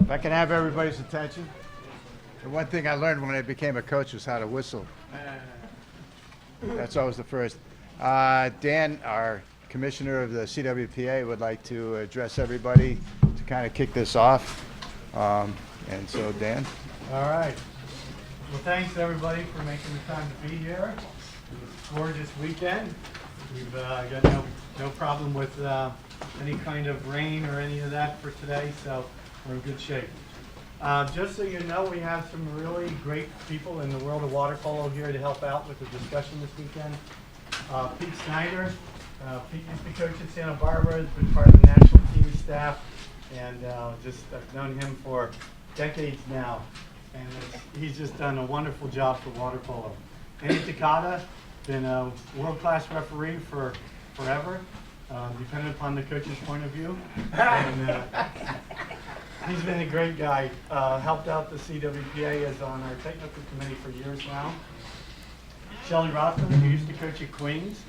If I can have everybody's attention. The one thing I learned when I became a coach was how to whistle. That's always the first. Dan, our commissioner of the CWPA, would like to address everybody to kind of kick this off. And so, Dan. All right. Well, thanks everybody for making the time to be here. It's a gorgeous weekend. We've got no problem with any kind of rain or any of that for today, so we're in good shape. Just so you know, we have some really great people in the world of water polo here to help out with the discussion this weekend. Pete Snyder. Pete used to coach at Santa Barbara, has been part of the national team staff, and I've known him for decades now, and he's just done a wonderful job for water polo. Andy Takata, been a world-class referee for forever, depending upon the coach's point of view. And, he's been a great guy. Helped out the CWPA, is on our technical committee for years now. Shelly Rothman, who used to coach at Queens,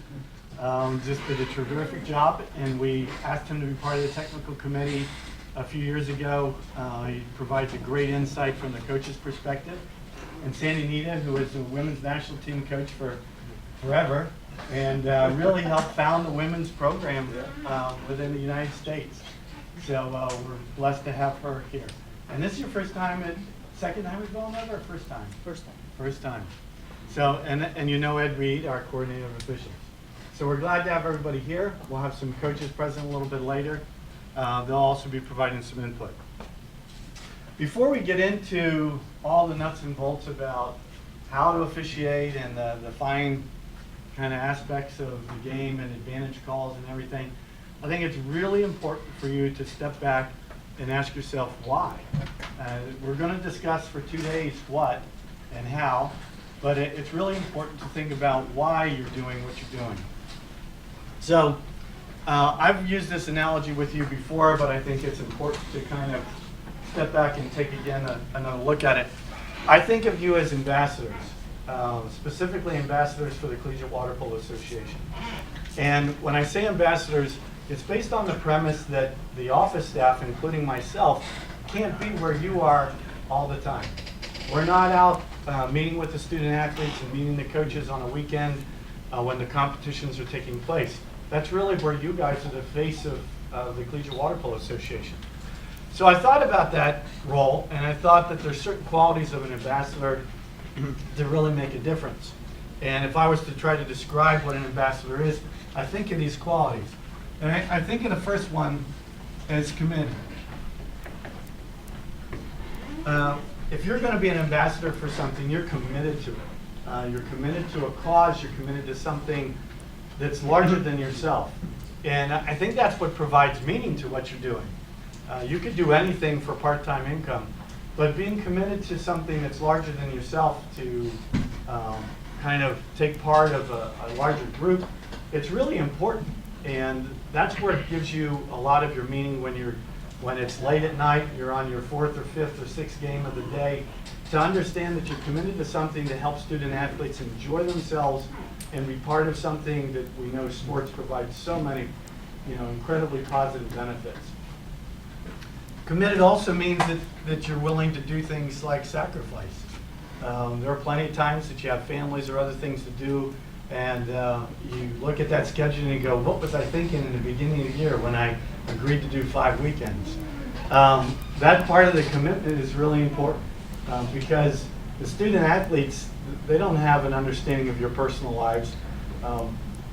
just did a terrific job, and we asked him to be part of the technical committee a few years ago. He provides a great insight from the coach's perspective. And Sandy Nita, who is the women's national team coach for forever, and really helped found the women's program within the United States. So we're blessed to have her here. And this is your first time second time at Villanova, or first time? First time. First time. So, and you know Ed Reed, our coordinator of officials. So we're glad to have everybody here. We'll have some coaches present a little bit later. They'll also be providing some input. Before we get into all the nuts and bolts about how to officiate and the fine kind of aspects of the game and advantage calls and everything, I think it's really important for you to step back and ask yourself why. We're going to discuss for 2 days what and how, but it's really important to think about why you're doing what you're doing. So I've used this analogy with you before, but I think it's important to kind of step back and take again another look at it. I think of you as ambassadors, specifically ambassadors for the Collegiate Water Polo Association. And when I say ambassadors, it's based on the premise that the office staff, including myself, can't be where you are all the time. We're not out meeting with the student athletes and meeting the coaches on a weekend when the competitions are taking place. That's really where you guys are the face of the Collegiate Water Polo Association. So I thought about that role, and I thought that there's certain qualities of an ambassador that really make a difference. And if I was to try to describe what an ambassador is, I think of these qualities. And I think of the first one as committed. If you're going to be an ambassador for something, you're committed to it. You're committed to a cause. You're committed to something that's larger than yourself. And I think that's what provides meaning to what you're doing. You could do anything for part-time income, but being committed to something that's larger than yourself to kind of take part of a larger group, it's really important. And that's where it gives you a lot of your meaning when it's late at night, you're on your 4th or 5th or 6th game of the day, to understand that you're committed to something to help student athletes enjoy themselves and be part of something that we know sports provides so many, incredibly positive benefits. Committed also means that you're willing to do things like sacrifice. There are plenty of times that you have families or other things to do, and you look at that schedule and you go, what was I thinking in the beginning of the year when I agreed to do 5 weekends? That part of the commitment is really important because the student athletes, they don't have an understanding of your personal lives,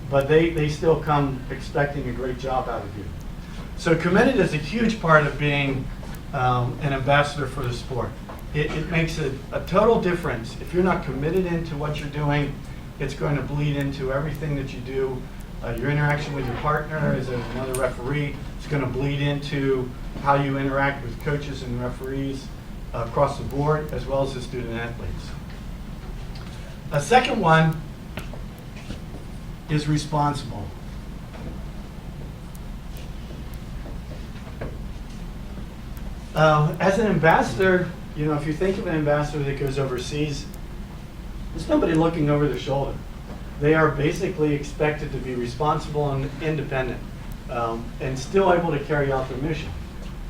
but they still come expecting a great job out of you. So committed is a huge part of being an ambassador for the sport. It makes a total difference. If you're not committed into what you're doing, it's going to bleed into everything that you do. Your interaction with your partner as another referee is going to bleed into how you interact with coaches and referees across the board, as well as the student athletes. A second one is responsible. As an ambassador, if you think of an ambassador that goes overseas, there's nobody looking over their shoulder. They are basically expected to be responsible and independent, and still able to carry out their mission.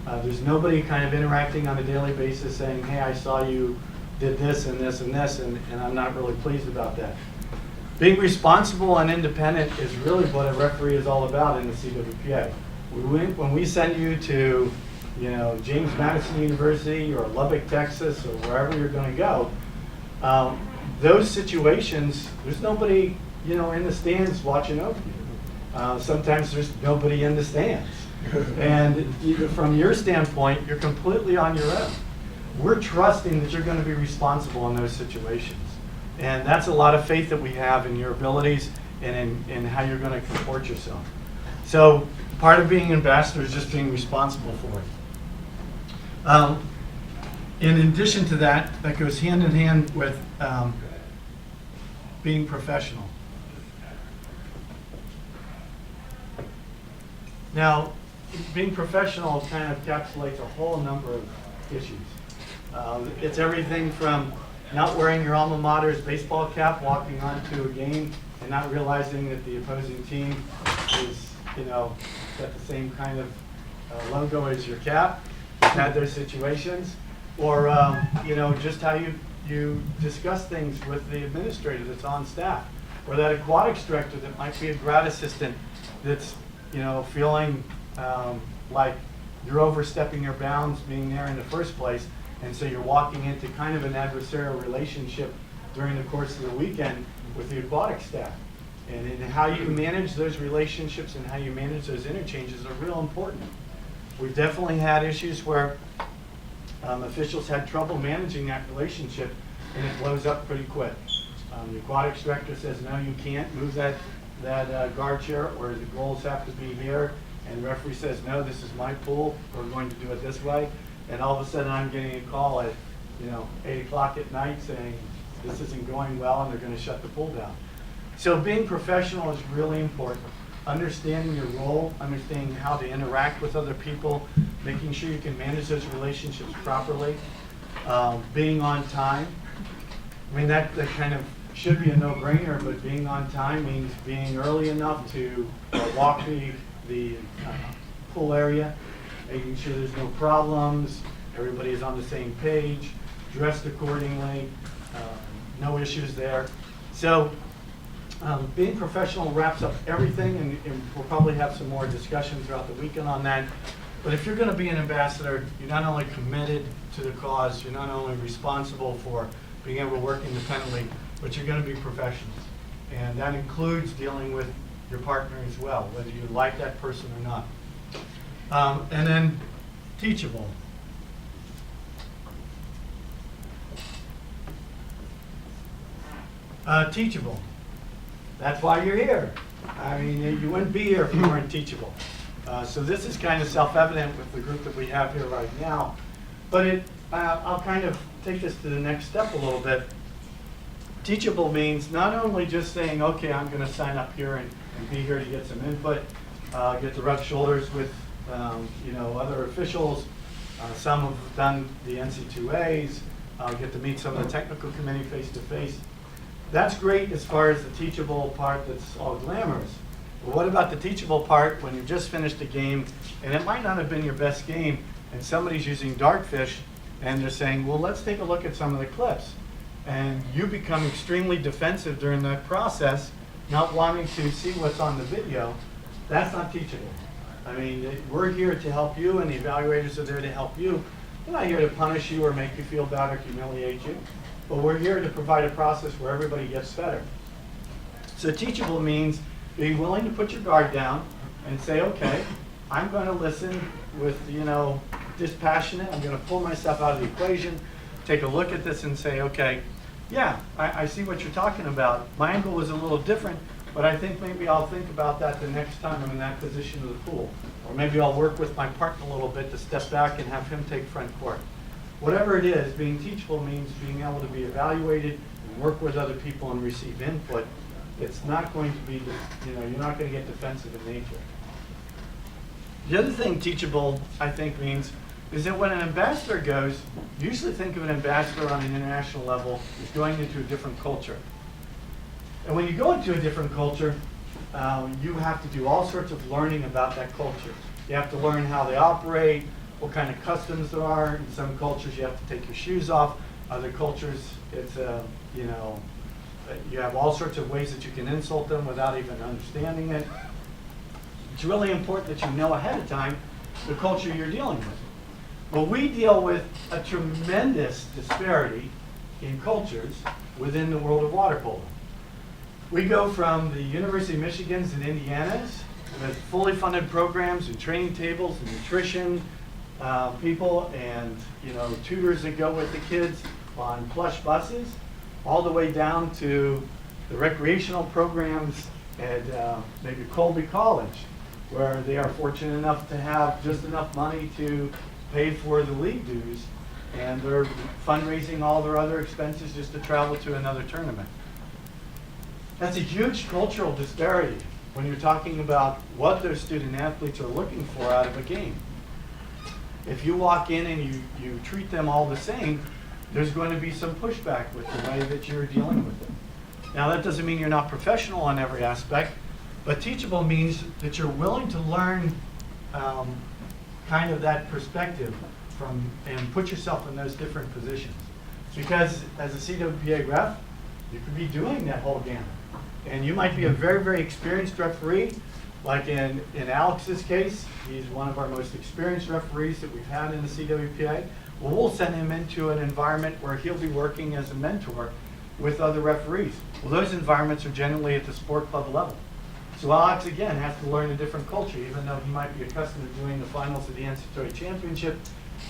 There's nobody kind of interacting on a daily basis saying, hey, I saw you did this and this and this, and I'm not really pleased about that. Being responsible and independent is really what a referee is all about in the CWPA. When we send you to, James Madison University or Lubbock, Texas, or wherever you're going to go, those situations, there's nobody, in the stands watching over you. Sometimes there's nobody in the stands. And from your standpoint, you're completely on your own. We're trusting that you're going to be responsible in those situations. And that's a lot of faith that we have in your abilities and in how you're going to comport yourself. So part of being an ambassador is just being responsible for it. In addition to that, that goes hand in hand with being professional. Now, being professional kind of encapsulates a whole number of issues. It's everything from not wearing your alma mater's baseball cap, walking onto a game, and not realizing that the opposing team is, got the same kind of logo as your cap. We've had those situations. Or, just how you discuss things with the administrator that's on staff. Or that aquatics director that might be a grad assistant that's, feeling like you're overstepping your bounds being there in the first place. And so you're walking into kind of an adversarial relationship during the course of the weekend with the aquatic staff. And how you manage those relationships and how you manage those interchanges are real important. We've definitely had issues where officials had trouble managing that relationship, and it blows up pretty quick. The aquatics director says, no, you can't move that guard chair, or the goals have to be here. And the referee says, no, this is my pool, we're going to do it this way. And all of a sudden I'm getting a call at 8 o'clock at night saying this isn't going well and they're going to shut the pool down. So being professional is really important. Understanding your role, understanding how to interact with other people, making sure you can manage those relationships properly, being on time. I mean, that kind of should be a no-brainer, but being on time means being early enough to walk the pool area, making sure there's no problems, everybody is on the same page, dressed accordingly, no issues there. So being professional wraps up everything, and we'll probably have some more discussion throughout the weekend on that. But if you're going to be an ambassador, you're not only committed to the cause, you're not only responsible for being able to work independently, but you're going to be professionals. And that includes dealing with your partner as well, whether you like that person or not. And then teachable. Teachable. That's why you're here. I mean, you wouldn't be here if you weren't teachable. So this is kind of self-evident with the group that we have here right now. But I'll kind of take this to the next step a little bit. Teachable means not only just saying, okay, I'm going to sign up here and be here to get some input, get to rub shoulders with other officials. Some have done the NCAAs, get to meet some of the technical committee face-to-face. That's great as far as the teachable part that's all glamorous. But what about the teachable part when you just finished a game and it might not have been your best game and somebody's using dartfish and they're saying, well, let's take a look at some of the clips. And you become extremely defensive during that process, not wanting to see what's on the video. That's not teachable. I mean, we're here to help you, and the evaluators are there to help you. We're not here to punish you or make you feel bad or humiliate you, but we're here to provide a process where everybody gets better. So teachable means being willing to put your guard down and say, okay, I'm going to listen with, dispassionate. I'm going to pull myself out of the equation, take a look at this and say, okay, yeah, I see what you're talking about. My angle was a little different, but I think maybe I'll think about that the next time I'm in that position of the pool. Or maybe I'll work with my partner a little bit to step back and have him take front court. Whatever it is, being teachable means being able to be evaluated and work with other people and receive input. It's not going to be, you're not going to get defensive in nature. The other thing teachable, I think, means is that when an ambassador goes, usually think of an ambassador on an international level as going into a different culture. And when you go into a different culture, you have to do all sorts of learning about that culture. You have to learn how they operate, what kind of customs there are. In some cultures, you have to take your shoes off. Other cultures, it's you know, you have all sorts of ways that you can insult them without even understanding it. It's really important that you know ahead of time the culture you're dealing with. Well, we deal with a tremendous disparity in cultures within the world of water polo. We go from the University of Michigans and Indianas with fully funded programs and training tables and nutrition people and tutors that go with the kids on plush buses, all the way down to the recreational programs at maybe Colby College, where they are fortunate enough to have just enough money to pay for the league dues, and they're fundraising all their other expenses just to travel to another tournament. That's a huge cultural disparity when you're talking about what those student athletes are looking for out of a game. If you walk in and you treat them all the same, there's going to be some pushback with the way that you're dealing with them. Now, that doesn't mean you're not professional on every aspect, but teachable means that you're willing to learn kind of that perspective from and put yourself in those different positions. Because as a CWPA ref, you could be doing that whole gamut. And you might be a very, very experienced referee, like in Alex's case. He's one of our most experienced referees that we've had in the CWPA. Well, we'll send him into an environment where he'll be working as a mentor with other referees. Well, those environments are generally at the sport club level. So Alex, again, has to learn a different culture. Even though he might be accustomed to doing the finals of the NCAA championship,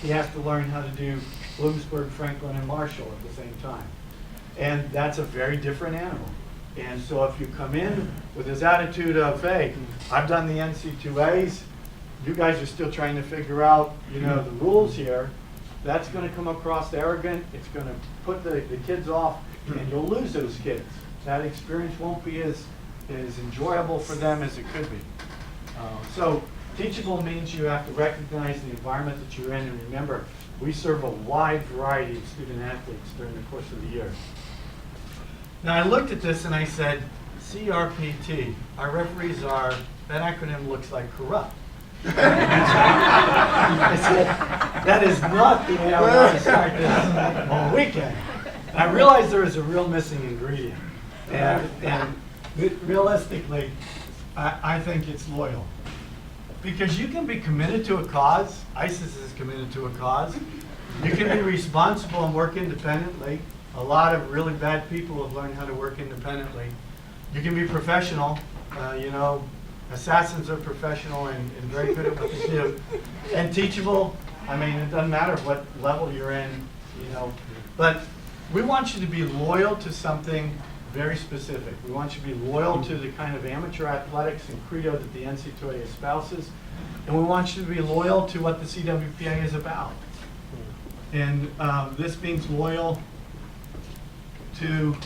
he has to learn how to do Bloomsburg, Franklin, and Marshall at the same time. And that's a very different animal. And so if you come in with this attitude of, hey, I've done the NC2As, you guys are still trying to figure out, the rules here, that's going to come across arrogant. It's going to put the kids off, and you'll lose those kids. That experience won't be as enjoyable for them as it could be. So teachable means you have to recognize the environment that you're in, and remember, we serve a wide variety of student athletes during the course of the year. Now, I looked at this and I said, CRPT, our referees are, that acronym looks like corrupt. I said, that is not the way I want to start this on weekend. And I realized there was a real missing ingredient. And realistically, I think it's loyal. Because you can be committed to a cause. ISIS is committed to a cause. You can be responsible and work independently. A lot of really bad people have learned how to work independently. You can be professional. Assassins are professional and very good at what they do. And teachable, it doesn't matter what level you're in, But we want you to be loyal to something very specific. We want you to be loyal to the kind of amateur athletics and credo that the NCAA espouses. And we want you to be loyal to what the CWPA is about. And this means loyal to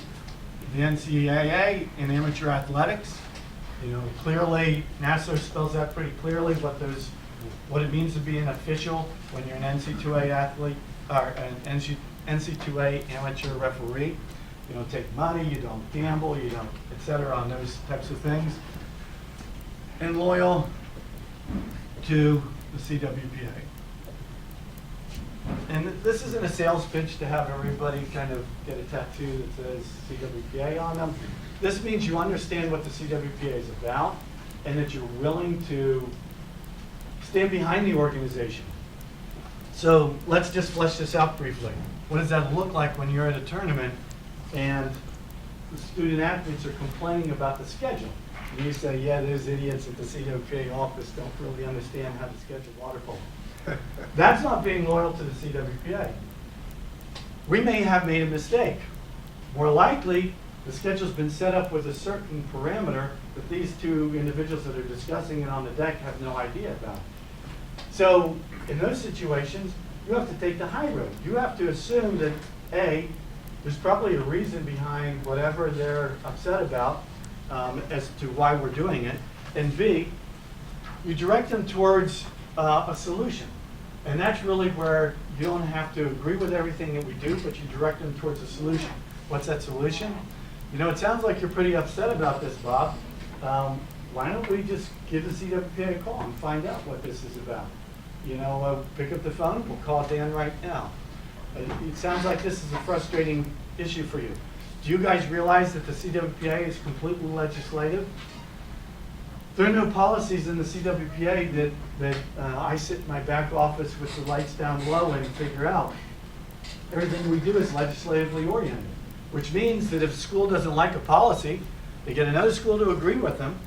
the NCAA in amateur athletics. Clearly, NASO spells out pretty clearly what it means to be an official when you're an NC2A athlete or an NC2A amateur referee. You don't take money, you don't gamble, you don't, etc. on those types of things. And loyal to the CWPA. And this isn't a sales pitch to have everybody kind of get a tattoo that says CWPA on them. This means you understand what the CWPA is about and that you're willing to stand behind the organization. So let's just flesh this out briefly. What does that look like when you're at a tournament and the student athletes are complaining about the schedule? And you say, yeah, those idiots at the CWPA office don't really understand how to schedule water polo. That's not being loyal to the CWPA. We may have made a mistake. More likely, the schedule's been set up with a certain parameter that these two individuals that are discussing it on the deck have no idea about. So in those situations, you have to take the high road. You have to assume that A, there's probably a reason behind whatever they're upset about as to why we're doing it. And B, you direct them towards a solution. And that's really where you don't have to agree with everything that we do, but you direct them towards a solution. What's that solution? It sounds like you're pretty upset about this, Bob. Why don't we just give the CWPA a call and find out what this is about? pick up the phone, we'll call Dan right now. It sounds like this is a frustrating issue for you. Do you guys realize that the CWPA is completely legislative? There are no policies in the CWPA that I sit in my back office with the lights down low and figure out. Everything we do is legislatively oriented, which means that if a school doesn't like a policy, they get another school to agree with them,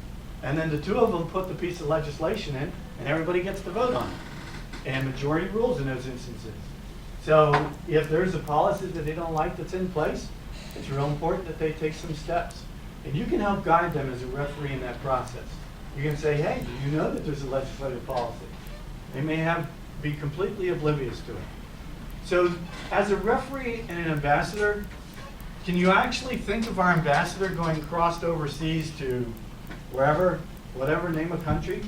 and then the two of them put the piece of legislation in, and everybody gets to vote on it. And majority rules in those instances. So if there's a policy that they don't like that's in place, it's real important that they take some steps. And you can help guide them as a referee in that process. You can say, hey, do you know that there's a legislative policy? They may be completely oblivious to it. So as a referee and an ambassador, can you actually think of our ambassador going crossed overseas to wherever, whatever, name a country,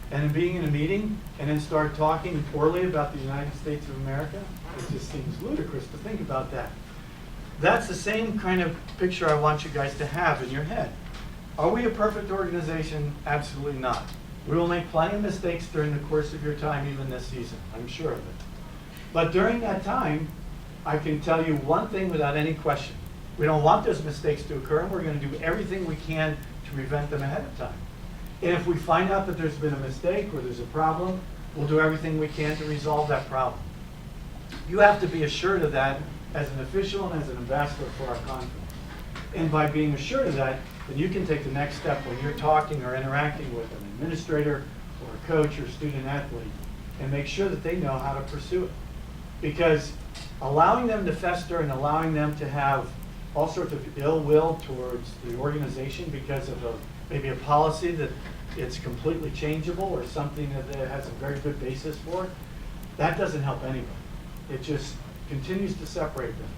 and being in a meeting and then start talking poorly about the United States of America? It just seems ludicrous to think about that. That's the same kind of picture I want you guys to have in your head. Are we a perfect organization? Absolutely not. We will make plenty of mistakes during the course of your time, even this season. I'm sure of it. But during that time, I can tell you one thing without any question. We don't want those mistakes to occur, and we're going to do everything we can to prevent them ahead of time. And if we find out that there's been a mistake or there's a problem, we'll do everything we can to resolve that problem. You have to be assured of that as an official and as an ambassador for our conference. And by being assured of that, then you can take the next step when you're talking or interacting with an administrator or a coach or student athlete and make sure that they know how to pursue it. Because allowing them to fester and allowing them to have all sorts of ill will towards the organization because of maybe a policy that it's completely changeable or something that it has a very good basis for, that doesn't help anybody. It just continues to separate them.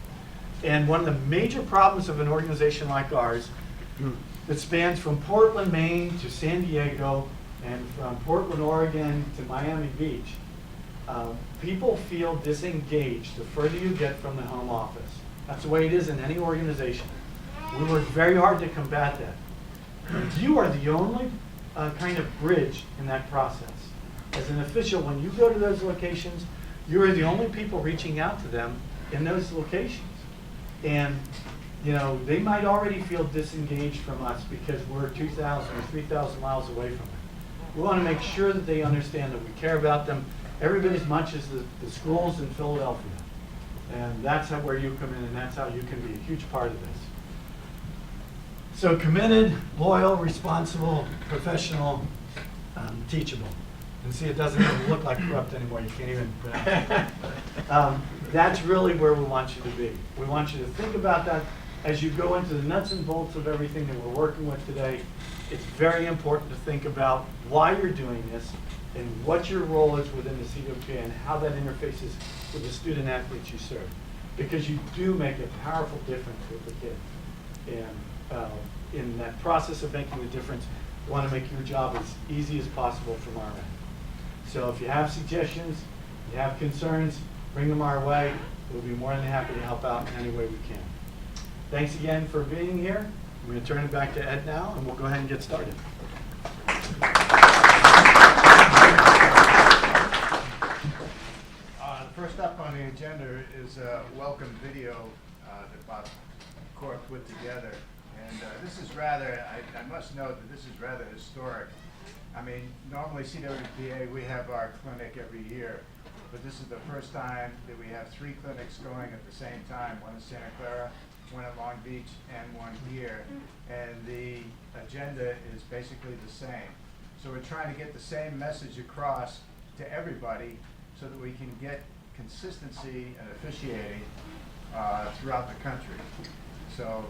And one of the major problems of an organization like ours that spans from Portland, Maine to San Diego and from Portland, Oregon to Miami Beach, people feel disengaged the further you get from the home office. That's the way it is in any organization. We work very hard to combat that. And you are the only kind of bridge in that process. As an official, when you go to those locations, you are the only people reaching out to them in those locations. And they might already feel disengaged from us because we're 2,000 or 3,000 miles away from them. We want to make sure that they understand that we care about them every bit as much as the schools in Philadelphia. And that's where you come in, and that's how you can be a huge part of this. So committed, loyal, responsible, professional, teachable. And see, it doesn't even look like corrupt anymore. You can't even pronounce it. That's really where we want you to be. We want you to think about that as you go into the nuts and bolts of everything that we're working with today. It's very important to think about why you're doing this and what your role is within the CWPA and how that interfaces with the student athletes you serve. Because you do make a powerful difference with the kids. And in that process of making the difference, we want to make your job as easy as possible from our end. So if you have suggestions, you have concerns, bring them our way. We'll be more than happy to help out in any way we can. Thanks again for being here. I'm going to turn it back to Ed now, and we'll go ahead and get started. First up on the agenda is a welcome video that Bob Corp put together. And this is rather, I must note that this is rather historic. I mean, normally CWPA, we have our clinic every year, but this is the first time that we have 3 clinics going at the same time, one in Santa Clara, one at Long Beach, and one here. And the agenda is basically the same. So we're trying to get the same message across to everybody so that we can get consistency and officiating throughout the country. So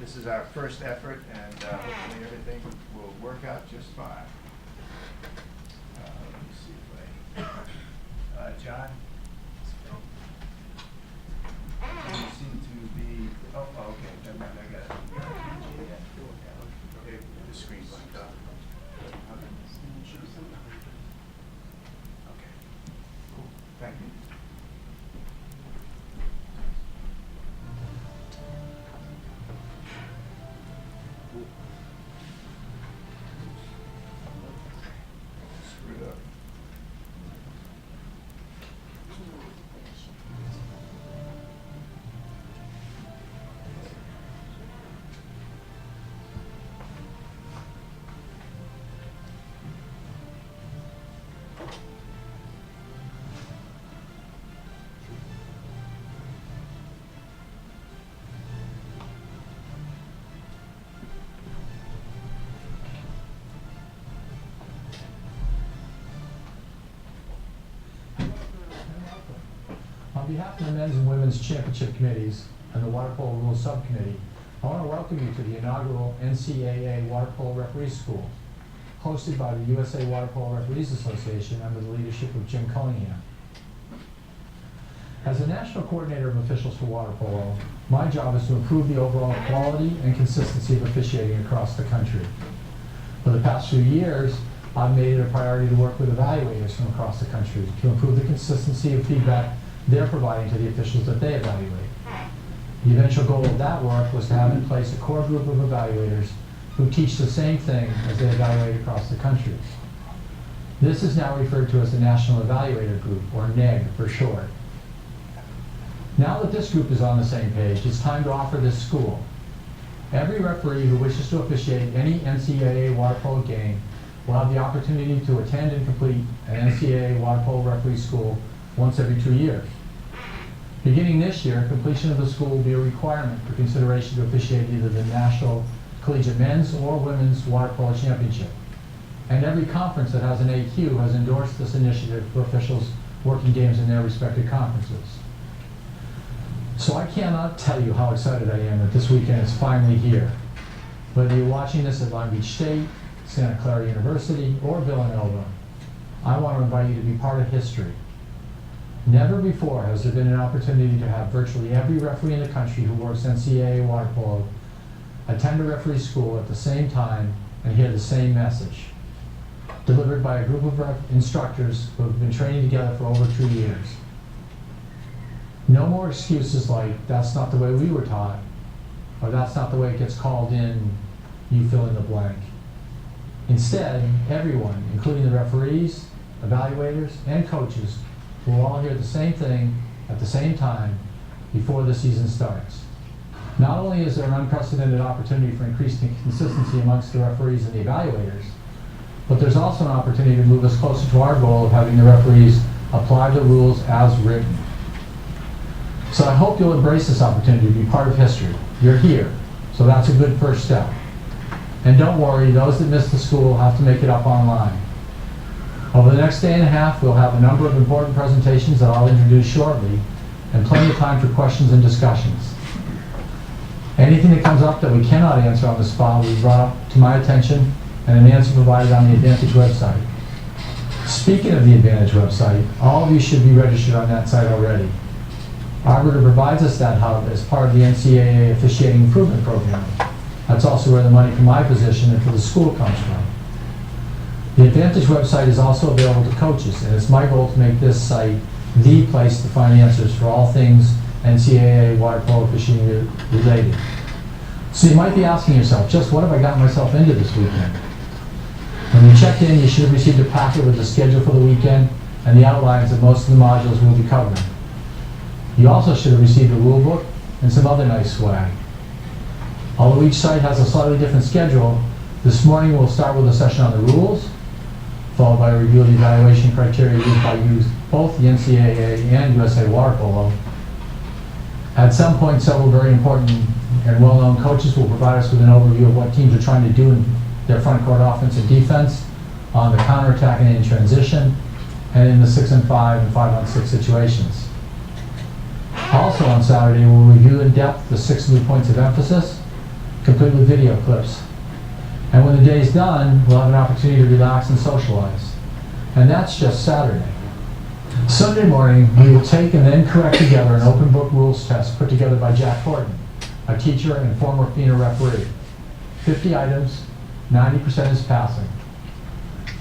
this is our first effort, and hopefully everything will work out just fine. Let me see if I, John? You seem to be, oh, okay, never mind, I got it. Okay, the screen's blanked out. Okay, cool, thank you. Screwed up. On behalf of the men's and women's championship committees and the Water Polo Rules Subcommittee, I want to welcome you to the inaugural NCAA Water Polo Referee School, hosted by the USA Water Polo Referees Association under the leadership of Jim Cunningham. As the national coordinator of officials for water polo, my job is to improve the overall quality and consistency of officiating across the country. For the past few years, I've made it a priority to work with evaluators from across the country to improve the consistency of feedback they're providing to the officials that they evaluate. The eventual goal of that work was to have in place a core group of evaluators who teach the same thing as they evaluate across the country. This is now referred to as the National Evaluator Group, or NEG for short. Now that this group is on the same page, it's time to offer this school. Every referee who wishes to officiate any NCAA water polo game will have the opportunity to attend and complete an NCAA water polo referee school once every 2 years. Beginning this year, completion of the school will be a requirement for consideration to officiate either the National Collegiate Men's or Women's Water Polo Championship. And every conference that has an AQ has endorsed this initiative for officials working games in their respective conferences. So I cannot tell you how excited I am that this weekend is finally here. Whether you're watching this at Long Beach State, Santa Clara University, or Villanova, I want to invite you to be part of history. Never before has there been an opportunity to have virtually every referee in the country who works NCAA water polo attend a referee school at the same time and hear the same message, delivered by a group of instructors who have been training together for over 2 years. No more excuses like, that's not the way we were taught, or that's not the way it gets called in, you fill in the blank. Instead, everyone, including the referees, evaluators, and coaches, will all hear the same thing at the same time before the season starts. Not only is there an unprecedented opportunity for increased consistency amongst the referees and the evaluators, but there's also an opportunity to move us closer to our goal of having the referees apply the rules as written. So I hope you'll embrace this opportunity to be part of history. You're here, so that's a good first step. And don't worry, those that missed the school will have to make it up online. Over the next day and a half, we'll have a number of important presentations that I'll introduce shortly, and plenty of time for questions and discussions. Anything that comes up that we cannot answer on the spot will be brought up to my attention and an answer provided on the Advantage website. Speaking of the Advantage website, all of you should be registered on that site already. Arbiter provides us that hub as part of the NCAA Officiating Improvement Program. That's also where the money for my position and for the school comes from. The Advantage website is also available to coaches, and it's my goal to make this site the place to find answers for all things NCAA water polo officiating related. So you might be asking yourself, just what have I gotten myself into this weekend? When you checked in, you should have received a packet with the schedule for the weekend and the outlines of most of the modules we'll be covering. You also should have received a rule book and some other nice swag. Although each site has a slightly different schedule, this morning we'll start with a session on the rules, followed by a review of the evaluation criteria used by both the NCAA and USA Water Polo. At some point, several very important and well-known coaches will provide us with an overview of what teams are trying to do in their front court offense and defense, on the counterattack and in transition, and in the 6-on-5 and 5-on-6 situations. Also on Saturday, we'll review in depth the 6 new points of emphasis, complete with video clips. And when the day's done, we'll have an opportunity to relax and socialize. And that's just Saturday. Sunday morning, we will take and then correct together an open book rules test put together by Jack Horton, a teacher and former FINA referee. 50 items, 90% is passing.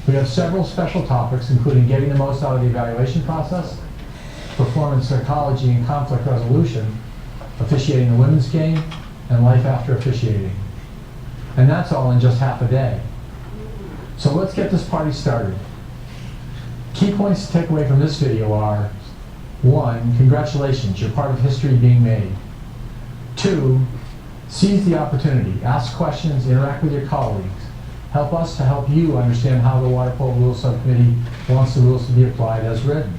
We have several special topics, including getting the most out of the evaluation process, performance psychology and conflict resolution, officiating the women's game, and life after officiating. And that's all in just half a day. So let's get this party started. Key points to take away from this video are: 1, congratulations, you're part of history being made. 2, seize the opportunity, ask questions, interact with your colleagues. Help us to help you understand how the Water Polo Rules Subcommittee wants the rules to be applied as written.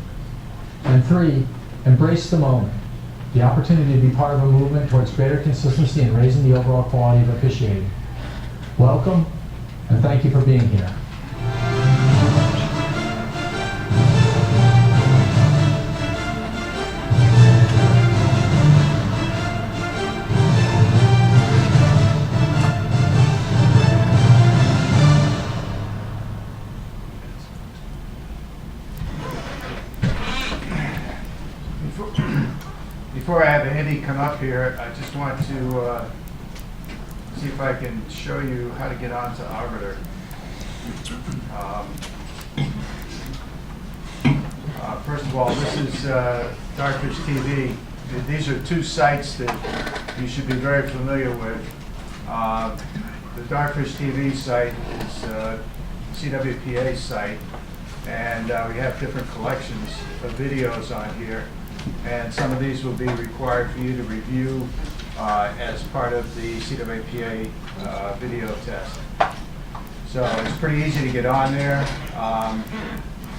And 3, embrace the moment, the opportunity to be part of a movement towards greater consistency and raising the overall quality of officiating. Welcome, and thank you for being here. come up here, I just want to see if I can show you how to get onto Arbiter. First of all, this is Dartfish TV. These are two sites that you should be very familiar with. The Dartfish TV site is CWPA's site, and we have different collections of videos on here. And some of these will be required for you to review as part of the CWPA video test. So it's pretty easy to get on there.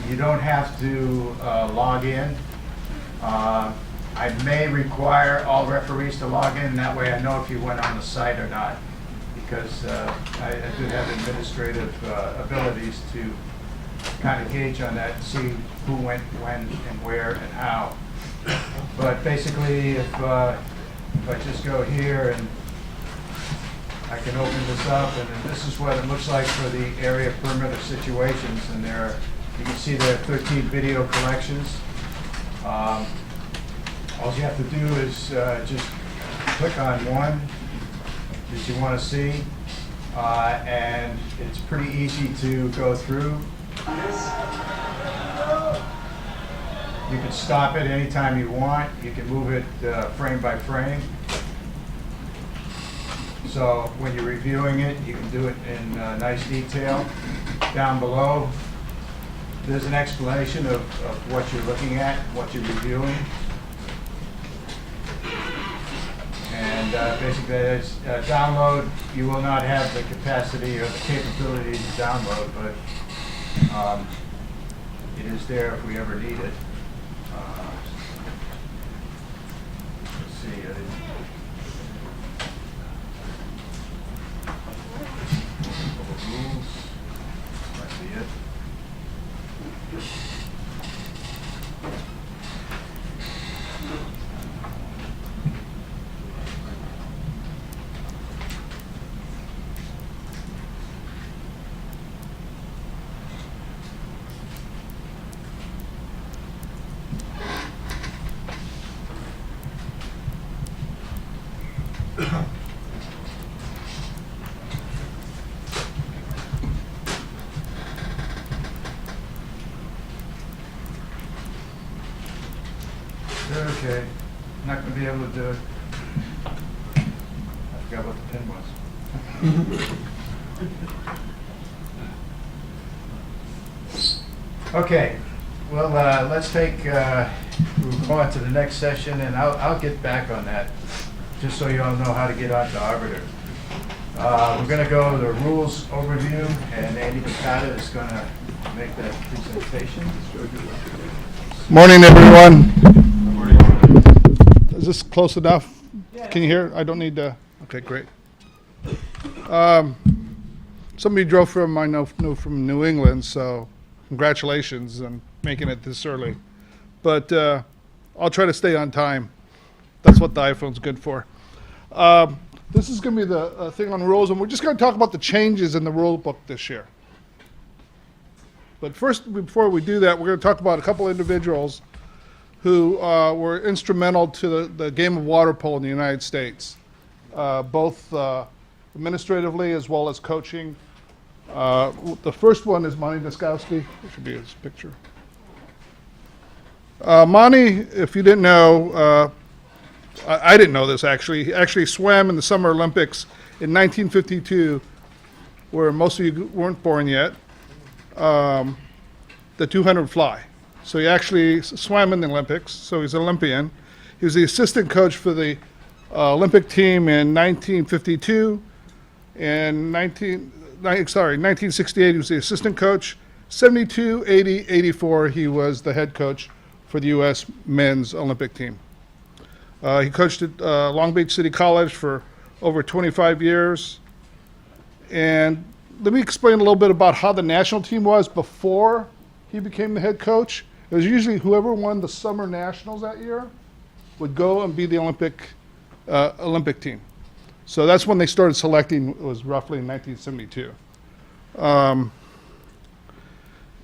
You don't have to log in. I may require all referees to log in, that way I know if you went on the site or not, because I do have administrative abilities to kind of gauge on that and see who went when and where and how. But basically, if I just go here and I can open this up, and then this is what it looks like for the area perimeter situations. And there, you can see there are 13 video collections. All you have to do is just click on one that you want to see, and it's pretty easy to go through. You can stop it anytime you want. You can move it frame by frame. So when you're reviewing it, you can do it in nice detail. Down below, there's an explanation of what you're looking at, what you're reviewing. And basically, it's download. You will not have the capacity or the capability to download, but it is there if we ever need it. Let's see. Rules. Might be it. Okay, not going to be able to do it. I forgot what the pin was. Okay, well, let's we'll go on to the next session, and I'll get back on that, just so you all know how to get onto Arbiter. We're going to go to the rules overview, and Andy Picata is going to make that presentation. Morning, everyone. Is this close enough? Yeah. Can you hear? I don't need to. Okay, great. Somebody drove from, I know from New England, so congratulations on making it this early. But I'll try to stay on time. That's what the iPhone's good for. This is going to be the thing on rules, and we're just going to talk about the changes in the rule book this year. But first, before we do that, we're going to talk about a couple individuals who were instrumental to the game of water polo in the United States, both administratively as well as coaching. The first one is Monty Niskowski. There should be his picture. Monty, if you didn't know, I didn't know this actually. He actually swam in the Summer Olympics in 1952, where most of you weren't born yet, the 200 fly. So he actually swam in the Olympics, so he's an Olympian. He was the assistant coach for the Olympic team in 1952. In 1968, he was the assistant coach. 72, 80, 84, he was the head coach for the U.S. men's Olympic team. He coached at Long Beach City College for over 25 years. And let me explain a little bit about how the national team was before he became the head coach. It was usually whoever won the summer nationals that year would go and be the Olympic team. So that's when they started selecting. It was roughly in 1972.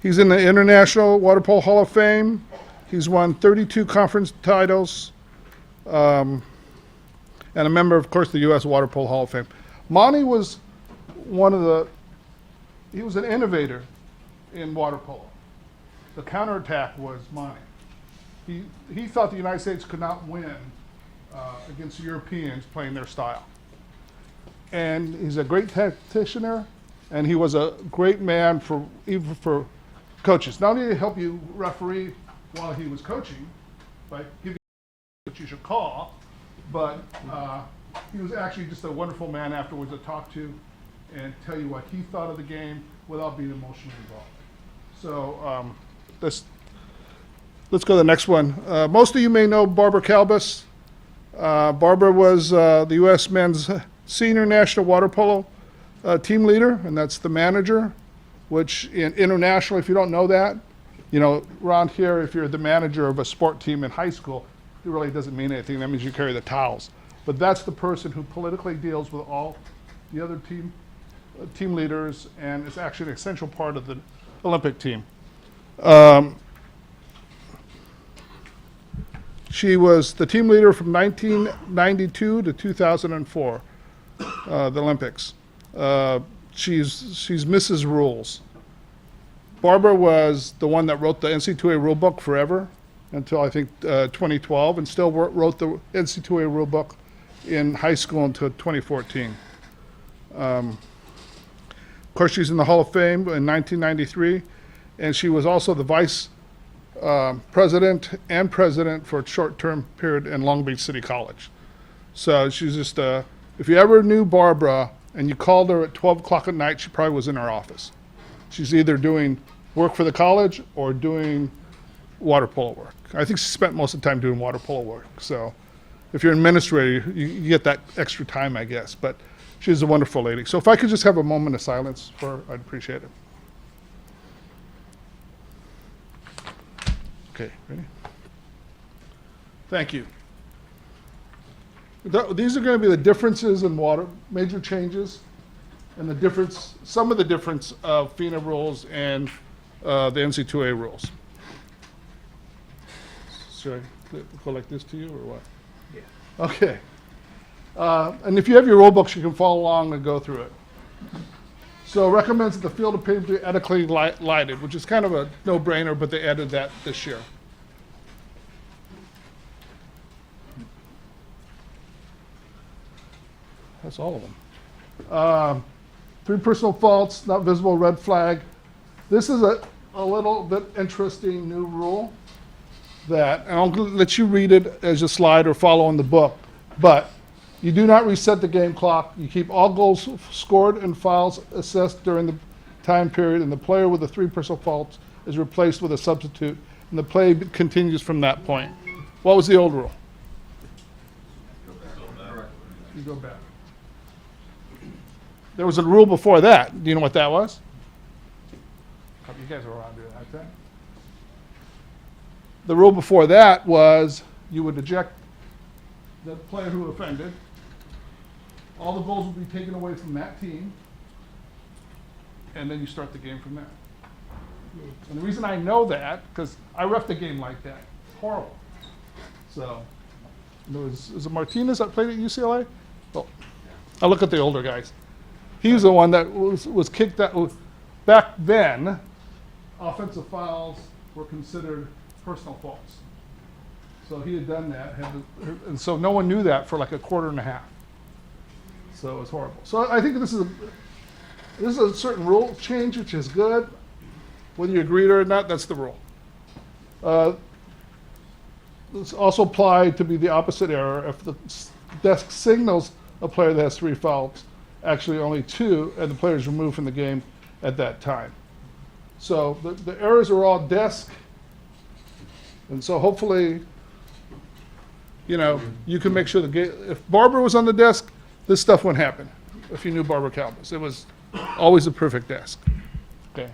He's in the International Water Polo Hall of Fame. He's won 32 conference titles. and a member, of course, the U.S. Water Polo Hall of Fame. Monty was he was an innovator in water polo. The counterattack was Monty. He thought the United States could not win against Europeans playing their style. And he's a great tacticianer, and he was a great man even for coaches. Not only to help you referee while he was coaching, by giving you what you should call, but he was actually just a wonderful man afterwards to talk to and tell you what he thought of the game without being emotionally involved. So let's go to the next one. Most of you may know Barbara Kalbus. Barbara was the U.S. men's senior national water polo team leader, and that's the manager, which internationally, if you don't know that, around here, if you're the manager of a sport team in high school, it really doesn't mean anything. That means you carry the towels. But that's the person who politically deals with all the other team leaders, and is actually an essential part of the Olympic team. She was the team leader from 1992 to 2004, the Olympics. She's Mrs. Rules. Barbara was the one that wrote the NCAA rule book forever until I think 2012, and still wrote the NCAA rule book in high school until 2014. Of course, she's in the Hall of Fame in 1993, and she was also the vice president and president for a short-term period in Long Beach City College. So she's just, if you ever knew Barbara and you called her at 12 o'clock at night, she probably was in her office. She's either doing work for the college or doing water polo work. I think she spent most of the time doing water polo work. So if you're an administrator, you get that extra time, I guess. But she's a wonderful lady. So if I could just have a moment of silence for her, I'd appreciate it. Okay, ready? Thank you. These are going to be the differences in water, major changes, and some of the difference of FINA rules and the NCAA rules. Should I go like this to you, or what? Yeah. Okay. And if you have your rule books, you can follow along and go through it. So recommends that the field of play be adequately lighted, which is kind of a no-brainer, but they added that this year. That's all of them. 3 personal faults, not visible, red flag. This is a little bit interesting new rule that, and I'll let you read it as a slide or follow in the book, but you do not reset the game clock. You keep all goals scored and fouls assessed during the time period, and the player with the 3 personal faults is replaced with a substitute, and the play continues from that point. What was the old rule? You go back. There was a rule before that. Do you know what that was? You guys were around doing that time. The rule before that was you would eject the player who offended. All the goals would be taken away from that team, and then you start the game from there. And the reason I know that, because I reffed a game like that. It's horrible. So, was it Martinez that played at UCLA? Well, I look at the older guys. He was the one that was kicked out. Back then, offensive fouls were considered personal faults. So he had done that, and so no one knew that for like a quarter and a half. So it was horrible. So I think this is a certain rule change, which is good. Whether you agree or not, that's the rule. This also applied to be the opposite error. If the desk signals a player that has 3 fouls, actually only 2, and the player is removed from the game at that time. So the errors are all desk, and so hopefully, you can make sure the game. If Barbara was on the desk, this stuff wouldn't happen. If you knew Barbara Kalbus, it was always a perfect desk. Okay.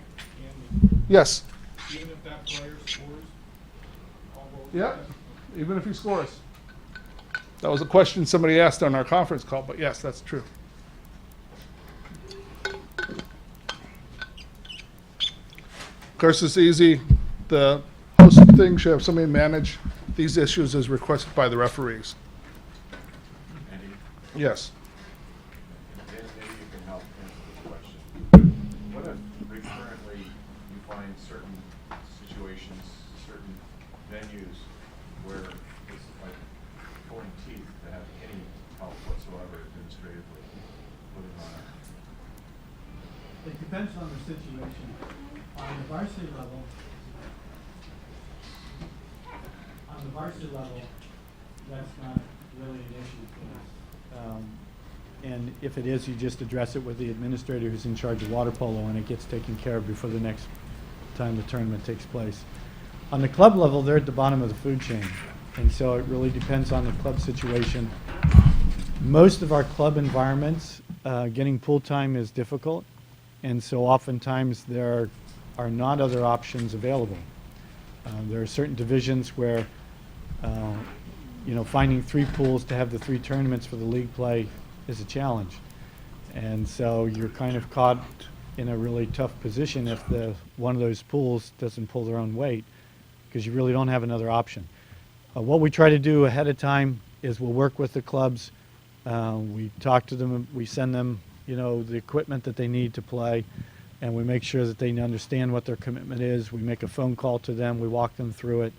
Yes. Even if that player scores, Yeah. Even if he scores. That was a question somebody asked on our conference call, but yes, that's true. Of course, it's easy. The host thing should have somebody manage these issues as requested by the referees. Yes. Maybe you can help answer this question. What if recurrently you find certain situations, certain venues where it's like pulling teeth to have any help whatsoever administratively putting on it? It depends on the situation. On the varsity level, that's not really an issue for us. And if it is, you just address it with the administrator who's in charge of water polo, and it gets taken care of before the next time the tournament takes place. On the club level, they're at the bottom of the food chain, and so it really depends on the club situation. Most of our club environments, getting pool time is difficult, and so oftentimes there are not other options available. There are certain divisions where finding 3 pools to have the 3 tournaments for the league play is a challenge. And so you're kind of caught in a really tough position if one of those pools doesn't pull their own weight, because you really don't have another option. What we try to do ahead of time is we'll work with the clubs. We talk to them, we send them the equipment that they need to play, and we make sure that they understand what their commitment is. We make a phone call to them, we walk them through it.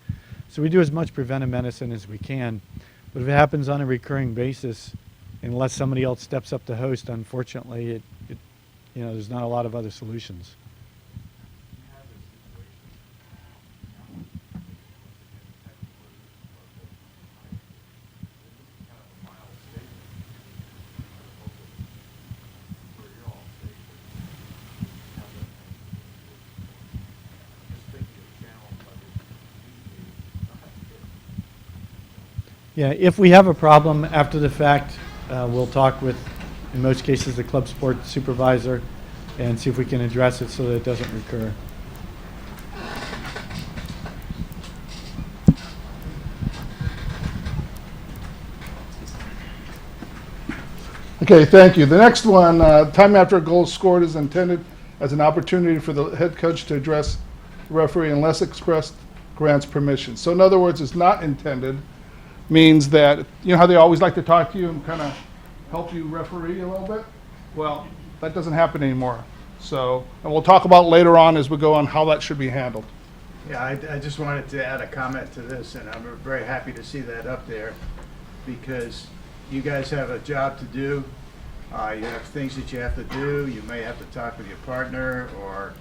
So we do as much preventive medicine as we can. But if it happens on a recurring basis, unless somebody else steps up to host, unfortunately, there's not a lot of other solutions. Yeah, if we have a problem after the fact, we'll talk with, in most cases, the club sport supervisor and see if we can address it so that it doesn't recur. Okay, thank you. The next one, time after a goal is scored is intended as an opportunity for the head coach to address the referee unless expressed grants permission. So in other words, it's not intended, means that, you know how they always like to talk to you and kind of help you referee a little bit? Well, that doesn't happen anymore. So, and we'll talk about later on as we go on how that should be handled. Yeah, I just wanted to add a comment to this, and I'm very happy to see that up there, because you guys have a job to do. You have things that you have to do. You may have to talk with your partner, or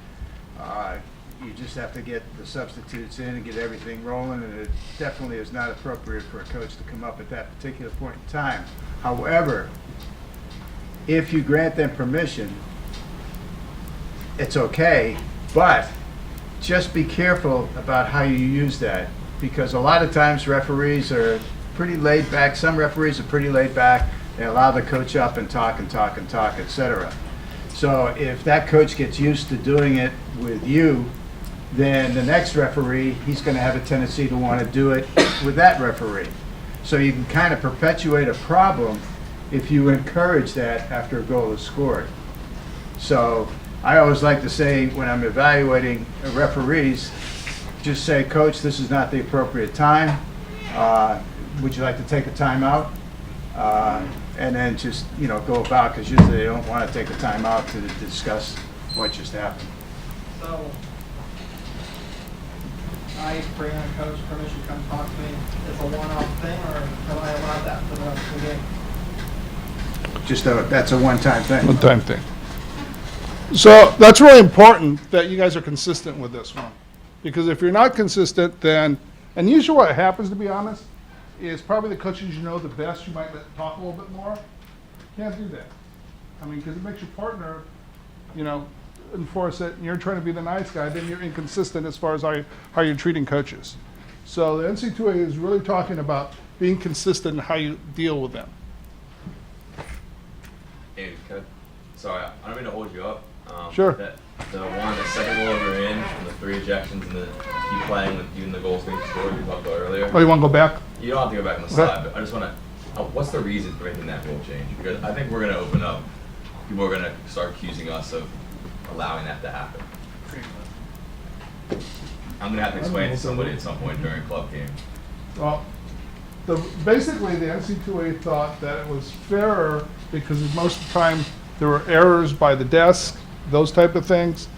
you just have to get the substitutes in and get everything rolling, and it definitely is not appropriate for a coach to come up at that particular point in time. However, if you grant them permission, it's okay, but just be careful about how you use that, because a lot of times referees are pretty laid back. Some referees are pretty laid back. They allow the coach up and talk, etc. So if that coach gets used to doing it with you, then the next referee, he's going to have a tendency to want to do it with that referee. So you can kind of perpetuate a problem if you encourage that after a goal is scored. So I always like to say, when I'm evaluating referees, just say, Coach, this is not the appropriate time. Would you like to take a timeout? And then just, go about, because usually they don't want to take a timeout to discuss what just happened. So, I bring in a coach, permission, come talk to me. It's a one-off thing, or can I allow that for the rest of the game? That's a one-time thing. One-time thing. So that's really important that you guys are consistent with this one. Because if you're not consistent, then, and usually what happens, to be honest, is probably the coaches you know the best, you might let talk a little bit more. Can't do that. I mean, because it makes your partner, enforce it, and you're trying to be the nice guy, then you're inconsistent as far as how you're treating coaches. So the NCAA is really talking about being consistent in how you deal with them. Hey, sorry, I don't mean to hold you up. Sure. The second goal over in, and the 3 ejections, and the keep playing with even the goals being scored we talked about earlier. Oh, you want to go back? You don't have to go back on the slide, but I just want to. What's the reason for making that rule change? Because I think we're going to open up. People are going to start accusing us of allowing that to happen. I'm going to have to explain it to somebody at some point during a club game. Well, Basically, the NC2A thought that it was fairer because most of the time there were errors by the desk, those type of things,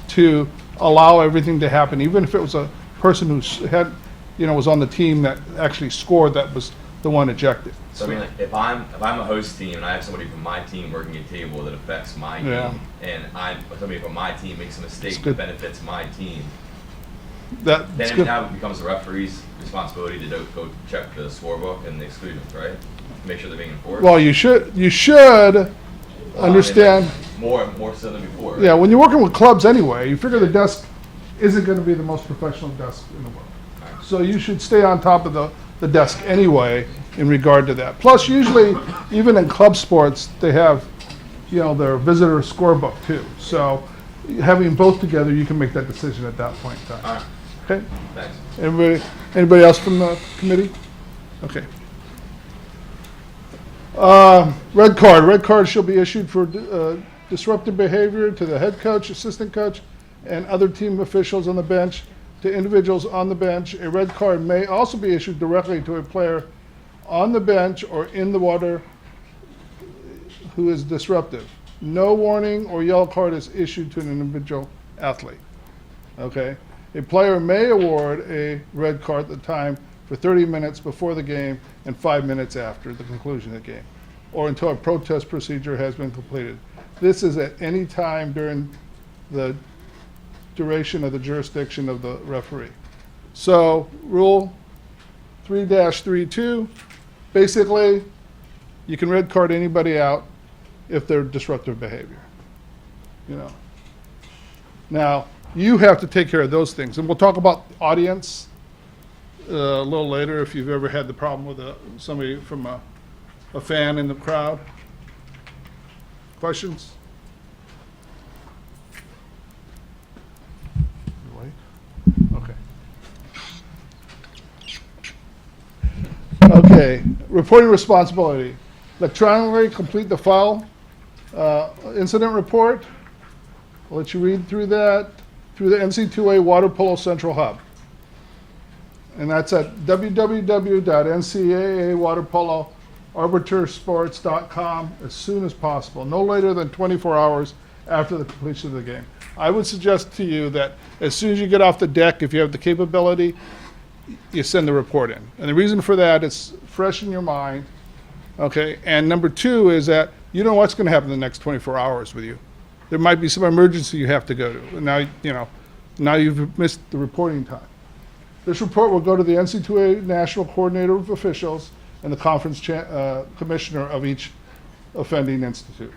to allow everything to happen, even if it was a person who had, was on the team that actually scored that was the one ejected. So I mean, like, if I'm a host team and I have somebody from my team working a table that affects my Yeah. game, and somebody from my team makes a mistake It's that good. benefits my team, That's then good. now it becomes the referee's responsibility to go check the scorebook and the exclusions, right? Make sure they're being enforced. Well, you should understand. More so than before. Right? Yeah, when you're working with clubs anyway, you figure the desk isn't going to be the most professional desk in the world. So you should stay on top of the desk anyway in regard to that. Plus, usually, even in club sports, they have, their visitor scorebook too. So having both together, you can make that decision at that point in All time. right. Okay? Thanks. Anybody else from the committee? Okay. Red card. Red card shall be issued for disruptive behavior to the head coach, assistant coach, and other team officials on the bench. To individuals on the bench, a red card may also be issued directly to a player on the bench or in the water who is disruptive. No warning or yellow card is issued to an individual athlete. Okay? A player may award a red card at the time for 30 minutes before the game and 5 minutes after the conclusion of the game, or until a protest procedure has been completed. This is at any time during the duration of the jurisdiction of the referee. So, Rule 3-32, basically, you can red card anybody out if they're disruptive behavior. Now, you have to take care of those things. And we'll talk about audience a little later if you've ever had the problem with somebody from a fan in the crowd. Questions? Okay. Okay, reporting responsibility. Electronically complete the file incident report. I'll let you read through that through the NC2A Water Polo Central Hub. And that's at www.ncaawaterpoloarbitrsports.com as soon as possible, no later than 24 hours after the completion of the game. I would suggest to you that as soon as you get off the deck, if you have the capability, you send the report in. And the reason for that is fresh in your mind, okay? And number two is that you don't know what's going to happen in the next 24 hours with you. There might be some emergency you have to go to. And now you've missed the reporting time. This report will go to the NC2A National Coordinator of Officials and the conference commissioner of each offending institute.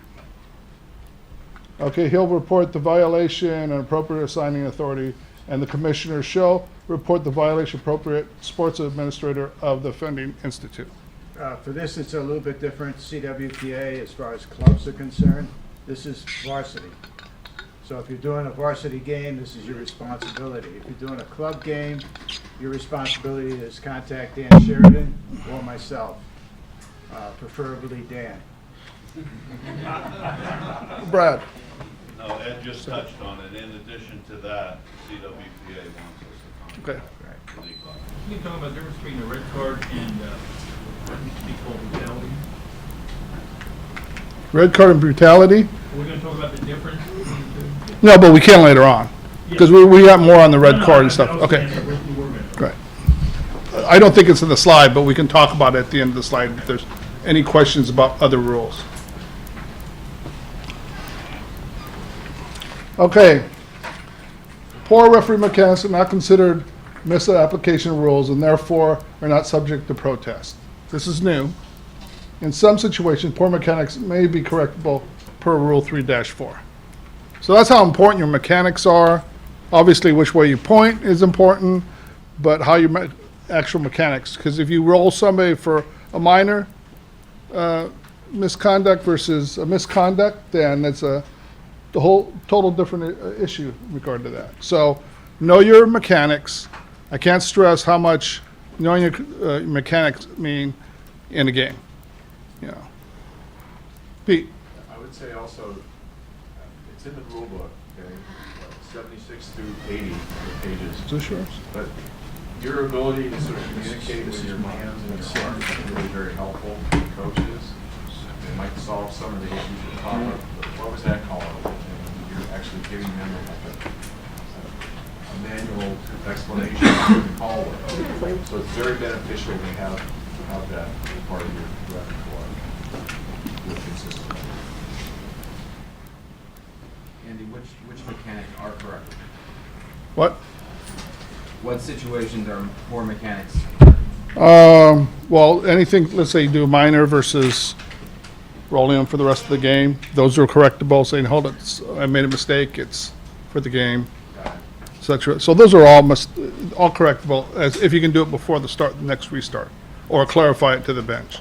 Okay, he'll report the violation and appropriate assigning authority, and the commissioner shall report the violation appropriate sports administrator of the offending institute. For this, it's a little bit different. CWPA, as far as clubs are concerned, this is varsity. So if you're doing a varsity game, this is your responsibility. If you're doing a club game, your responsibility is contact Dan Sheridan or myself, preferably Dan. Brad? No, Ed just touched on it. In addition to that, CWPA wants us to Okay. contact the league office. Can you talk about the difference between a red card and what used to be called brutality? Red card and brutality? Are we going to talk about the difference between the two? No, but we can later on, because we got more on the red No, card I- and stuff. I was Okay, saying that you were gonna- right. I don't think it's in the slide, but we can talk about it at the end of the slide if there's any questions about other rules. Okay. Poor referee mechanics are not considered misapplication of rules and therefore are not subject to protest. This is new. In some situations, poor mechanics may be correctable per Rule 3-4. So that's how important your mechanics are. Obviously, which way you point is important, but how your actual mechanics. Because if you roll somebody for a minor misconduct versus a misconduct, then it's the whole total different issue in regard to that. So know your mechanics. I can't stress how much knowing your mechanics mean in a game. Pete? I would say also, it's in the rule book, okay, 76 through 80 pages. Is this yours? But Your ability to sort of communicate with your hands and your arms is really very helpful to coaches. It might solve some of the issues that pop up. What was that called? And you're actually giving them a manual explanation of what to call it. So it's very beneficial to have that part of your repertoire. With consistency. Andy, which mechanics are correct? What? What situations are poor mechanics? Well, anything, let's say you do a minor versus rolling them for the rest of the game, those are correctable, saying, hold it, I made a mistake, it's for the game, etc. So those are all correctable, as if you can do it before the next restart, or clarify it to the bench.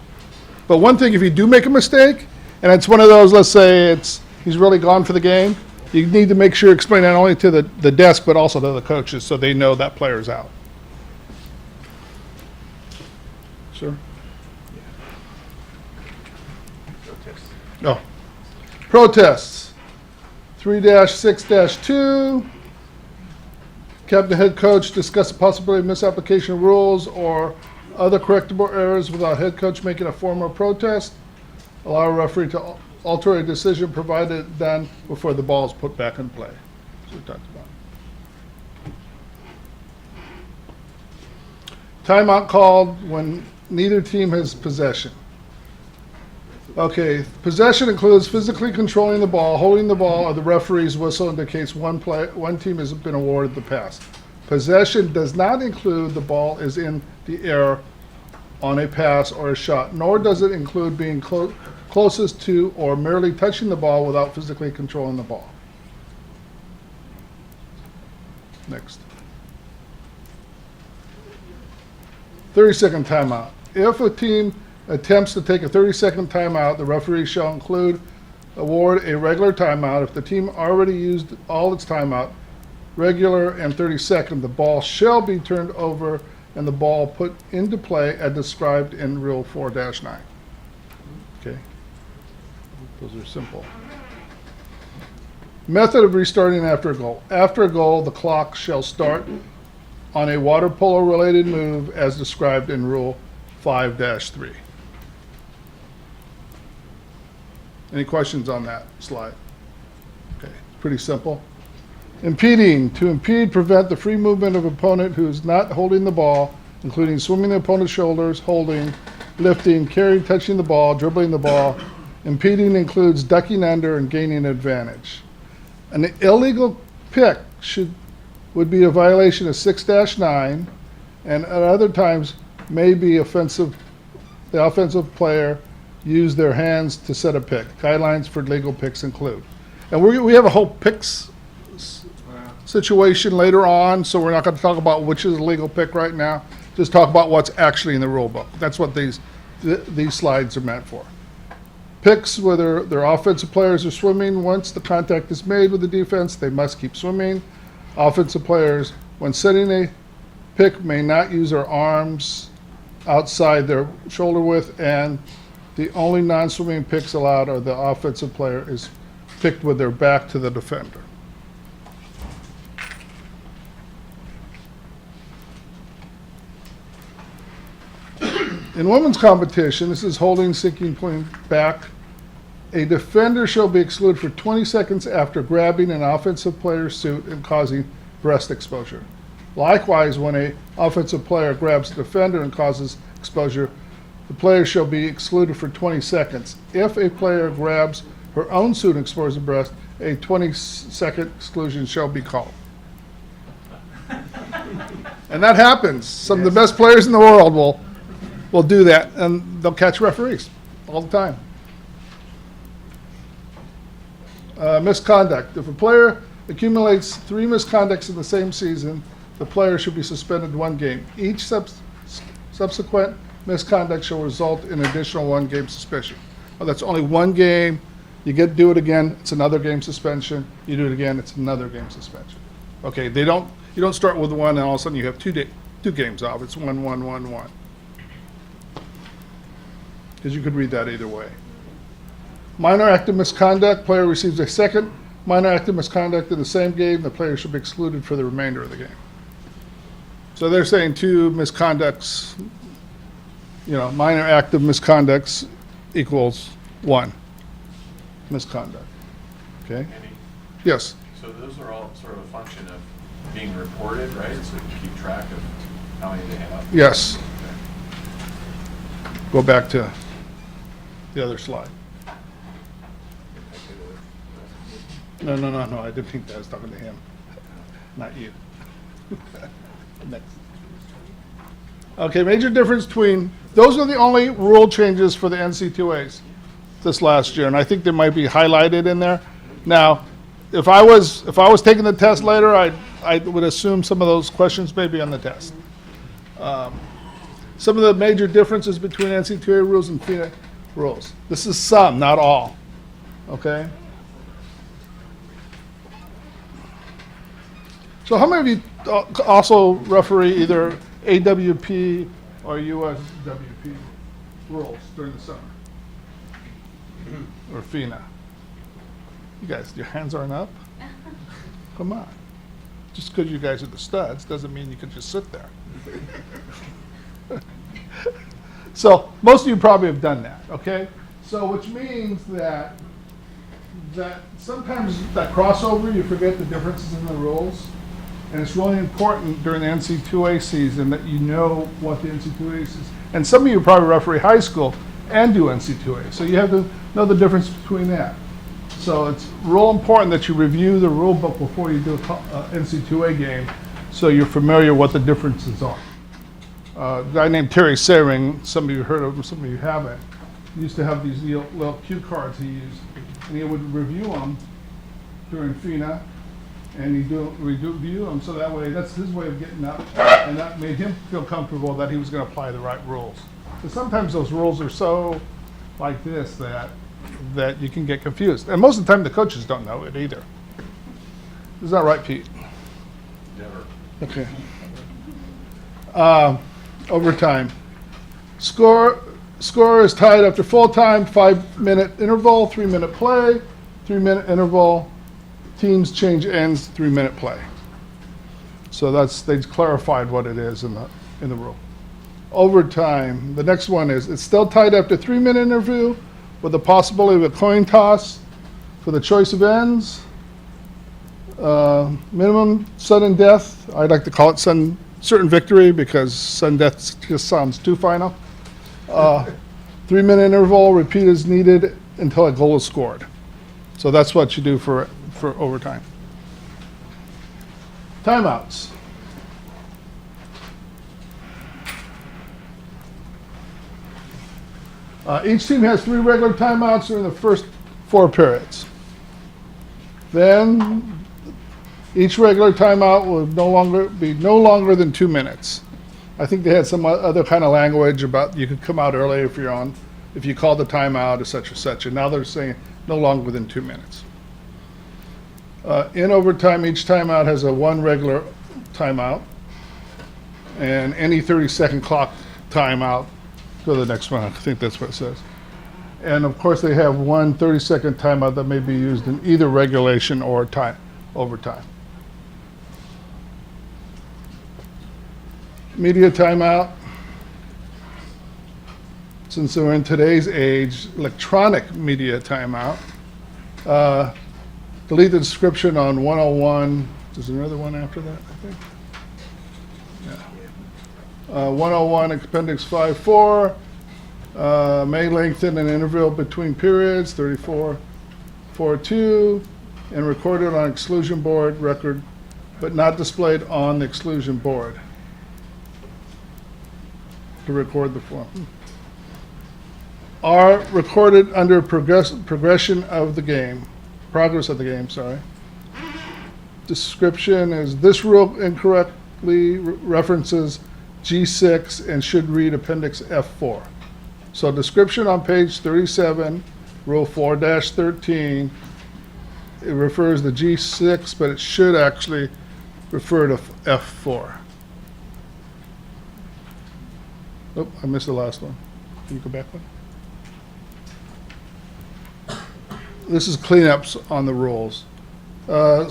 But one thing, if you do make a mistake, and it's one of those, let's say he's really gone for the game, you need to make sure you explain not only to the desk, but also to the coaches, so they know that player's out. Sure? No. Protests. 3-6-2. Captain, head coach discuss the possibility of misapplication of rules or other correctable errors without head coach making a formal protest. Allow a referee to alter a decision provided done before the ball is put back in play. That's what we talked about. Timeout called when neither team has possession. Okay, possession includes physically controlling the ball, holding the ball, or the referee's whistle indicates one team has been awarded the pass. Possession does not include the ball is in the air on a pass or a shot, nor does it include being closest to or merely touching the ball without physically controlling the ball. Next. 30-second timeout. If a team attempts to take a 30-second timeout, the referee shall award a regular timeout. If the team already used all its timeout, regular and 30-second, the ball shall be turned over and the ball put into play as described in Rule 4-9. Okay. Those are simple. Method of restarting after a goal. After a goal, the clock shall start on a water polo related move as described in Rule 5-3. Any questions on that slide? Okay, pretty simple. Impeding. To impede, prevent the free movement of opponent who is not holding the ball, including swimming the opponent's shoulders, holding, lifting, carrying, touching the ball, dribbling the ball. Impeding includes ducking under and gaining advantage. An illegal pick would be a violation of 6-9, and at other times may be offensive. The offensive player use their hands to set a pick. Guidelines for legal picks include. And we have a whole picks situation later on, so we're not going to talk about which is a legal pick right now. Just talk about what's actually in the rule book. That's what these slides are meant for. Picks, whether their offensive players are swimming, once the contact is made with the defense, they must keep swimming. Offensive players, when setting a pick, may not use their arms outside their shoulder width, and the only non-swimming picks allowed are the offensive player is picked with their back to the defender. In women's competition, this is holding, sinking, pulling back. A defender shall be excluded for 20 seconds after grabbing an offensive player's suit and causing breast exposure. Likewise, when an offensive player grabs a defender and causes exposure, the player shall be excluded for 20 seconds. If a player grabs her own suit and exposes the breast, a 20-second exclusion shall be called. And that happens. Some of the best players in the world will do that, and they'll catch referees all the time. Misconduct. If a player accumulates 3 misconducts in the same season, the player should be suspended 1 game. Each subsequent misconduct shall result in additional 1 game suspension. Well, that's only 1 game. You do it again, it's another game suspension. You do it again, it's another game suspension. Okay, you don't start with 1 and all of a sudden you have 2 games off. It's 1, 1, 1, 1. Because you could read that either way. Minor act of misconduct, player receives a second minor act of misconduct in the same game, the player should be excluded for the remainder of the game. So they're saying 2 misconducts, minor active misconducts equals 1 misconduct. Okay? Andy, Yes. so those are all sort of a function of being reported, right? So you keep track of how many they have? Yes. Okay. Go back to the other slide. No, I didn't think that. I was talking to him, not you. Next. Okay, major difference between, those are the only rule changes for the NC2As this last year, and I think they might be highlighted in there. Now, if I was taking the test later, I would assume some of those questions may be on the test. Some of the major differences between NC2A rules and FINA rules. This is some, not all. Okay? So how many of you also referee either AWP or USWP rules during the summer? Or FINA? You guys, your hands aren't up? Come on. Just because you guys are the studs doesn't mean you can just sit there. So most of you probably have done that, okay? So which means that sometimes that crossover, you forget the differences in the rules. And it's really important during the NC2A season that you know what the NC2A is. And some of you probably referee high school and do NC2A. So you have to know the difference between that. So it's real important that you review the rule book before you do an NC2A game so you're familiar what the differences are. A guy named Terry Sering, some of you heard of him, some of you haven't, he used to have these little cue cards he used. And he would review them during FINA. And he'd review them so that way, that's his way of getting up. And that made him feel comfortable that he was going to apply the right rules. Because sometimes those rules are so like this that you can get confused. And most of the time the coaches don't know it either. Is that right, Pete? Never. Okay. Overtime. Score is tied after full time, 5-minute interval, 3-minute play, 3-minute interval. Teams change ends, 3-minute play. So they clarified what it is in the rule. Overtime. The next one is it's still tied after 3-minute interview with the possibility of a coin toss for the choice of ends. Minimum sudden death. I'd like to call it certain victory because sudden death just sounds too final. 3-minute interval. Repeat as needed until a goal is scored. So that's what you do for overtime. Timeouts. Each team has 3 regular timeouts during the first 4 periods. Then each regular timeout will be no longer than 2 minutes. I think they had some other kind of language about you could come out early if you called the timeout, et cetera, and now they're saying no longer than 2 minutes. In overtime, each timeout has a 1 regular timeout, and any 30-second clock timeout, go to the next one, I think that's what it says. And of course, they have 1 30-second timeout that may be used in either regulation or overtime. Media timeout. Since we're in today's age, electronic media timeout. Delete the description on 101. There's another one after that, I think. Yeah. 101 Appendix 5.4 may lengthen an interval between periods, 34.42, and recorded on exclusion board record, but not displayed on the exclusion board to record the form. Are recorded under progression of the game. Progress of the game, sorry. Description is this rule incorrectly references G6 and should read Appendix F4. So description on page 37, Rule 4-13, it refers to G6, but it should actually refer to F4. Oh, I missed the last one. Can you go back one? This is cleanups on the rules.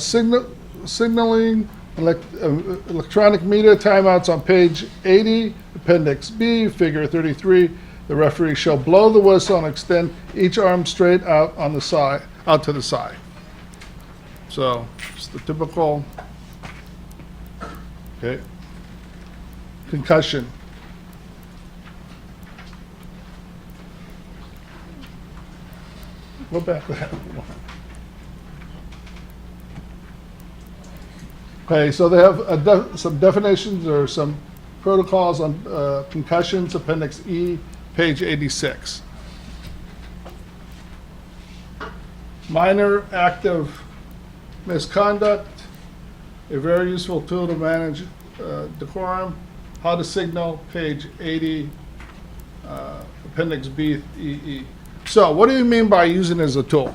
Signaling Electronic media timeouts on page 80, Appendix B, Figure 33. The referee shall blow the whistle and extend each arm straight out on the side, out to the side. So it's the typical. Okay. Concussion. Go back to that one. Okay, so they have some definitions or some protocols on concussions, Appendix E, page 86. Minor active misconduct, a very useful tool to manage decorum. How to signal, page 80, Appendix B, EE. So what do you mean by using it as a tool?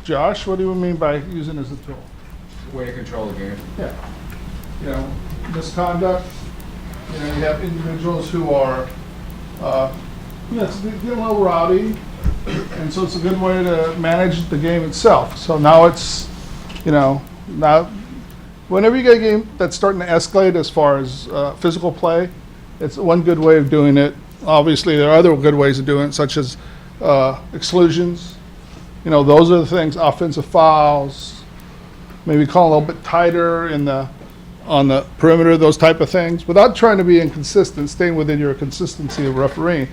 Josh, what do you mean by using it as a tool? Way to control the game. Yeah. You know, misconduct, you know, you have individuals who are, getting a little rowdy, and so it's a good way to manage the game itself. So now it's, you know, now, whenever you get a game that's starting to escalate as far as physical play, it's one good way of doing it. Obviously, there are other good ways of doing it, such as exclusions. You know, those are the things, offensive fouls, maybe call a little bit tighter on the perimeter, those type of things, without trying to be inconsistent, staying within your consistency of refereeing.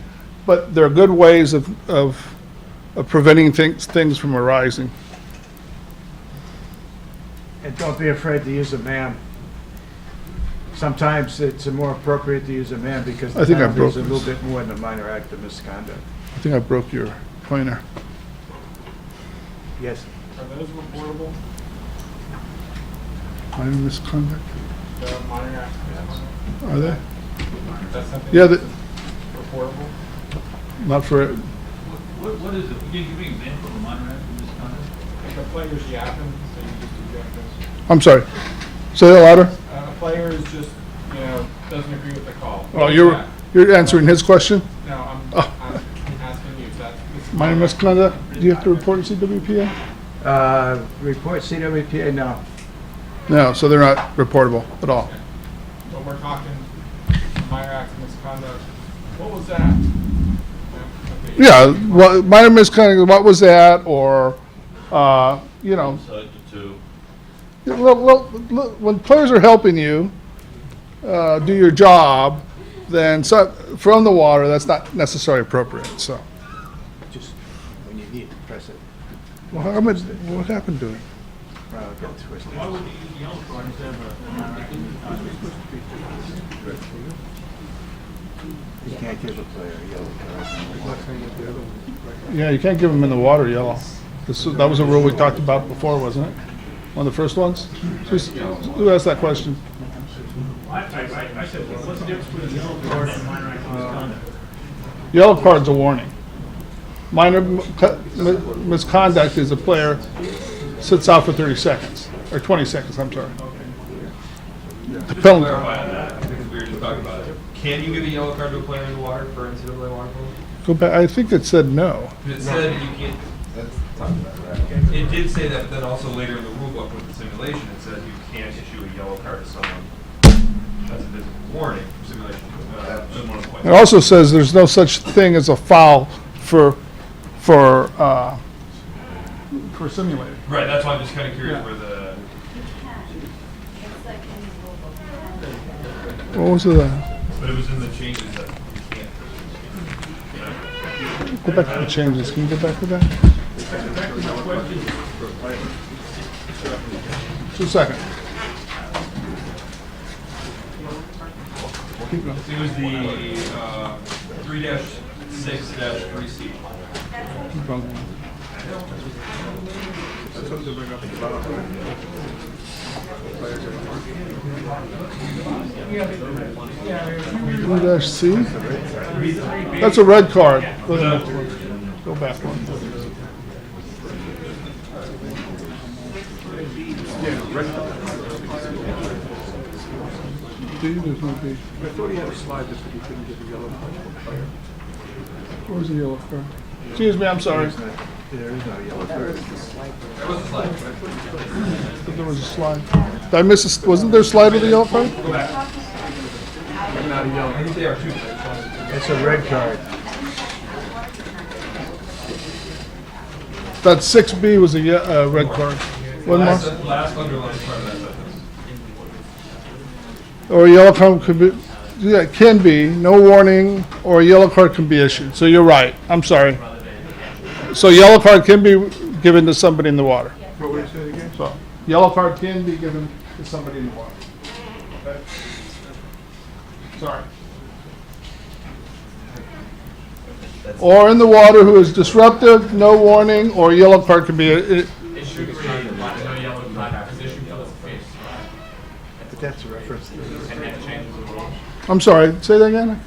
But there are good ways of preventing things from arising. And don't be afraid to use a man. Sometimes it's more appropriate to use a man because the I think I penalty is broke a little this. bit more than a minor act of misconduct. I think I broke your pointer. Yes. Are those reportable? Minor misconduct? The minor accidents? Are they? That's something Yeah, that's reportable? not for, What is it? Can you give me an example of a minor act of misconduct? Like the player's yapping, so you just eject this. I'm sorry. Say that louder. A player is just, you know, doesn't agree with the call. Oh, you're answering his question? No, I'm Oh. asking you if that's. Minor misconduct, do you have to report to CWPA? Report CWPA, no. No, so they're not reportable at all. But we're talking minor acts of misconduct. What was that? Okay. Yeah, well, minor misconduct, what was that, or, you know, Side to two. when players are helping you do your job, then from the water, that's not necessarily appropriate, so. Just when you need to press it. Well, what happened to it? Get twisted. Why would you use the yellow card instead of a minor act of misconduct? You can't give a player a yellow card. Yeah, you can't give them in the water yellow. That was a rule we talked about before, wasn't it? One of the first ones? Who asked that question? I said, what's the difference between a yellow card and a minor act of misconduct? Yellow card's a warning. Minor misconduct is a player sits out for 30 seconds, or 20 seconds, I'm sorry. The penalty. Clarify on that, because we were just talking about it. Can you give a yellow card to a player in the water for NCAA water polo? Go back, I think it said no. It said you can't. That's talking about that. It did say that, but then also later in the rule book with the simulation, it said you can't issue a yellow card to someone. That's a visible warning for simulation. That's one of the points. It also says there's no such thing as a foul for simulated. Right, that's why I'm just kind of curious where the. What was it? But it was in the changes that you can't. Go back to the changes. Can you go back to that? Just a second. Keep going. It was the 3-6-3C. Keep going. Dash C? That's a red card. Go back one. D, there's no D. I thought he had a slide that said you couldn't give a yellow card to a player. Where's the yellow card? Excuse me, I'm sorry. There is no yellow card. There was a slide. There was a slide. Did I miss a, wasn't there a slide with the yellow card? Not a yellow. I think they are two. It's a red card. That 6B was a red card. One more. Last underlined part of that sentence. Or a yellow card could be, yeah, it can be, no warning, or a yellow card can be issued. So you're right. I'm sorry. So yellow card can be given to somebody in the water. What would you say again? So yellow card can be given to somebody in the water. Okay. Sorry. Or in the water who is disruptive, no warning, or yellow card can be. It should read, no yellow card is issued for this offense. But that's a reference to And that changes the rule. I'm sorry. Say that again.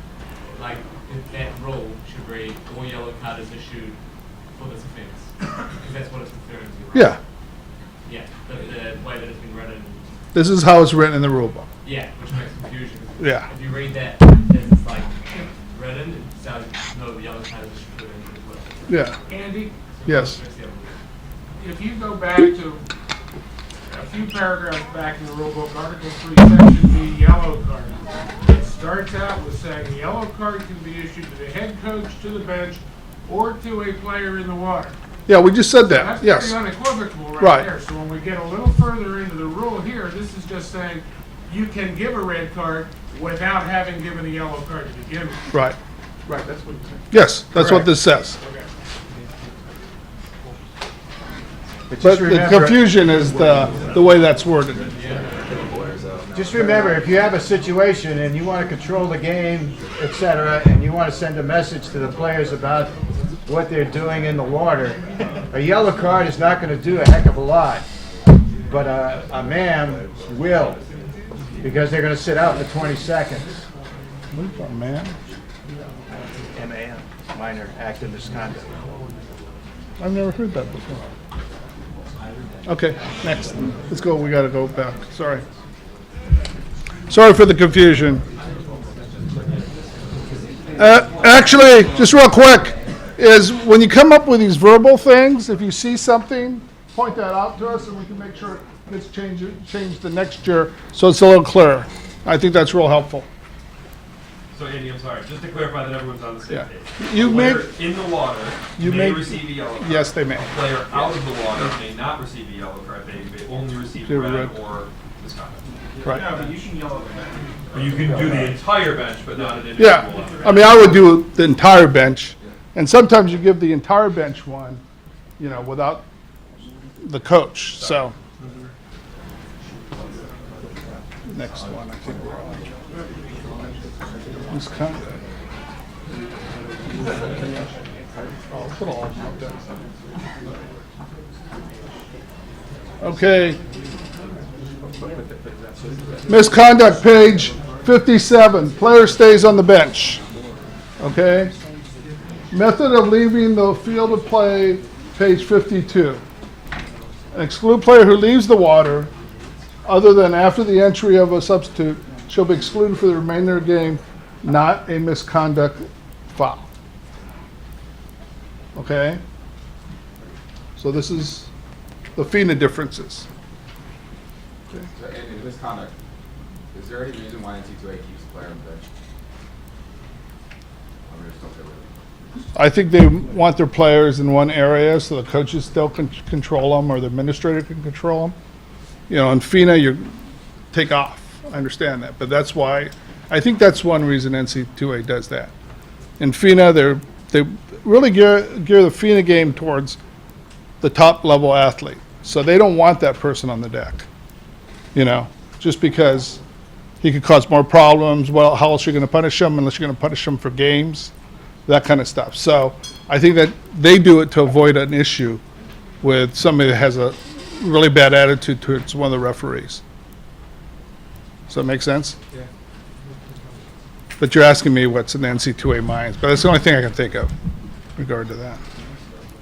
Like, if that rule should read, no yellow card is issued for this offense. Because that's what it's referring to. Right? Yeah. Yeah, the way that it's been written. This is how it's written in the rule book. Yeah, which makes confusion. Yeah. If you read that as it's like written, it sounds, no, the yellow card is issued for it. Yeah. Andy, Yes. if you go back to a few paragraphs back in the rule book, Article 3, Section B, yellow card. It starts out with saying a yellow card can be issued to the head coach, to the bench, or to a player in the water. Yeah, we just said that. That's Yes. pretty unequivocal Right. right there. So when we get a little further into the rule here, this is just saying you can give a red card without having given a yellow card to begin with. Right. Right, that's what you're saying. Yes, that's what Correct. this says. Okay. But just the remember- confusion is the way that's worded. Just remember, if you have a situation and you want to control the game, et cetera, and you want to send a message to the players about what they're doing in the water, a yellow card is not going to do a heck of a lot. But a man will, because they're going to sit out for 20 seconds. Oh, man. MAM, minor act of misconduct. I've never heard that before. Okay, next. Let's go. We got to go back. Sorry. Sorry for the confusion. Actually, just real quick, is when you come up with these verbal things, if you see something, point that out to us and we can make sure it's changed the next year so it's a little clearer. I think that's real helpful. So Andy, I'm sorry, just to clarify that everyone's on the same Yeah. page. You A player make- in the water you may make- receive a yellow card. Yes, they may. A player out of the water may not receive a yellow card, they may only receive Do red red. or misconduct. Right. No, but you can yell at that. Or you can do the entire bench, but not an Yeah, individual. I mean, I would do the entire bench, and sometimes you give the entire bench one, you know, without the coach, so. Next one, I think we're on. Misconduct. Oh, put all of them up there. Okay. Misconduct, page 57, player stays on the bench. Okay? Method of leaving the field of play, page 52. An exclude player who leaves the water, other than after the entry of a substitute, shall be excluded for the remainder of the game, not a misconduct foul. Okay? So this is the FINA differences. So, Andy, misconduct, is there any reason why NCAA keeps the player on the bench? I mean, just don't get rid of it. I think they want their players in one area so the coaches still can control them or the administrator can control them. You know, in FINA, you take off. I understand that, but that's why, I think that's one reason NCAA does that. In FINA, they really gear the FINA game towards the top level athlete. So they don't want that person on the deck, you know, just because he could cause more problems. Well, how else are you going to punish him unless you're going to punish him for games? That kind of stuff. So I think that they do it to avoid an issue with somebody that has a really bad attitude towards one of the referees. Does that make sense? Yeah. But you're asking me what's in NCAA minds, but that's the only thing I can think of in regard to that.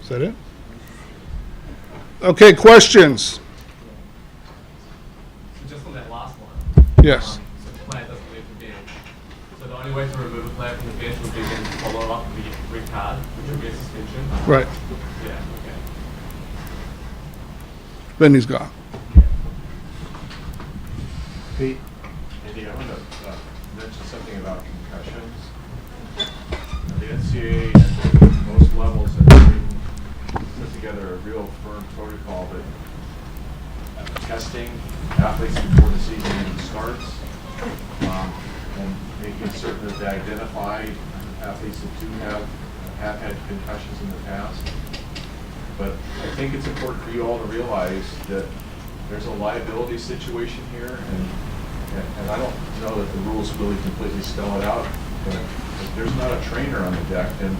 Is that it? Okay, questions? Just on that last one. Yes. So the player doesn't leave the bench. So the only way to remove a player from the bench would be then to follow up with a red card, which would be a suspension. Right. Yeah, okay. Vinny's gone. Pete? Andy, I want to mention something about concussions. The NCAA at most levels have put together a real firm protocol that testing athletes before the season even starts, and making certain that they identify athletes that do have had concussions in the past. But I think it's important for you all to realize that there's a liability situation here, and I don't know that the rules really completely spell it out, but if there's not a trainer on the deck, then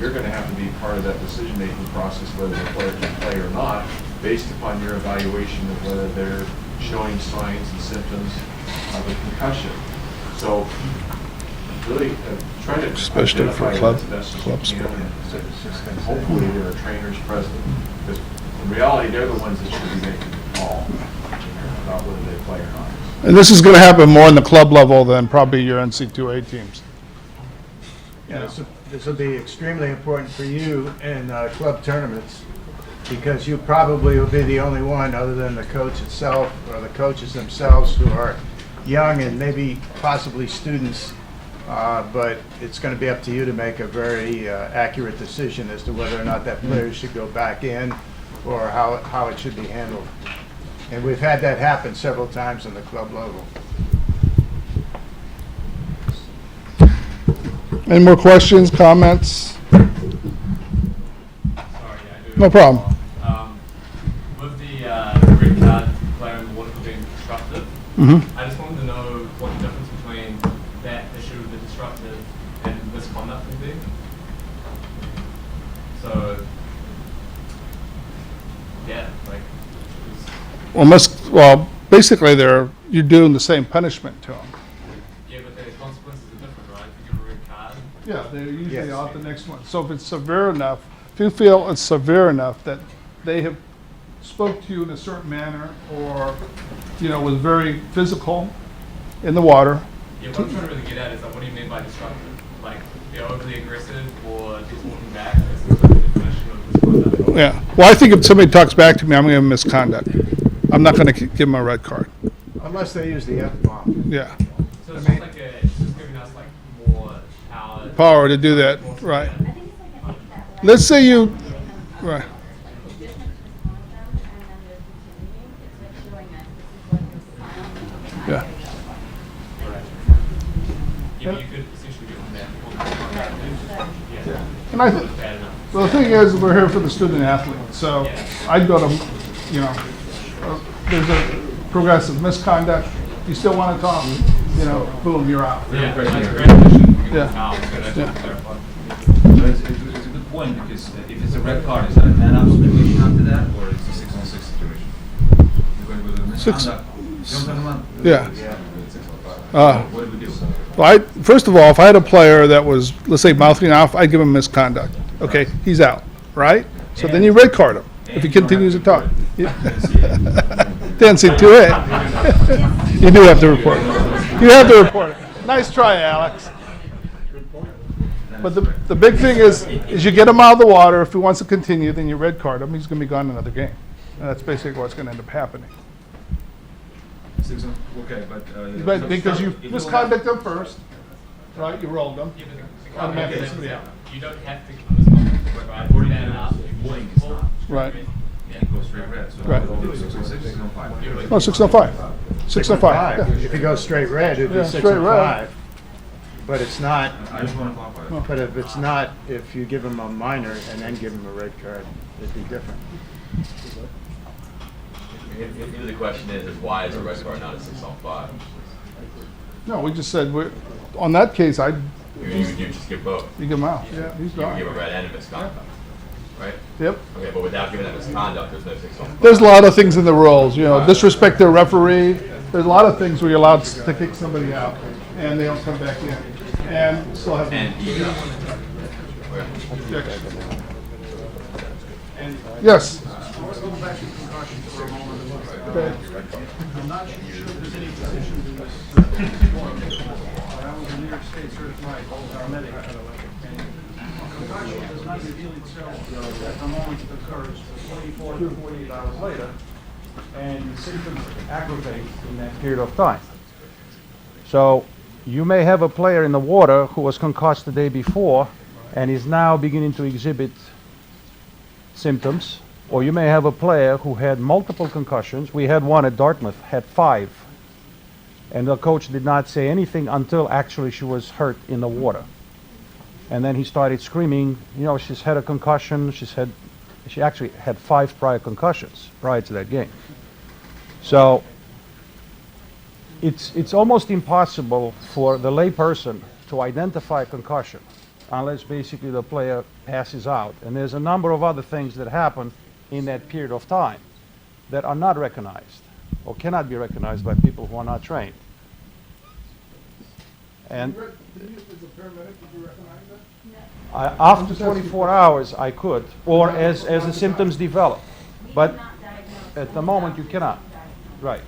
you're going to have to be part of that decision-making process, whether the player can play or not, based upon your evaluation of whether they're showing signs and symptoms of a concussion. So really try to Especially for identify club as best as sport. you can, and hopefully there are trainers present, because in reality they're the ones that should be making the call about whether they play or not. And this is going to happen more in the club level than probably your NC2A teams. Yeah, this will be extremely important for you in club tournaments, because you probably will be the only one, other than the coach itself or the coaches themselves, who are young and maybe possibly students, but it's going to be up to you to make a very accurate decision as to whether or not that player should go back in or how it should be handled. And we've had that happen several times on the club level. Any more questions, comments? Sorry, I do. No problem. With the red card player in the water for being disruptive, I just wanted to know what the difference between that issue with the disruptive and misconduct would be. So, yeah, like, Well, basically, you're doing the same punishment to them. yeah, but the consequences are different, right? If you give a red card. Yeah, they're usually Yes. out the next one. So if it's severe enough, if you feel it's severe enough that they have spoke to you in a certain manner, or, was very physical in the water. Yeah, what I'm trying to really get at is, like, what do you mean by disruptive? Like, you're overly aggressive or just walking back? That's the definition of misconduct. Yeah. Well, I think if somebody talks back to me, I'm going to give them misconduct. I'm not going to give them a red card. Unless they use the F-bomb. Yeah. So it's just like it's just giving us like more power. Power to do that, right. Let's say you, right. Yeah. Yeah, but you could essentially give them that. Yeah. And I Bad enough. well, the thing is, we're here for the student athlete, so I'd go to, there's a progressive misconduct, you still want to talk, boom, you're out. Yeah, like Yeah. Yeah. It's a good point, because if it's a red card, is that a man-up situation after that, or it's a 6-on-6 situation? You're going with a misconduct. You know what I'm talking about? Yeah. What do we do? Well, first of all, if I had a player that was, let's say, mouthing off, I'd give him misconduct. Okay, he's out, right? So then you red card him if he continues to talk. Yeah. The NC2A. You do have to report it. You have to report it. Nice try, Alex. But the big thing is you get him out of the water. If he wants to continue, then you red card him. He's going to be gone another game. And that's basically what's going to end up happening. Okay, But because you misconduct him first, right? You rolled him. Yeah, but the Automatically comment somebody is out. You don't have to give them misconduct, right? According Bad to enough. warning, it's not. Right. Yeah. It goes straight red, so Right. it's only 6-on-6, 6-on-5. No, 605. 605. Yeah. If you go straight red, it'd Yeah, be 6 straight and red. 5. But it's not, I just want to clarify. but if it's not, if you give them a minor and then give them a red card, it'd be different. Maybe the question is why is a red card not a 6-on-5? No, we just said, on that case, You just give both. you give him out. Yeah, he's You gone. give a red and a misconduct, right? Yep. Okay, but without giving that misconduct, there's no 6-on-5. There's a lot of things in the rules, disrespect their referee. There's a lot of things where you're allowed to kick somebody out and they don't come back in. And still have. And you know. Yes. I want to go back to concussions for a moment. Okay. I'm not sure there's any physicians in this sport. I was a New York State certified paramedic. concussion does not reveal itself at the moment it occurs, 24 to 48 hours later, and the symptoms aggravate in that period of time. So you may have a player in the water who was concussed the day before and is now beginning to exhibit symptoms, or you may have a player who had multiple concussions. We had one at Dartmouth, had 5, and the coach did not say anything until actually she was hurt in the water. And then he started screaming, you know, she's had a concussion, she actually had 5 prior concussions prior to that game. So it's almost impossible for the layperson to identify concussion unless basically the player passes out. And there's a number of other things that happen in that period of time that are not recognized or cannot be recognized by people who are not trained. And after 24 hours I could, or as the symptoms develop. But at the moment you cannot. Right.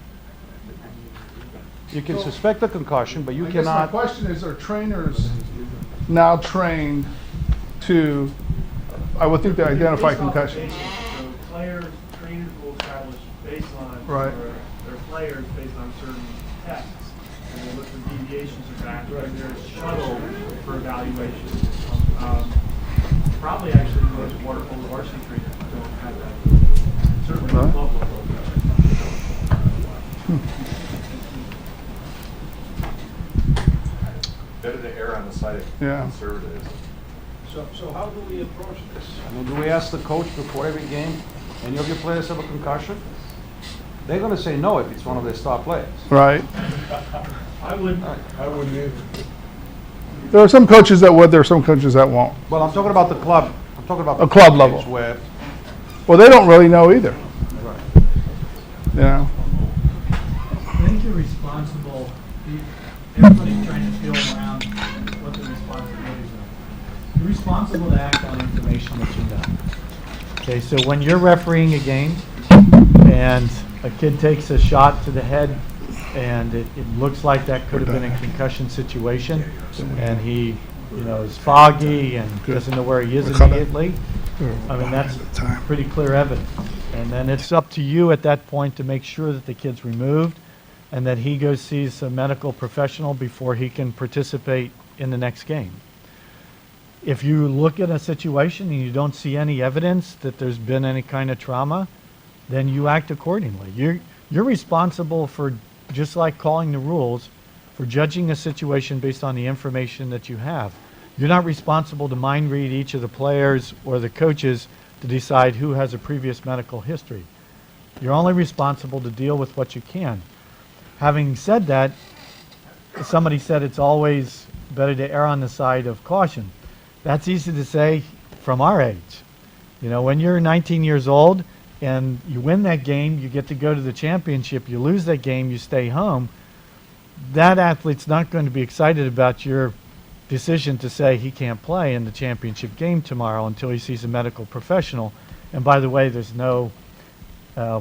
You can suspect a concussion, but you I guess my cannot. question is, are trainers now trained to, I would think, to identify concussions? So players, trainers will establish baseline Right. for their players based on certain tests. And they look for deviations of that, and there's shuttle for evaluation. Probably actually most water polo varsity trainers don't have that. Certainly not club level. Better to err on the side of Yeah. conservatives. So how do we approach this? I mean, do we ask the coach before every game, any of your players have a concussion? They're going to say no if it's one of their star players. Right. I wouldn't. I wouldn't either. There are some coaches that would, there are some coaches that won't. Well, I'm talking about the club. I'm talking about A the club games level. Where, Well, they don't really know either. right. You know? I think you're responsible, everybody's trying to feel around what the responsibilities are. You're responsible to act on information that you know. Okay, so when you're refereeing a game and a kid takes a shot to the head and it looks like that could have been a concussion situation and he, you know, is foggy and doesn't know where he is immediately, I mean, that's pretty clear evidence. And then it's up to you at that point to make sure that the kid's removed and that he goes sees a medical professional before he can participate in the next game. If you look at a situation and you don't see any evidence that there's been any kind of trauma, then you act accordingly. You're responsible for, just like calling the rules, for judging a situation based on the information that you have. You're not responsible to mind read each of the players or the coaches to decide who has a previous medical history. You're only responsible to deal with what you can. Having said that, somebody said it's always better to err on the side of caution. That's easy to say from our age. You know, when you're 19 years old and you win that game, you get to go to the championship, you lose that game, you stay home, that athlete's not going to be excited about your decision to say he can't play in the championship game tomorrow until he sees a medical professional. And by the way, there's no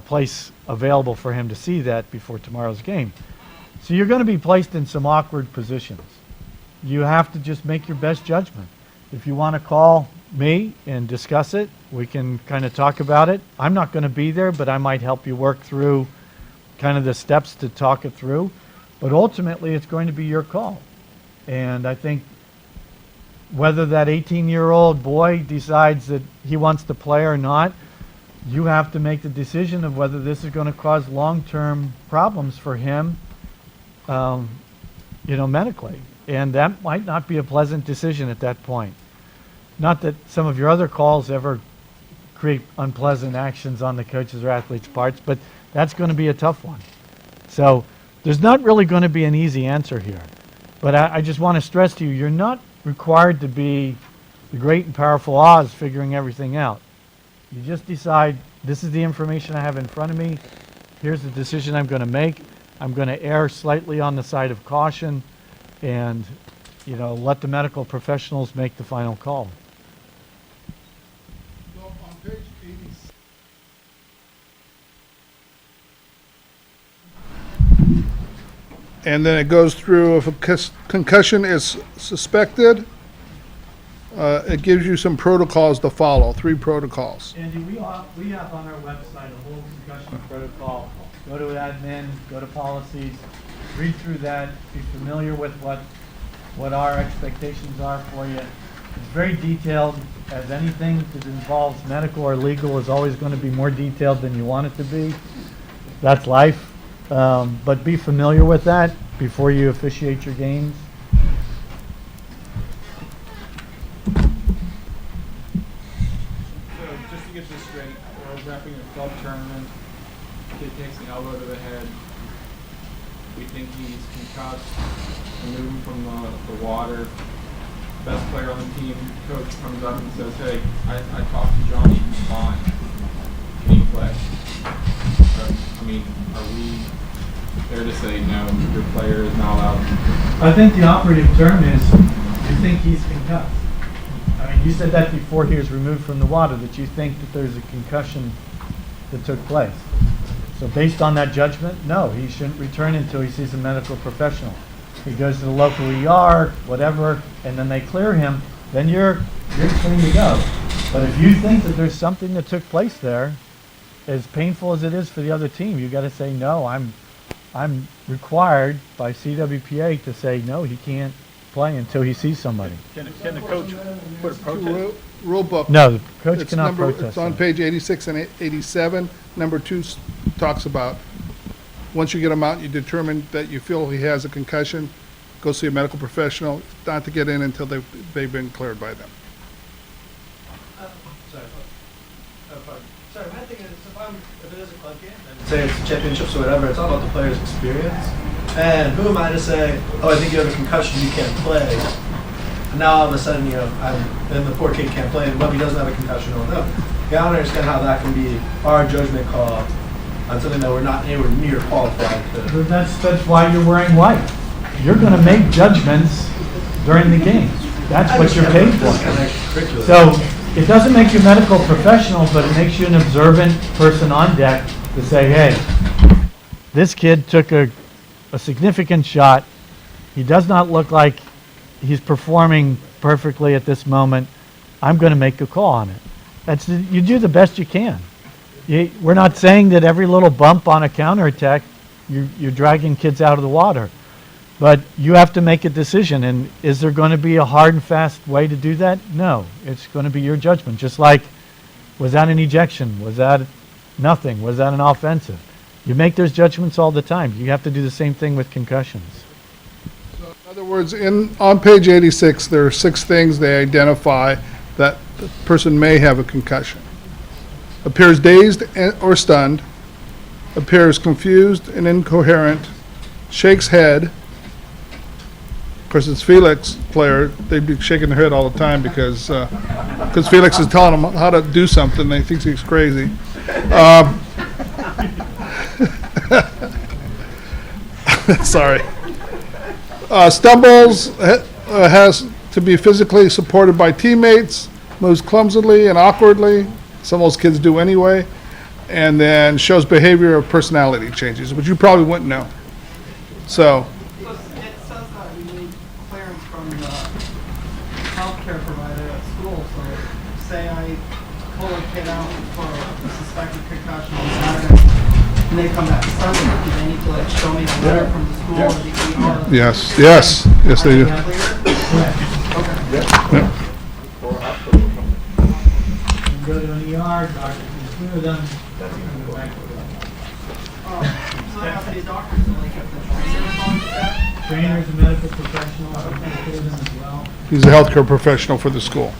place available for him to see that before tomorrow's game. So you're going to be placed in some awkward positions. You have to just make your best judgment. If you want to call me and discuss it, we can kind of talk about it. I'm not going to be there, but I might help you work through kind of the steps to talk it through. But ultimately, it's going to be your call. And I think whether that 18-year-old boy decides that he wants to play or not, you have to make the decision of whether this is going to cause long-term problems for him, you know, medically. And that might not be a pleasant decision at that point. Not that some of your other calls ever create unpleasant actions on the coaches or athletes' parts, but that's going to be a tough one. So there's not really going to be an easy answer here. But I just want to stress to you, you're not required to be the great and powerful Oz figuring everything out. You just decide, this is the information I have in front of me. Here's the decision I'm going to make. I'm going to err slightly on the side of caution and, you know, let the medical professionals make the final call. So on page 86. And then it goes through if a concussion is suspected, it gives you some protocols to follow, 3 protocols. Andy, we have on our website a whole concussion protocol. Go to admin, go to policies, read through that, be familiar with what our expectations are for you. It's very detailed, as anything that involves medical or legal is always going to be more detailed than you want it to be. That's life. But be familiar with that before you officiate your games. So just to get this straight, we're wrapping a club tournament. Kid takes an elbow to the head. We think he's concussed. Removed from the water. Best player on the team, coach comes up and says, "Hey, I talked to Johnny. He's fine. Can he play?" I mean, are we there to say no? Your player is not allowed. I think the operative term is you think he's concussed. I mean, you said that before he was removed from the water, that you think that there's a concussion that took place. So based on that judgment, no, he shouldn't return until he sees a medical professional. He goes to the local ER, whatever, and then they clear him, then you're clean to go. But if you think that there's something that took place there, as painful as it is for the other team, you got to say, no, I'm required by CWPA to say, no, he can't play until he sees somebody. Can the coach put a protest? Rule book. No, the coach It's cannot number- protest. It's on that. page 86 and 87. Number 2 talks about, once you get him out, you determine that you feel he has a concussion, go see a medical professional, not to get in until they've been cleared by them. Sorry, my thing is, if it is a club game, and say it's championships or whatever, it's all about the player's experience. And who am I to say, oh, I think you have a concussion, you can't play. And now all of a sudden, then the poor kid can't play, and Webby doesn't have a concussion or no. I don't understand how that can be our judgment call on something that we're not anywhere near qualified to. But that's why you're wearing white. You're going to make judgments during the games. That's what you're paid for. So it doesn't make you a medical professional, but it makes you an observant person on deck to say, hey, this kid took a significant shot. He does not look like he's performing perfectly at this moment. I'm going to make a call on it. You do the best you can. We're not saying that every little bump on a counterattack, you're dragging kids out of the water. But you have to make a decision. And is there going to be a hard and fast way to do that? No. It's going to be your judgment. Just like, was that an ejection? Was that nothing? Was that an offensive? You make those judgments all the time. You have to do the same thing with concussions. So in other words, on page 86, there are 6 things they identify that the person may have a concussion. Appears dazed or stunned, appears confused and incoherent, shakes head. Of course, it's Felix player. They'd be shaking their head all the time because Felix is telling them how to do something. They think he's crazy. Sorry. Stumbles, has to be physically supported by teammates, moves clumsily and awkwardly. Some of those kids do anyway. And then shows behavior of personality changes, which you probably wouldn't know. So. It says that we need clearance from the healthcare provider at school. So say I pull a kid out for a suspected concussion on Saturday, and they come back Sunday, do they need to show me a letter from the school or the ER? Yes, they do. Okay. Go to an ER, doctor can clear them. Go back to So I have to be a doctor, so like if the trainer calls that? trainers and medical professionals can clear them as well. He's a healthcare professional for the school.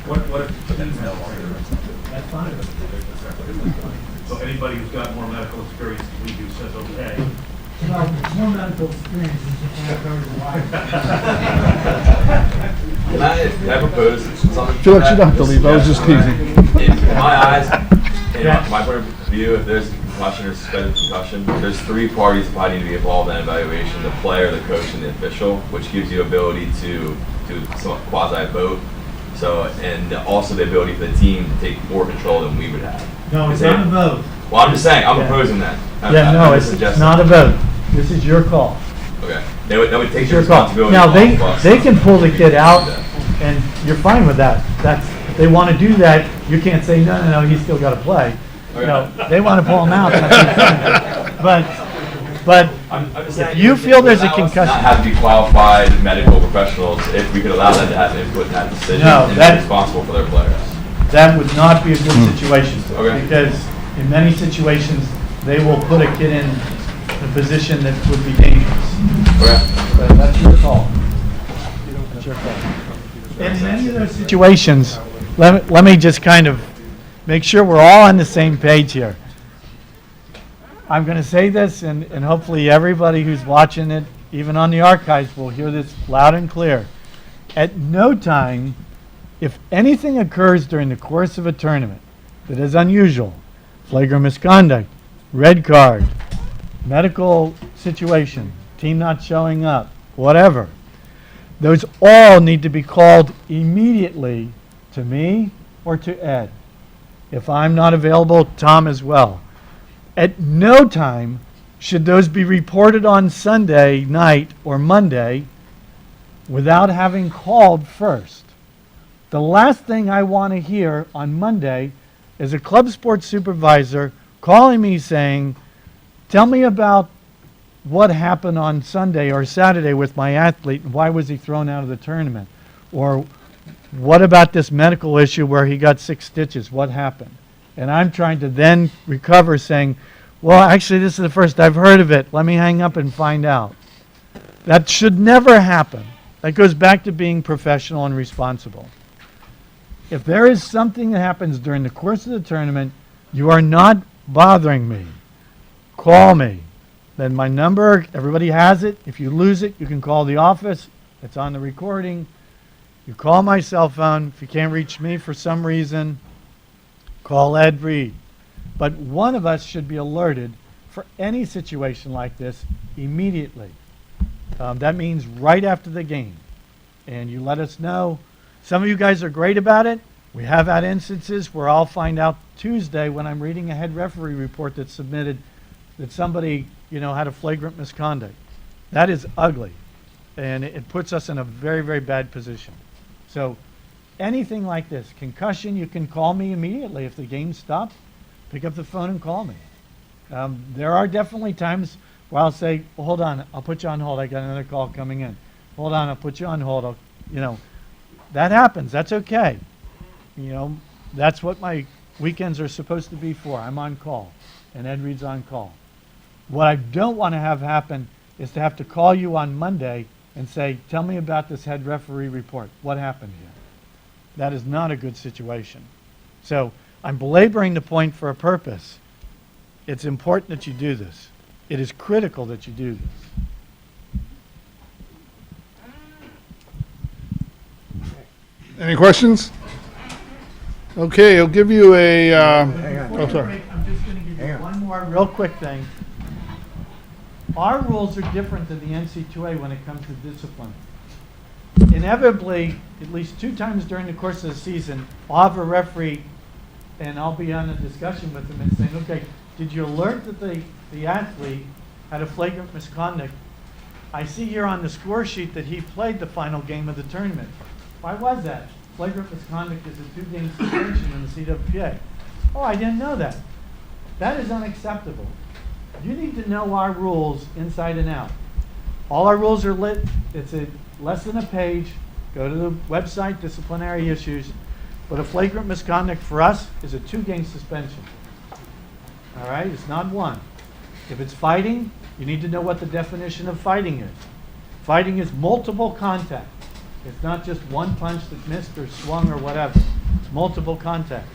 What if, That's fine. so anybody who's got more medical experience than we do says okay? Well, more medical experience is just kind of covers the wire. Can I propose something? Felix, you don't have to leave. I was just teasing. In my eyes, in my point of view, if there's a concussion or suspected concussion, there's 3 parties that probably need to be involved in evaluation: the player, the coach, and the official, which gives you ability to do some quasi-vote. So, and also the ability for the team to take more control than we would have. No, it's not a vote. Well, I'm just saying, I'm proposing that. It's not a vote. This is your call. Okay. That would take It's your your call. responsibility Now, off of us. they can pull the kid out and you're fine with that. If they want to do that, you can't say, no, he's still got to play. They want to pull him out. But if you feel there's a concussion. Not have to be qualified medical professionals if we could allow them to have input in that decision and be responsible for their players. That would not be a good situation. Because in many situations, they will put a kid in a position that would be dangerous. But that's your call. That's your call. In many of those situations, let me just kind of make sure we're all on the same page here. I'm going to say this, and hopefully everybody who's watching it, even on the archives, will hear this loud and clear. At no time, if anything occurs during the course of a tournament that is unusual, flagrant misconduct, red card, medical situation, team not showing up, whatever, those all need to be called immediately to me or to Ed. If I'm not available, Tom as well. At no time should those be reported on Sunday night or Monday without having called first. The last thing I want to hear on Monday is a club sports supervisor calling me saying, tell me about what happened on Sunday or Saturday with my athlete and why was he thrown out of the tournament? Or what about this medical issue where he got 6 stitches? What happened? And I'm trying to then recover saying, well, actually, this is the first I've heard of it. Let me hang up and find out. That should never happen. That goes back to being professional and responsible. If there is something that happens during the course of the tournament, you are not bothering me. Call me. Then my number, everybody has it. If you lose it, you can call the office. It's on the recording. You call my cell phone. If you can't reach me for some reason, call Ed Reed. But one of us should be alerted for any situation like this immediately. That means right after the game. And you let us know. Some of you guys are great about it. We have had instances where I'll find out Tuesday when I'm reading a head referee report that's submitted that somebody, had a flagrant misconduct. That is ugly. And it puts us in a very, very bad position. So anything like this, concussion, you can call me immediately. If the game stops, pick up the phone and call me. There are definitely times where I'll say, well, hold on, I'll put you on hold. I got another call coming in. Hold on, I'll put you on hold. That happens. That's okay. That's what my weekends are supposed to be for. I'm on call, and Ed Reed's on call. What I don't want to have happen is to have to call you on Monday and say, tell me about this head referee report. What happened here? That is not a good situation. So I'm belaboring the point for a purpose. It's important that you do this. It is critical that you do this. Any questions? Okay, I'll give you a. Oh, sorry. I'm just going to give you one more real quick thing. Our rules are different than the NCAA when it comes to discipline. Inevitably, at least 2 times during the course of the season, I'll have a referee and I'll be on a discussion with them and saying, okay, did you alert that the athlete had a flagrant misconduct? I see here on the score sheet that he played the final game of the tournament. Why was that? Flagrant misconduct is a 2-game suspension in the CWPA. Oh, I didn't know that. That is unacceptable. You need to know our rules inside and out. All our rules are lit. It's less than a page. Go to the website, disciplinary issues. But a flagrant misconduct for us is a 2-game suspension. All right? It's not 1. If it's fighting, you need to know what the definition of fighting is. Fighting is multiple contact. It's not just one punch that missed or swung or whatever. It's multiple contact.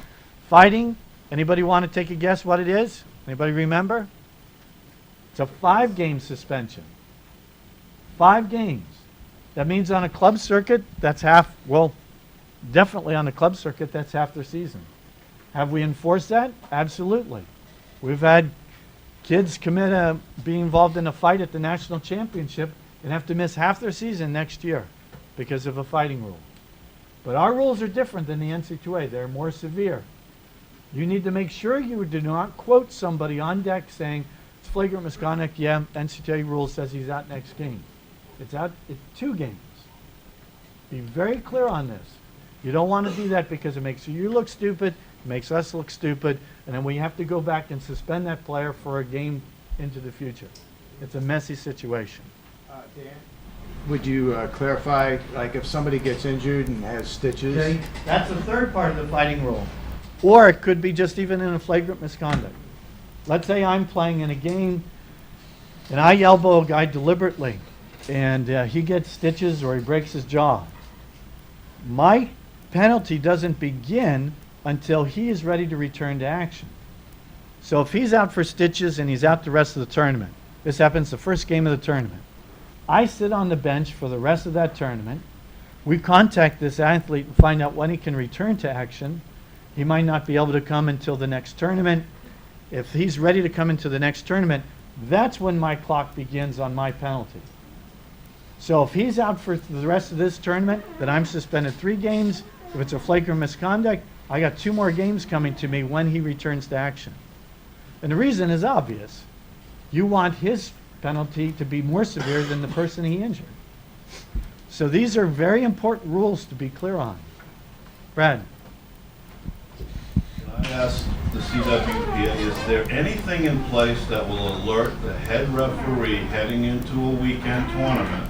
Fighting, anybody want to take a guess what it is? Anybody remember? It's a 5-game suspension. 5 games. That means on a club circuit, that's half, well, definitely on the club circuit, that's half their season. Have we enforced that? Absolutely. We've had kids be involved in a fight at the national championship and have to miss half their season next year because of a fighting rule. But our rules are different than the NCAA. They're more severe. You need to make sure you do not quote somebody on deck saying, it's flagrant misconduct, yeah, NCAA rule says he's out next game. It's 2 games. Be very clear on this. You don't want to do that because it makes you look stupid, it makes us look stupid, and then we have to go back and suspend that player for a game into the future. It's a messy situation. Dan, would you clarify, like if somebody gets injured and has stitches? Okay, that's the third part of the fighting rule. Or it could be just even in a flagrant misconduct. Let's say I'm playing in a game and I elbow a guy deliberately and he gets stitches or he breaks his jaw. My penalty doesn't begin until he is ready to return to action. So if he's out for stitches and he's out the rest of the tournament, this happens the first game of the tournament, I sit on the bench for the rest of that tournament. We contact this athlete and find out when he can return to action. He might not be able to come until the next tournament. If he's ready to come into the next tournament, that's when my clock begins on my penalty. So if he's out for the rest of this tournament, then I'm suspended 3 games. If it's a flagrant misconduct, I got 2 more games coming to me when he returns to action. And the reason is obvious. You want his penalty to be more severe than the person he injured. So these are very important rules to be clear on. Brad. Can I ask the CWPA, is there anything in place that will alert the head referee heading into a weekend tournament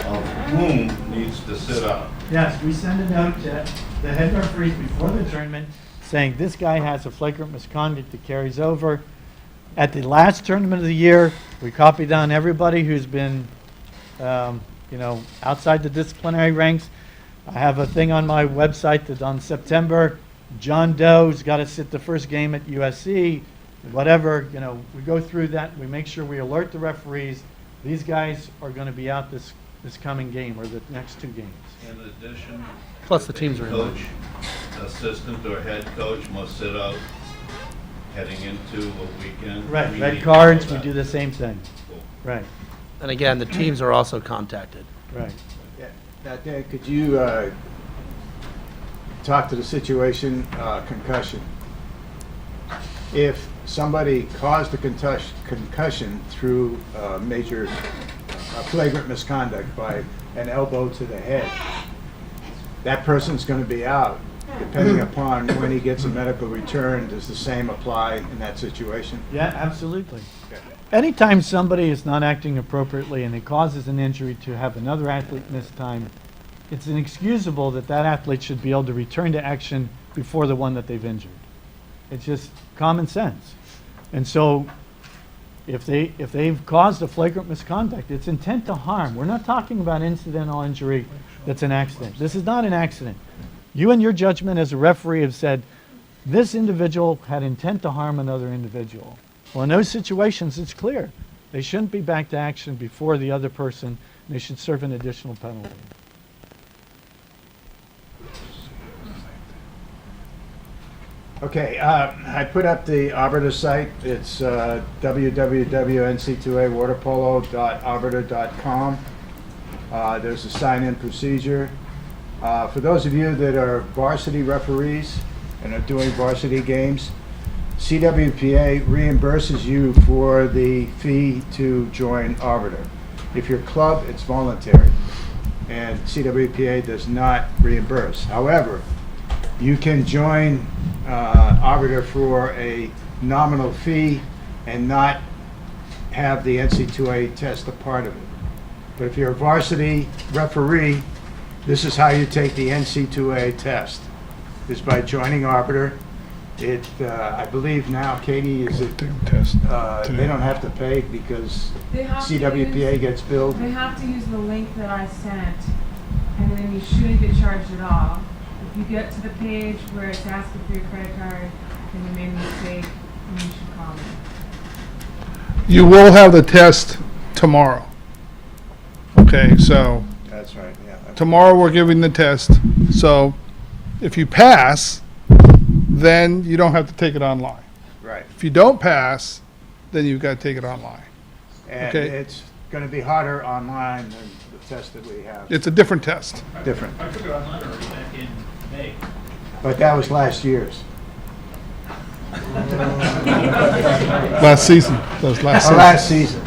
of whom needs to sit out? Yes, we send a note to the head referees before the tournament saying this guy has a flagrant misconduct that carries over. At the last tournament of the year, we copy down everybody who's been, outside the disciplinary ranks. I have a thing on my website that on September, John Doe's got to sit the first game at USC, whatever. We go through that. We make sure we alert the referees. These guys are going to be out this coming game or the next 2 games. In addition, Plus the teams are coach, assistant, or head coach must sit out heading into a weekend. Right, meeting red cards, and all we do that. the same thing. Cool. Right, And again, the teams are also contacted. right. Yeah, Dan, could you talk to the situation, concussion? If somebody caused a concussion through major flagrant misconduct by an elbow to the head, that person's going to be out. Depending upon when he gets a medical return, does the same apply in that situation? Yeah, absolutely. Anytime somebody is not acting appropriately and it causes an injury to have another athlete miss time, it's inexcusable that that athlete should be able to return to action before the one that they've injured. It's just common sense. And so if they've caused a flagrant misconduct, it's intent to harm. We're not talking about incidental injury that's an accident. This is not an accident. You in your judgment as a referee have said, this individual had intent to harm another individual. Well, in those situations, it's clear. They shouldn't be back to action before the other person, and they should serve an additional penalty. Okay, I put up the Arbiter site. It's www.ncaawaterpolo.arbiter.com. There's a sign-in procedure. For those of you that are varsity referees and are doing varsity games, CWPA reimburses you for the fee to join Arbiter. If you're club, it's voluntary, and CWPA does not reimburse. However, you can join Arbiter for a nominal fee and not have the NC2A test a part of it. But if you're a varsity referee, this is how you take the NC2A test, is by joining Arbiter. I believe now, Katie, is it, they don't have to pay because CWPA gets billed? They have to use the link that I sent, and then you shouldn't get charged at all. If you get to the page where it's asking for your credit card, and you made a mistake, then you should call me. You will have the test tomorrow. Okay, so That's right, yeah. tomorrow we're giving the test. So if you pass, then you don't have to take it online. Right. If you don't pass, then you've got to take it online. And Okay. it's going to be harder online than the test that we have. It's a different test. Different. I took it online already back in May. But that was last year's. Last season. That was last season. Last season.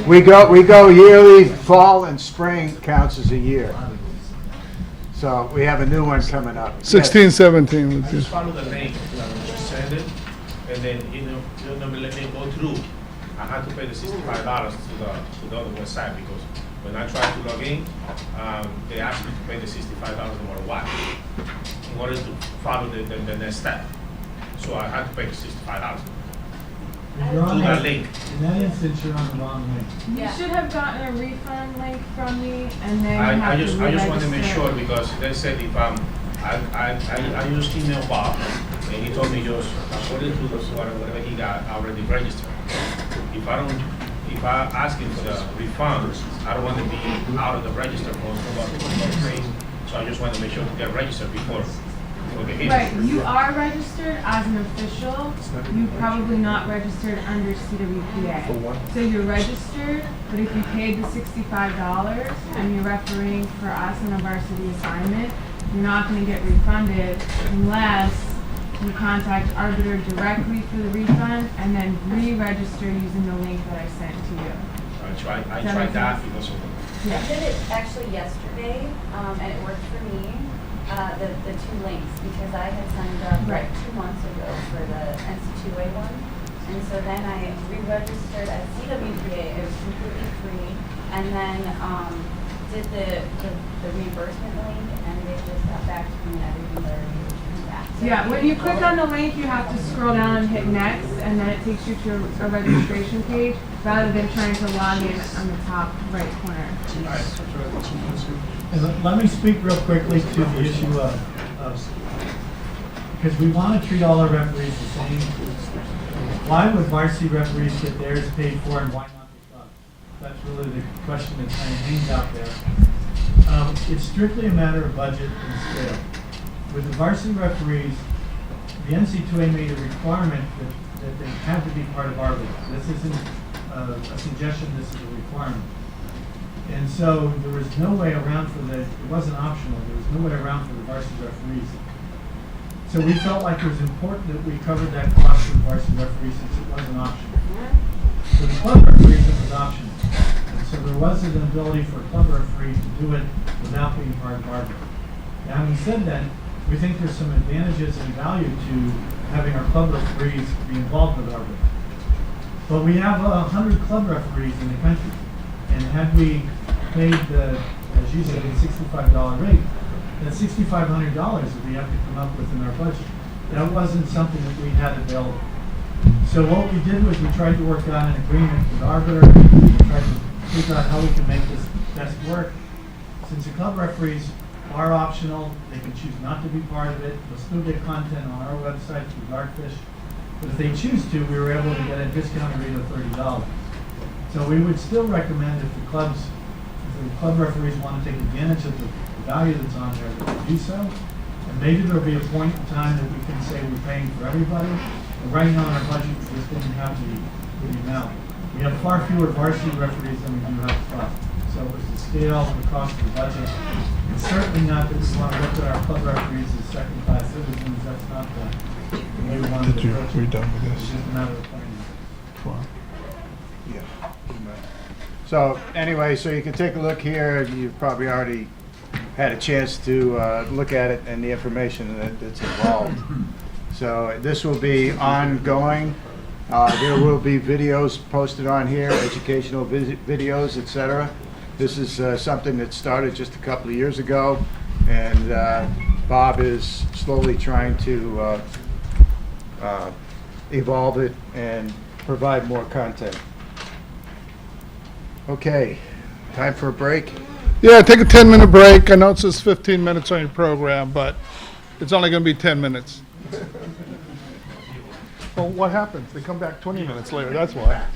We go yearly. Fall and spring counts as a year. So we have a new one coming up. 16, 17. I Let's see. just follow the link, just send it, and then, you know, let me go through. I had to pay the $65 to the other website because when I tried to log in, they asked me to pay the $65 no matter what, in order to follow the next step. So I had to pay the $65. You're on To that the- link. In that instance, you're on the wrong link. You should have gotten a refund link from me, and then you I have to just wanted to make re-register. sure because they said if I just email Bob and he told me just according to whatever he got already registered. If I ask him for the refund, I don't want to be out of the register for free. So I just want to make sure to get registered before we get Right, you are registered as an official, you probably not registered under CWPA. For what? So you're registered, but if you paid the $65 and you're refereeing for us in a varsity assignment, you're not gonna get refunded unless you contact Arbiter directly for the refund and then re-register using the link that I sent to you. I tried that because of Yeah. I did it actually yesterday, and it worked for me, the two links, because I had signed up like 2 months ago for the NC2A one. And so then I re-registered at CWPA, it was completely free, and then did the reimbursement link, and they just got back to me and everything's already returned back. So Yeah, when you click on the link, you have to scroll down and hit next, and then it takes you to a registration page, rather than trying to log in on the top right corner. And let me speak real quickly to the issue of because we want to treat all our referees the same. Why would varsity referees get theirs paid for and why not the club? That's really the question that kind of hangs out there. It's strictly a matter of budget and scale. With the varsity referees, the NC2A made a requirement that they have to be part of our league. This isn't a suggestion, this is a requirement. And so there was no way around it wasn't optional, there was no way around for the varsity referees. So we felt like it was important that we covered that cost for the varsity referees since it wasn't optional. For the club referees, it was optional. And so there was an ability for a club referee to do it without being part of our league. Now, having said that, we think there's some advantages and value to having our club referees be involved with our league. But we have 100 club referees in the country. And had we paid as you said, the $65 rate, that's $6,500 that we have to come up with in our budget. That wasn't something that we had available. So what we did was we tried to work out an agreement with Arbiter, we tried to figure out how we can make this best work. Since the club referees are optional, they can choose not to be part of it, they'll still get content on our website through Darkfish. But if they choose to, we were able to get a discounted rate of $30. So we would still recommend if the club referees want to take advantage of the value that's on there, that they do so. And maybe there'll be a point in time that we can say we're paying for everybody. But right now in our budget, we just didn't have the amount. We have far fewer varsity referees than we do have club. So it was the scale, the cost of the budget. It's certainly not that we want to look at our club referees as second-class citizens. That's not the way we want to Did you approach it. read done with It's this? just a matter of planning. Yeah. So anyway, so you can take a look here. You've probably already had a chance to look at it and the information that's involved. So this will be ongoing. There will be videos posted on here, educational videos, etc. This is something that started just a couple of years ago, and Bob is slowly trying to evolve it and provide more content. Okay, time for a break. Yeah, take a 10-minute break. I know it says 15 minutes on your program, but it's only going to be 10 minutes. Well, what happens? They come back 20 minutes later, that's why.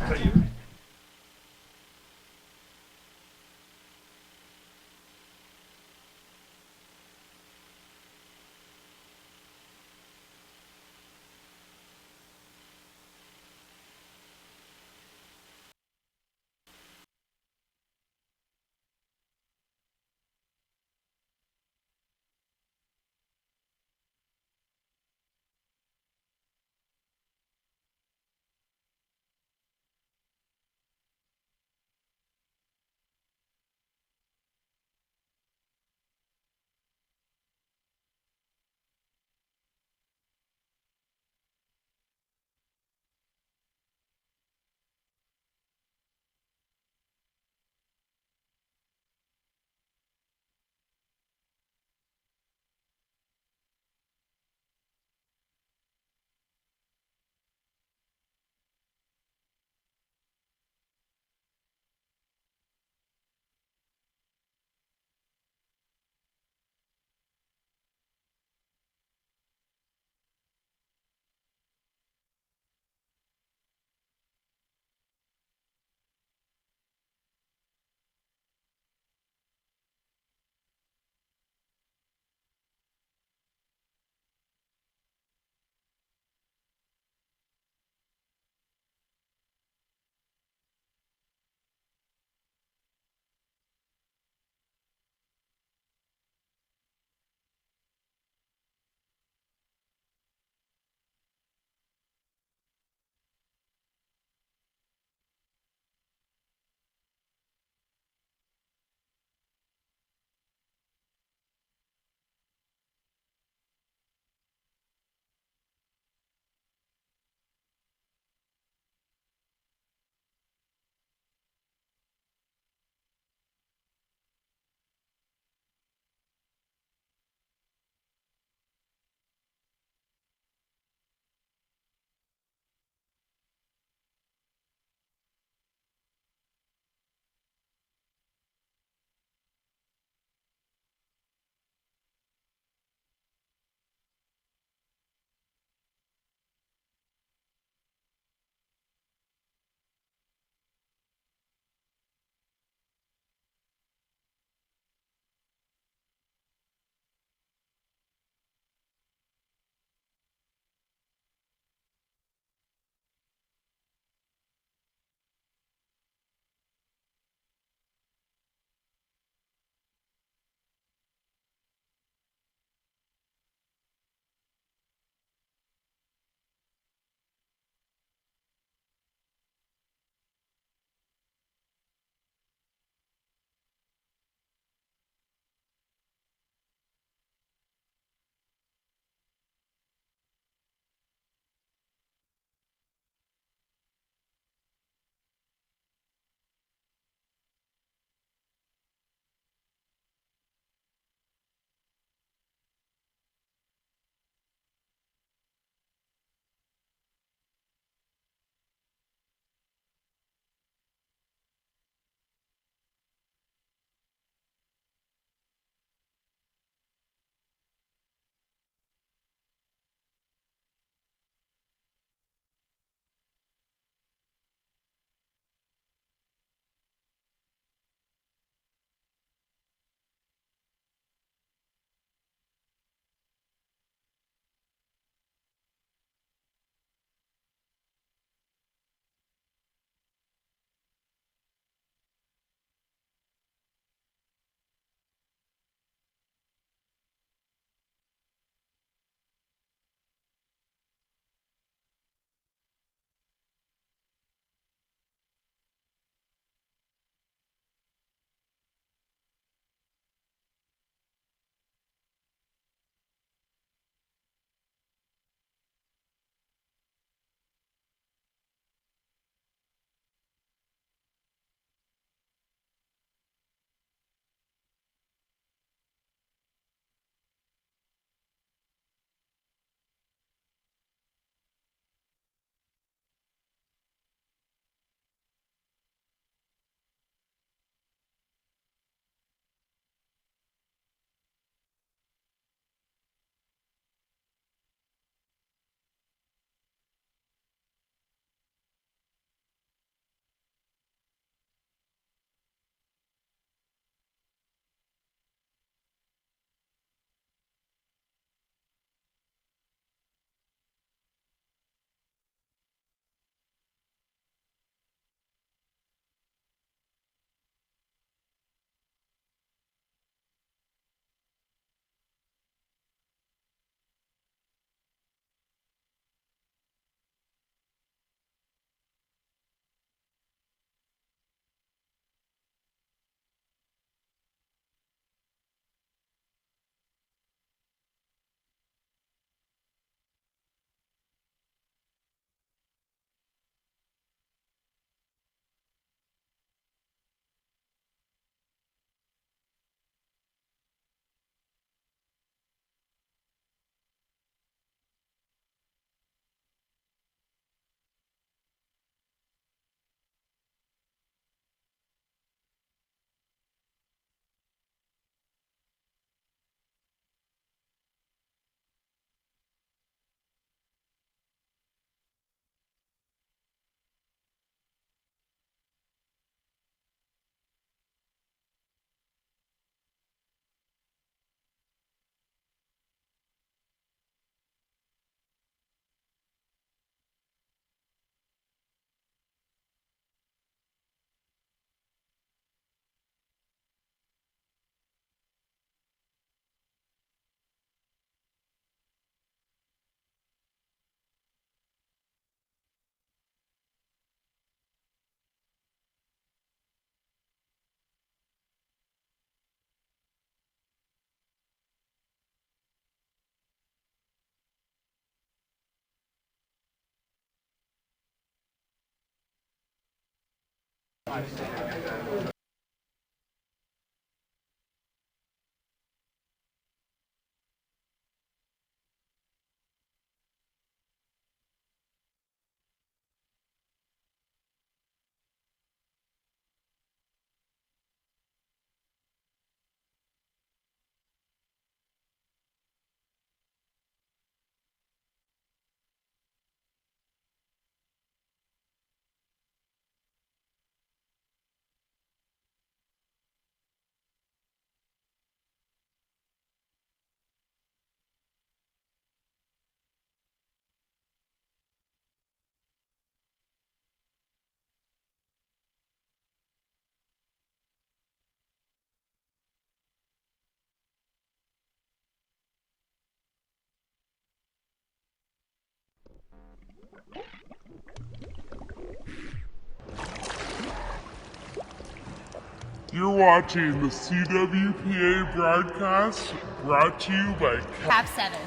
You're watching the CWPA broadcast brought to you by Cap 7.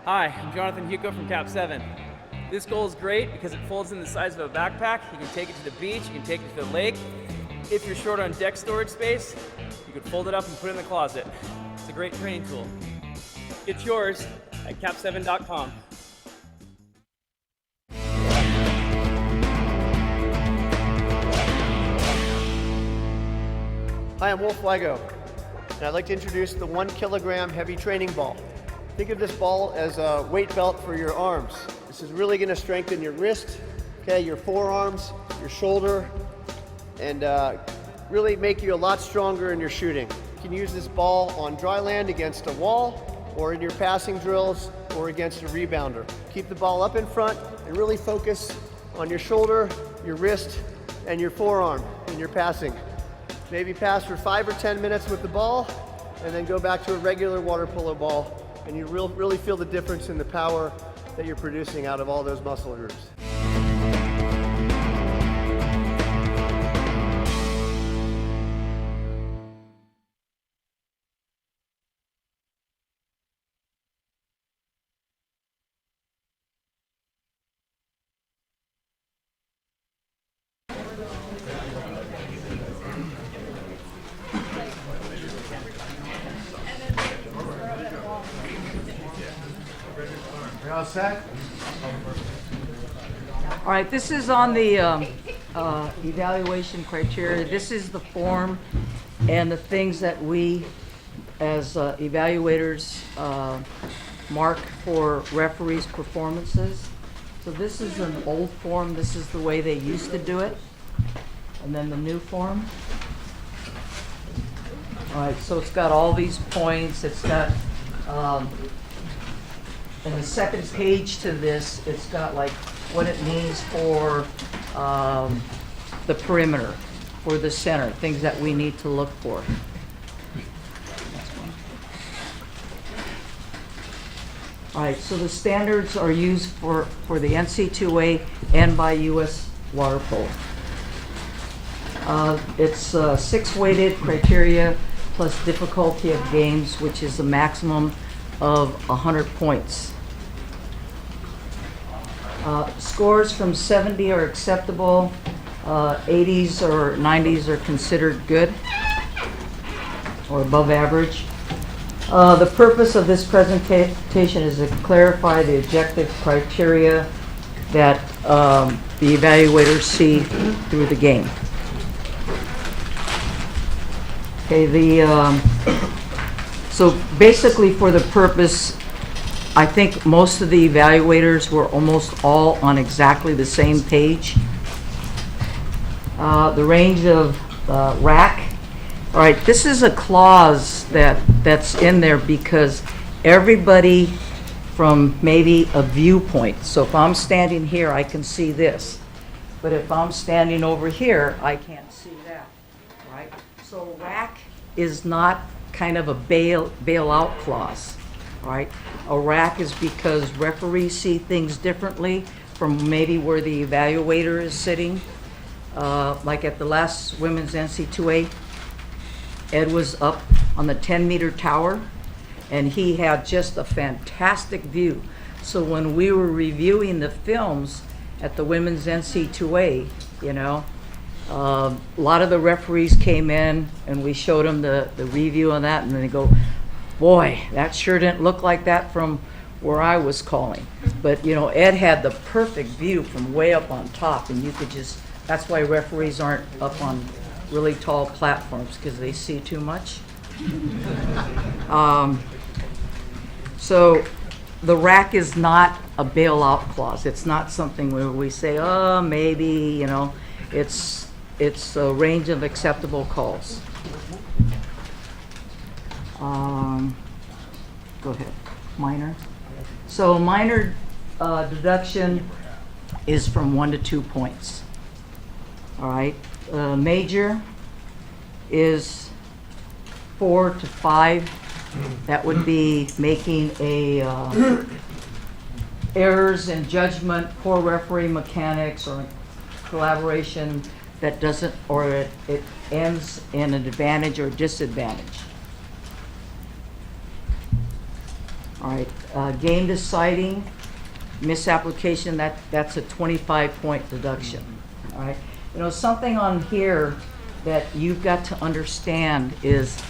Hi, I'm Jonathan Hugo from Cap 7. This goal is great because it folds in the size of a backpack. You can take it to the beach, you can take it to the lake. If you're short on deck storage space, you can fold it up and put it in the closet. It's a great training tool. Get yours at cap7.com. Hi, I'm Wolf Lego, and I'd like to introduce the 1 kilogram heavy training ball. Think of this ball as a weight belt for your arms. This is really going to strengthen your wrist, okay, your forearms, your shoulder, and really make you a lot stronger in your shooting. You can use this ball on dry land against a wall, or in your passing drills, or against a rebounder. Keep the ball up in front and really focus on your shoulder, your wrist, and your forearm in your passing. Maybe pass for 5 or 10 minutes with the ball, and then go back to a regular water polo ball, and you really feel the difference in the power that you're producing out of all those muscle groups. We all set? All right, this is on the evaluation criteria. This is the form and the things that we, as evaluators, mark for referees' performances. So this is an old form. This is the way they used to do it. And then the new form. All right, so it's got all these points. It's got, in the second page to this, it's got like what it means for the perimeter, for the center, things that we need to look for. All right, so the standards are used for the NCAA and by U.S. Water Polo. It's 6 weighted criteria plus difficulty of games, which is a maximum of 100 points. Scores from 70 are acceptable, 80s or 90s are considered good or above average. The purpose of this presentation is to clarify the objective criteria that the evaluators see through the game. Okay, so basically for the purpose, I think most of the evaluators were almost all on exactly the same page. The range of rack. All right, this is a clause that's in there because everybody from maybe a viewpoint. So if I'm standing here, I can see this. But if I'm standing over here, I can't see that, right? So rack is not kind of a bailout clause, all right? A rack is because referees see things differently from maybe where the evaluator is sitting. Like at the last women's NCAA, Ed was up on the 10-meter tower, and he had just a fantastic view. So when we were reviewing the films at the women's NC2A, you know. A lot of the referees came in and we showed them the review on that, and then they go, boy, that sure didn't look like that from where I was calling. But, you know, Ed had the perfect view from way up on top, and you could just, that's why referees aren't up on really tall platforms, because they see too much. So the rack is not a bailout clause. It's not something where we say, oh, maybe, you know, it's a range of acceptable calls. Go ahead, minor. So minor deduction is from 1 to 2 points. All right, major is 4 to 5. That would be making a errors in judgment, poor referee mechanics, or collaboration that doesn't, or it ends in an advantage or disadvantage. All right, game deciding, misapplication, that's a 25-point deduction. All right, you know, something on here that you've got to understand is,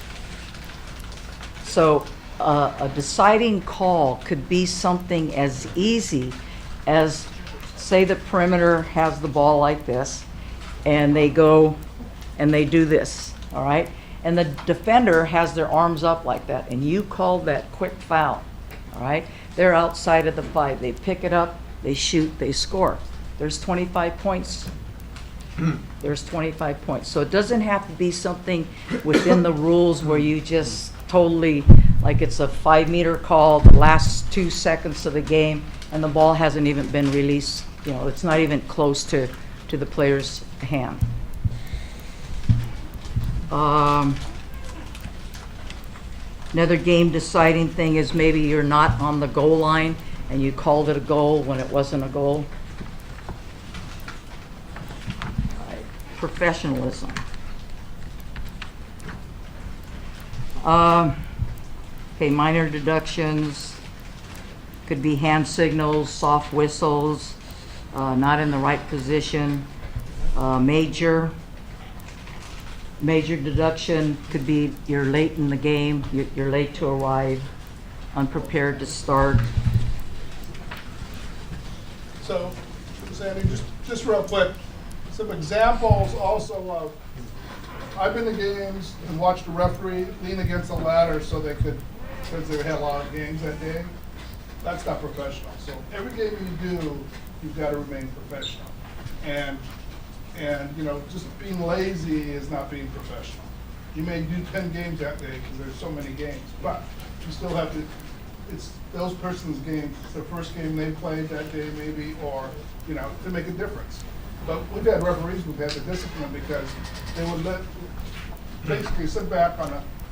so a deciding call could be something as easy as, say the perimeter has the ball like this, and they go and they do this, all right? And the defender has their arms up like that, and you call that quick foul, all right? They're outside of the 5. They pick it up, they shoot, they score. There's 25 points. There's 25 points. So it doesn't have to be something within the rules where you just totally, like it's a 5-meter call, the last 2 seconds of the game, and the ball hasn't even been released. You know, it's not even close to the player's hand. Another game deciding thing is maybe you're not on the goal line and you called it a goal when it wasn't a goal. Professionalism. Okay, minor deductions could be hand signals, soft whistles, not in the right position. Major deduction could be you're late in the game, you're late to arrive, unprepared to start. So, Sandy, just real quick, some examples also of, I've been to games and watched a referee lean against the ladder so they could, because they had a lot of games that day. That's not professional. So every game you do, you've got to remain professional. And you know, just being lazy is not being professional. You may do 10 games that day because there's so many games, but you still have to, it's those person's game, it's their first game they played that day maybe, or, you know, to make a difference. But we've had referees who've had the discipline because they would basically sit back on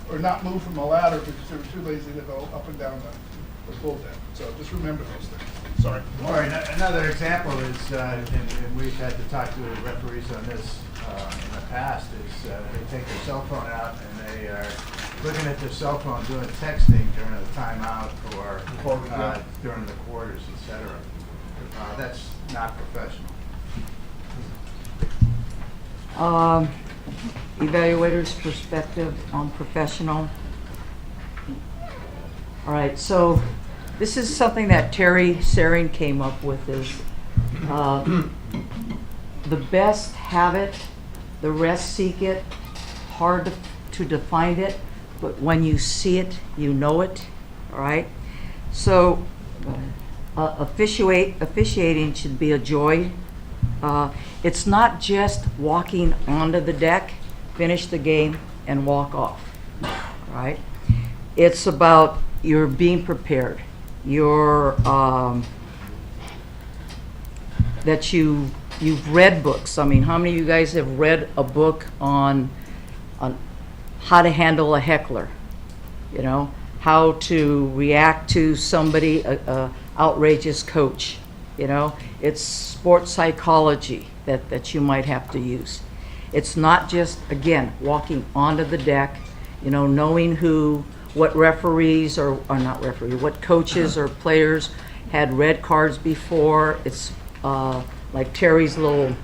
or not move from the ladder because they were too lazy to go up and down the full deck. So just remember those things. Sorry. All right, another example is, and we've had to talk to referees on this in the past, is they take their cell phone out and they are looking at their cell phone doing texting during a timeout or during the quarters, etc. That's not professional. Evaluator's perspective on professional. All right, so this is something that Terry Saring came up with, is the best have it, the rest seek it, hard to define it, but when you see it, you know it, all right? So officiating should be a joy. It's not just walking onto the deck, finish the game, and walk off, right? It's about you're being prepared. You're, that you've read books. I mean, how many of you guys have read a book on how to handle a heckler? You know, how to react to somebody, a outrageous coach. You know, it's sports psychology that you might have to use. It's not just, again, walking onto the deck, you know, knowing what referees or not referees, what coaches or players had red cards before. It's like Terry's little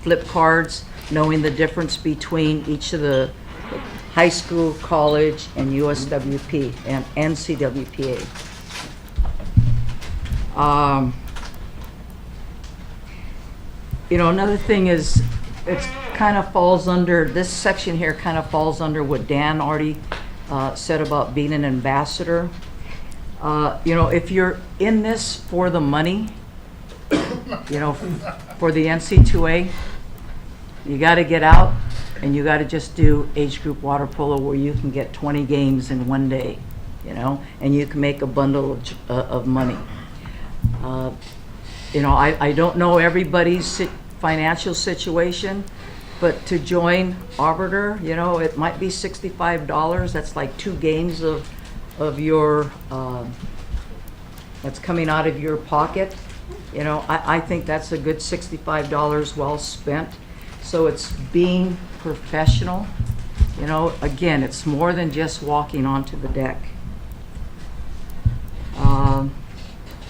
flip cards, knowing the difference between each of the high school, college, and USWP and NCWPA. You know, another thing is, it's kind of falls under, this section here kind of falls under what Dan already said about being an ambassador. You know, if you're in this for the money, you know, for the NC2A, you got to get out and you got to just do age group water polo where you can get 20 games in one day, you know, and you can make a bundle of money. You know, I don't know everybody's financial situation, but to join Arbiter, you know, it might be $65. That's like 2 games of your, that's coming out of your pocket. You know, I think that's a good $65 well spent. So it's being professional. You know, again, it's more than just walking onto the deck.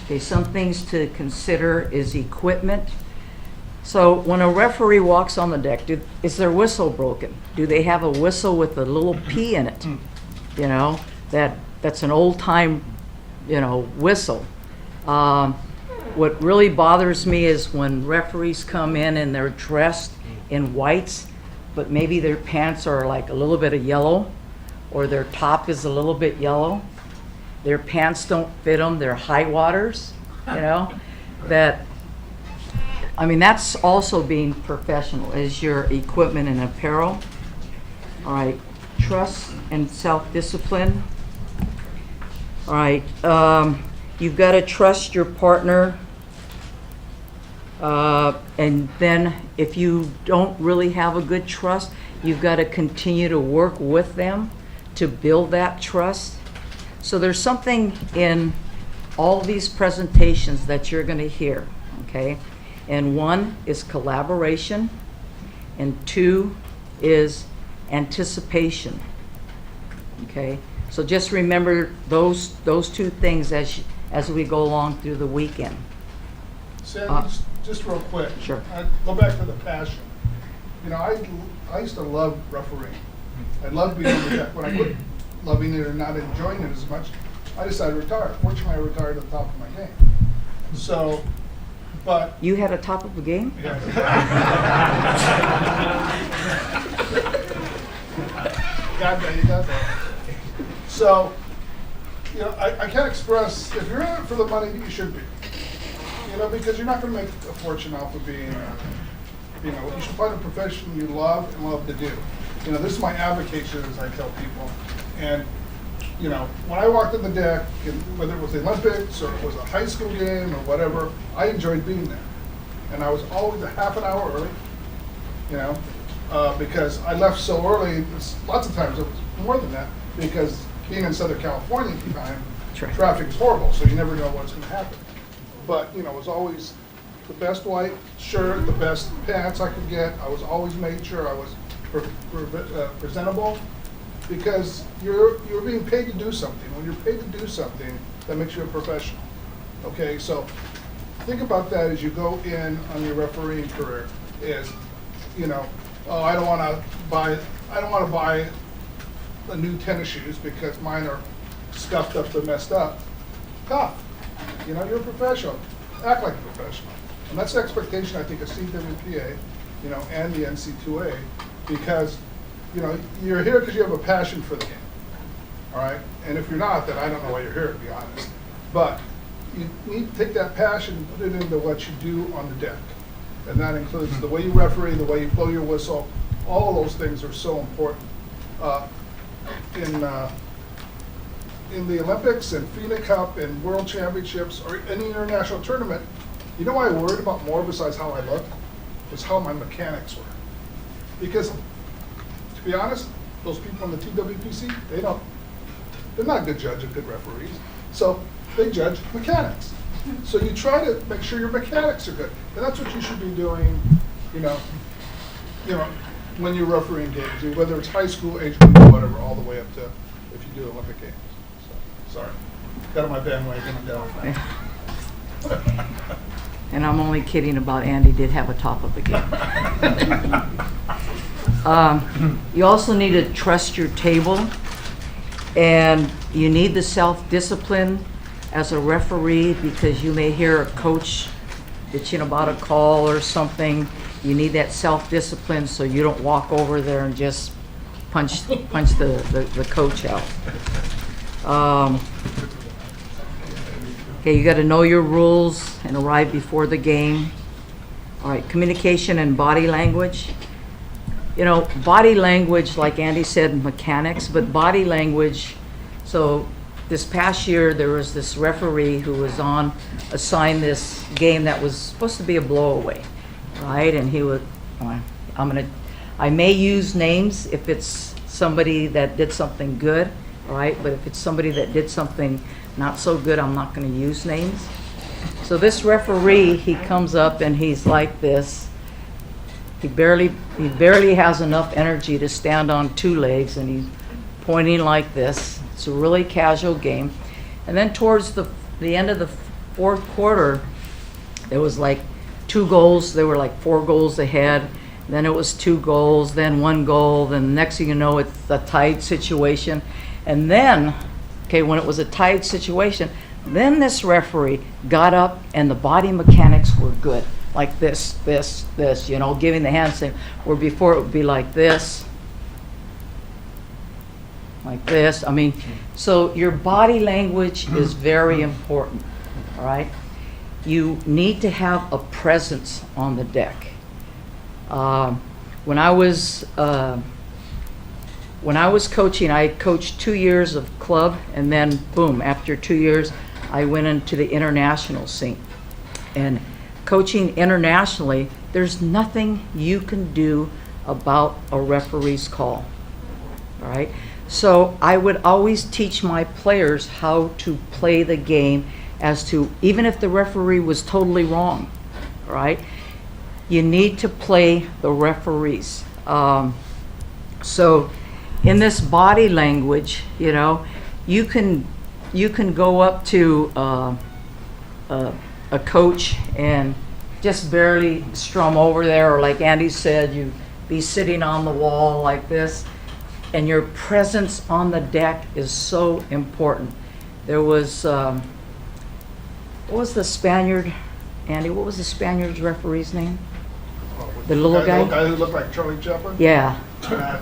Okay, some things to consider is equipment. So when a referee walks on the deck, is their whistle broken? Do they have a whistle with a little P in it? You know, that's an old time, you know, whistle. What really bothers me is when referees come in and they're dressed in whites, but maybe their pants are like a little bit of yellow, or their top is a little bit yellow. Their pants don't fit them, they're high waters, you know, I mean, that's also being professional, is your equipment and apparel. All right, trust and self-discipline. All right, you've got to trust your partner. And then if you don't really have a good trust, you've got to continue to work with them to build that trust. So there's something in all these presentations that you're going to hear, okay? And 1 is collaboration, and 2 is anticipation, okay? So just remember those 2 things as we go along through the weekend. Sandy, just real quick. Sure. Go back to the passion. You know, I used to love refereeing. I loved being on the deck. When I quit loving it or not enjoying it as much, I decided to retire. Fortunately, I retired at the top of my game. So, but... You had a top of the game? Yeah. You got that. So, you know, I can't express, if you're in it for the money, you should be. You know, because you're not going to make a fortune off of being you should find a profession you love and love to do. You know, this is my avocation, as I tell people. And, you know, when I walked on the deck, and whether it was the Olympics or it was a high school game or whatever, I enjoyed being there. And I was always a half an hour early, you know, because I left so early. Lots of times it was more than that, because being in Southern California at the time, traffic is horrible, so you never know what's going to happen. But, you know, it was always the best white shirt, the best pants I could get. I was always made sure I was presentable, because you're being paid to do something. When you're paid to do something, that makes you a professional. Okay, so think about that as you go in on your refereeing career. Is, you know, oh, I don't want to buy the new tennis shoes because mine are scuffed up and messed up. Tough. You know, you're a professional. Act like a professional. And that's the expectation, I think, of CWPA, you know, and the NC2A, because, you know, you're here because you have a passion for the game. All right? And if you're not, then I don't know why you're here, to be honest. But you need to take that passion and put it into what you do on the deck. And that includes the way you referee, the way you blow your whistle. All of those things are so important. In the Olympics and FINA Cup and World Championships or any international tournament, you know what I worried about more besides how I looked? Was how my mechanics were. Because, to be honest, those people in the TWPC, they're not a good judge of good referees. So they judge mechanics. So you try to make sure your mechanics are good. And that's what you should be doing, you know, when you're refereeing games, whether it's high school, age group, or whatever, all the way up to if you do Olympic games. So, sorry. Got on my bandwagon and down. And I'm only kidding about Andy did have a top of the game. You also need to trust your table, and you need the self-discipline as a referee, because you may hear a coach bitching about a call or something. You need that self-discipline so you don't walk over there and just punch the coach out. Okay, you got to know your rules and arrive before the game. All right, communication and body language. You know, body language, like Andy said, mechanics, but body language. So this past year, there was this referee who was assigned this game that was supposed to be a blowaway, right? And he would, I may use names if it's somebody that did something good, right? But if it's somebody that did something not so good, I'm not going to use names. So this referee, he comes up and he's like this. He barely has enough energy to stand on two legs, and he's pointing like this. It's a really casual game. And then towards the end of the fourth quarter, there was like 2 goals. They were like 4 goals ahead. Then it was 2 goals, then 1 goal. Then the next thing you know, it's a tied situation. And then, okay, when it was a tied situation, then this referee got up and the body mechanics were good. Like this, you know, giving the hand saying, where before it would be like this. Like this. I mean, so your body language is very important, all right? You need to have a presence on the deck. When I was coaching, I coached 2 years of club, and then boom, after 2 years, I went into the international scene. And coaching internationally, there's nothing you can do about a referee's call, all right? So I would always teach my players how to play the game, as to, even if the referee was totally wrong, all right? You need to play the referees. So in this body language, you know, you can go up to a coach and just barely strum over there, or like Andy said, you be sitting on the wall like this, and your presence on the deck is so important. There was, what was the Spaniard, Andy, what was the Spaniard's referee's name? The little guy? The guy who looked like Charlie Chaplin? Yeah.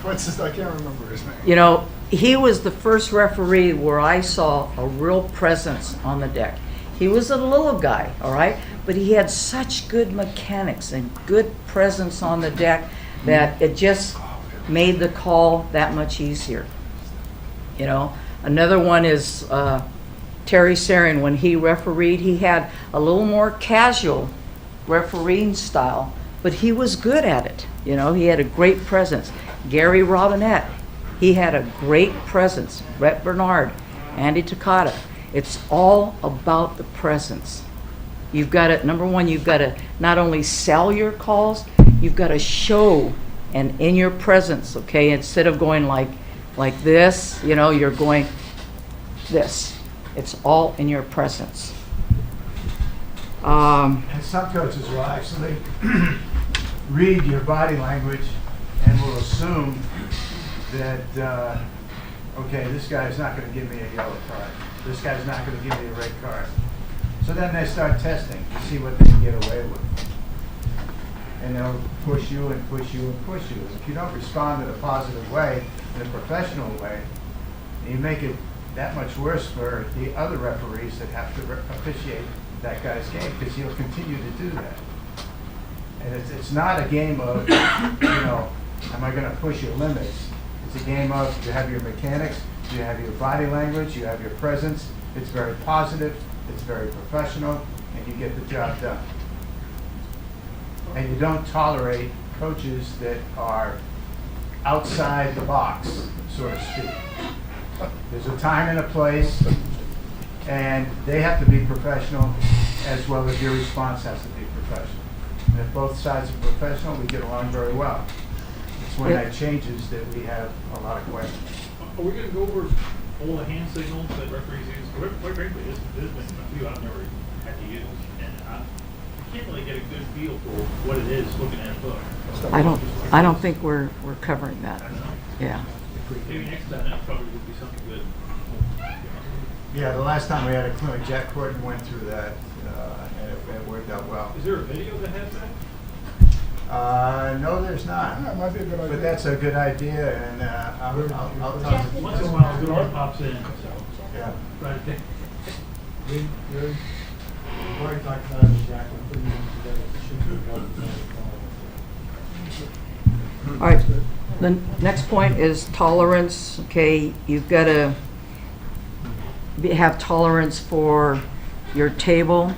What's his, I can't remember his name. You know, he was the first referee where I saw a real presence on the deck. He was a little guy, all right? But he had such good mechanics and good presence on the deck that it just made the call that much easier. You know, another one is Terry Sarin. When he refereed, he had a little more casual refereeing style, but he was good at it. You know, he had a great presence. Gary Robinette, he had a great presence. Brett Bernard, Andy Takata. It's all about the presence. You've got to, number one, you've got to not only sell your calls, you've got to show and in your presence, okay? Instead of going like this, you know, you're going this. It's all in your presence. And some coaches will actually read your body language and will assume that, okay, this guy's not going to give me a yellow card. This guy's not going to give me a red card. So then they start testing to see what they can get away with. And they'll push you and push you and push you. If you don't respond in a positive way, in a professional way, you make it that much worse for the other referees that have to officiate that guy's game, because he'll continue to do that. And it's not a game of, you know, am I going to push your limits? It's a game of, you have your mechanics, you have your body language, you have your presence. It's very positive, it's very professional, and you get the job done. And you don't tolerate coaches that are outside the box, so to speak. There's a time and a place, and they have to be professional as well as your response has to be professional. And if both sides are professional, we get along very well. It's when that changes that we have a lot of questions. Are we going to go over all the hand signals that referees use? Quite frankly, this has been a few I've never had to use. And I can't a good feel for what it is looking at a book. I don't think we're covering that. Yeah. Maybe next time that probably would be something good. Yeah, the last time we had a clinic, Jack Gordon went through that, and it worked out well. Is there a video that has that? No, there's not. That might be a good idea. But that's a good idea, and I'll talk to Once in a while, a good art pops in, so. Yeah. Right there. We've already talked about it, Jack, we're putting them together. It should be helpful. All right, the next point is tolerance. Okay, you've got to have tolerance for your table.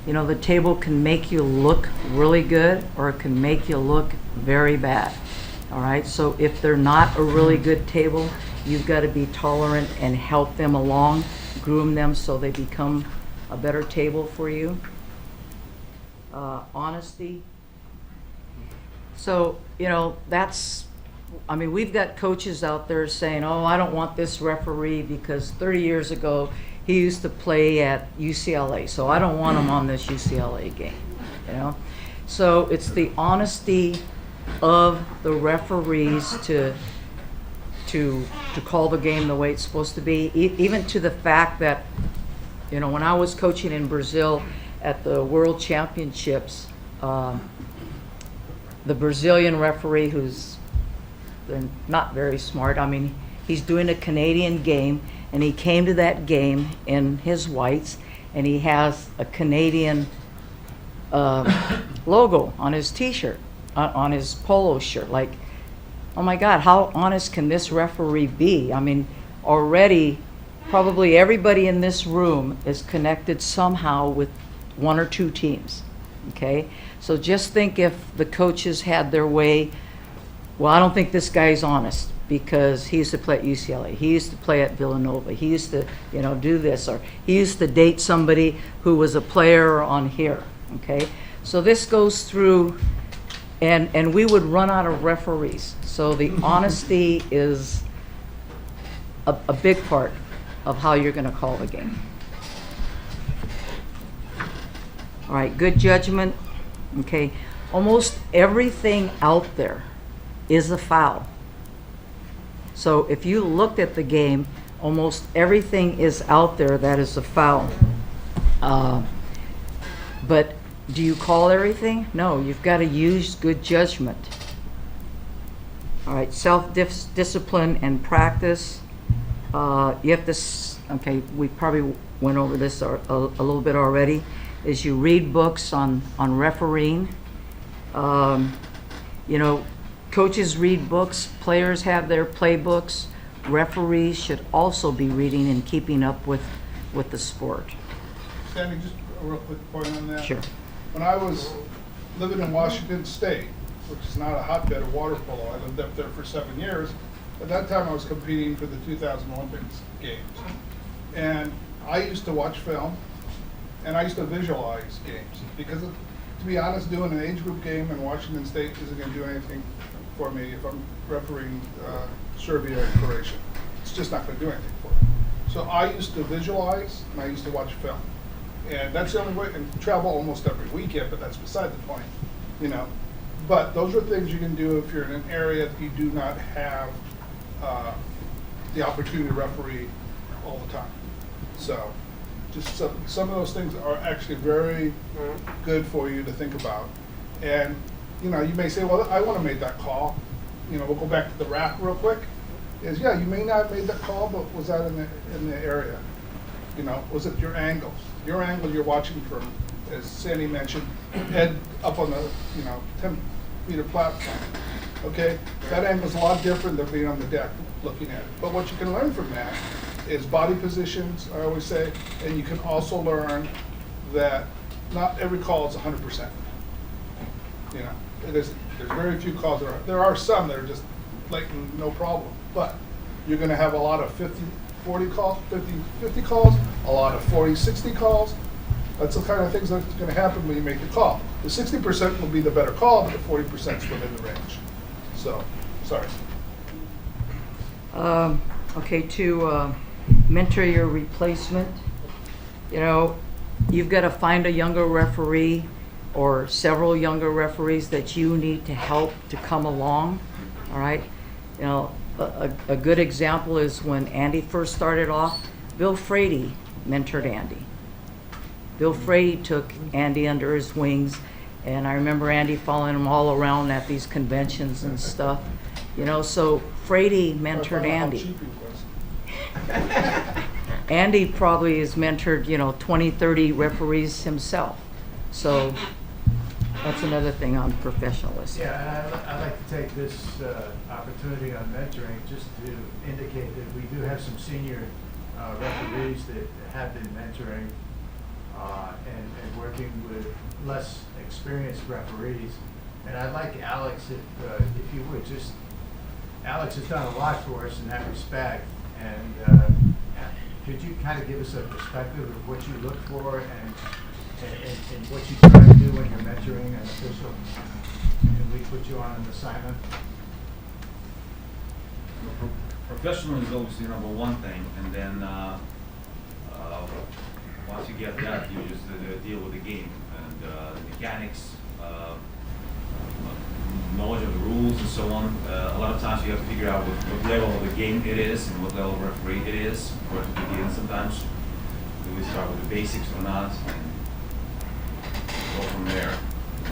You know, the table can make you look really good or it can make you look very bad. All right, so if they're not a really good table, you've got to be tolerant and help them along, groom them so they become a better table for you. Honesty. So, you know, I mean, we've got coaches out there saying, oh, I don't want this referee because 30 years ago he used to play at UCLA, so I don't want him on this UCLA game, you know? So it's the honesty of the referees to call the game the way it's supposed to be, even to the fact that, you know, when I was coaching in Brazil at the World Championships, the Brazilian referee, they're not very smart. I mean, he's doing a Canadian game, and he came to that game in his whites, and he has a Canadian logo on his T-shirt, on his polo shirt. Like, oh my God, how honest can this referee be? I mean, already, probably everybody in this room is connected somehow with one or two teams, okay? So just think if the coaches had their way. Well, I don't think this guy's honest because he used to play at UCLA. He used to play at Villanova. He used to, you know, do this, or he used to date somebody who was a player on here, okay? So this goes through, and we would run out of referees. So the honesty is a big part of how you're going to call the game. All right, good judgment. Okay, almost everything out there is a foul. So if you looked at the game, almost everything is out there that is a foul. But do you call everything? No, you've got to use good judgment. All right, self-discipline and practice. You have to, okay, we probably went over this a little bit already, is you read books on refereeing. You know, coaches read books, players have their playbooks. Referees should also be reading and keeping up with the sport. Sandy, just a real quick point on that. Sure. When I was living in Washington State, which is not a hotbed of water polo, I lived up there for 7 years. At that time, I was competing for the 2000 Olympics Games. And I used to watch film, and I used to visualize games. Because, to be honest, doing an age group game in Washington State isn't going to do anything for me if I'm refereeing Serbia and Croatia. It's just not going to do anything for me. So I used to visualize, and I used to watch film. And that's the only way, and travel almost every weekend, but that's beside the point, you know. But those are things you can do if you're in an area that you do not have the opportunity to referee all the time. So just some of those things are actually very good for you to think about. And, you know, you may say, well, I want to make that call. You know, we'll go back to the rack real quick. Is, yeah, you may not have made that call, but was that in the area? You know, was it your angles? Your angle you're watching from, as Sandy mentioned, head up on the, 10-meter platform. Okay, that angle is a lot different than being on the deck looking at it. But what you can learn from that is body positions, I always say, and you can also learn that not every call is 100%. You know, there's very few calls that are, there are some that are just blatant, no problem. But you're going to have a lot of 50-40 calls, 50-50 calls, a lot of 40-60 calls. That's the kind of things that's going to happen when you make the call. The 60% will be the better call, but the 40% is within the range. So, sorry. Okay, to mentor your replacement, you know, you've got to find a younger referee. or several younger referees that you need to help to come along, all right? You know, a good example is when Andy first started off, Bill Frady mentored Andy. Bill Frady took Andy under his wings, and I remember Andy following him all around at these conventions and stuff. You know, so Frady mentored Andy. Andy probably has mentored, you know, 20, 30 referees himself. So that's another thing on professionalism. Yeah, and I'd like to take this opportunity on mentoring just to indicate that we do have some senior referees that have been mentoring and working with less experienced referees. And I'd like Alex, if you would, just, Alex has done a lot for us in that respect. And could you kind of give us a perspective of what you look for and what you try to do when you're mentoring an official? Can we put you on an assignment? Professional is obviously number one thing, and then once you get that, you just deal with the game and the mechanics, knowledge of the rules and so on. A lot of times you have to figure out what level of the game it is and what level of referee it is for it to begin sometimes. Do we start with the basics or not, and go from there.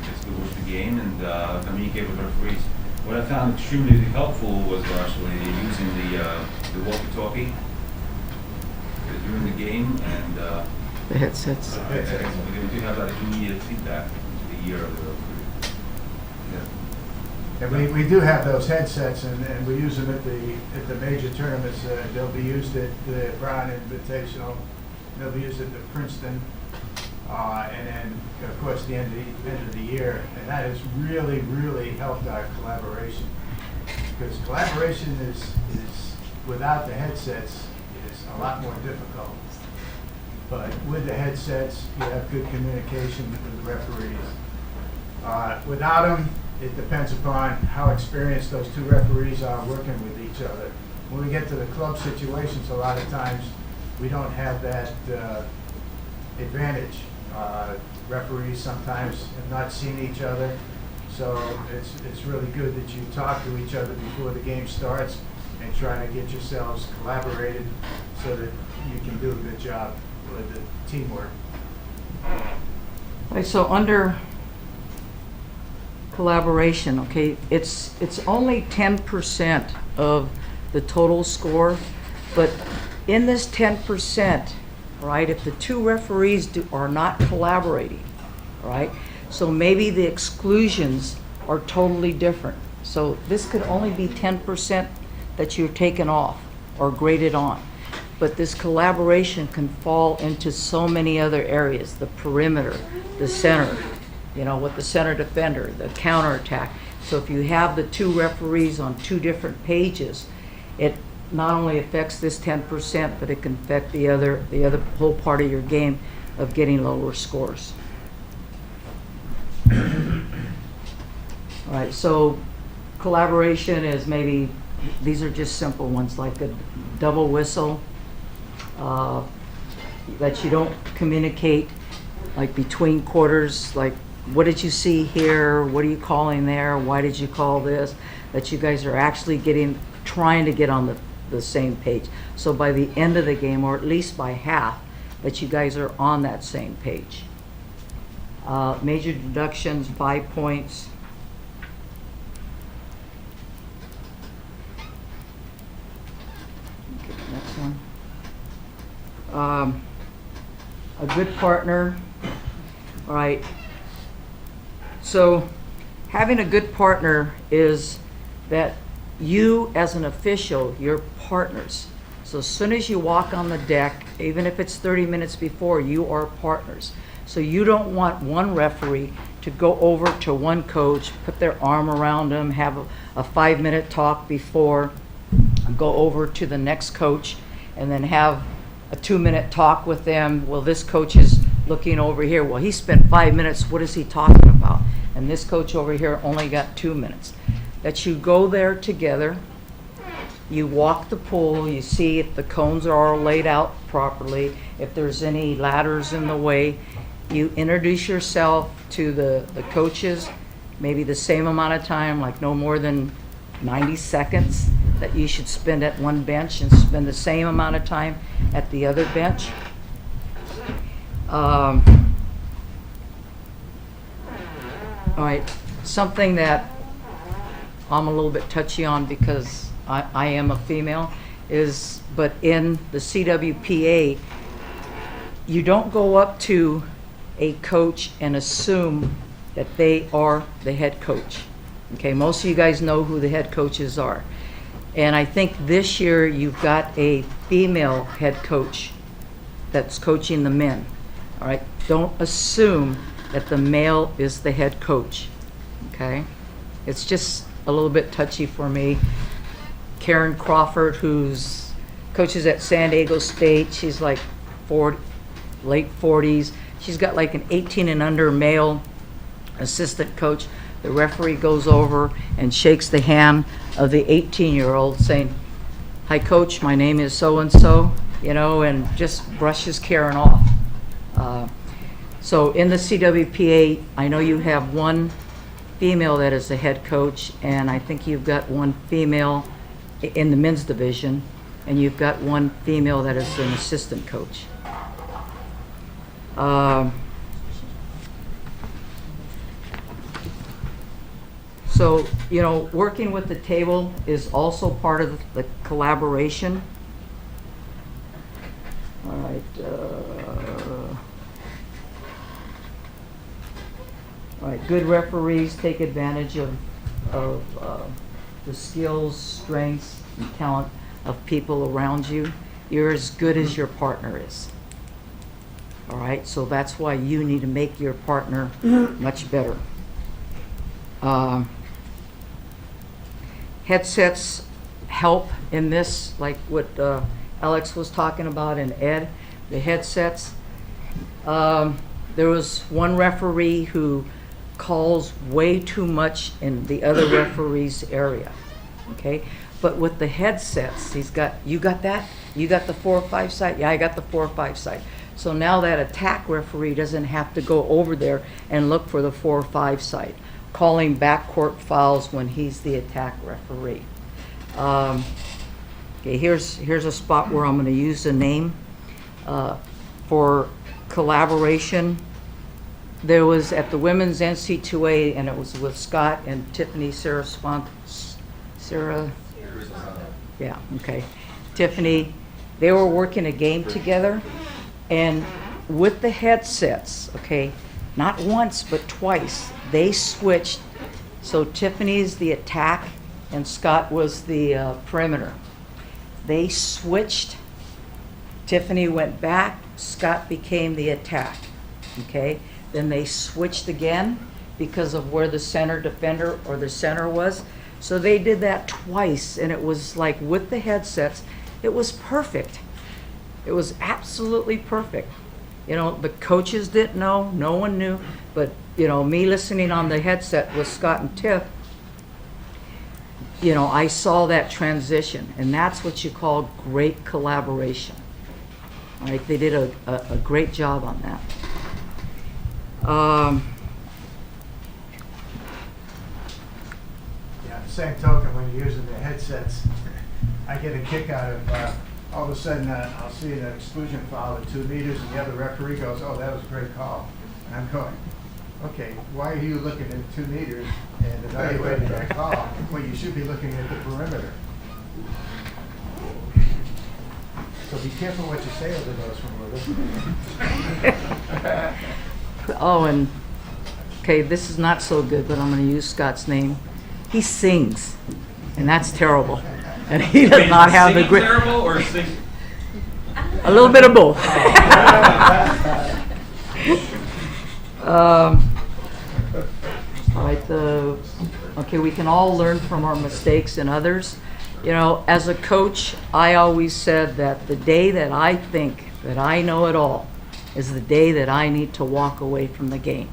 Just watch the game and communicate with referees. What I found extremely helpful was actually using the walkie-talkie during the game, and the headsets. We do have that immediate feedback to the ear of the referee. And we do have those headsets, and we use them at the major tournaments. They'll be used at the Brown Invitational. They'll be used at the Princeton, and then of course the end of the year. And that has really, really helped our collaboration, because collaboration is without the headsets is a lot more difficult. But with the headsets, you have good communication with the referees. Without them, it depends upon how experienced those two referees are working with each other. When we get to the club situations, a lot of times we don't have that advantage. Referees sometimes have not seen each other, so it's really good that you talk to each other before the game starts and try to get yourselves collaborated so that you can do a good job with the teamwork. Okay, so under collaboration, okay, it's only 10% of the total score, but in this 10%, right, if the two referees are not collaborating, right, so maybe the exclusions are totally different. So this could only be 10% that you're taken off or graded on. But this collaboration can fall into so many other areas: the perimeter, the center, you know, with the center defender, the counterattack. So if you have the two referees on two different pages, it not only affects this 10%, but it can affect the other whole part of your game of getting lower scores. All right, so collaboration is maybe, these are just simple ones like a double whistle, that you don't communicate like between quarters, like what did you see here, what are you calling there, why did you call this, that you guys are actually trying to get on the same page. So by the end of the game, or at least by half, that you guys are on that same page. Major deductions, 5 points. Okay, next one. A good partner. All right. So having a good partner is that you as an official, you're partners. So as soon as you walk on the deck, even if it's 30 minutes before, you are partners. So you don't want one referee to go over to one coach, put their arm around them, have a 5-minute talk before, go over to the next coach, and then have a 2-minute talk with them. Well, this coach is looking over here. Well, he spent 5 minutes. What is he talking about? And this coach over here only got 2 minutes. That you go there together, you walk the pool, you see if the cones are all laid out properly, if there's any ladders in the way. You introduce yourself to the coaches, maybe the same amount of time, like no more than 90 seconds that you should spend at one bench, and spend the same amount of time at the other bench. All right, something that I'm a little bit touchy on because I am a female is, but in the CWPA, you don't go up to a coach and assume that they are the head coach. Okay, most of you guys know who the head coaches are. And I think this year you've got a female head coach that's coaching the men. All right, don't assume that the male is the head coach. Okay, it's just a little bit touchy for me. Karen Crawford, who's coaches at San Diego State, she's like late 40s. She's got like an 18 and under male assistant coach. The referee goes over and shakes the hand of the 18-year-old saying, "Hi coach, my name is so-and-so," you know, and just brushes Karen off. So in the CWPA, I know you have one female that is the head coach, and I think you've got one female in the men's division, and you've got one female that is an assistant coach. So, you know, working with the table is also part of the collaboration. All right. All right, good referees take advantage of the skills, strengths, and talent of people around you. You're as good as your partner is. All right, so that's why you need to make your partner much better. Headsets help in this, like what Alex was talking about, and Ed, the headsets. There was one referee who calls way too much in the other referee's area, okay? But with the headsets, you got that? You got the 4 or 5 side? Yeah, I got the 4 or 5 side. So now that attack referee doesn't have to go over there and look for the 4 or 5 side, calling backcourt fouls when he's the attack referee. Okay, here's a spot where I'm going to use a name for collaboration. There was at the women's NCAA, and it was with Scott and Tiffany yeah, okay. Tiffany, they were working a game together, and with the headsets, okay, not once but twice, they switched. So Tiffany's the attack and Scott was the perimeter. They switched. Tiffany went back, Scott became the attack, okay? Then they switched again because of where the center defender or the center was. So they did that twice, and it was like with the headsets, it was perfect. It was absolutely perfect. You know, the coaches didn't know, no one knew, but you know, me listening on the headset with Scott and Tiff, you know, I saw that transition, and that's what you call great collaboration. All right, they did a great job on that. Yeah, the same token, when you're using the headsets, I get a kick out of all of a sudden I'll see an exclusion foul at 2 meters, and the other referee goes, "Oh, that was a great call." And I'm going, okay, why are you looking at 2 meters and evaluating that call when you should be looking at the perimeter? So be careful what you say over those when we're listening. Oh, and okay, this is not so good, but I'm going to use Scott's name. He sings, and that's terrible. And he does not have the great. Terrible or sing? A little bit of both. All right, okay, we can all learn from our mistakes and others. You know, as a coach, I always said that the day that I think that I know it all is the day that I need to walk away from the game.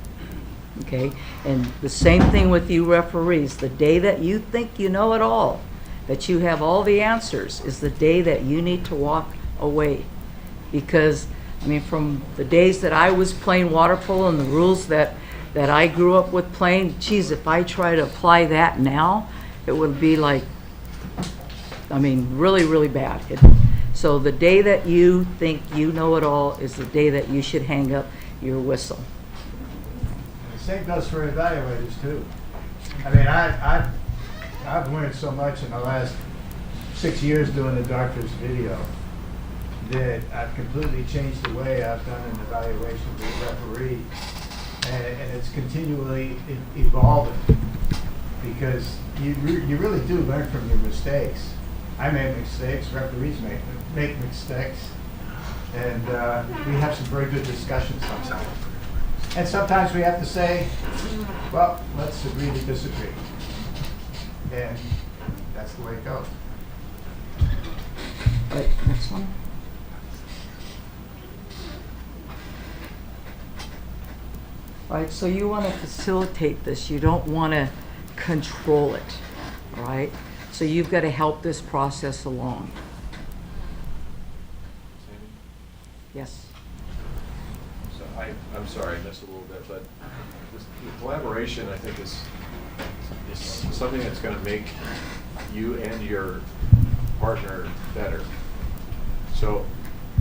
Okay? And the same thing with you referees. The day that you think you know it all, that you have all the answers, is the day that you need to walk away. Because I mean, from the days that I was playing water polo and the rules that I grew up with playing, geez, if I try to apply that now, it would be like, I mean, really, really bad. So the day that you think you know it all is the day that you should hang up your whistle. The same goes for evaluators too. I mean, I've learned so much in the last 6 years doing the Dartford video that I've completely changed the way I've done an evaluation with a referee, and it's continually evolving because you really do learn from your mistakes. I make mistakes, referees make mistakes, and we have some very good discussions sometimes. And sometimes we have to say, well, let's agree to disagree. And that's the way it goes. Right, next one. All right, so you want to facilitate this. You don't want to control it, all right? So you've got to help this process along. Yes. So I'm sorry, I missed a little bit, but the collaboration, I think, is something that's going to make you and your partner better. So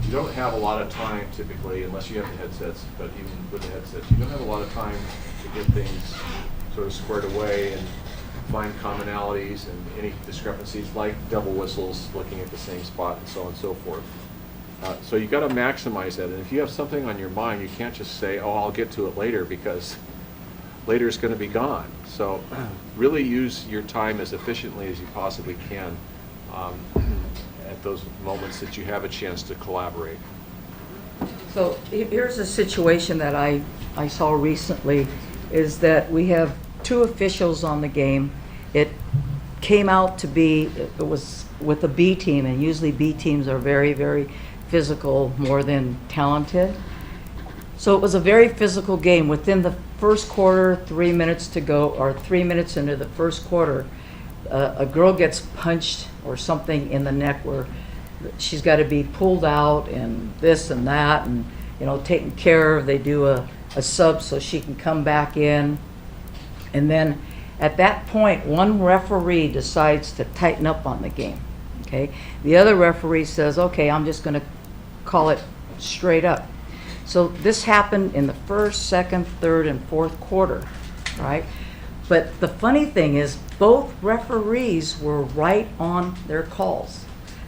you don't have a lot of time typically, unless you have the headsets, but even with the headsets, you don't have a lot of time to get things sort of squared away and find commonalities and any discrepancies like double whistles, looking at the same spot and so on and so forth. So you got to maximize that, and if you have something on your mind, you can't just say, oh, I'll get to it later, because later is going to be gone. So really use your time as efficiently as you possibly can at those moments that you have a chance to collaborate. So here's a situation that I saw recently, is that we have 2 officials on the game. It came out to be, it was with a B team, and usually B teams are very, very physical, more than talented. So it was a very physical game. Within the first quarter, 3 minutes to go, or 3 minutes into the first quarter, a girl gets punched or something in the neck where she's got to be pulled out and this and that, and taken care of. They do a sub so she can come back in. And then at that point, one referee decides to tighten up on the game. Okay, the other referee says, okay, I'm just going to call it straight up. So this happened in the first, second, third, and fourth quarter, right? But the funny thing is, both referees were right on their calls.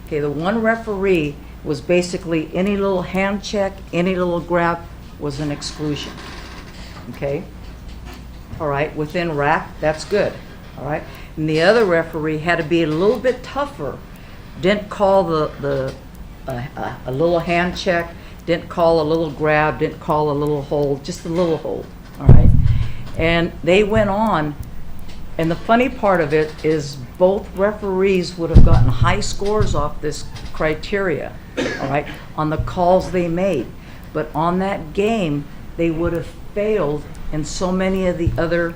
Okay, the one referee was basically any little hand check, any little grab was an exclusion. Okay? All right, within rack, that's good. All right? And the other referee had to be a little bit tougher. Didn't call a little hand check, didn't call a little grab, didn't call a little hold, just a little hold. All right? And they went on, and the funny part of it is both referees would have gotten high scores off this criteria, all right, on the calls they made. But on that game, they would have failed in so many of the other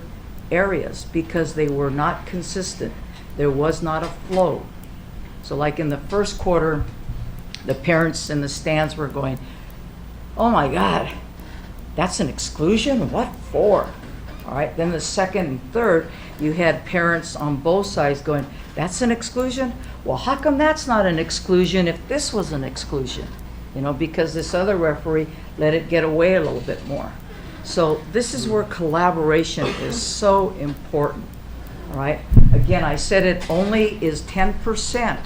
areas because they were not consistent. There was not a flow. So like in the first quarter, the parents in the stands were going, oh my God, that's an exclusion? What for? All right, then the second and third, you had parents on both sides going, that's an exclusion? Well, how come that's not an exclusion if this was an exclusion? Because this other referee let it get away a little bit more. So this is where collaboration is so important, all right? Again, I said it only is 10%,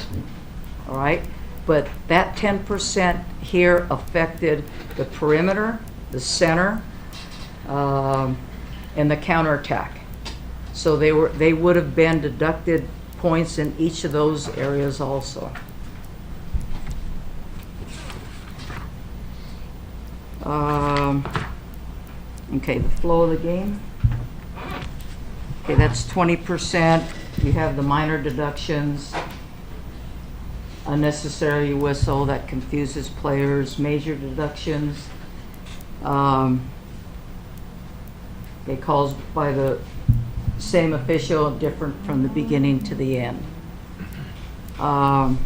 all right? But that 10% here affected the perimeter, the center, and the counterattack. So they would have been deducted points in each of those areas also. Okay, the flow of the game. Okay, that's 20%. You have the minor deductions, unnecessary whistle that confuses players, major deductions. They calls by the same official, different from the beginning to the end. Go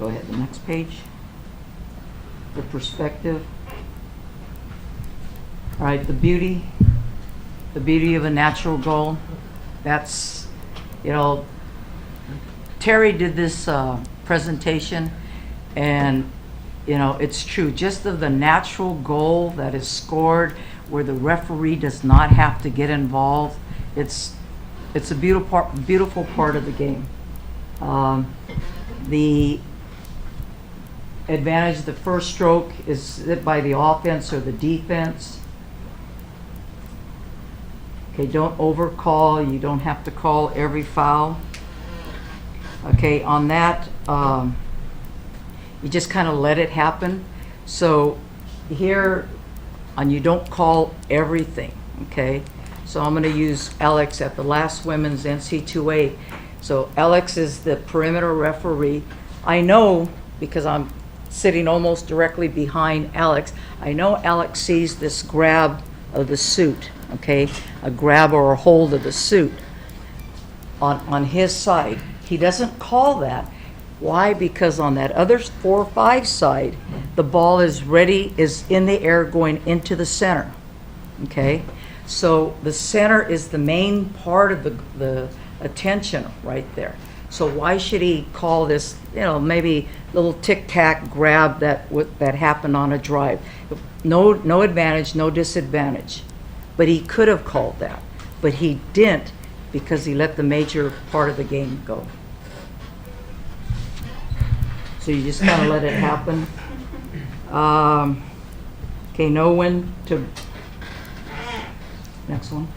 ahead, the next page. the perspective. All right, the beauty of a natural goal. That's, you know, Terry did this presentation, and you know, it's true. Just of the natural goal that is scored where the referee does not have to get involved, it's a beautiful part of the game. The advantage of the first stroke is it by the offense or the defense. Okay, don't overcall. You don't have to call every foul. Okay, on that, you just kind of let it happen. So here, and you don't call everything, okay? So I'm going to use Alex at the last women's NCAA. So Alex is the perimeter referee. I know, because I'm sitting almost directly behind Alex, I know Alex sees this grab of the suit, okay? A grab or a hold of the suit on his side. He doesn't call that. Why? Because on that other 4-5 side, the ball is ready, is in the air going into the center, okay? So the center is the main part of the attention right there. So why should he call this, you know, maybe little tic-tac grab that happened on a drive? No advantage, no disadvantage. But he could have called that. But he didn't, because he let the major part of the game go. So you just kind of let it happen. Okay, know when to, next one.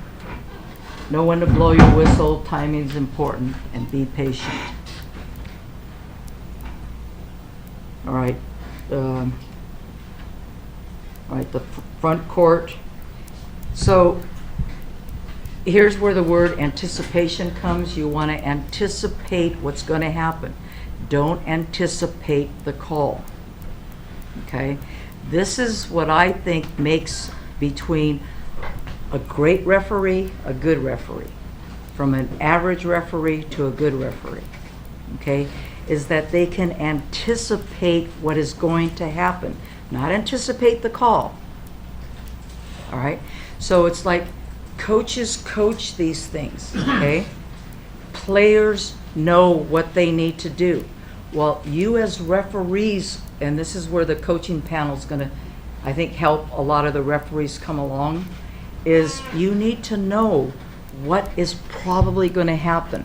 Know when to blow your whistle, timing's important, and be patient. All right, the front court. So here's where the word anticipation comes. You want to anticipate what's going to happen. Don't anticipate the call. Okay? This is what I think makes between a great referee, a good referee, from an average referee to a good referee, okay, is that they can anticipate what is going to happen, not anticipate the call. All right? So it's like coaches coach these things, okay? Players know what they need to do. Well, you as referees, and this is where the coaching panel is going to, I think, help a lot of the referees come along, is you need to know what is probably going to happen.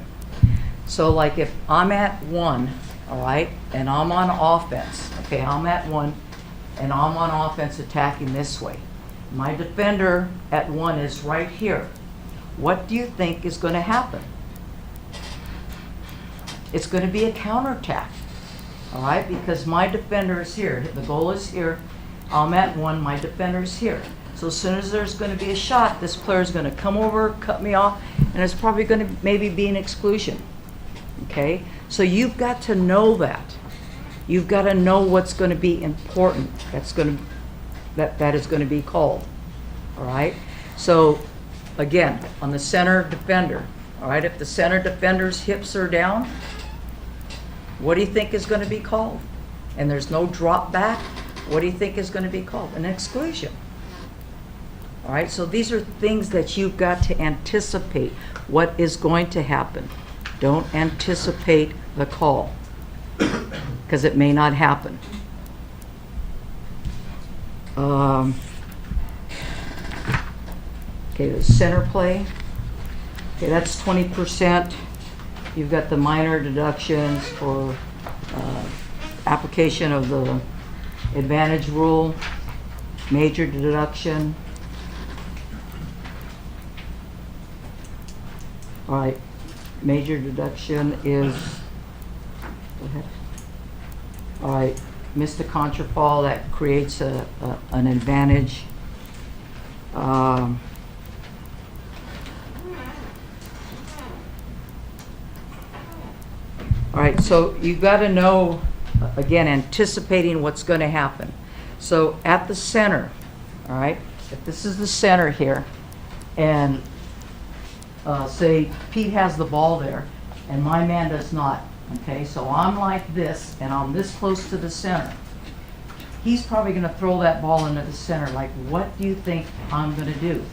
So like if I'm at 1, all right, and I'm on offense, okay, I'm at 1, and I'm on offense attacking this way. My defender at 1 is right here. What do you think is going to happen? It's going to be a counterattack, all right, because my defender is here. The goal is here. I'm at 1, my defender is here. So as soon as there's going to be a shot, this player is going to come over, cut me off, and it's probably going to maybe be an exclusion. Okay? So you've got to know that. You've got to know what's going to be important. That is going to be called. All right? So again, on the center defender, all right, if the center defender's hips are down, what do you think is going to be called? And there's no drop back, what do you think is going to be called? An exclusion. All right, so these are things that you've got to anticipate what is going to happen. Don't anticipate the call, because it may not happen. Okay, the center play. Okay, that's 20%. You've got the minor deductions for application of the advantage rule, major deduction. All right, major deduction is, go ahead. All right, missed a contrafall, that creates an advantage. All right, so you've got to know, again, anticipating what's going to happen. So at the center, all right, if this is the center here, and say Pete has the ball there, and my man does not, okay? So I'm like this, and I'm this close to the center. he's probably gonna throw that ball into the center. Like, what do you think I'm gonna do?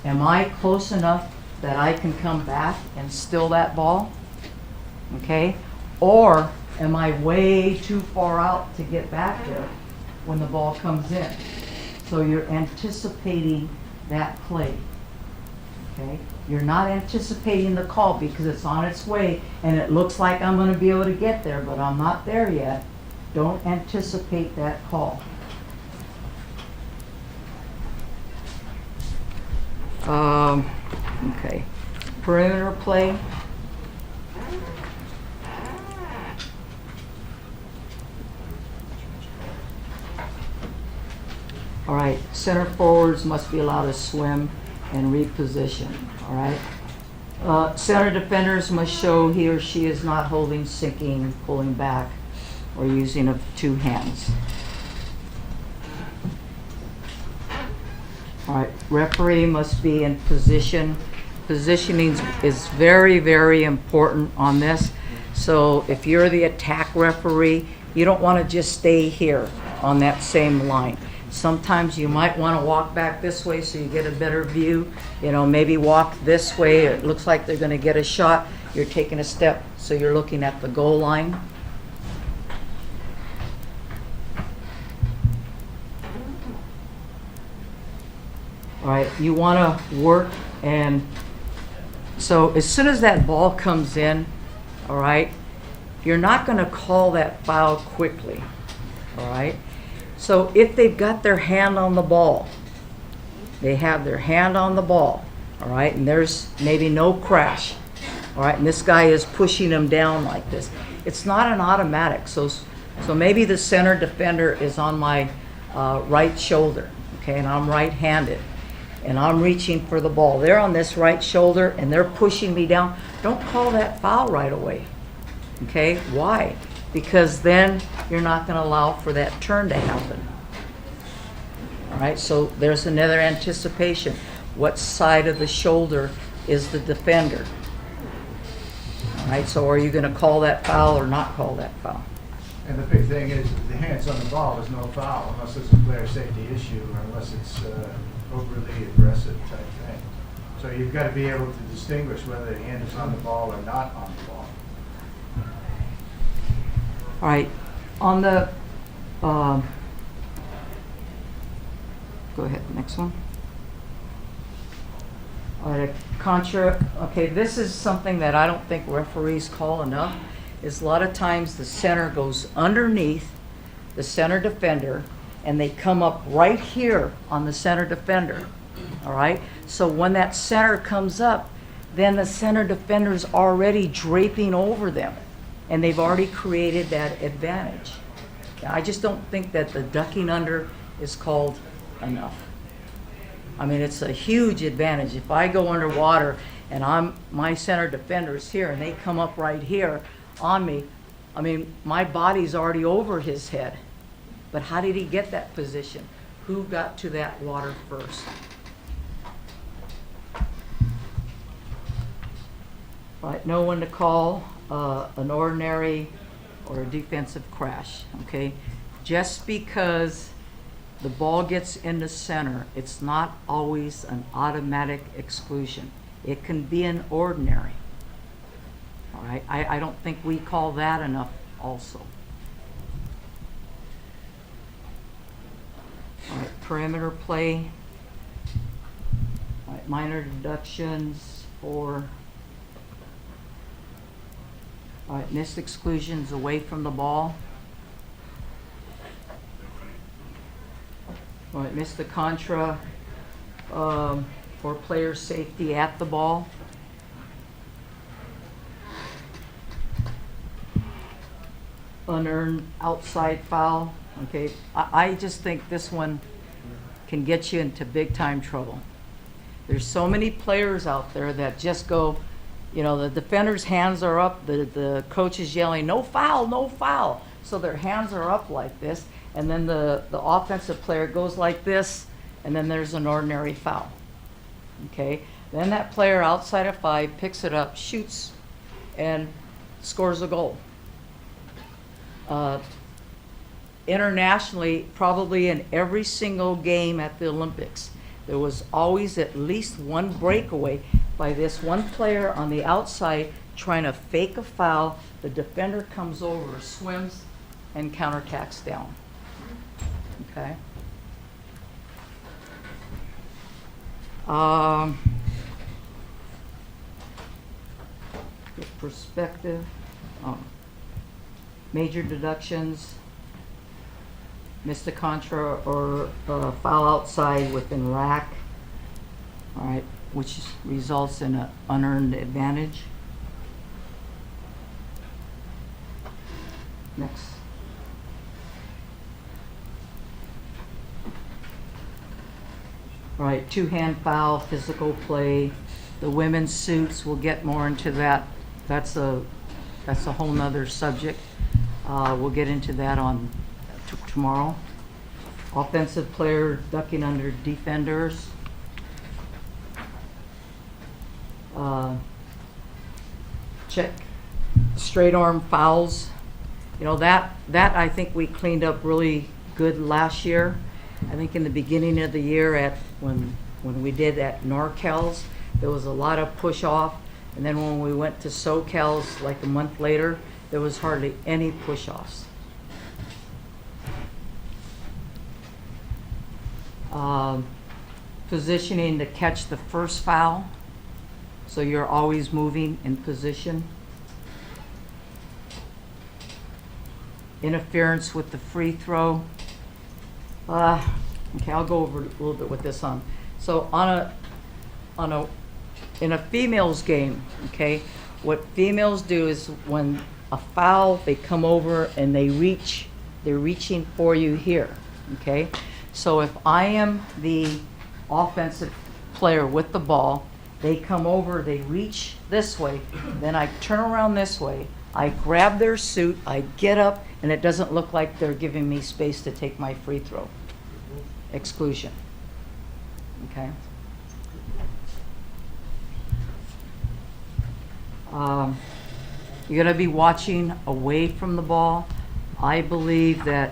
Am I close enough that I can come back and steal that ball? Okay? Or am I way too far out to get back there when the ball comes in? So you're anticipating that play. Okay? You're not anticipating the call because it's on its way and it looks like I'm going to be able to get there, but I'm not there yet. Don't anticipate that call. Okay. Perimeter play. All right, center forwards must be allowed to swim and reposition, all right? Center defenders must show he or she is not holding, sinking, pulling back, or using of two hands. All right, referee must be in position. Positioning is very, very important on this. So if you're the attack referee, you don't want to just stay here on that same line. Sometimes you might want to walk back this way so you get a better view. You know, maybe walk this way. It looks like they're going to get a shot. You're taking a step, so you're looking at the goal line. All right, you want to work, and so as soon as that ball comes in, all right, you're not going to call that foul quickly, all right? So if they've got their hand on the ball, they have their hand on the ball, all right, and there's maybe no crash, all right, and this guy is pushing them down like this. It's not an automatic, so maybe the center defender is on my right shoulder, okay, and I'm right-handed, and I'm reaching for the ball. They're on this right shoulder, and they're pushing me down. Don't call that foul right away, okay? Why? Because then you're not going to allow for that turn to happen. All right, so there's another anticipation. What side of the shoulder is the defender? All right, so are you going to call that foul or not call that foul? And the big thing is, if the hand's on the ball, there's no foul unless it's a player safety issue or unless it's overly aggressive type thing. So you've got to be able to distinguish whether the hand is on the ball or not on the ball. All right, on the, go ahead, next one. All right, contra, okay, this is something that I don't think referees call enough, is a lot of times the center goes underneath the center defender and they come up right here on the center defender, all right? So when that center comes up, then the center defender's already draping over them. And they've already created that advantage. I just don't think that the ducking under is called enough. I mean, it's a huge advantage. If I go underwater and my center defender is here and they come up right here on me, I mean, my body's already over his head. But how did he get that position? Who got to that water first? Right, know when to call an ordinary or a defensive crash, okay? Just because the ball gets in the center, it's not always an automatic exclusion. It can be an ordinary, all right? I don't think we call that enough also. All right, perimeter play, all right, minor deductions for all right, missed exclusions away from the ball. All right, missed the contra for player safety at the ball. Unearned outside foul. Okay, I just think this one can get you into big time trouble. There's so many players out there that just go, you know, the defender's hands are up, the coach is yelling, no foul, no foul. So their hands are up like this, and then the offensive player goes like this, and then there's an ordinary foul. Okay, then that player outside of 5 picks it up, shoots, and scores a goal. internationally, probably in every single game at the Olympics, there was always at least one breakaway by this one player on the outside trying to fake a foul. The defender comes over, swims, and counterattacks down. Okay? The perspective, major deductions, missed a contra or foul outside within rack, all right, which results in an unearned advantage. Next. All right, two-hand foul, physical play. The women's suits, we'll get more into that. That's a whole nother subject. We'll get into that on tomorrow. Offensive player ducking under defenders. Check straight arm fouls. You know, that I think we cleaned up really good last year. I think in the beginning of the year when we did at NorCal's, there was a lot of push off, and then when we went to SoCal's like a month later, there was hardly any push offs. Positioning to catch the first foul, so you're always moving in position. Interference with the free throw. Okay, I'll go over a little bit with this on. So in a females game, okay, what females do is when a foul, they come over and they're reaching for you here, okay? So if I am the offensive player with the ball, they come over, they reach this way, then I turn around this way, I grab their suit, I get up, and it doesn't look like they're giving me space to take my free throw. Exclusion. Okay? You're going to be watching away from the ball. I believe that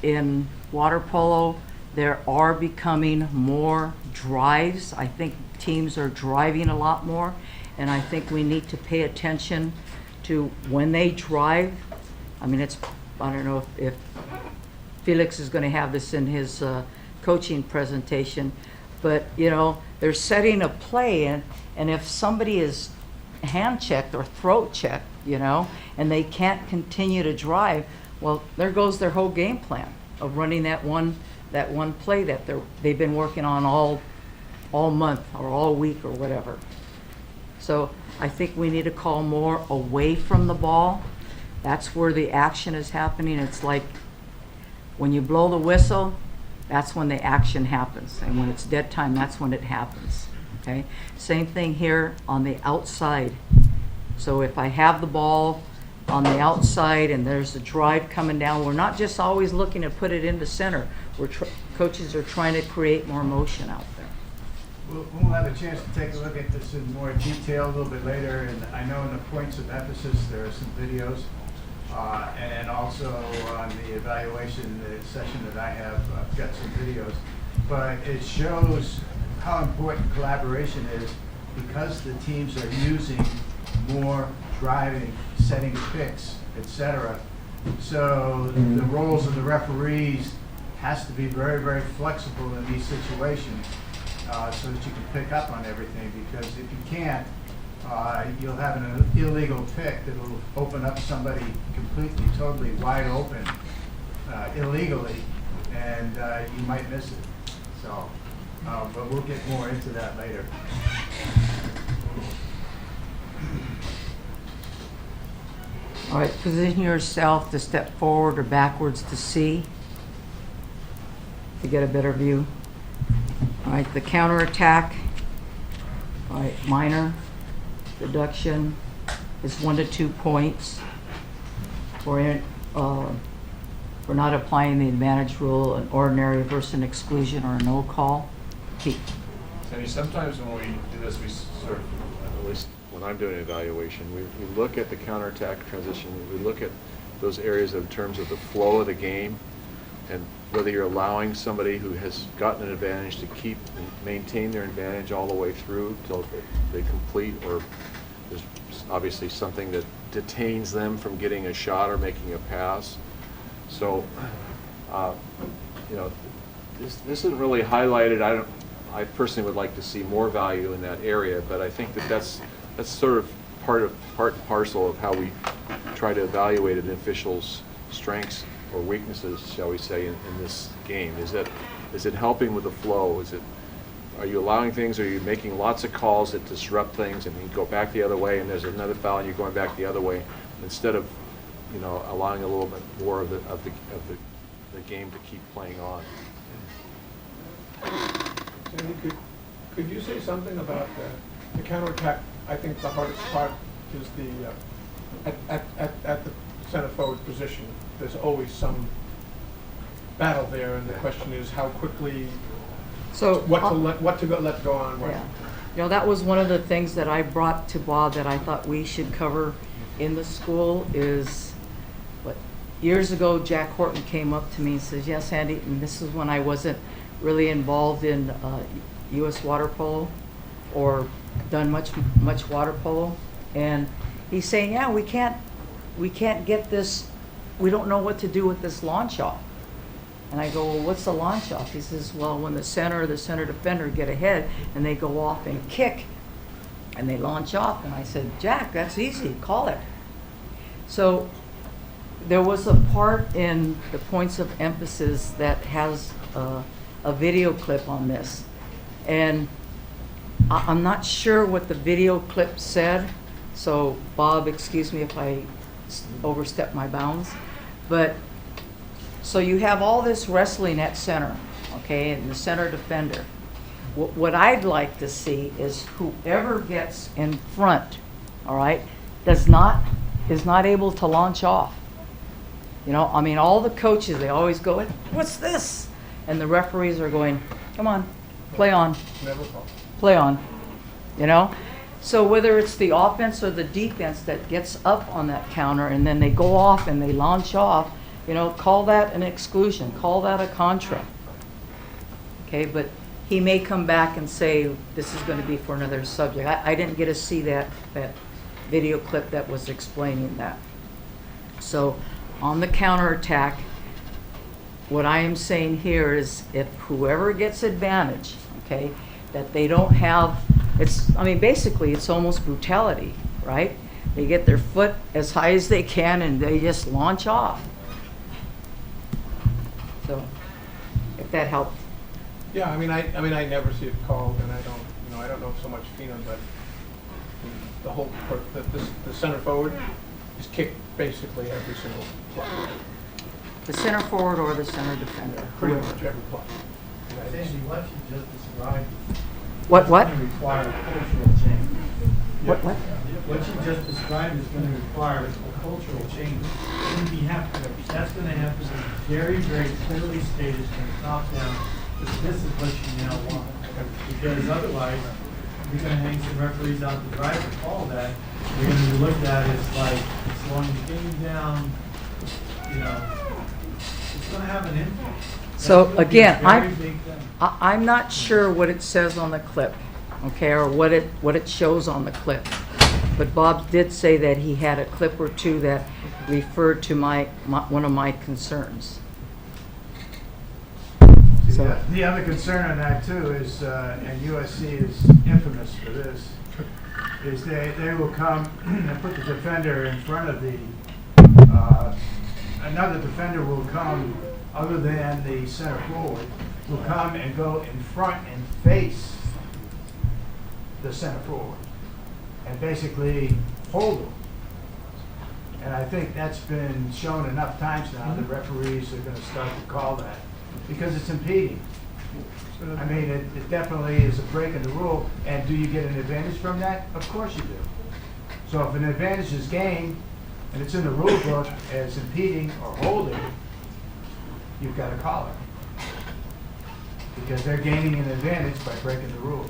in water polo, there are becoming more drives. I think teams are driving a lot more, and I think we need to pay attention to when they drive. I mean, I don't know if Felix is going to have this in his coaching presentation, but you know, they're setting a play, and if somebody is hand checked or throat checked, you know, and they can't continue to drive, well, there goes their whole game plan of running that one play that they've been working on all month or all week or whatever. So I think we need to call more away from the ball. That's where the action is happening. It's like when you blow the whistle, that's when the action happens. And when it's dead time, that's when it happens. Okay? Same thing here on the outside. So if I have the ball on the outside and there's a drive coming down, we're not just always looking to put it into center. Coaches are trying to create more motion out there. We'll have a chance to take a look at this in more detail a little bit later, and I know in the points of emphasis there are some videos, and also on the evaluation session that I have, I've got some videos. But it shows how important collaboration is because the teams are using more driving, setting picks, etc. So the roles of the referees has to be very, very flexible in these situations. So that you can pick up on everything, because if you can't, you'll have an illegal pick that will open up somebody completely, totally wide open illegally, and you might miss it. So, but we'll get more into that later. All right, position yourself to step forward or backwards to see, to get a better view. All right, the counterattack, all right, minor deduction is 1 to 2 points for not applying the advantage rule, an ordinary versus an exclusion or a no call. Keith. Sandy, sometimes when we do this, we sort of, at least when I'm doing an evaluation, we look at the counterattack transition, we look at those areas in terms of the flow of the game, and whether you're allowing somebody who has gotten an advantage to keep and maintain their advantage all the way through till they complete, or there's obviously something that detains them from getting a shot or making a pass. So, you know, this isn't really highlighted. I personally would like to see more value in that area, but I think that's sort of part and parcel of how we try to evaluate an official's strengths or weaknesses, shall we say, in this game. Is it helping with the flow? Are you allowing things? Are you making lots of calls that disrupt things, and you go back the other way, and there's another foul, and you're going back the other way, instead of, you know, allowing a little bit more of the game to keep playing on? Sandy, could you say something about the counterattack? I think the hardest part is the at the center forward position. There's always some battle there, and the question is how quickly. So what to let go on. Yeah. You know, that was one of the things that I brought to Bob that I thought we should cover in the school is, years ago Jack Horton came up to me and says, yes, Andy, and this is when I wasn't really involved in U.S. water polo or done much water polo, and he's saying, yeah, we can't get this, we don't know what to do with this launch off. And I go, well, what's the launch off? He says, well, when the center or the center defender get ahead and they go off and kick and they launch off. And I said, Jack, that's easy, call it. So there was a part in the points of emphasis that has a video clip on this. And I'm not sure what the video clip said, so Bob, excuse me if I overstep my bounds, but so you have all this wrestling at center, okay, and the center defender. What I'd like to see is whoever gets in front, all right, is not able to launch off. You know, I mean, all the coaches, they always go, what's this? And the referees are going, come on, play on, play on, you know? So whether it's the offense or the defense that gets up on that counter and then they go off and they launch off, you know, call that an exclusion, call that a contra. Okay, but he may come back and say this is going to be for another subject. I didn't get to see that video clip that was explaining that. So on the counterattack, what I am saying here is if whoever gets advantage, okay, that they don't have, I mean, basically it's almost brutality, right? They get their foot as high as they can and they just launch off. So, if that helped. Yeah, I mean, I never see it called, and I don't know so much FINA, but the whole the center forward is kicked basically every single play. The center forward or the center defender. Pretty much every play. Sandy, what you just described. What? Going to require a cultural change. What? What you just described is going to require a cultural change. That's going to have to be very, very clearly stated from the top down that this is what you now want. Because otherwise, you're going to hang some referees out to dry to call that. You're going to be looked at as like slowing the game down. You know, it's going to have an influence. So again, I'm not sure what it says on the clip, okay, or what it shows on the clip. But Bob did say that he had a clip or two that referred to one of my concerns. So the other concern on that too is, and USC is infamous for this, is they will come and put the defender in front of the, another defender will come other than the center forward, will come and go in front and face the center forward and basically hold them. And I think that's been shown enough times now that referees are going to start to call that because it's impeding. I mean, it definitely is a break in the rule. And do you get an advantage from that? Of course you do. So if an advantage is gained and it's in the rule book as impeding or holding, you've got to call it because they're gaining an advantage by breaking the rules.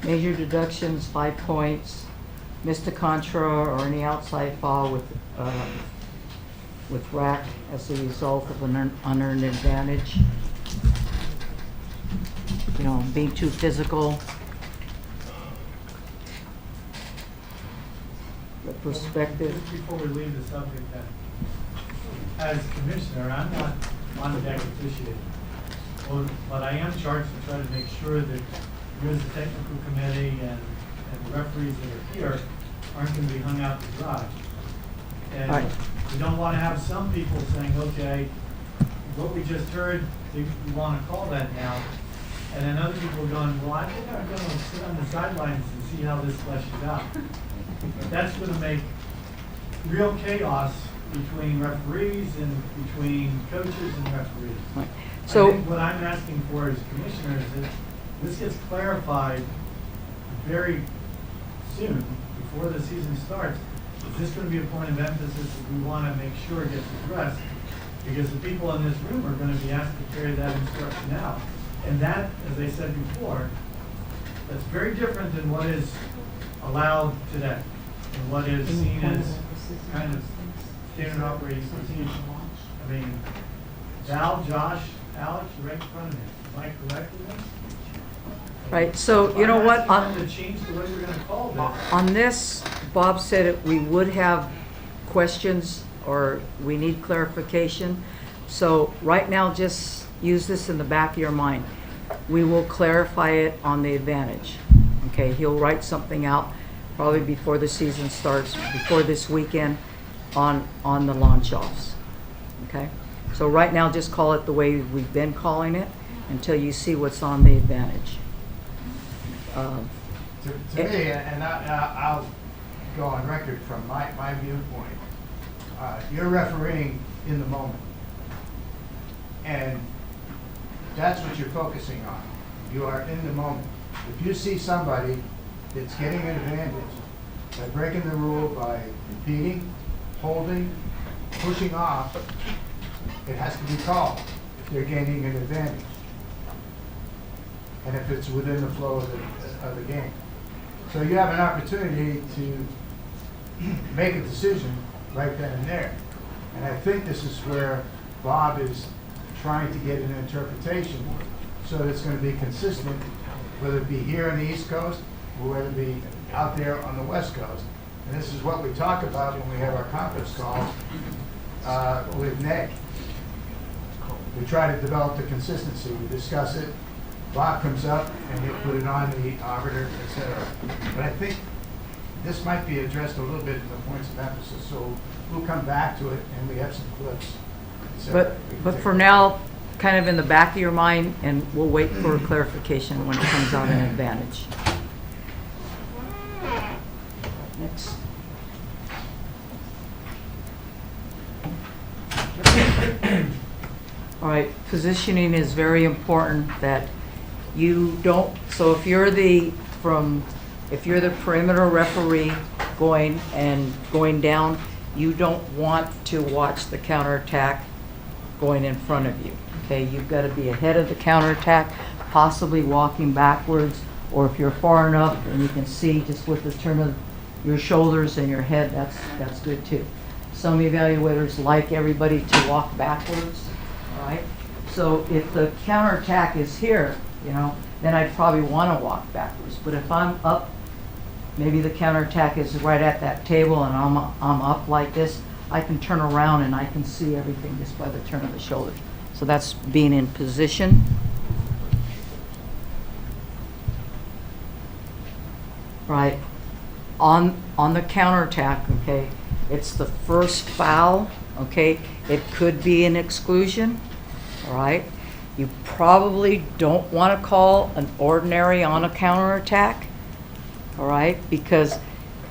Major deductions, 5 points. Missed a contra or any outside foul with rack as a result of an unearned advantage. You know, being too physical. The perspective. Just before we leave the subject then, as commissioner, I'm not on deck officiating. But I am charged to try to make sure that you as the technical committee and the referees that are here aren't going to be hung out to dry. And Right. we don't want to have some people saying, okay, what we just heard, we want to call that now. And then other people going, well, I think I'm going to sit on the sidelines and see how this fleshes out. That's going to make real chaos between referees and between coaches and referees. Right. So I think what I'm asking for as commissioner is that this gets clarified very soon, before the season starts. Is this going to be a point of emphasis that we want to make sure it gets addressed? Because the people in this room are going to be asked to carry that instruction out. And that, as I said before, that's very different than what is allowed today and what is seen as kind of standard operating procedure. I mean, Val, Josh, Alex, you're right in front of me. Am I correct in this? Right, so you know what? I'm asking them to change the way we're going to call this. On this, Bob said that we would have questions or we need clarification. So right now, just use this in the back of your mind. We will clarify it on the advantage. Okay, he'll write something out probably before the season starts, before this weekend on the launch offs. Okay, so right now, just call it the way we've been calling it until you see what's on the advantage. To me, and I'll go on record from my viewpoint, you're refereeing in the moment. And that's what you're focusing on. You are in the moment. If you see somebody that's getting an advantage by breaking the rule, by impeding, holding, pushing off, it has to be called if they're gaining an advantage. And if it's within the flow of the game. So you have an opportunity to make a decision right then and there. And I think this is where Bob is trying to get an interpretation so that it's going to be consistent, whether it be here on the East Coast or whether it be out there on the West Coast. And this is what we talk about when we have our conference calls with Nick. We try to develop the consistency. We discuss it. Bob comes up and he'll put it on the arbiter, etc. But I think this might be addressed a little bit in the points of emphasis. So we'll come back to it and we have some clips. But for now, kind of in the back of your mind, and we'll wait for clarification when it comes on an advantage. Next. All right, positioning is very important that you don't, so if you're the perimeter referee going down, you don't want to watch the counterattack going in front of you. Okay, you've got to be ahead of the counterattack, possibly walking backwards, or if you're far enough and you can see just with the turn of your shoulders and your head, that's good too. Some evaluators like everybody to walk backwards, all right? So if the counterattack is here, you know, then I'd probably want to walk backwards. But if I'm up, maybe the counterattack is right at that table and I'm up like this, I can turn around and I can see everything just by the turn of the shoulders. So that's being in position. Right. On the counterattack, okay, it's the first foul, okay? It could be an exclusion, all right? You probably don't want to call an ordinary on a counterattack, all right? Because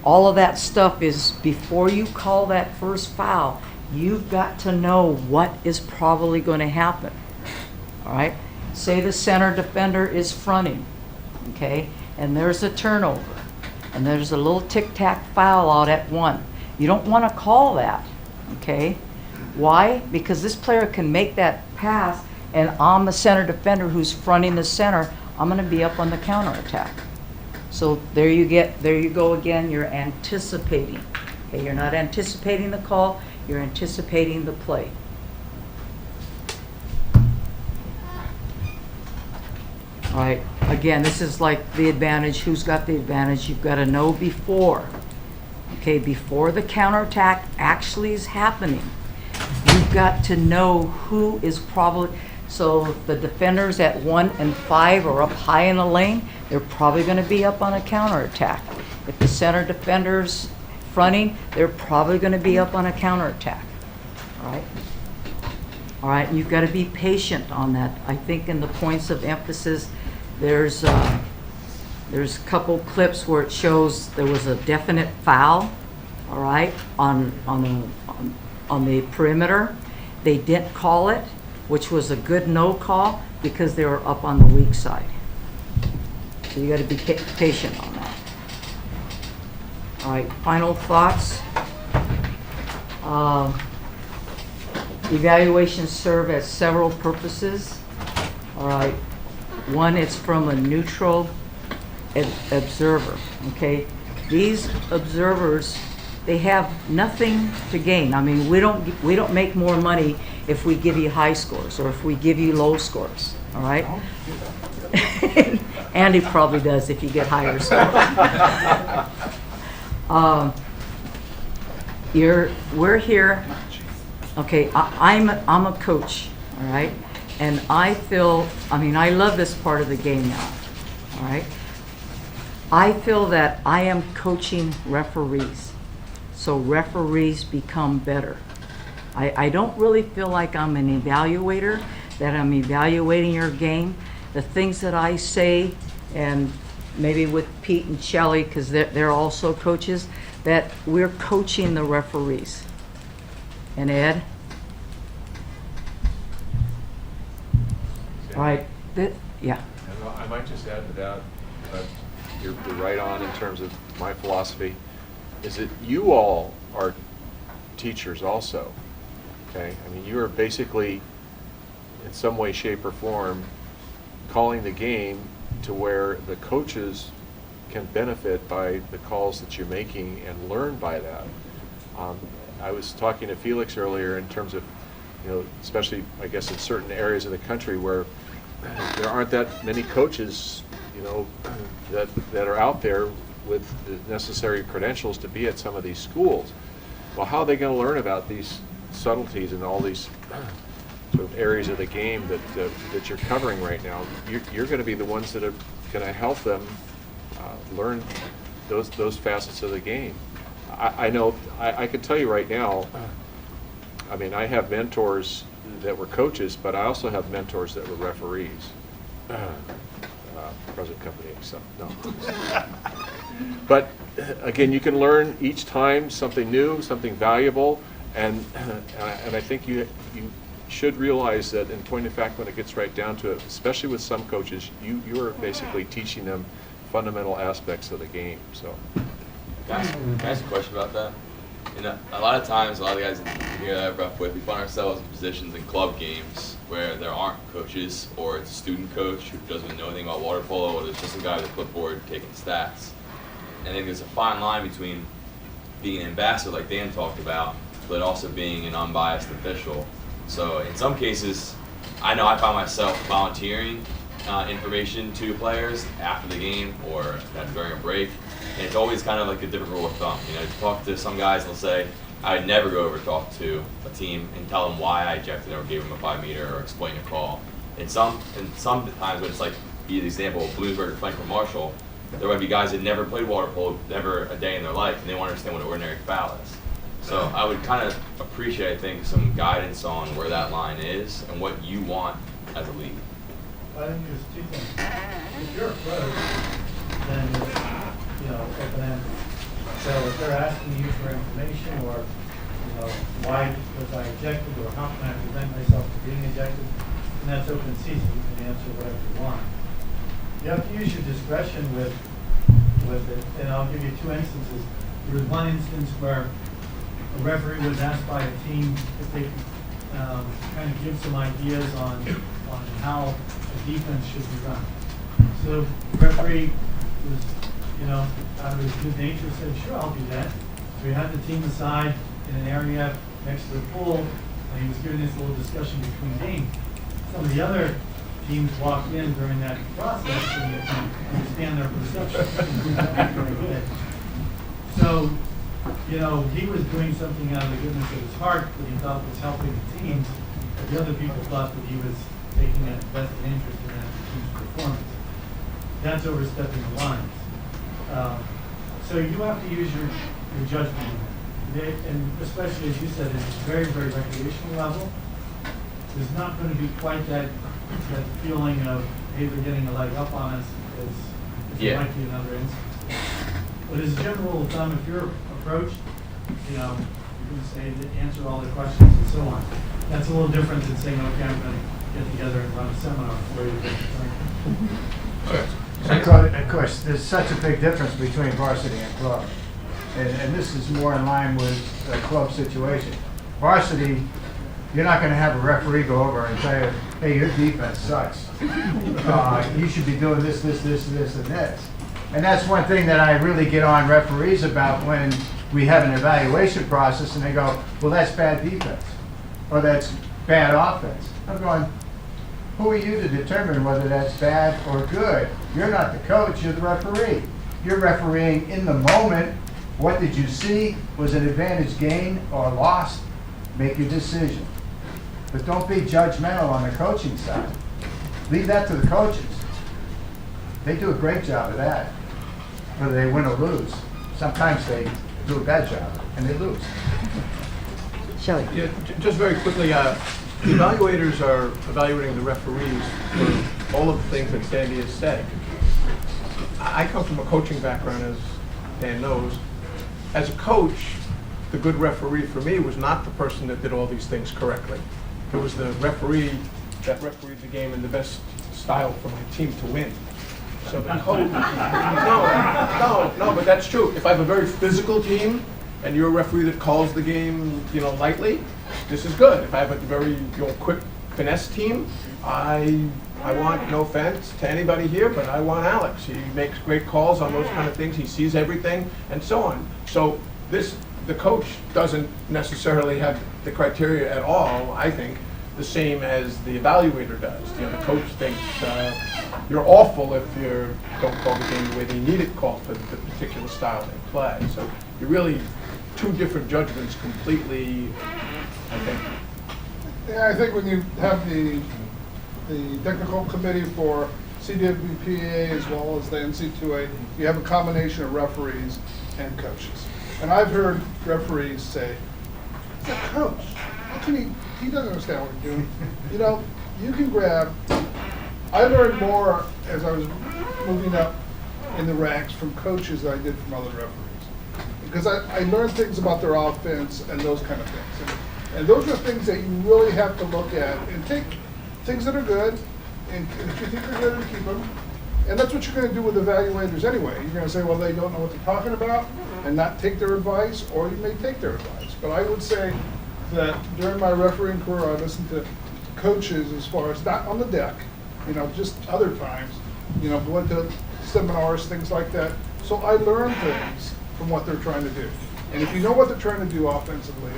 all of that stuff is, before you call that first foul, you've got to know what is probably going to happen, all right? Say the center defender is fronting, okay? And there's a turnover, and there's a little tic-tac foul out at 1. You don't want to call that, okay? Why? Because this player can make that pass, and I'm the center defender who's fronting the center, I'm going to be up on the counterattack. So there you go again, you're anticipating. Okay, you're not anticipating the call, you're anticipating the play. All right, again, this is like the advantage. Who's got the advantage? You've got to know before. Okay, before the counterattack actually is happening, you've got to know who is probably, so the defenders at 1 and 5 are up high in the lane, they're probably going to be up on a counterattack. If the center defender's fronting, they're probably going to be up on a counterattack. All right? All right, you've got to be patient on that. I think in the points of emphasis, there's a couple clips where it shows there was a definite foul, all right, on the perimeter. They didn't call it, which was a good no call because they were up on the weak side. So you got to be patient on that. All right, final thoughts. Evaluations serve as several purposes. All right, one, it's from a neutral observer, okay? These observers, they have nothing to gain. I mean, we don't make more money if we give you high scores or if we give you low scores, all right? Andy probably does if you get higher scores. We're here, okay, I'm a coach, all right? And I feel, I mean, I love this part of the game now, all right? I feel that I am coaching referees, so referees become better. I don't really feel like I'm an evaluator, that I'm evaluating your game. The things that I say, and maybe with Pete and Shelley, because they're also coaches, that we're coaching the referees. And Ed? All right, yeah. And I might just add to that, you're right on in terms of my philosophy, is that you all are teachers also, okay? I mean, you are basically, in some way, shape, or form, calling the game to where the coaches can benefit by the calls that you're making and learn by that. I was talking to Felix earlier in terms of, you know, especially, I guess, in certain areas of the country where there aren't that many coaches, you know, that are out there with the necessary credentials to be at some of these schools. Well, how are they going to learn about these subtleties and all these sort of areas of the game that you're covering right now? You're going to be the ones that are going to help them learn those facets of the game. I know, I can tell you right now, I mean, I have mentors that were coaches, but I also have mentors that were referees. Present company, so no. But again, you can learn each time something new, something valuable, and I think you should realize that in point of fact, when it gets right down to it, especially with some coaches, you are basically teaching them fundamental aspects of the game. So. Can I ask a question about that? You know, a lot of times, a lot of the guys here that I've roughed with, we find ourselves in positions in club games where there aren't coaches, or it's a student coach who doesn't know anything about water polo, or there's just a guy with a clipboard taking stats. And I think there's a fine line between being an ambassador, like Dan talked about, but also being an unbiased official. So in some cases, I know I find myself volunteering information to players after the game or during a break. And it's always kind of like a different rule of thumb. You know, you talk to some guys, they'll say, I'd never go over and talk to a team and tell them why I ejected or gave them a 5-meter or explain a call. And sometimes when it's like, be the example of Bloomberg playing for Marshall, there might be guys that never played water polo never a day in their life, and they want to understand what an ordinary foul is. So I would kind of appreciate, I think, some guidance on where that line is and what you want as a league. I think there's two things. If you're a pro, then you know, open-ended. So if they're asking you for information, or you know, why was I ejected, or how can I prevent myself from being ejected, and that's open season. You can answer whatever you want. You have to use your discretion with it, and I'll give you two instances. There was one instance where a referee was asked by a team if they could kind of give some ideas on how a defense should be run. So the referee was you know, out of his good nature, said, sure, I'll do that. So we had the team aside in an area next to the pool, and he was giving this little discussion between games. Some of the other teams walked in during that process and you can understand their perception. Very good. So, you know, he was doing something out of the goodness of his heart that he thought was helping the teams, but the other people thought that he was taking a vested interest in that team's performance. That's overstepping the lines. So you have to use your judgment in that. And especially, as you said, at a very, very recreational level, there's not going to be quite that feeling of, hey, they're getting a leg up on us, as there might be in other instances. But as a general rule of thumb, if you're approached, you know, you're going to say, answer all the questions and so on. That's a little different than saying, okay, I'm going to get together and run a seminar for you. Of course, there's such a big difference between varsity and club. And this is more in line with a club situation. Varsity, you're not going to have a referee go over and tell you, hey, your defense sucks. You should be doing this, this, this, this, and this. And that's one thing that I really get on referees about when we have an evaluation process and they go, well, that's bad defense, or that's bad offense. I'm going, who are you to determine whether that's bad or good? You're not the coach, you're the referee. You're refereeing in the moment. What did you see? Was an advantage gained or lost? Make your decision. But don't be judgmental on the coaching side. Leave that to the coaches. They do a great job of that, whether they win or lose. Sometimes they do a bad job, and they lose. Shelley. Yeah, just very quickly, the evaluators are evaluating the referees for all of the things that Sandy has said. I come from a coaching background, as Dan knows. As a coach, the good referee for me was not the person that did all these things correctly. It was the referee that refereed the game in the best style for my team to win. So the coach, no, but that's true. If I have a very physical team and you're a referee that calls the game, you know, lightly, this is good. If I have a very, you know, quick finesse team, I want, no offense to anybody here, but I want Alex. He makes great calls on those kind of things. He sees everything and so on. So the coach doesn't necessarily have the criteria at all, I think, the same as the evaluator does. You know, the coach thinks you're awful if you don't call the game the way they need it called for the particular style they play. So you're really two different judgments completely, I think. Yeah, I think when you have the technical committee for CWPA as well as the NCAA, you have a combination of referees and coaches. And I've heard referees say, "It's a coach. How can he doesn't understand what we're doing." You know, you can grab. I learned more as I was moving up in the ranks from coaches than I did from other referees, because I learned things about their offense and those kind of things. And those are things that you really have to look at and take things that are good, and if you think are good, and keep them. And that's what you're going to do with evaluators anyway. You're going to say, well, they don't know what they're talking about, and not take their advice, or you may take their advice. But I would say that during my refereeing career, I listened to coaches as far as not on the deck, you know, just other times, you know, going to seminars, things like that. So I learned things from what they're trying to do. And if you know what they're trying to do offensively,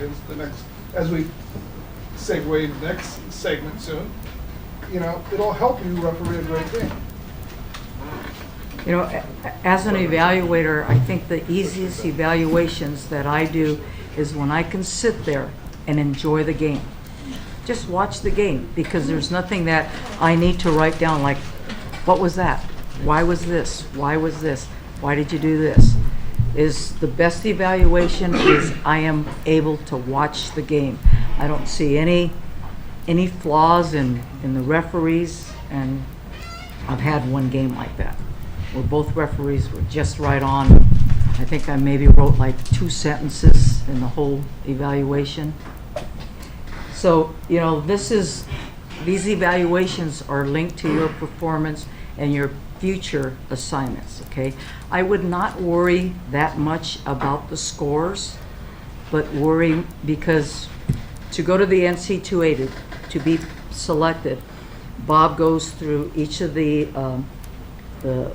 as we segue into the next segment soon, you know, it'll help you referee a great game. You know, as an evaluator, I think the easiest evaluations that I do is when I can sit there and enjoy the game. Just watch the game, because there's nothing that I need to write down like, what was that? Why was this? Why was this? Why did you do this? Is the best evaluation is I am able to watch the game. I don't see any flaws in the referees, and I've had one game like that where both referees were just right on. I think I maybe wrote like 2 sentences in the whole evaluation. So, you know, these evaluations are linked to your performance and your future assignments, okay? I would not worry that much about the scores, but worry because to go to the NCAA to be selected, Bob goes through each of the the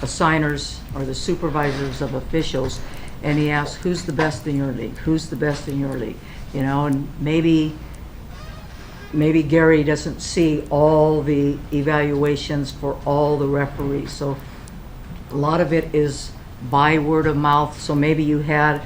assigners or the supervisors of officials, and he asks, who's the best in your league? Who's the best in your league? You know, and maybe Gary doesn't see all the evaluations for all the referees. So a lot of it is by word of mouth. So maybe you had,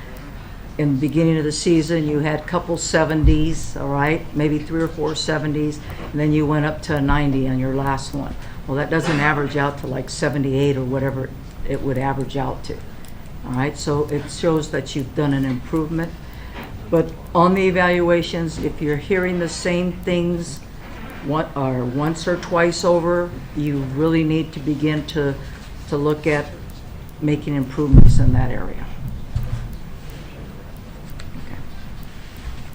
in the beginning of the season, you had a couple 70s, all right? Maybe 3 or 4 70s, and then you went up to a 90 on your last one. Well, that doesn't average out to like 78 or whatever it would average out to. All right, so it shows that you've done an improvement. But on the evaluations, if you're hearing the same things once or twice over, you really need to begin to look at making improvements in that area. Okay.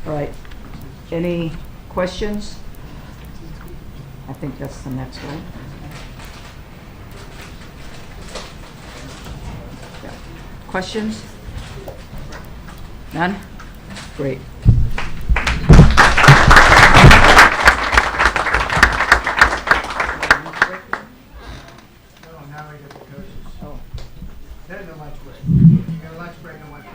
All right, any questions? I think that's the next one. Yeah. Questions? None? Great. Now we get the coaches. Oh. Then the lunch break. You got a lunch break and lunch break.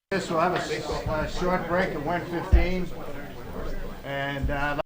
This will have a short break at 1:15, and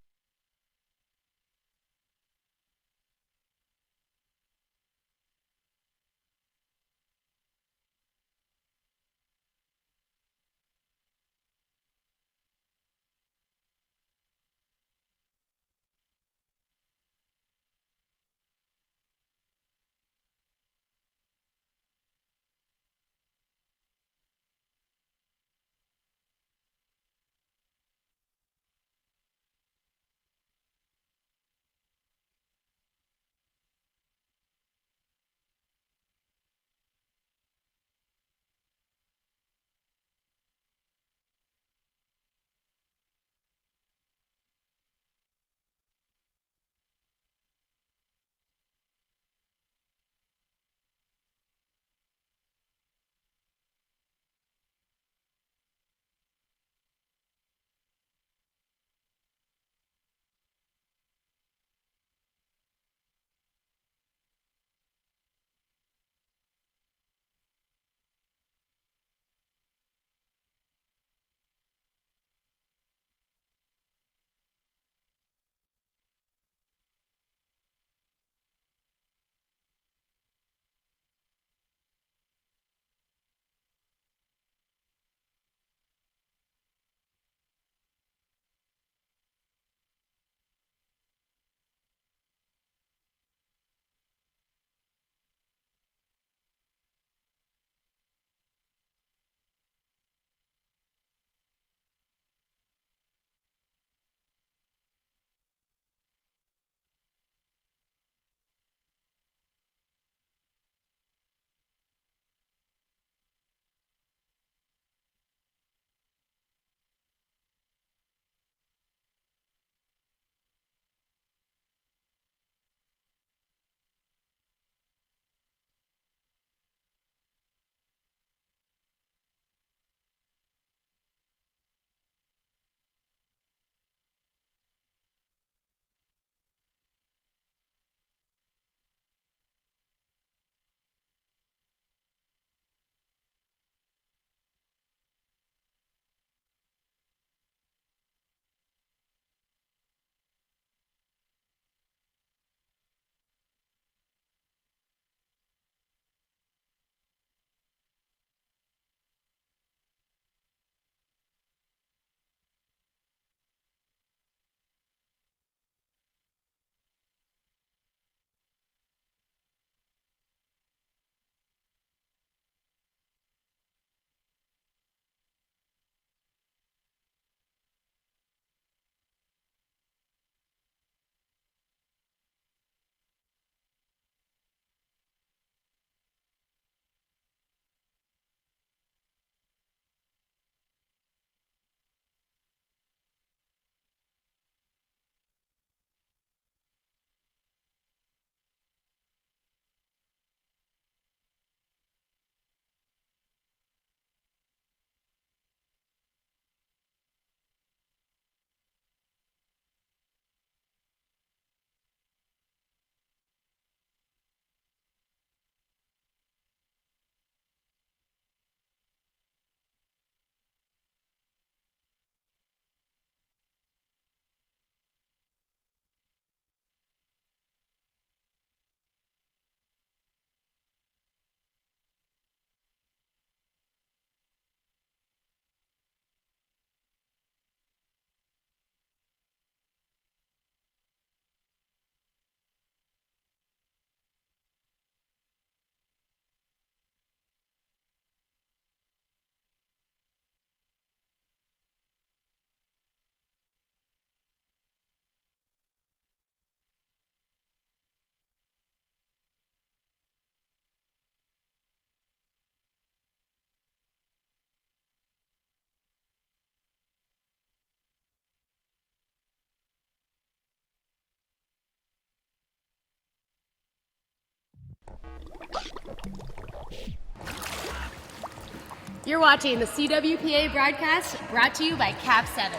You're watching the CWPA broadcast brought to you by Cap 7.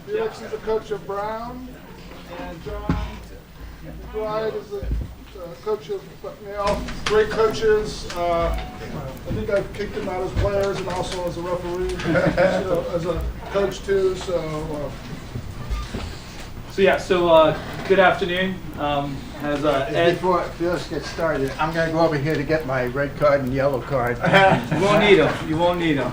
Felix is the coach of Brown, and John Bride is the coach of Bucknell. Great coaches. I think I've kicked them out as players and also as a referee, as a coach too. So good afternoon. Ed, before Felix gets started, I'm going to go over here to get my red card and yellow card. you won't need them. You won't need them.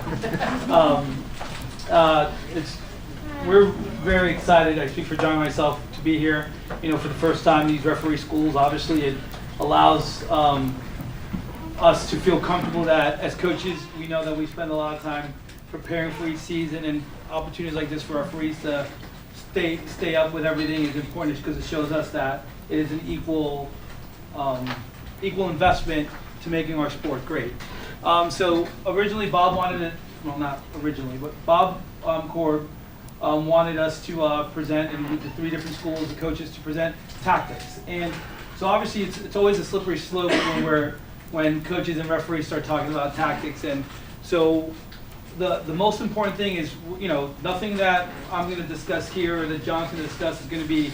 We're very excited, I speak for John and myself, to be here, for the first time in these referee schools. Obviously, it allows us to feel comfortable that as coaches, we know that we spend a lot of time preparing for each season, and opportunities like this for referees to stay up with everything is important because it shows us that it is an equal investment to making our sport great. So originally, Bob wanted it, well, not originally, but Bob Korb wanted us to present, and with the 3 different schools, the coaches, to present tactics. And so obviously it's always a slippery slope when coaches and referees start talking about tactics. And so the most important thing is, nothing that I'm going to discuss here or that John's going to discuss is going to be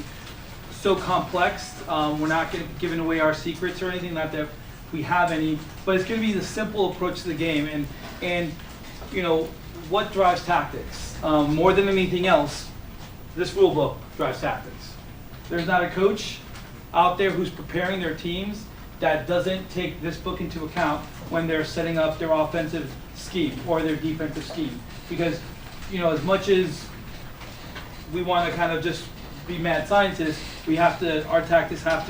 so complex. We're not going to be giving away our secrets or anything, not that we have any, but it's going to be the simple approach to the game. And what drives tactics? More than anything else, this rule book drives tactics. There's not a coach out there who's preparing their teams that doesn't take this book into account when they're setting up their offensive scheme or their defensive scheme. Because, as much as we want to kind of just be mad scientists, our tactics have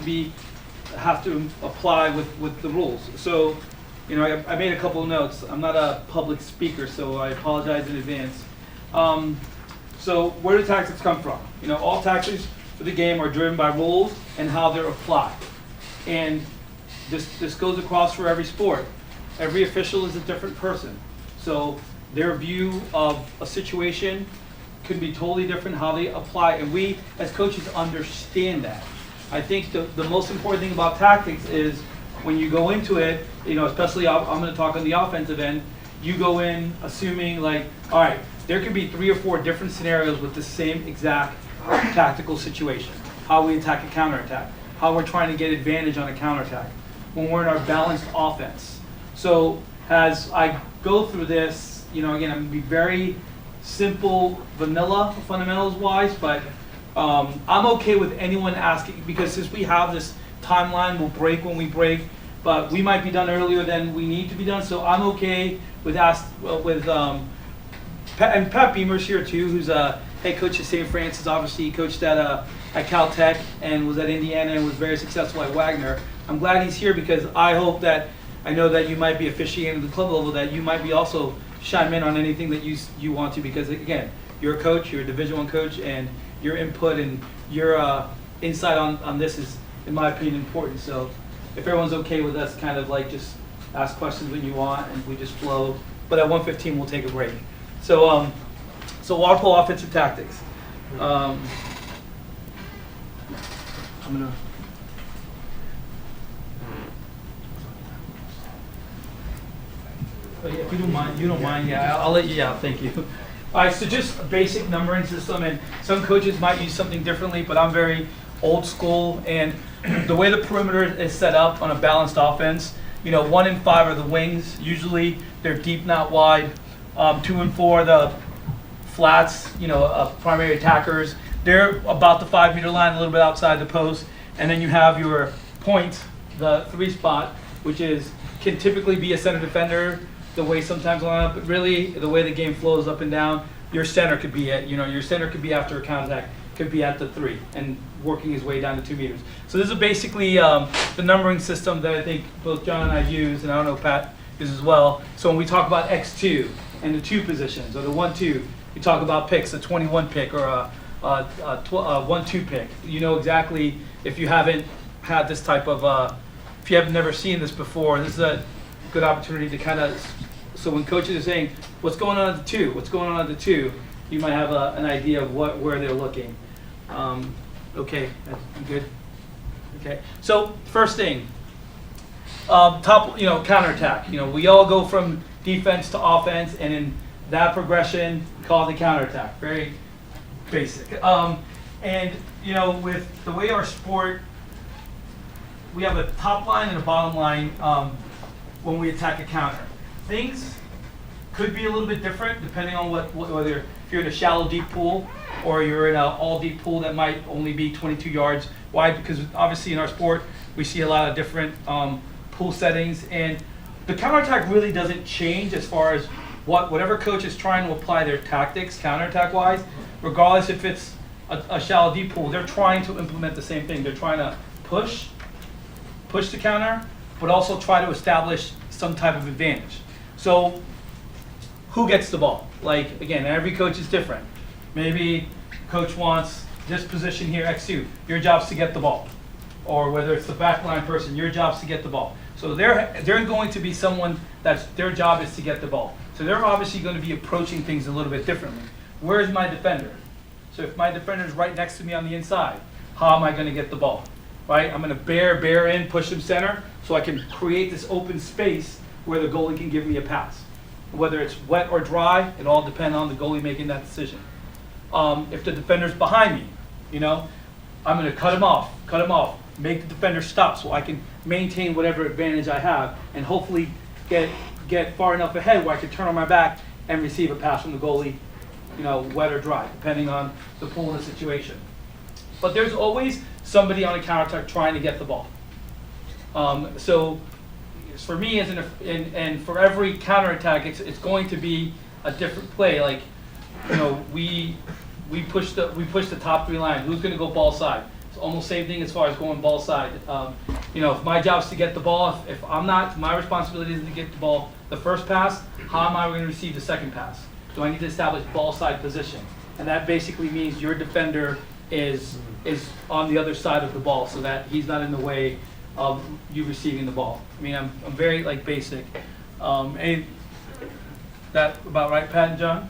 to apply with the rules. So, I made a couple of notes. I'm not a public speaker, so I apologize in advance. So where do tactics come from? All tactics for the game are driven by rules and how they're applied. And this goes across for every sport. Every official is a different person. So their view of a situation could be totally different how they apply, and we as coaches understand that. I think the most important thing about tactics is when you go into it, especially I'm going to talk on the offensive end, you go in assuming all right, there could be 3 or 4 different scenarios with the same exact tactical situation, how we attack a counterattack, how we're trying to get advantage on a counterattack, when we're in our balanced offense. So as I go through this, again, I'm going to be very simple, vanilla, fundamentals wise, but I'm okay with anyone asking, because since we have this timeline, we'll break when we break, but we might be done earlier than we need to be done. So I'm okay with and Pat Beamer's here too, who's a head coach at St. Francis. Obviously, he coached at Caltech and was at Indiana and was very successful at Wagner. I'm glad he's here because I know that you might be officiating at the club level, that you might be also chime in on anything that you want to, because again, you're a coach, you're a Division I coach, and your input and your insight on this is, in my opinion, important. So if everyone's okay with us kind of like just ask questions when you want and we just flow, but at 1:15 we'll take a break. So water polo offensive tactics. I'm gonna. Oh, yeah, if you don't mind, yeah, I'll let you. Yeah, thank you. All right, so just a basic numbering system, and some coaches might use something differently, but I'm very old school, and the way the perimeter is set up on a balanced offense, 1 and 5 are the wings. Usually they're deep, not wide. 2 and 4 are the flats, primary attackers. They're about the 5-meter line, a little bit outside the post. And then you have your point, the 3 spot, which can typically be a center defender, the way sometimes line up, but really the way the game flows up and down, your center could be your center could be after a counterattack, could be at the 3 and working his way down to 2 meters. So this is basically the numbering system that I think both John and I use, and I don't know Pat uses as well. So when we talk about X2 and the 2 positions, or the 1-2, we talk about picks, a 21 pick or a 1-2 pick. You know exactly, if you haven't had this type of, if you have never seen this before, this is a good opportunity to kind of, so when coaches are saying, what's going on at the 2, what's going on at the 2, you might have an idea of where they're looking. Okay, that's good. Okay, so first thing, counterattack. We all go from defense to offense, and in that progression, call the counterattack. Very basic. With the way our sport, we have a top line and a bottom line when we attack a counter. Things could be a little bit different depending on whether if you're in a shallow deep pool or you're in an all deep pool that might only be 22 yards wide, because obviously in our sport we see a lot of different pool settings, and the counterattack really doesn't change as far as whatever coach is trying to apply their tactics counterattack wise, regardless if it's a shallow deep pool. They're trying to implement the same thing. They're trying to push the counter, but also try to establish some type of advantage. So who gets the ball? Like, again, every coach is different. Maybe coach wants this position here, X2. Your job's to get the ball. Or whether it's the backline person, your job's to get the ball. So they're going to be someone that's their job is to get the ball. So they're obviously going to be approaching things a little bit differently. Where's my defender? So if my defender is right next to me on the inside, how am I going to get the ball? Right? I'm going to bear in, push him center, so I can create this open space where the goalie can give me a pass. Whether it's wet or dry, it all depends on the goalie making that decision. If the defender's behind me, I'm going to cut him off, make the defender stop so I can maintain whatever advantage I have and hopefully get far enough ahead where I can turn on my back and receive a pass from the goalie, wet or dry, depending on the pool and the situation. But there's always somebody on a counterattack trying to get the ball. So for me, and for every counterattack, it's going to be a different play. Like, we push the top 3 line. Who's going to go ball side? It's almost same thing as far as going ball side. If my job is to get the ball, if I'm not, my responsibility is to get the ball the first pass. How am I going to receive the second pass? Do I need to establish ball side position? And that basically means your defender is on the other side of the ball, so that he's not in the way of you receiving the ball. I mean, I'm very basic. And that about right, Pat and John?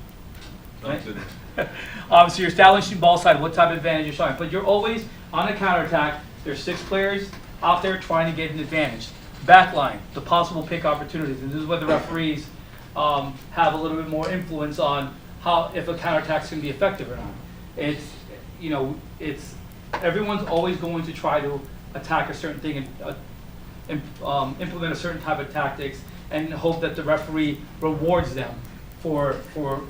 Right? So you're establishing ball side, what type of advantage you're showing. But you're always on a counterattack. There's 6 players out there trying to get an advantage. Backline, the possible pick opportunities. And this is where the referees have a little bit more influence on how, if a counterattack is going to be effective or not. It's, you know, everyone's always going to try to attack a certain thing and implement a certain type of tactics and hope that the referee rewards them for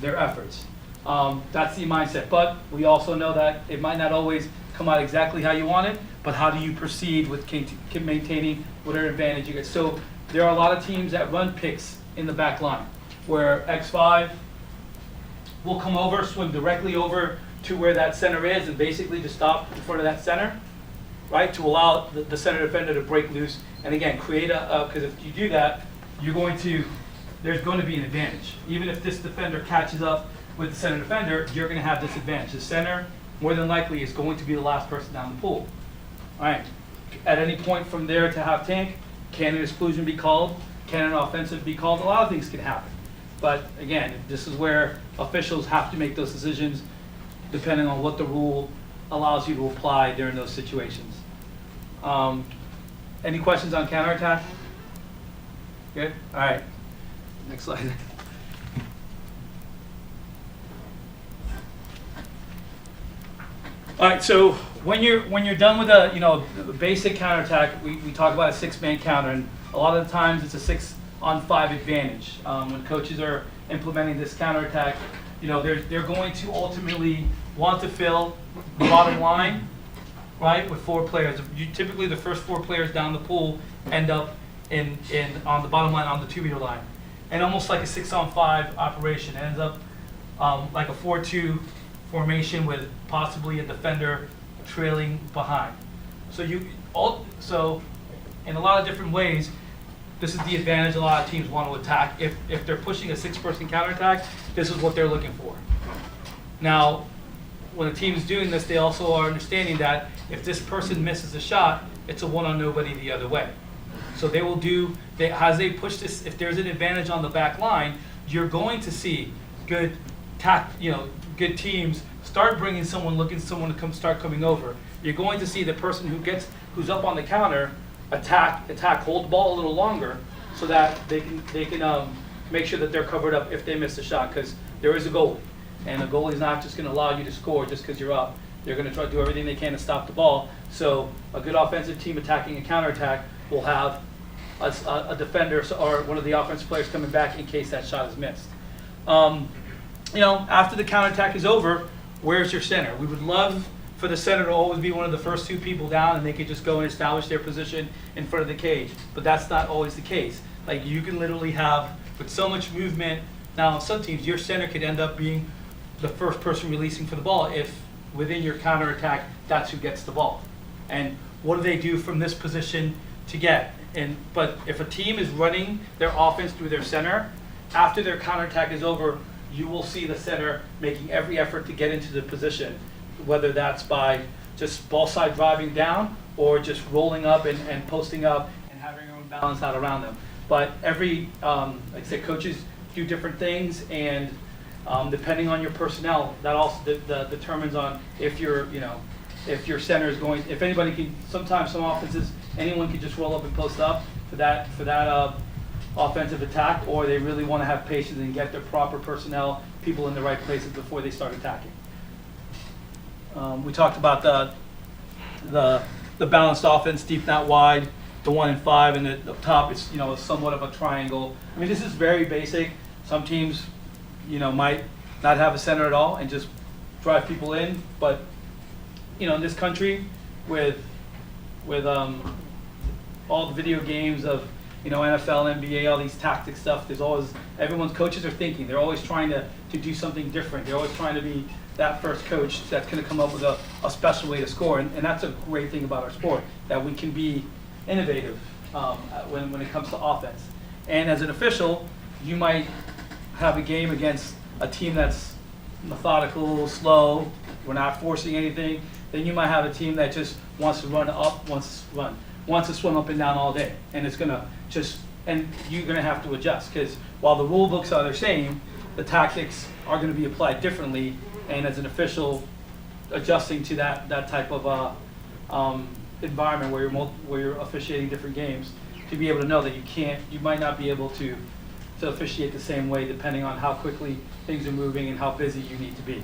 their efforts. That's the mindset. But we also know that it might not always come out exactly how you want it, but how do you proceed with maintaining whatever advantage you get? So there are a lot of teams that run picks in the back line, where X5 will come over, swim directly over to where that center is, and basically just stop in front of that center, right, to allow the center defender to break loose. And again, create because if you do that, there's going to be an advantage. Even if this defender catches up with the center defender, you're going to have this advantage. The center, more than likely, is going to be the last person down the pool. All right. At any point from there to half tank, can an exclusion be called? Can an offensive be called? A lot of things can happen. But again, this is where officials have to make those decisions depending on what the rule allows you to apply during those situations. Any questions on counterattack? Good? All right. Next slide. All right, so when you're done with the basic counterattack, we talk about a 6-man counter, and a lot of the times it's a 6-on-5 advantage. When coaches are implementing this counterattack, they're going to ultimately want to fill the bottom line, right, with 4 players. Typically, the first 4 players down the pool end up on the bottom line on the 2-meter line, and almost like a 6-on-5 operation. It ends up like a 4-2 formation with possibly a defender trailing behind. So in a lot of different ways, this is the advantage a lot of teams want to attack. If they're pushing a 6-person counterattack, this is what they're looking for. Now, when a team is doing this, they also are understanding that if this person misses a shot, it's a 1-on-nobody the other way. So they will as they push this, if there's an advantage on the back line, you're going to see good teams start bringing someone to start coming over. You're going to see the person who's up on the counter attack, hold the ball a little longer, so that they can make sure that they're covered up if they miss a shot, because there is a goalie, and a goalie is not just going to allow you to score just because you're up. They're going to try to do everything they can to stop the ball. So a good offensive team attacking a counterattack will have a defender or one of the offensive players coming back in case that shot is missed. After the counterattack is over, where's your center? We would love for the center to always be one of the first 2 people down, and they could just go and establish their position in front of the cage. But that's not always the case. Like, you can literally have, with so much movement, now on some teams, your center could end up being the first person releasing for the ball if within your counterattack, that's who gets the ball. And what do they do from this position to get? But if a team is running their offense through their center, after their counterattack is over, you will see the center making every effort to get into the position, whether that's by just ball side driving down or just rolling up and posting up and having their own balance out around them. But like I said, coaches do different things, and depending on your personnel, that also determines on if your center is going. If anybody can, sometimes some offenses, anyone can just roll up and post up for that offensive attack, or they really want to have patience and get their proper personnel, people in the right places before they start attacking. We talked about the balanced offense, deep, not wide, the 1 and 5, and the top is somewhat of a triangle. I mean, this is very basic. Some teams might not have a center at all and just drive people in, but in this country with all the video games of NFL, NBA, all these tactic stuff, everyone's coaches are thinking. They're always trying to do something different. They're always trying to be that first coach that's going to come up with a special way to score. And that's a great thing about our sport, that we can be innovative when it comes to offense. And as an official, you might have a game against a team that's methodical, slow, we're not forcing anything. Then you might have a team that just wants to run up, wants to swim up and down all day. And it's going to and you're going to have to adjust, because while the rule books are the same, the tactics are going to be applied differently. And as an official, adjusting to that type of environment where you're officiating different games, to be able to know that you might not be able to officiate the same way depending on how quickly things are moving and how busy you need to be.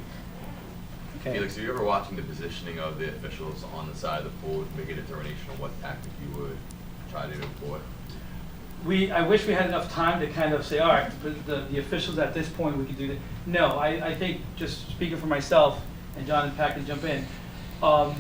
Okay. Felix, are you ever watching the positioning of the officials on the side of the pool to make a determination on what tactic you would try to employ? I wish we had enough time to kind of say, all right, the officials at this point, we could do that. No, I think, just speaking for myself, and John and Pat can jump in, when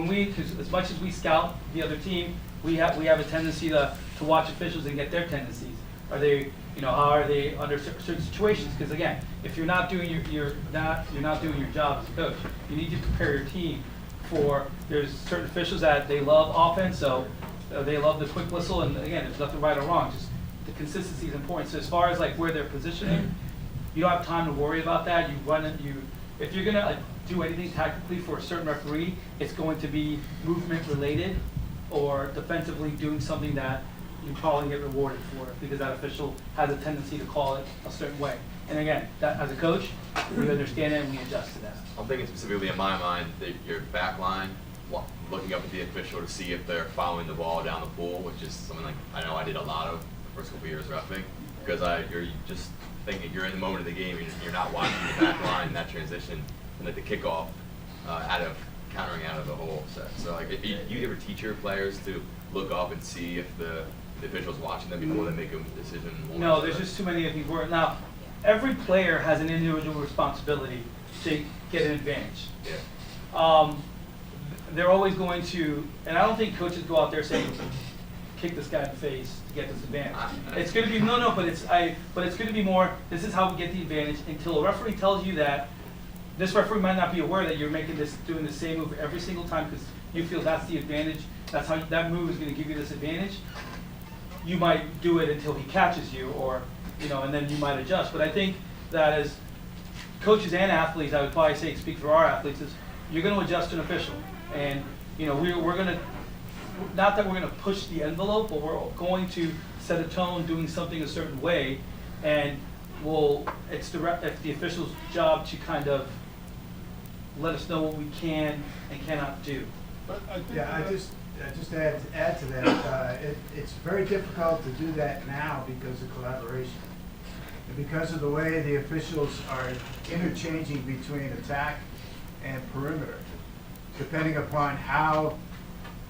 we, 'cause as much as we scout the other team, we have a tendency to watch officials and get their tendencies. Are they, how are they under certain situations? Because again, if you're not doing you're not doing your job as a coach, you need to prepare your team for. There's certain officials that they love offense, so they love the quick whistle, and again, there's nothing right or wrong. Just the consistency is important. So as far as like where they're positioning, you don't have time to worry about that. If you're gonna do anything tactically for a certain referee, it's going to be movement related or defensively doing something that you probably get rewarded for because that official has a tendency to call it a certain way. And again, that as a coach, we understand it and we adjust to that. I'm thinking specifically in my mind that your back line, looking up at the official to see if they're following the ball down the pool, which is something like I know I did a lot of the first couple of years reffing, because you're just thinking you're in the moment of the game, you're not watching the back line, that transition, and like the kickoff countering out of the whole set. So like, if you ever teach your players to look up and see if the official's watching them before they make a decision? No, there's just too many of these words. Now, every player has an individual responsibility to get an advantage. Yeah. They're always going to, and I don't think coaches go out there saying, kick this guy in the face to get this advantage. It's going to be, but it's going to be more, this is how we get the advantage until a referee tells you that. This referee might not be aware that you're doing the same move every single time because you feel that's the advantage. That's how that move is going to give you this advantage. You might do it until he catches you, or and then you might adjust. But I think that as coaches and athletes, I would probably say, speak for our athletes, is you're going to adjust to an official, and we're going to, not that we're going to push the envelope, but we're going to set a tone, doing something a certain way, and it's the official's job to kind of let us know what we can and cannot do. Yeah, I just add to that, it's very difficult to do that now because of collaboration. And because of the way the officials are interchanging between attack and perimeter, depending upon how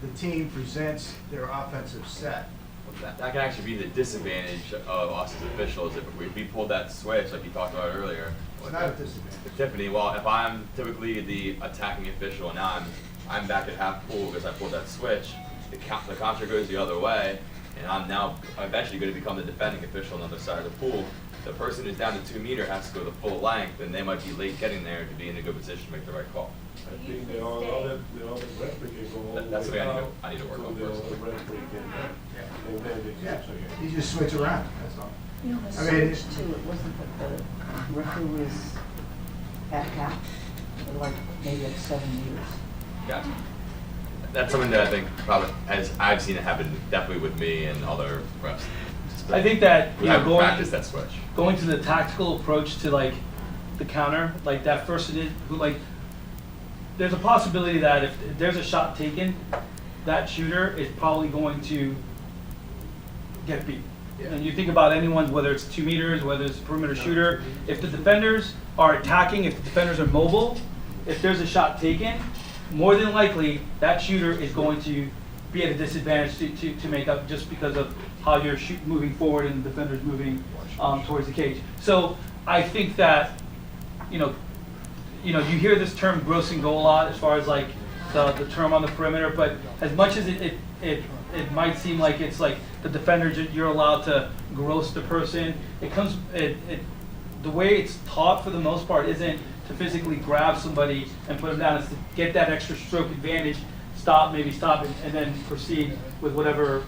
the team presents their offensive set. That can actually be the disadvantage of us as officials. If we pulled that switch, like you talked about earlier. Well, not a disadvantage. Tiffany, well, if I'm typically the attacking official and now I'm back at half pool because I pulled that switch, the counter goes the other way, and I'm eventually going to become the defending official on the other side of the pool. The person who's down to 2 meters has to go the full length, and they might be late getting there to be in a good position to make the right call. I think they all replicate. That's something I need to work on first. Yeah, you just switch around, that's all. The I mean, switch too, it wasn't that the referee was at half, or like maybe at 7 meters. Gotcha. That's something that I think probably, as I've seen it happen, definitely with me and other refs. I think that practice that switch. Going to the tactical approach to like the counter, like that person there's a possibility that if there's a shot taken, that shooter is probably going to get beat. Yeah. And you think about anyone, whether it's 2 meters, whether it's a perimeter shooter, if the defenders are attacking, if the defenders are mobile, if there's a shot taken, more than likely that shooter is going to be at a disadvantage to make up just because of how you're moving forward and the defender's moving towards the cage. So I think that, you hear this term gross and go a lot as far as like the term on the perimeter, but as much as it might seem like it's like the defender, you're allowed to gross the person, the way it's taught for the most part isn't to physically grab somebody and put them down. It's to get that extra stroke advantage, maybe stop, and then proceed with whatever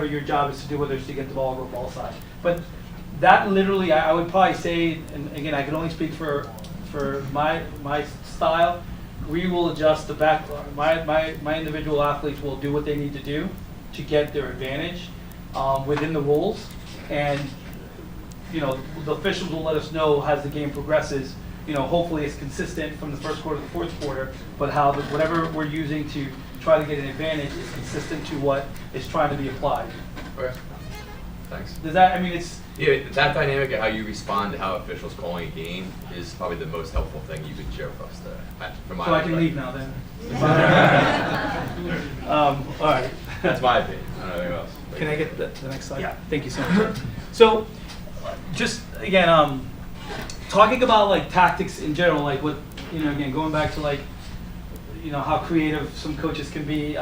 your job is to do, whether it's to get the ball or ball side. But that literally, I would probably say, and again, I can only speak for my style, we will adjust the back. My individual athletes will do what they need to do to get their advantage within the rules, and the officials will let us know as the game progresses. Hopefully it's consistent from the first quarter to the fourth quarter, but whatever we're using to try to get an advantage is consistent to what is trying to be applied. Okay. Thanks. Does that? I mean, it's Yeah, that dynamic of how you respond to how officials calling a game is probably the most helpful thing you could share with us today. From my So I can leave perspective. now then? All right. That's my opinion. I don't know anything else. Can I get the next slide? Yeah. Thank you so much. So, just again, talking about like tactics in general, like what, again, going back to like, how creative some coaches can be,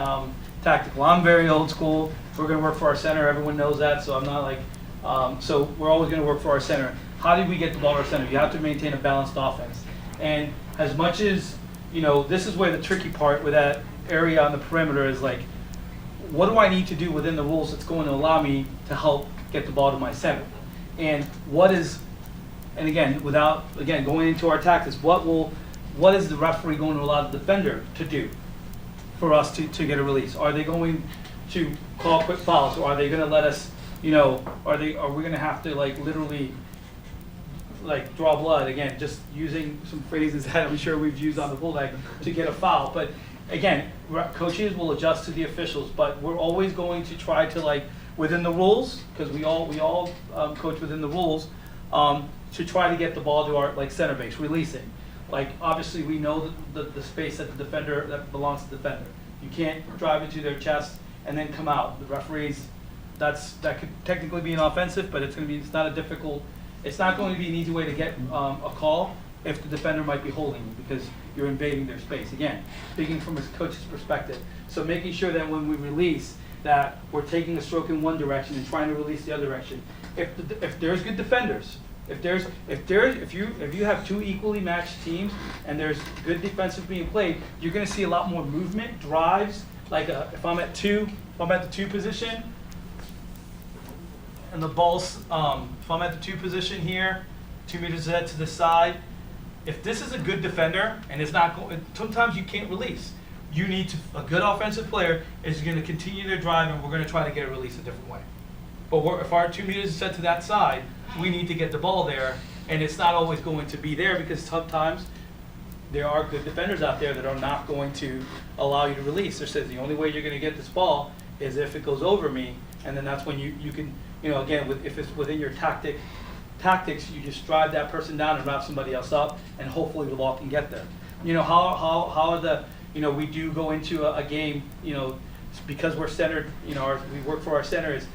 tactical. I'm very old school. We're going to work for our center. Everyone knows that. So I'm not like, so we're always going to work for our center. How do we get the ball to our center? You have to maintain a balanced offense. And as much as, this is where the tricky part with that area on the perimeter is like, what do I need to do within the rules that's going to allow me to help get the ball to my center? And and again, without, going into our tactics, what is the referee going to allow the defender to do for us to get a release? Are they going to call quick fouls, or are they going to let us, are we going to have to like literally like draw blood, again, just using some phrases that I'm sure we've used on the bull deck to get a foul. But again, coaches will adjust to the officials, but we're always going to try to, like, within the rules, because we all coach within the rules, to try to get the ball to our center base, releasing. Like, obviously we know the space that that belongs to the defender. You can't drive into their chest and then come out. The referees, that could technically be an offensive, but it's not going to be an easy way to get a call if the defender might be holding you because you're invading their space. Again, speaking from a coach's perspective. So making sure that when we release, that we're taking a stroke in one direction and trying to release the other direction. If there's good defenders, if you have two equally matched teams and there's good defensive being played, you're going to see a lot more movement, drives. Like if I'm at the two position, and the ball's if I'm at the two position here, 2 meters ahead to the side. If this is a good defender and it's not going, sometimes you can't release. You need a good offensive player is going to continue their drive, and we're going to try to get a release a different way. But if our 2 meters is set to that side, we need to get the ball there, and it's not always going to be there because sometimes there are good defenders out there that are not going to allow you to release. They says the only way you're going to get this ball is if it goes over me, and then that's when you can, again, if it's within your tactics, you just drive that person down and wrap somebody else up, and hopefully the ball can get there. How are the, we do go into a game, because we're centered, we work for our centers,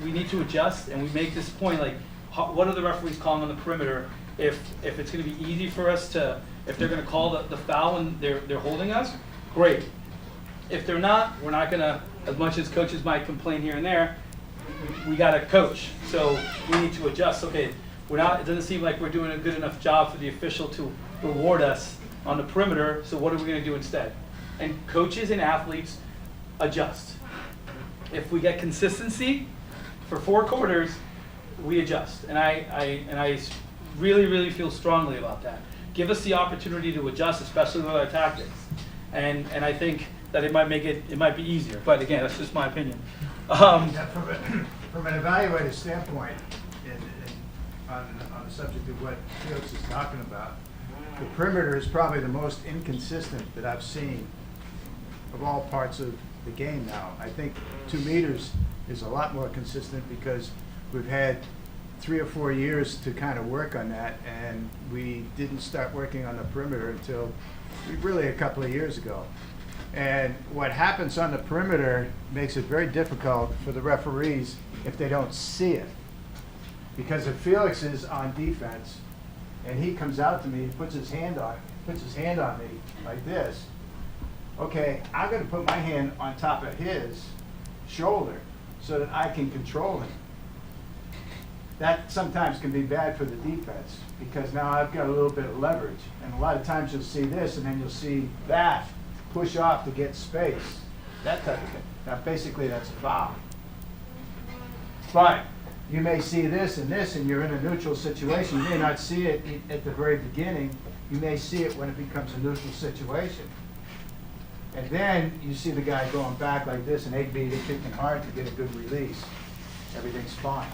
we need to adjust, and we make this point, like, what are the referees calling on the perimeter? If it's going to be easy for us to, if they're going to call the foul when they're holding us, great. If they're not, we're not going to, as much as coaches might complain here and there, we got to coach. So we need to adjust. Okay, it doesn't seem like we're doing a good enough job for the official to reward us on the perimeter, so what are we going to do instead? And coaches and athletes adjust. If we get consistency for 4 quarters, we adjust. And I really, really feel strongly about that. Give us the opportunity to adjust, especially with our tactics. And I think that it might be easier. But again, that's just my opinion. Yeah, from an evaluator standpoint, on the subject of what Felix is talking about, the perimeter is probably the most inconsistent that I've seen of all parts of the game now. I think 2 meters is a lot more consistent because we've had 3 or 4 years to kind of work on that, and we didn't start working on the perimeter until really a couple of years ago. And what happens on the perimeter makes it very difficult for the referees if they don't see it. Because if Felix is on defense and he comes out to me, puts his hand on me like this, okay, I'm going to put my hand on top of his shoulder so that I can control him. That sometimes can be bad for the defense because now I've got a little bit of leverage. And a lot of times you'll see this and then you'll see that push off to get space, that type of thing. Now basically that's a foul. But you may see this and you're in a neutral situation. You may not see it at the very beginning. You may see it when it becomes a neutral situation. And then you see the guy going back like this and 8 beat it, kicking hard to get a good release. Everything's fine.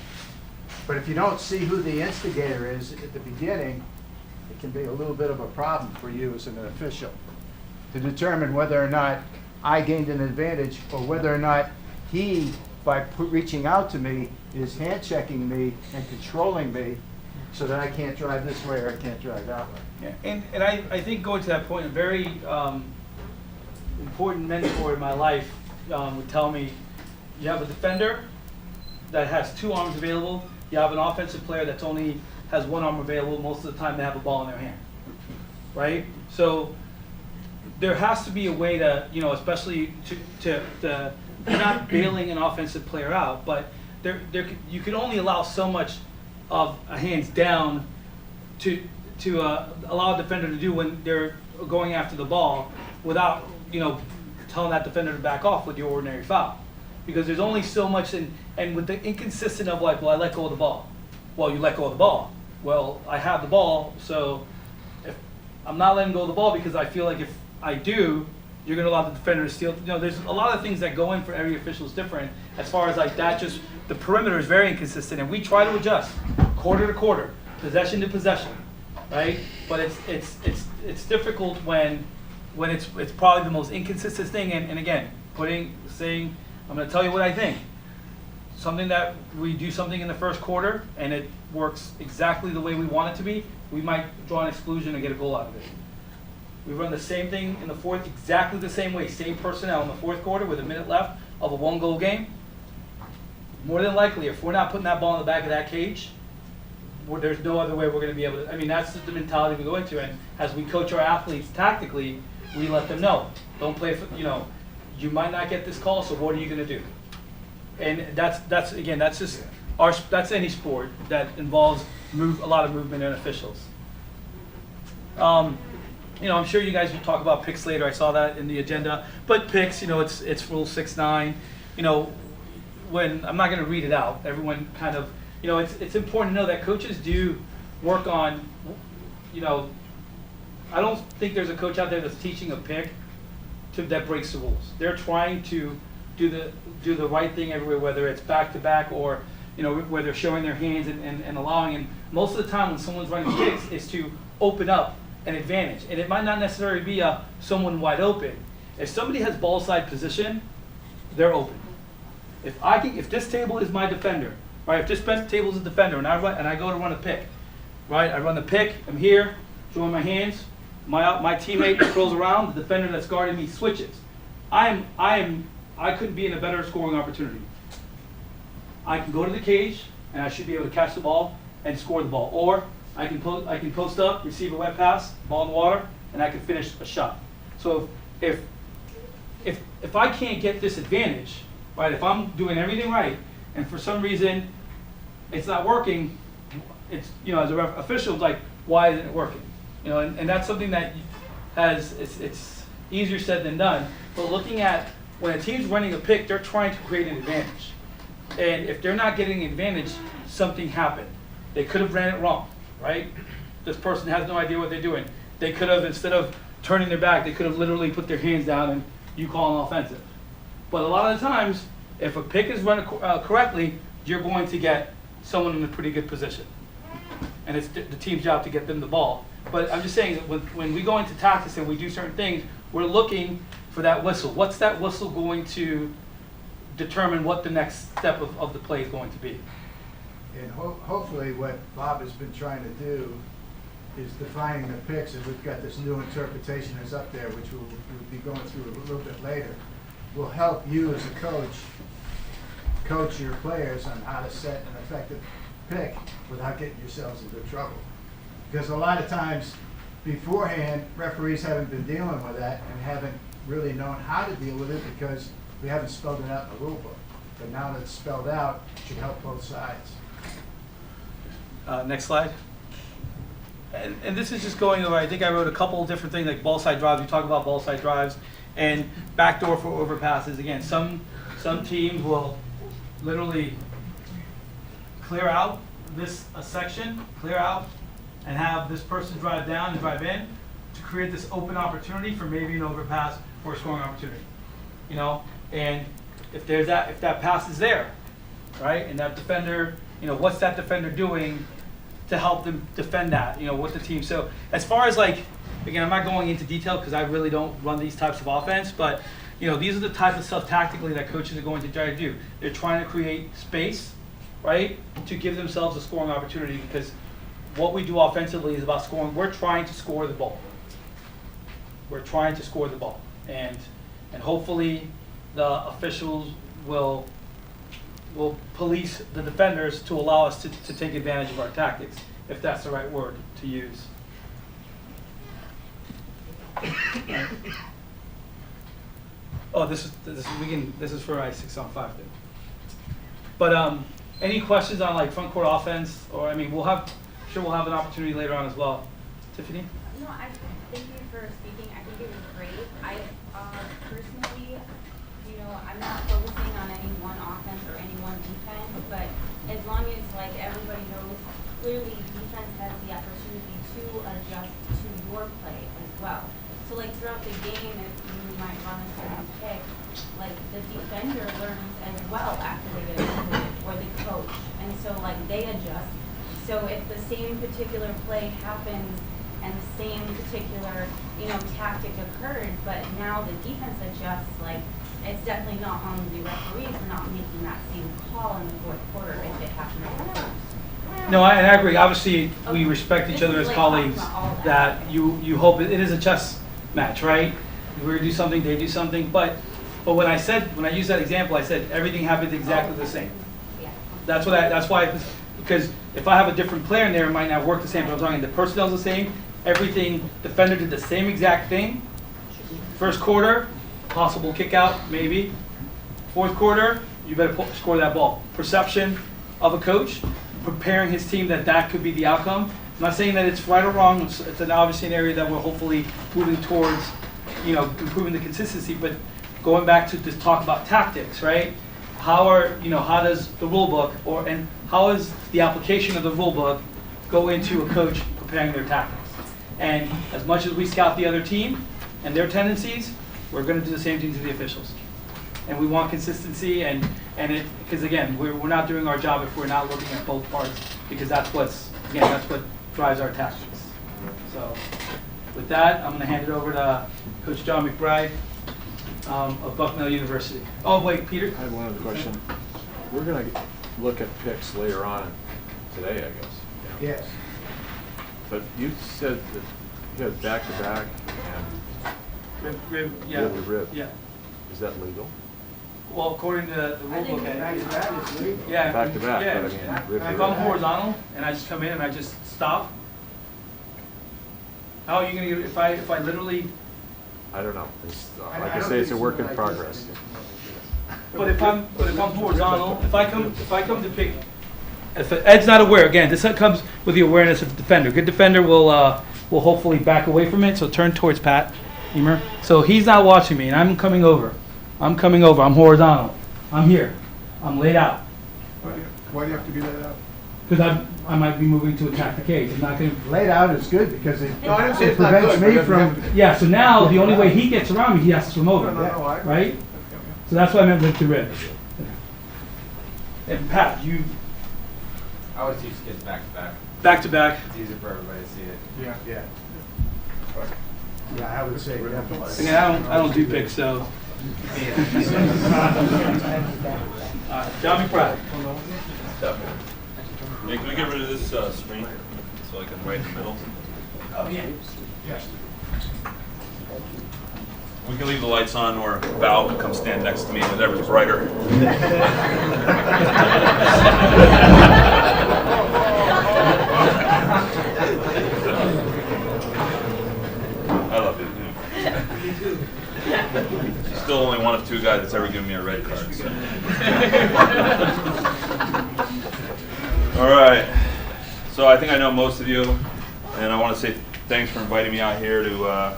But if you don't see who the instigator is at the beginning, it can be a little bit of a problem for you as an official to determine whether or not I gained an advantage or whether or not he, by reaching out to me, is hand checking me and controlling me so that I can't drive this way or I can't drive that way. Yeah, and I think going to that point, a very important mentor in my life would tell me, you have a defender that has 2 arms available, you have an offensive player that's only has 1 arm available. Most of the time they have a ball in their hand, right? So there has to be a way to, you know, especially to you're not bailing an offensive player out, but you can only allow so much of a hands down to allow a defender to do when they're going after the ball without, you know, telling that defender to back off with your ordinary foul. Because there's only so much, and with the inconsistent of like, well, I let go of the ball. Well, you let go of the ball. Well, I have the ball, so if I'm not letting go of the ball because I feel like if I do, you're going to allow the defender to steal. You know, there's a lot of things that go in for every official is different. As far as like that, just the perimeter is very inconsistent, and we try to adjust quarter to quarter, possession to possession, right? But it's difficult when it's probably the most inconsistent thing. And again, saying I'm going to tell you what I think. Something that we do something in the first quarter and it works exactly the way we want it to be, we might draw an exclusion and get a goal out of it. We run the same thing in the fourth, exactly the same way, same personnel in the fourth quarter with a minute left of a 1-goal game. More than likely, if we're not putting that ball in the back of that cage, there's no other way we're going to be able to. I mean, that's the mentality we go into. And as we coach our athletes tactically, we let them know, don't play for, you know, you might not get this call, so what are you going to do? And that's just that's any sport that involves a lot of movement and officials. You know, I'm sure you guys will talk about picks later. I saw that in the agenda. But picks, you know, it's Rule 6-9. You know, when I'm not going to read it out. Everyone kind of, you know, it's important to know that coaches do work on, you know, I don't think there's a coach out there that's teaching a pick that breaks the rules. They're trying to do the right thing everywhere, whether it's back to back or, you know, where they're showing their hands and allowing. And most of the time when someone's running picks is to open up an advantage. And it might not necessarily be someone wide open. If somebody has ball side position, they're open. If this table is my defender, right? If this table is a defender and I go to run a pick, right? I run the pick, I'm here, throwing my hands, my teammate throws around, the defender that's guarding me switches. I couldn't be in a better scoring opportunity. I can go to the cage and I should be able to catch the ball and score the ball. Or I can post up, receive a wet pass, ball in the water, and I can finish a shot. So if I can't get this advantage, right? If I'm doing everything right and for some reason it's not working, it's, you know, as a official, like, why isn't it working? You know, and that's something that it's easier said than done. But looking at when a team's running a pick, they're trying to create an advantage. And if they're not getting an advantage, something happened. They could have ran it wrong, right? This person has no idea what they're doing. They could have, instead of turning their back, they could have literally put their hands down and you call an offensive. But a lot of the times, if a pick is run correctly, you're going to get someone in a pretty good position. And it's the team's job to get them the ball. But I'm just saying that when we go into tactics and we do certain things, we're looking for that whistle. What's that whistle going to determine what the next step of the play is going to be? And hopefully what Bob has been trying to do is defining the picks, and we've got this new interpretation that's up there, which we'll be going through a little bit later, will help you as a coach your players on how to set an effective pick without getting yourselves into trouble. Because a lot of times beforehand, referees haven't been dealing with that and haven't really known how to deal with it because we haven't spelled it out in the rule book. But now that it's spelled out, it should help both sides. Next slide. And this is just going over, I think I wrote a couple of different things like ball side drives. We talk about ball side drives and backdoor for overpasses. Again, some teams will literally clear out a section, clear out, and have this person drive down and drive in to create this open opportunity for maybe an overpass or a scoring opportunity. You know, and if that pass is there, right, and that defender, you know, what's that defender doing to help them defend that, you know, with the team. So as far as like, again, I'm not going into detail because I really don't run these types of offense, but you know, these are the types of stuff tactically that coaches are going to try to do. They're trying to create space right, to give themselves a scoring opportunity, because what we do offensively is about scoring. We're trying to score the ball. We're trying to score the ball. And hopefully the officials will police the defenders to allow us to take advantage of our tactics, if that's the right word to use. Oh, this is for my 6-on-5 thing. But any questions on like front court offense, or I mean, we'll have an opportunity later on as well. Tiffany? No, thank you for speaking. I think it was great. I personally, I'm not focusing on any one offense or any one defense, but as long as like everybody knows, clearly defense has the opportunity to adjust to your play as well. So like throughout the game, if you might run a certain pick, like the defender learns as well after they get it, or the coach, and so like they adjust. So if the same particular play happens and the same particular, tactic occurred, but now the defense adjusts, like it's definitely not on the referees for not making that same call in the fourth quarter if it happens. No, I agree. Obviously, we respect each other as colleagues. That you hope it is a chess match, right? We do something, they do something. But when I used that example, I said everything happens exactly the same. That's why. Because if I have a different player in there, it might not work the same. But I'm talking the personnel's the same. Everything, defender did the same exact thing. First quarter, possible kick out, maybe. Fourth quarter, you better score that ball. Perception of a coach, preparing his team that could be the outcome. I'm not saying that it's right or wrong. It's an obviously an area that we're hopefully moving towards, improving the consistency. But going back to just talk about tactics, right? How does the rule book and how is the application of the rule book go into a coach preparing their tactics? And as much as we scout the other team and their tendencies, we're going to do the same thing to the officials. And we want consistency, because again, we're not doing our job if we're not looking at both parts, because that's what drives our tactics. So with that, I'm going to hand it over to Coach John McBride of Bucknell University. Oh wait, Peter? I have one other question. We're going to look at picks later on today, I guess. Yes. But you said that you had back-to-back and Rib. Yeah. Is that legal? Well, according to the rule book, Back-to-back is legal. yeah. Back-to-back, yeah. but I mean, rib. If I'm horizontal and I just come in and I just stop, how are you gonna? If I literally. I don't know. Like I say, it's a work in progress. But if I'm horizontal, if I come to pick, if Ed's not aware, again, this comes with the awareness of the defender. Good defender will hopefully back away from it. So turn towards Pat Emer. So he's not watching me, and I'm coming over. I'm horizontal. I'm here. I'm laid out. Why do you have to be laid out? Because I might be moving to attack the cage. I'm not going to. Laid out is good because it No, I didn't say it's not prevents good, me but it doesn't from. have to. Yeah. So now the only way he gets around me, he has to swim over. No, I agree. Right. So that's why I meant lift to rib. And Pat, you I always teach kids back to back. back to back. It's easier for everybody to see it. Yeah. Yeah, I would say definitely. Again, I don't do picks, so. John McBride. Hey, can we get rid of this screen so I can write in the middle? Oh yeah. Yes. We can leave the lights on, or Val can come stand next to me, whatever's brighter. I love you. She's still only one of two guys that's ever given me a red card. So. All right. So I think I know most of you, and I want to say thanks for inviting me out here to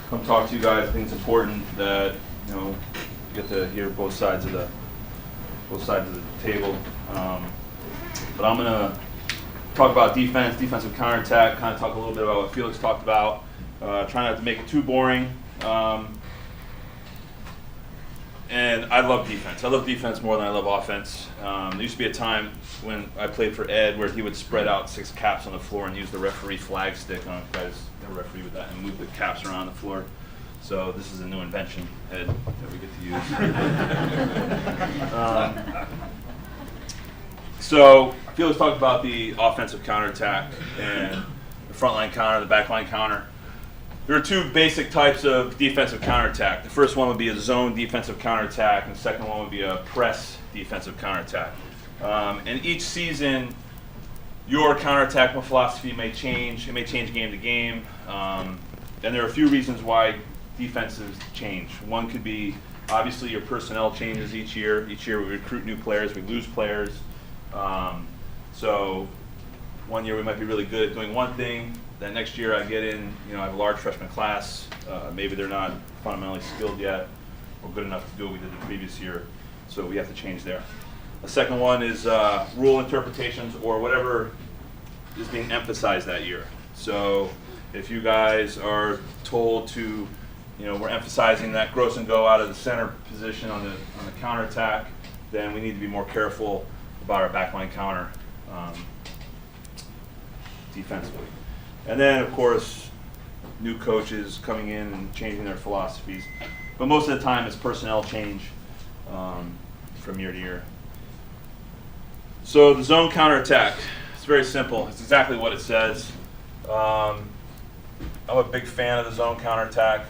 come talk to you guys. I think it's important that you get to hear both sides of the table. But I'm gonna talk about defense, defensive counterattack, kind of talk a little bit about what Felix talked about. Try not to make it too boring. And I love defense. I love defense more than I love offense. There used to be a time when I played for Ed where he would spread out 6 caps on the floor and use the referee flag stick on guys, the referee with that, and move the caps around the floor. So this is a new invention, Ed, that we get to use. So Felix talked about the offensive counterattack and the front line counter, the back line counter. There are two basic types of defensive counterattack. The first one would be a zone defensive counterattack, and the second one would be a press defensive counterattack. And each season, your counterattack philosophy may change. It may change game to game. And there are a few reasons why defenses change. One could be, obviously, your personnel changes each year. Each year we recruit new players, we lose players. So one year we might be really good at doing one thing. Then next year I get in, I have a large freshman class. Maybe they're not fundamentally skilled yet or good enough to do what we did the previous year. So we have to change there. The second one is rule interpretations or whatever is being emphasized that year. So if you guys are told to, we're emphasizing that gross and go out of the center position on the counterattack, then we need to be more careful about our backline counter defensively. And then, of course, new coaches coming in and changing their philosophies. But most of the time, it's personnel change from year to year. So the zone counterattack, it's very simple. It's exactly what it says. I'm a big fan of the zone counterattack,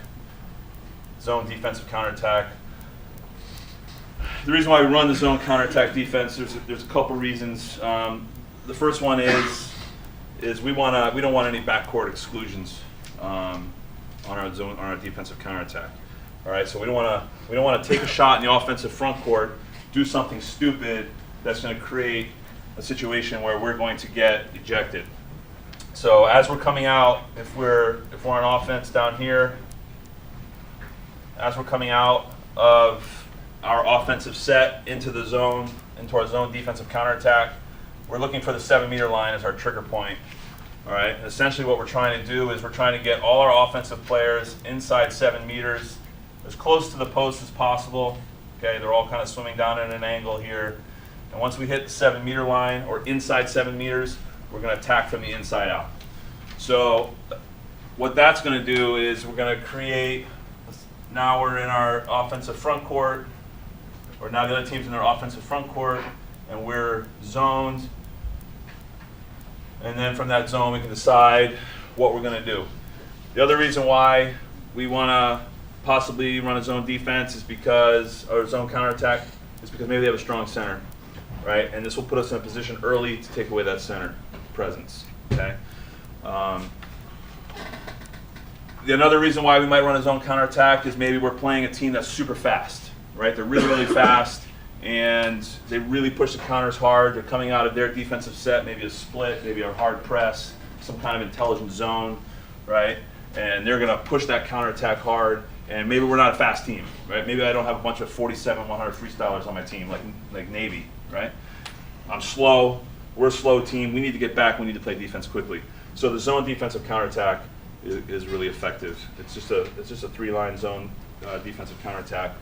zone defensive counterattack. The reason why we run the zone counterattack defense, there's a couple reasons. The first one is we don't want any backcourt exclusions on our defensive counterattack. All right, so we don't want to take a shot in the offensive front court, do something stupid that's going to create a situation where we're going to get ejected. So as we're coming out, if we're on offense down here, as we're coming out of our offensive set into the zone, into our zone defensive counterattack, we're looking for the 7-meter line as our trigger point. All right. And essentially, what we're trying to do is we're trying to get all our offensive players inside 7 meters, as close to the post as possible. Okay. They're all kind of swimming down at an angle here. And once we hit the 7-meter line or inside 7 meters, we're going to attack from the inside out. So what that's going to do is we're going to create. Now we're in our offensive front court, or now the other team's in their offensive front court, and we're zoned. And then from that zone, we can decide what we're going to do. The other reason why we want to possibly run a zone defense is because, or zone counterattack, is because maybe they have a strong center, right? And this will put us in a position early to take away that center presence, okay? Another reason why we might run a zone counterattack is maybe we're playing a team that's super fast, right? They're really, really fast, and they really push the counters hard. They're coming out of their defensive set, maybe a split, maybe a hard press, some kind of intelligent zone, right? And they're going to push that counterattack hard, and maybe we're not a fast team, right? Maybe I don't have a bunch of 47, 100 freestylers on my team, like Navy, right? I'm slow. We're a slow team. We need to get back. We need to play defense quickly. So the zone defensive counterattack is really effective. It's just a 3-line zone defensive counterattack.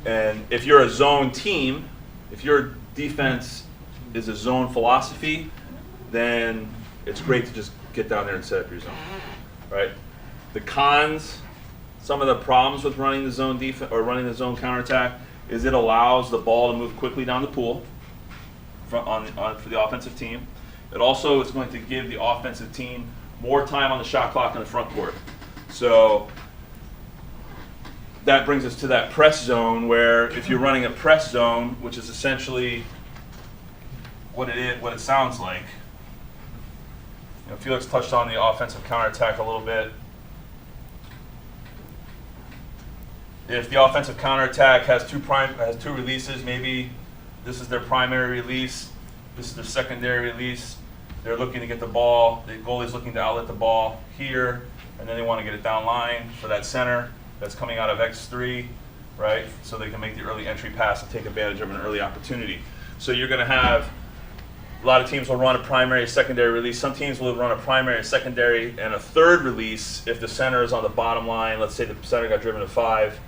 And if you're a zone team, if your defense is a zone philosophy, then it's great to just get down there and set up your zone, right? The cons, some of the problems with running the zone defense or running the zone counterattack is it allows the ball to move quickly down the pool for the offensive team. It also is going to give the offensive team more time on the shot clock in the front court. So that brings us to that press zone, where if you're running a press zone, which is essentially what it sounds like. Felix touched on the offensive counterattack a little bit. If the offensive counterattack has two releases, maybe this is their primary release, this is their secondary release. They're looking to get the ball. The goalie's looking to outlet the ball here, and then they want to get it down line for that center that's coming out of X3, right? So they can make the early entry pass and take advantage of an early opportunity. So you're going to have a lot of teams will run a primary, secondary release. Some teams will run a primary, secondary, and a third release if the center is on the bottom line. Let's say the center got driven to 5,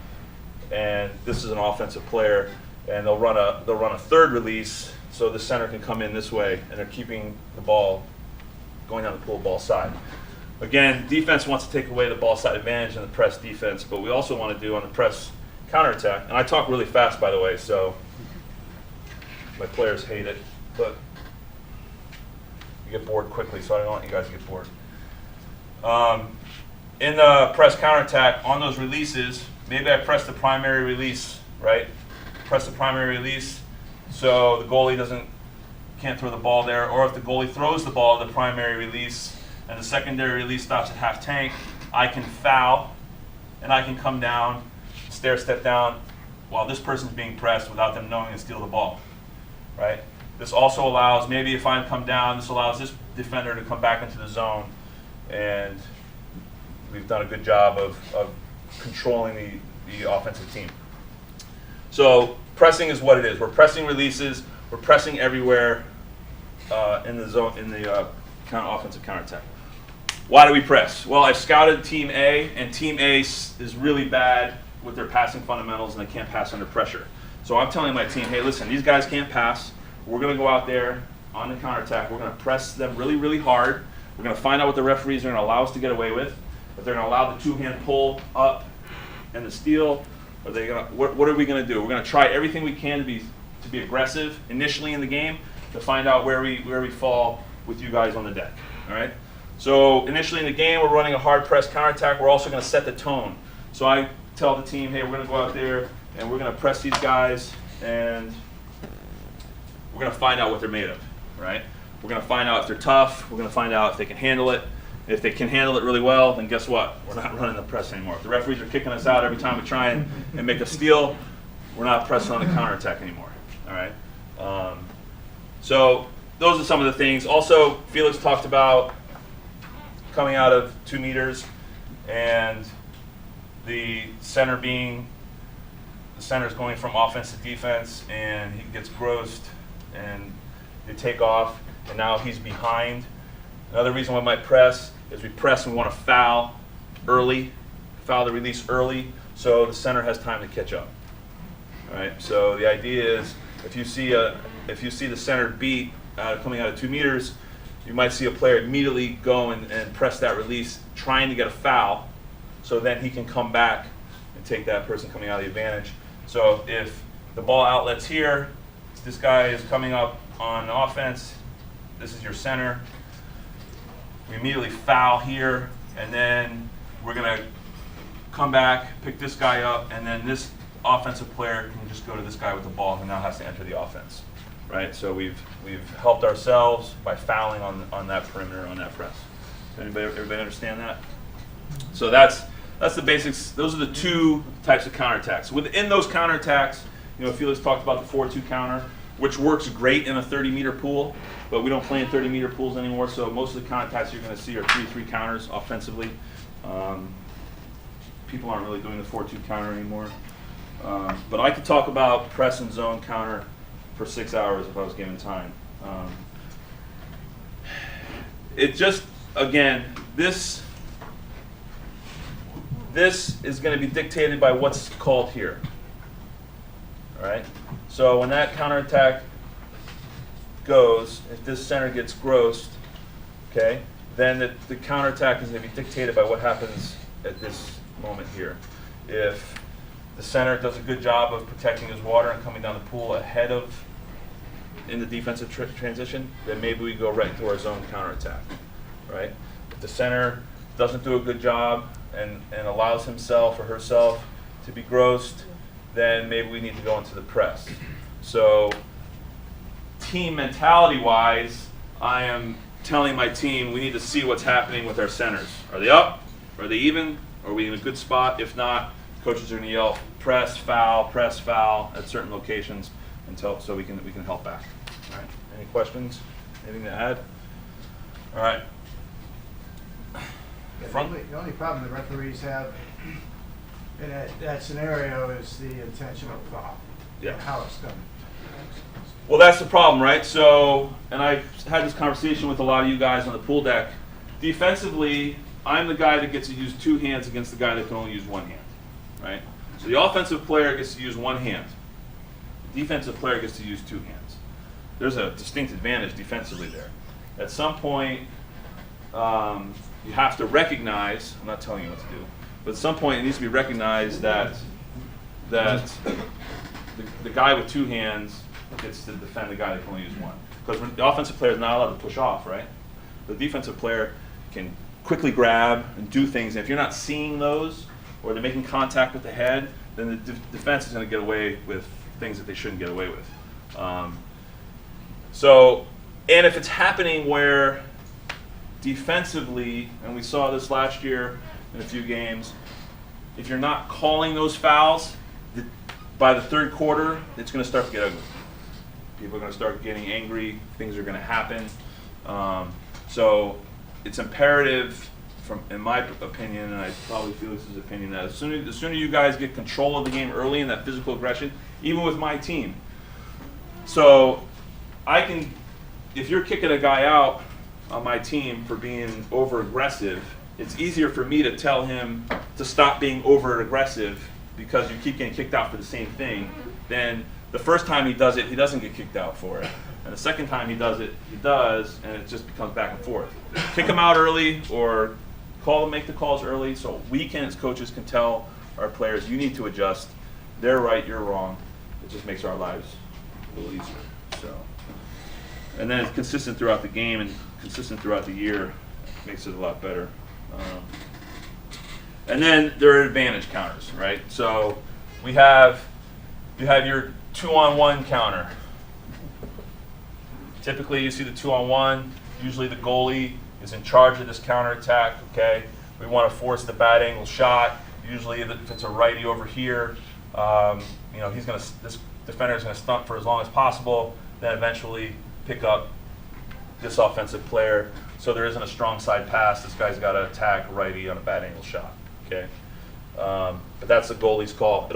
and this is an offensive player, and they'll run a third release so the center can come in this way, and they're keeping the ball going down the pool ball side. Again, defense wants to take away the ball side advantage in the press defense, but we also want to do on the press counterattack. And I talk really fast, by the way, so My players hate it, but you get bored quickly, so I don't want you guys to get bored. In the press counterattack, on those releases, maybe I press the primary release, right? Press the primary release so the goalie can't throw the ball there, or if the goalie throws the ball to the primary release and the secondary release stops at half tank, I can foul and I can come down, stair step down while this person's being pressed without them knowing and steal the ball, right? This also allows, maybe if I come down, this allows this defender to come back into the zone, and we've done a good job of controlling the offensive team. So pressing is what it is. We're pressing releases. We're pressing everywhere in the zone, in the offensive counterattack. Why do we press? Well, I've scouted Team A, and Team A is really bad with their passing fundamentals, and they can't pass under pressure. So I'm telling my team, hey, listen, these guys can't pass. We're going to go out there on the counterattack. We're going to press them really, really hard. We're going to find out what the referees are going to allow us to get away with. If they're going to allow the two-hand pull up and the steal, are they going to, what are we going to do? We're going to try everything we can to be aggressive initially in the game to find out where we fall with you guys on the deck. All right. So initially in the game, we're running a hard press counterattack. We're also going to set the tone. So I tell the team, hey, we're going to go out there and we're going to press these guys, and we're going to find out what they're made of. Right. We're going to find out if they're tough. We're going to find out if they can handle it. If they can handle it really well, then guess what? We're not running the press anymore. If the referees are kicking us out every time we try and make a steal, we're not pressing on the counterattack anymore. All right. So those are some of the things. Also, Felix talked about coming out of 2 meters and the center is going from offense to defense, and he gets grossed and they take off, and now he's behind. Another reason why we might press is we press and we want to foul early, foul the release early, so the center has time to catch up. All right. So the idea is, if you see the center beat coming out of 2 meters, you might see a player immediately go and press that release, trying to get a foul, so then he can come back and take that person coming out of the advantage. So if the ball outlet's here, this guy is coming up on offense, this is your center. We immediately foul here, and then we're going to come back, pick this guy up, and then this offensive player can just go to this guy with the ball, who now has to enter the offense. Right? So we've helped ourselves by fouling on that perimeter, on that press. Everybody understand that? So that's the basics. Those are the 2 types of counterattacks. Within those counterattacks, Felix talked about the 4-2 counter, which works great in a 30-meter pool, but we don't play in 30-meter pools anymore, so most of the counterattacks you're going to see are 3-3 counters offensively. People aren't really doing the 4-2 counter anymore. But I could talk about press and zone counter for 6 hours if I was given time. It just, again, this is going to be dictated by what's called here. All right? So when that counterattack goes, if this center gets grossed, okay, then the counterattack is going to be dictated by what happens at this moment here. If the center does a good job of protecting his water and coming down the pool ahead of in the defensive transition, then maybe we go right into our zone counterattack, right? If the center doesn't do a good job and allows himself or herself to be grossed, then maybe we need to go into the press. So team mentality-wise, I am telling my team we need to see what's happening with our centers. Are they up? Are they even? Are we in a good spot? If not, coaches are going to yell press foul at certain locations so we can help back. All right. Any questions? Anything to add? All right. The only problem the referees have in that scenario is the intentional foul. Yeah. How it's done. Well, that's the problem, right? So, and I've had this conversation with a lot of you guys on the pool deck. Defensively, I'm the guy that gets to use 2 hands against the guy that can only use 1 hand, right? So the offensive player gets to use 1 hand. The defensive player gets to use 2 hands. There's a distinct advantage defensively there. At some point, you have to recognize, I'm not telling you what to do, but at some point it needs to be recognized that the guy with 2 hands gets to defend the guy that can only use one. Because the offensive player is not allowed to push off, right? The defensive player can quickly grab and do things, and if you're not seeing those, or they're making contact with the head, then the defense is going to get away with things that they shouldn't get away with. And if it's happening where defensively, and we saw this last year in a few games, if you're not calling those fouls, by the third quarter, it's going to start to get ugly. People are going to start getting angry. Things are going to happen. So it's imperative, in my opinion, and I probably Felix's opinion, that as sooner you guys get control of the game early in that physical aggression, even with my team. So if you're kicking a guy out on my team for being over-aggressive, it's easier for me to tell him to stop being over-aggressive because you keep getting kicked out for the same thing. Then the first time he does it, he doesn't get kicked out for it. And the second time he does it, he does, and it just becomes back and forth. Kick him out early or make the calls early so we as coaches can tell our players, you need to adjust. They're right, you're wrong. It just makes our lives a little easier. And then it's consistent throughout the game and consistent throughout the year. Makes it a lot better. And then there are advantage counters, right? So you have your 2-on-1 counter. Typically you see the 2-on-1. Usually the goalie is in charge of this counterattack, okay? We want to force the bad angle shot. Usually if it's a righty over here, this defender is going to stunt for as long as possible, then eventually pick up this offensive player. So there isn't a strong side pass. This guy's got to attack righty on a bad angle shot, okay? But that's the goalie's call.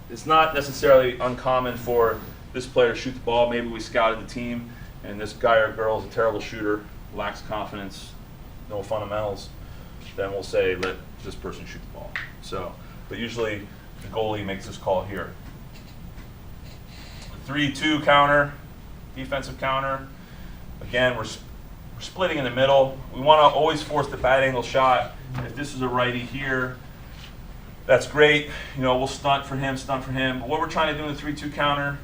It's not necessarily uncommon for this player to shoot the ball. Maybe we scouted the team, and this guy or girl is a terrible shooter, lacks confidence, no fundamentals. Then we'll say, let this person shoot the ball. But usually the goalie makes this call here. 3-2 counter, defensive counter. Again, we're splitting in the middle. We want to always force the bad angle shot. If this is a righty here, that's great. We'll stunt for him. But what we're trying to do in the 3-2 counter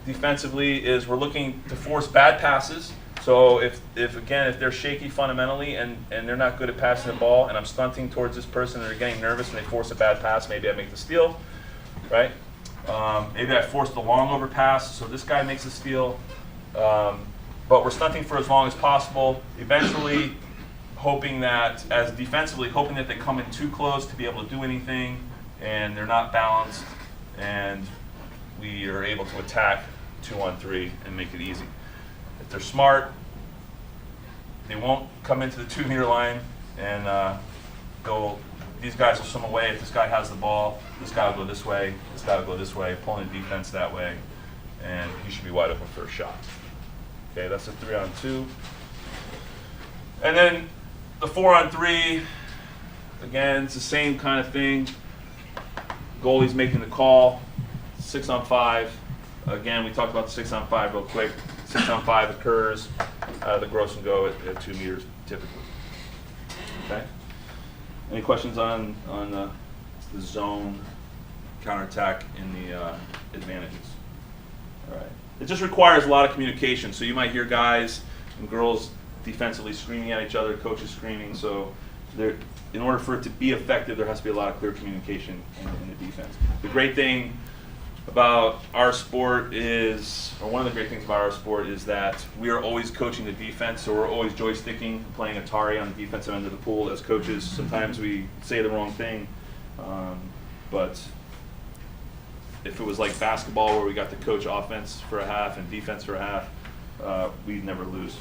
defensively is we're looking to force bad passes. So if they're shaky fundamentally and they're not good at passing the ball, and I'm stunting towards this person and they're getting nervous and they force a bad pass, maybe I make the steal, right? Maybe I force the long overpass, so this guy makes a steal. But we're stunting for as long as possible, eventually hoping that they come in too close to be able to do anything, and they're not balanced, and we are able to attack 2-on-3 and make it easy. If they're smart, they won't come into the 2-meter line and these guys will swim away. If this guy has the ball, this guy will go this way, this guy will go this way, pulling the defense that way, and he should be wide open for a shot. Okay, that's a 3-on-2. And then the 4-on-3, again, it's the same kind of thing. Goalie's making the call. 6-on-5. Again, we talked about the 6-on-5 real quick. 6-on-5 occurs out of the gross and go at 2 meters typically. Okay. Any questions on the zone counterattack in the advantages? All right. It just requires a lot of communication. So you might hear guys and girls defensively screaming at each other, coaches screaming. So in order for it to be effective, there has to be a lot of clear communication in the defense. The great thing about our sport is, or one of the great things about our sport is that we are always coaching the defense. So we're always joysticking, playing Atari on the defensive end of the pool as coaches. Sometimes we say the wrong thing, but if it was like basketball where we got to coach offense for a half and defense for a half, we'd never lose.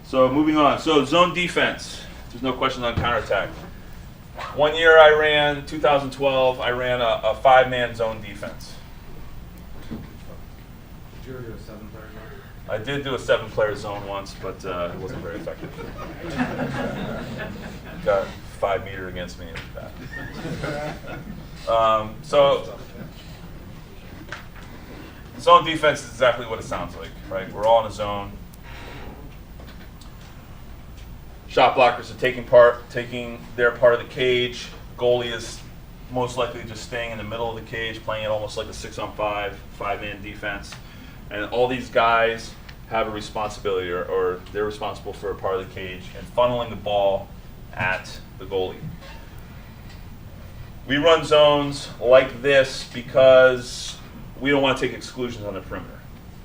So moving on. So zone defense. There's no questions on counterattack. 1 year I ran, 2012, I ran a 5-man zone defense. Did you ever do a 7-player zone? I did do a 7-player zone once, but it wasn't very effective. Got 5 meter against me. So zone defense is exactly what it sounds like, right? We're all in a zone. Shot blockers are taking their part of the cage. Goalie is most likely just staying in the middle of the cage, playing it almost like a 6-on-5, 5-man defense. And all these guys have a responsibility, or they're responsible for a part of the cage and funneling the ball at the goalie. We run zones like this because we don't want to take exclusions on the perimeter.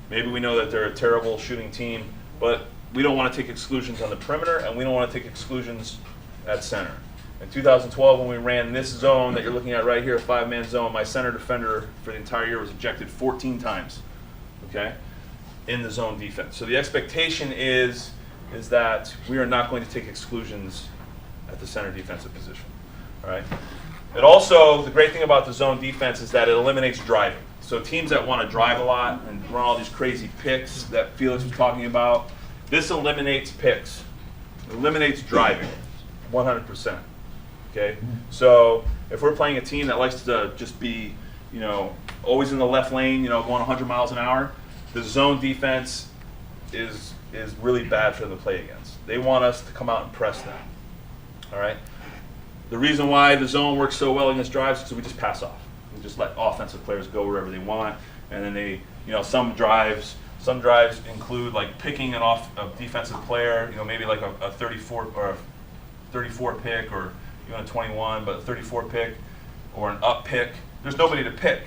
Maybe we know that they're a terrible shooting team, but we don't want to take exclusions on the perimeter, and we don't want to take exclusions at center. In 2012, when we ran this zone that you're looking at right here, a 5-man zone, my center defender for the entire year was ejected 14 times, okay, in the zone defense. So the expectation is that we are not going to take exclusions at the center defensive position, all right? It also, the great thing about the zone defense is that it eliminates driving. So teams that want to drive a lot and run all these crazy picks that Felix was talking about, this eliminates picks. It eliminates driving, 100%. Okay? So if we're playing a team that likes to just be, you know, always in the left lane, you know, going 100 miles an hour, the zone defense is really bad for them to play against. They want us to come out and press them. All right? The reason why the zone works so well against drives is because we just pass off. We just let offensive players go wherever they want, and then they, you know, some drives include like picking a defensive player, you know, maybe like a 34 or a 34 pick, or even a 21, but a 34 pick or an up pick. There's nobody to pick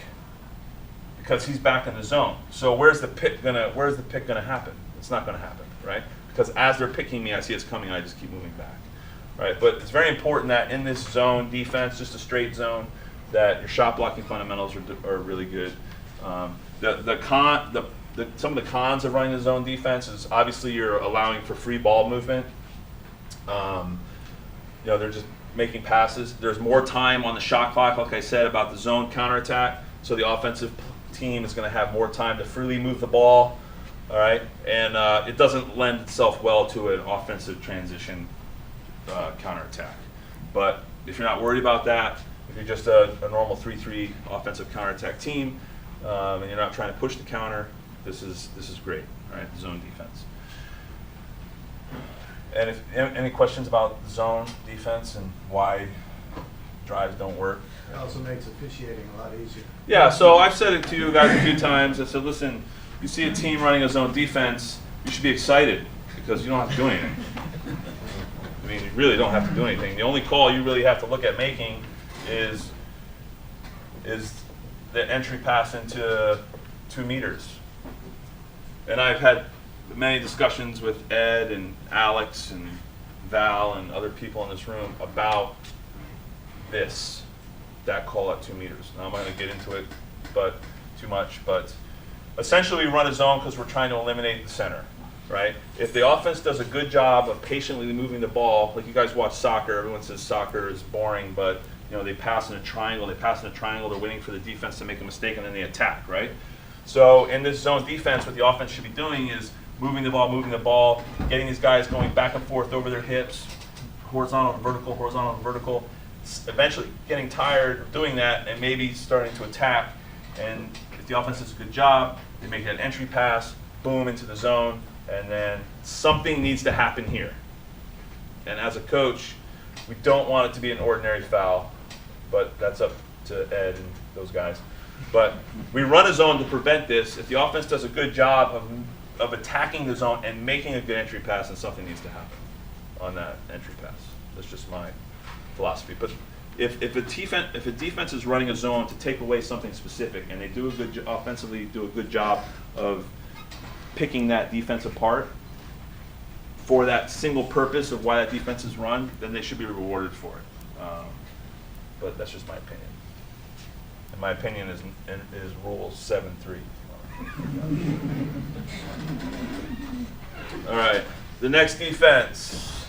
because he's back in the zone. So where's the pick gonna happen? It's not gonna happen, right? Because as they're picking me, I see it's coming, and I just keep moving back. Right, but it's very important that in this zone defense, just a straight zone, that your shot blocking fundamentals are really good. Some of the cons of running the zone defense is obviously you're allowing for free ball movement. You know, they're just making passes. There's more time on the shot clock, like I said, about the zone counterattack. So the offensive team is going to have more time to freely move the ball. All right, and it doesn't lend itself well to an offensive transition counterattack. But if you're not worried about that, if you're just a normal 3-3 offensive counterattack team, and you're not trying to push the counter, this is great. All right, zone defense. And if any questions about zone defense and why drives don't work? It also makes officiating a lot easier. Yeah, so I've said it to you guys a few times. I said, listen, you see a team running a zone defense, you should be excited because you don't have to do anything. I mean, you really don't have to do anything. The only call you really have to look at making is the entry pass into 2 meters. And I've had many discussions with Ed and Alex and Val and other people in this room about that call at 2 meters. Now I'm not going to get into it too much, but essentially we run a zone because we're trying to eliminate the center. Right? If the offense does a good job of patiently moving the ball, like you guys watch soccer, everyone says soccer is boring, but you know, they pass in a triangle, they're waiting for the defense to make a mistake, and then they attack, right? So in this zone defense, what the offense should be doing is moving the ball, getting these guys going back and forth over their hips, horizontal, vertical, eventually getting tired of doing that and maybe starting to attack. And if the offense does a good job, they make that entry pass, boom, into the zone, and then something needs to happen here. And as a coach, we don't want it to be an ordinary foul, but that's up to Ed and those guys. But we run a zone to prevent this. If the offense does a good job of attacking the zone and making a good entry pass, then something needs to happen on that entry pass. That's just my philosophy. But if a defense is running a zone to take away something specific, and they do offensively do a good job of picking that defense apart for that single purpose of why that defense is run, then they should be rewarded for it. But that's just my opinion. And my opinion is Rule 7-3. All right, the next defense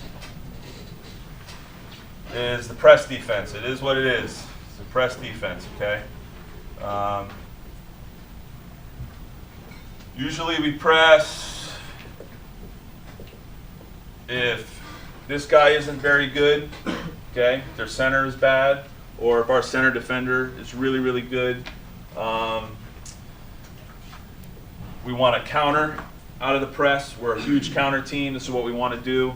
is the press defense. It is what it is. It's the press defense, okay? Usually we press if this guy isn't very good, okay? If their center is bad, or if our center defender is really, really good. We want to counter out of the press. We're a huge counter team. This is what we want to do.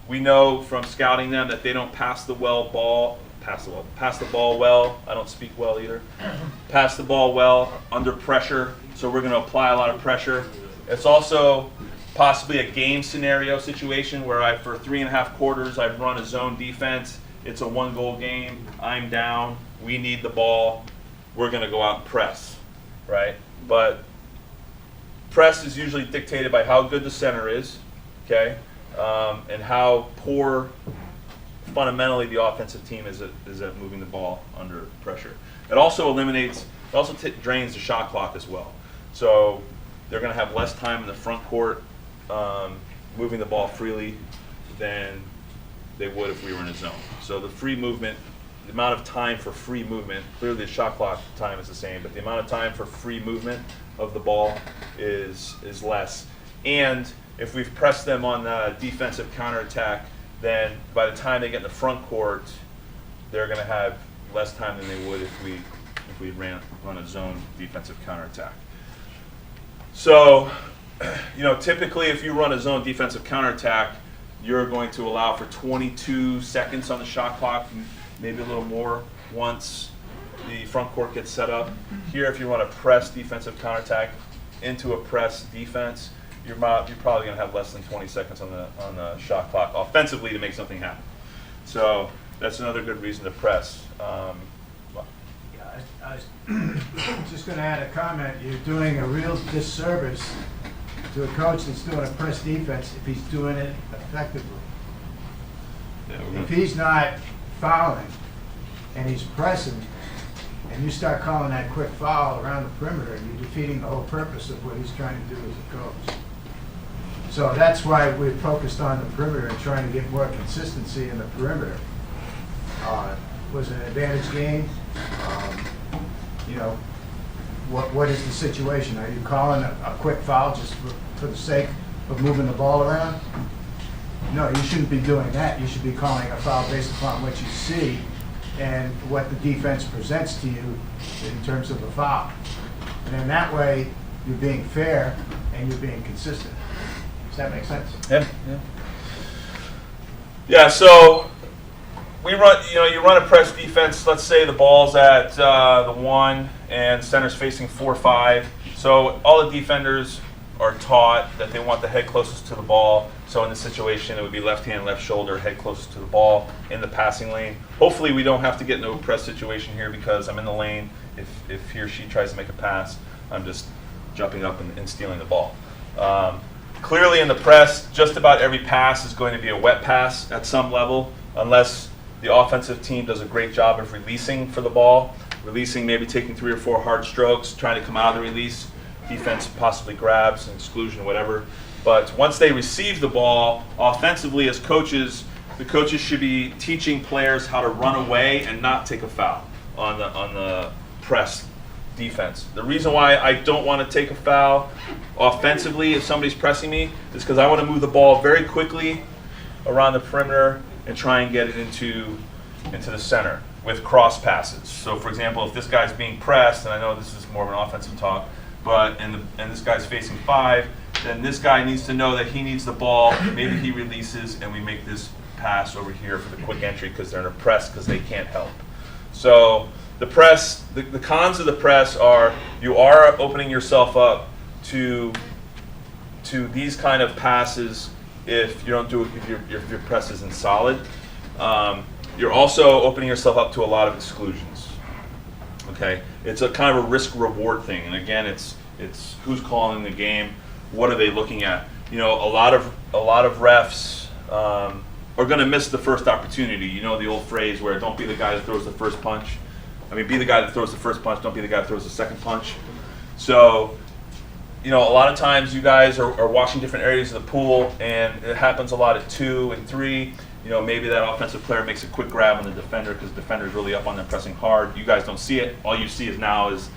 We know from scouting them that they don't pass the ball pass the ball well. I don't speak well either. Pass the ball well under pressure. So we're going to apply a lot of pressure. It's also possibly a game scenario situation where for 3.5 quarters I've run a zone defense. It's a 1-goal game. I'm down. We need the ball. We're going to go out and press, right? But press is usually dictated by how good the center is, okay, and how poor fundamentally the offensive team is at moving the ball under pressure. It also drains the shot clock as well. So they're going to have less time in the front court moving the ball freely than they would if we were in a zone. So the free movement, the amount of time for free movement, clearly the shot clock time is the same, but the amount of time for free movement of the ball is less. And if we've pressed them on the defensive counterattack, then by the time they get in the front court, they're going to have less time than they would if we run a zone defensive counterattack. So, typically if you run a zone defensive counterattack, you're going to allow for 22 seconds on the shot clock, maybe a little more once the front court gets set up. Here, if you run a press defensive counterattack into a press defense, you're probably going to have less than 20 seconds on the shot clock offensively to make something happen. So that's another good reason to press. I was just going to add a comment. You're doing a real disservice to a coach that's doing a press defense if he's doing it effectively. If he's not fouling and he's pressing, and you start calling that quick foul around the perimeter, you're defeating the whole purpose of what he's trying to do as a coach. So that's why we're focused on the perimeter and trying to get more consistency in the perimeter. Was it an advantage game? What is the situation? Are you calling a quick foul just for the sake of moving the ball around? No, you shouldn't be doing that. You should be calling a foul based upon what you see and what the defense presents to you in terms of the foul. And in that way, you're being fair and you're being consistent. Does that make sense? Yeah, so we run, you run a press defense. Let's say the ball's at the 1 and center's facing 4-5. So all the defenders are taught that they want the head closest to the ball. So in this situation, it would be left hand, left shoulder, head closest to the ball in the passing lane. Hopefully we don't have to get into a press situation here because I'm in the lane. If he or she tries to make a pass, I'm just jumping up and stealing the ball. Clearly in the press, just about every pass is going to be a wet pass at some level, unless the offensive team does a great job of releasing for the ball, maybe taking 3 or 4 hard strokes, trying to come out of the release. Defense possibly grabs, an exclusion, whatever. But once they receive the ball, offensively as coaches, the coaches should be teaching players how to run away and not take a foul on the press defense. The reason why I don't want to take a foul offensively if somebody's pressing me is because I want to move the ball very quickly around the perimeter and try and get it into the center with cross passes. So for example, if this guy's being pressed, and I know this is more of an offensive talk, but and this guy's facing 5, then this guy needs to know that he needs the ball. Maybe he releases and we make this pass over here for the quick entry because they're in a press because they can't help. So the press, the cons of the press are you are opening yourself up to these kind of passes if you don't do it, if your press isn't solid. You're also opening yourself up to a lot of exclusions. Okay, it's a kind of a risk-reward thing, and again, it's who's calling the game, what are they looking at? A lot of refs are going to miss the first opportunity. The old phrase where don't be the guy that throws the first punch. Be the guy that throws the first punch. Don't be the guy that throws the second punch. So, a lot of times you guys are watching different areas of the pool, and it happens a lot at 2 and 3. Maybe that offensive player makes a quick grab on the defender because the defender's really up on them pressing hard. You guys don't see it. All you see is now is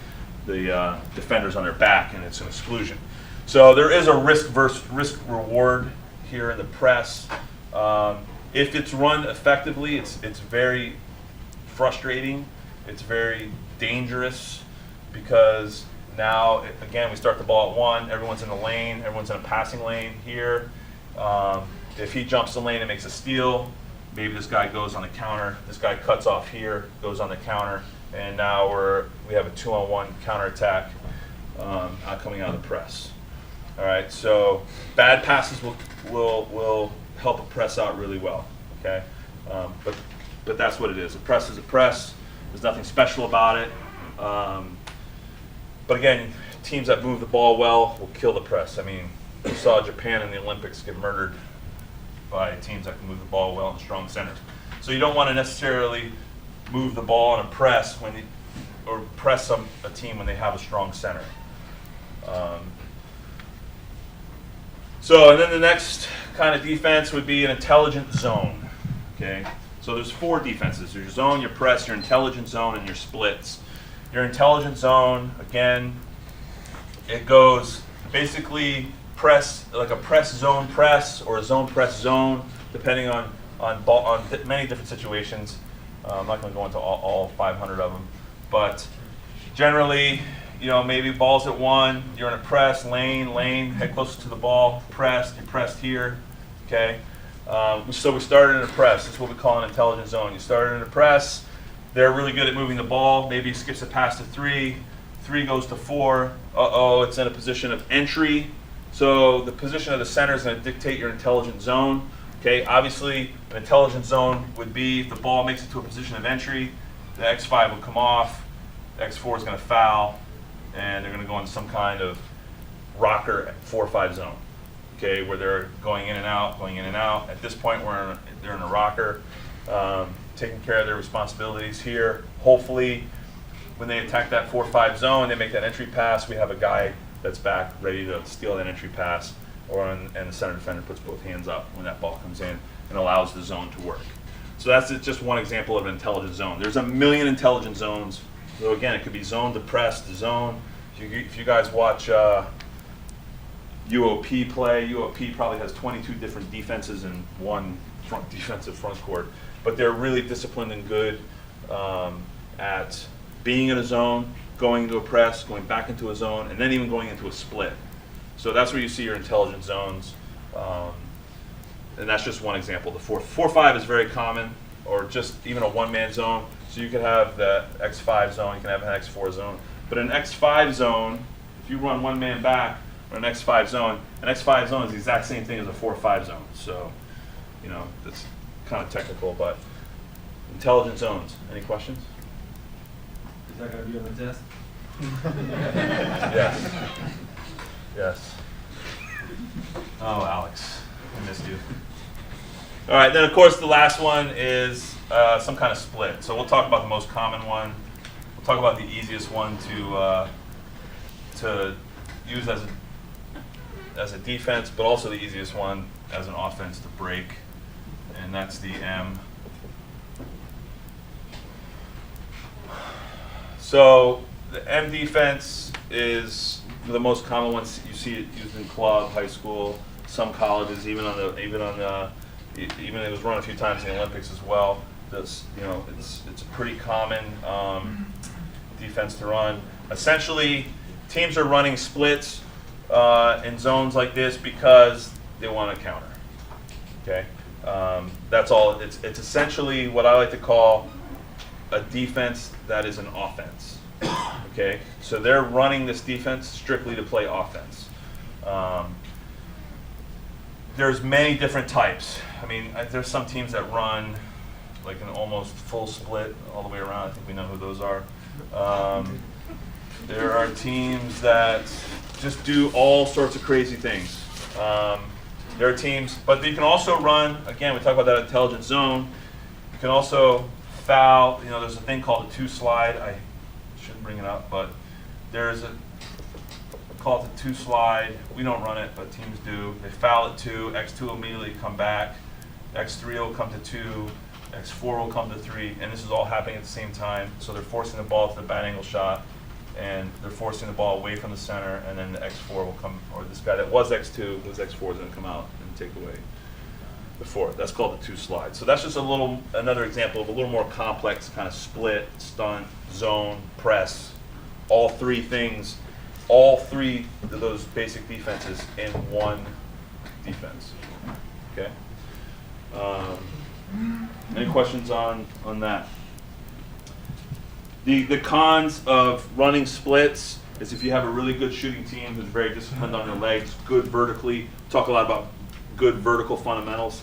the defender's on their back, and it's an exclusion. So there is a risk reward here in the press. If it's run effectively, it's very frustrating. It's very dangerous because now, again, we start the ball at 1. Everyone's in the lane. Everyone's in a passing lane here. If he jumps the lane and makes a steal, maybe this guy goes on the counter, this guy cuts off here, goes on the counter, and now we have a 2-on-1 counterattack coming out of the press. All right, so bad passes will help a press out really well. Okay, but that's what it is. A press is a press. There's nothing special about it. But again, teams that move the ball well will kill the press. I mean, we saw Japan in the Olympics get murdered by teams that can move the ball well in strong centers. So you don't want to necessarily move the ball in a press or press a team when they have a strong center. So and then the next kind of defense would be an intelligent zone. Okay, so there's 4 defenses: your zone, your press, your intelligent zone, and your splits. Your intelligent zone, again, it goes basically press, like a press zone press or a zone press zone, depending on many different situations. I'm not going to go into all 500 of them, but generally, maybe ball's at 1, you're in a press, lane, head closer to the ball, pressed, you're pressed here, okay? So we started in a press. That's what we call an intelligent zone. You started in a press. They're really good at moving the ball. Maybe skips a pass to 3. 3 goes to 4. Uh-oh, it's in a position of entry. So the position of the center is going to dictate your intelligent zone. Okay, obviously an intelligent zone would be if the ball makes it to a position of entry, the X5 will come off, the X4 is going to foul, and they're going to go into some kind of rocker 4-5 zone. Okay, where they're going in and out, going in and out. At this point, they're in a rocker, taking care of their responsibilities here. Hopefully, when they attack that 4-5 zone, they make that entry pass, we have a guy that's back ready to steal that entry pass, and the center defender puts both hands up when that ball comes in and allows the zone to work. So that's just one example of an intelligent zone. There's a million intelligent zones. So again, it could be zone to press to zone. If you guys watch UOP play, UOP probably has 22 different defenses in one defensive front court. But they're really disciplined and good at being in a zone, going into a press, going back into a zone, and then even going into a split. So that's where you see your intelligent zones. And that's just one example. The 4-5 is very common, or just even a one-man zone. So you could have the X5 zone, you can have an X4 zone. But an X5 zone, if you run one man back or an X5 zone is the exact same thing as a 4-5 zone. So, that's kind of technical, but intelligent zones. Any questions? Is that going to be on the test? Yes. Yes. Oh, Alex, I missed you. All right, then of course the last one is some kind of split. So we'll talk about the most common one. We'll talk about the easiest one to use as a defense, but also the easiest one as an offense to break, and that's the M. So the M defense is the most common one. You see it used in club, high school, some colleges, even it was run a few times in the Olympics as well. It's a pretty common defense to run. Essentially, teams are running splits in zones like this because they want to counter. Okay, that's all. It's essentially what I like to call a defense that is an offense. Okay, so they're running this defense strictly to play offense. There's many different types. I mean, there's some teams that run like an almost full split all the way around. I think we know who those are. There are teams that just do all sorts of crazy things. There are teams, but you can also run, again, we talk about that intelligent zone. You can also foul, there's a thing called a 2-slide. I shouldn't bring it up, but there's call it the 2-slide. We don't run it, but teams do. They foul at 2, X2 will immediately come back, X3 will come to 2, X4 will come to 3, and this is all happening at the same time. So they're forcing the ball to the bad angle shot, and they're forcing the ball away from the center, and then the X4 will come, or this guy that was X2, his X4 is going to come out and take away the 4. That's called the 2-slide. So that's just another example of a little more complex kind of split, stunt, zone, press, all three things. All three of those basic defenses in one defense. Okay. Any questions on that? The cons of running splits is if you have a really good shooting team who's very disciplined on their legs, good vertically. Talk a lot about good vertical fundamentals.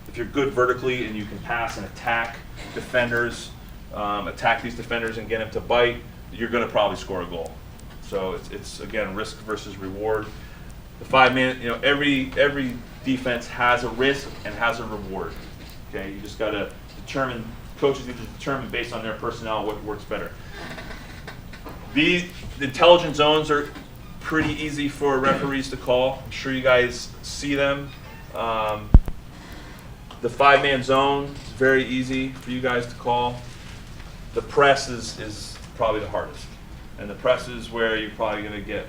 If you're good vertically and you can pass and attack defenders, attack these defenders and get them to bite, you're going to probably score a goal. So it's again risk versus reward. The 5-man, every defense has a risk and has a reward. Okay, you just got to determine. Coaches need to determine based on their personnel what works better. The intelligent zones are pretty easy for referees to call. I'm sure you guys see them. The 5-man zone is very easy for you guys to call. The press is probably the hardest. And the press is where you're probably going to get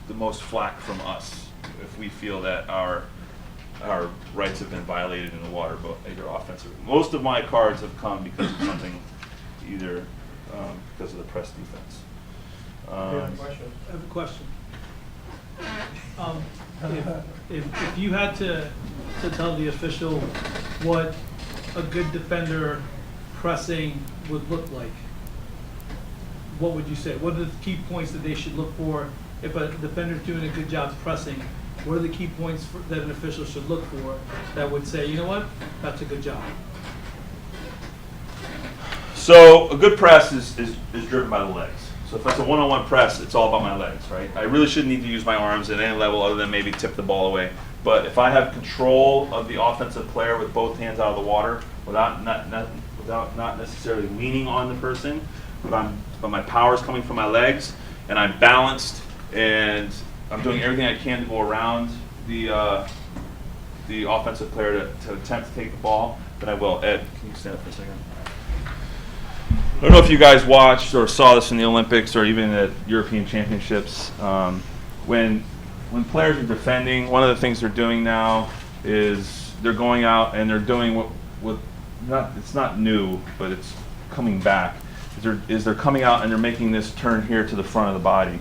the most flack from us if we feel that our rights have been violated in the water, but either offensively. Most of my cards have come because of something, either because of the press defense. I have a question. If you had to tell the official what a good defender pressing would look like, what would you say? What are the key points that they should look for if a defender's doing a good job pressing? What are the key points that an official should look for that would say, you know what, that's a good job? So a good press is driven by the legs. So if it's a one-on-one press, it's all about my legs, right? I really shouldn't need to use my arms at any level other than maybe tip the ball away. But if I have control of the offensive player with both hands out of the water, without not necessarily leaning on the person, but my power is coming from my legs, and I'm balanced, and I'm doing everything I can to go around the offensive player to attempt to take the ball, then I will. Ed, can you stand up for a second? I don't know if you guys watched or saw this in the Olympics or even at European Championships. When players are defending, one of the things they're doing now is they're going out and they're doing it's not new, but it's coming back. They're coming out and they're making this turn here to the front of the body.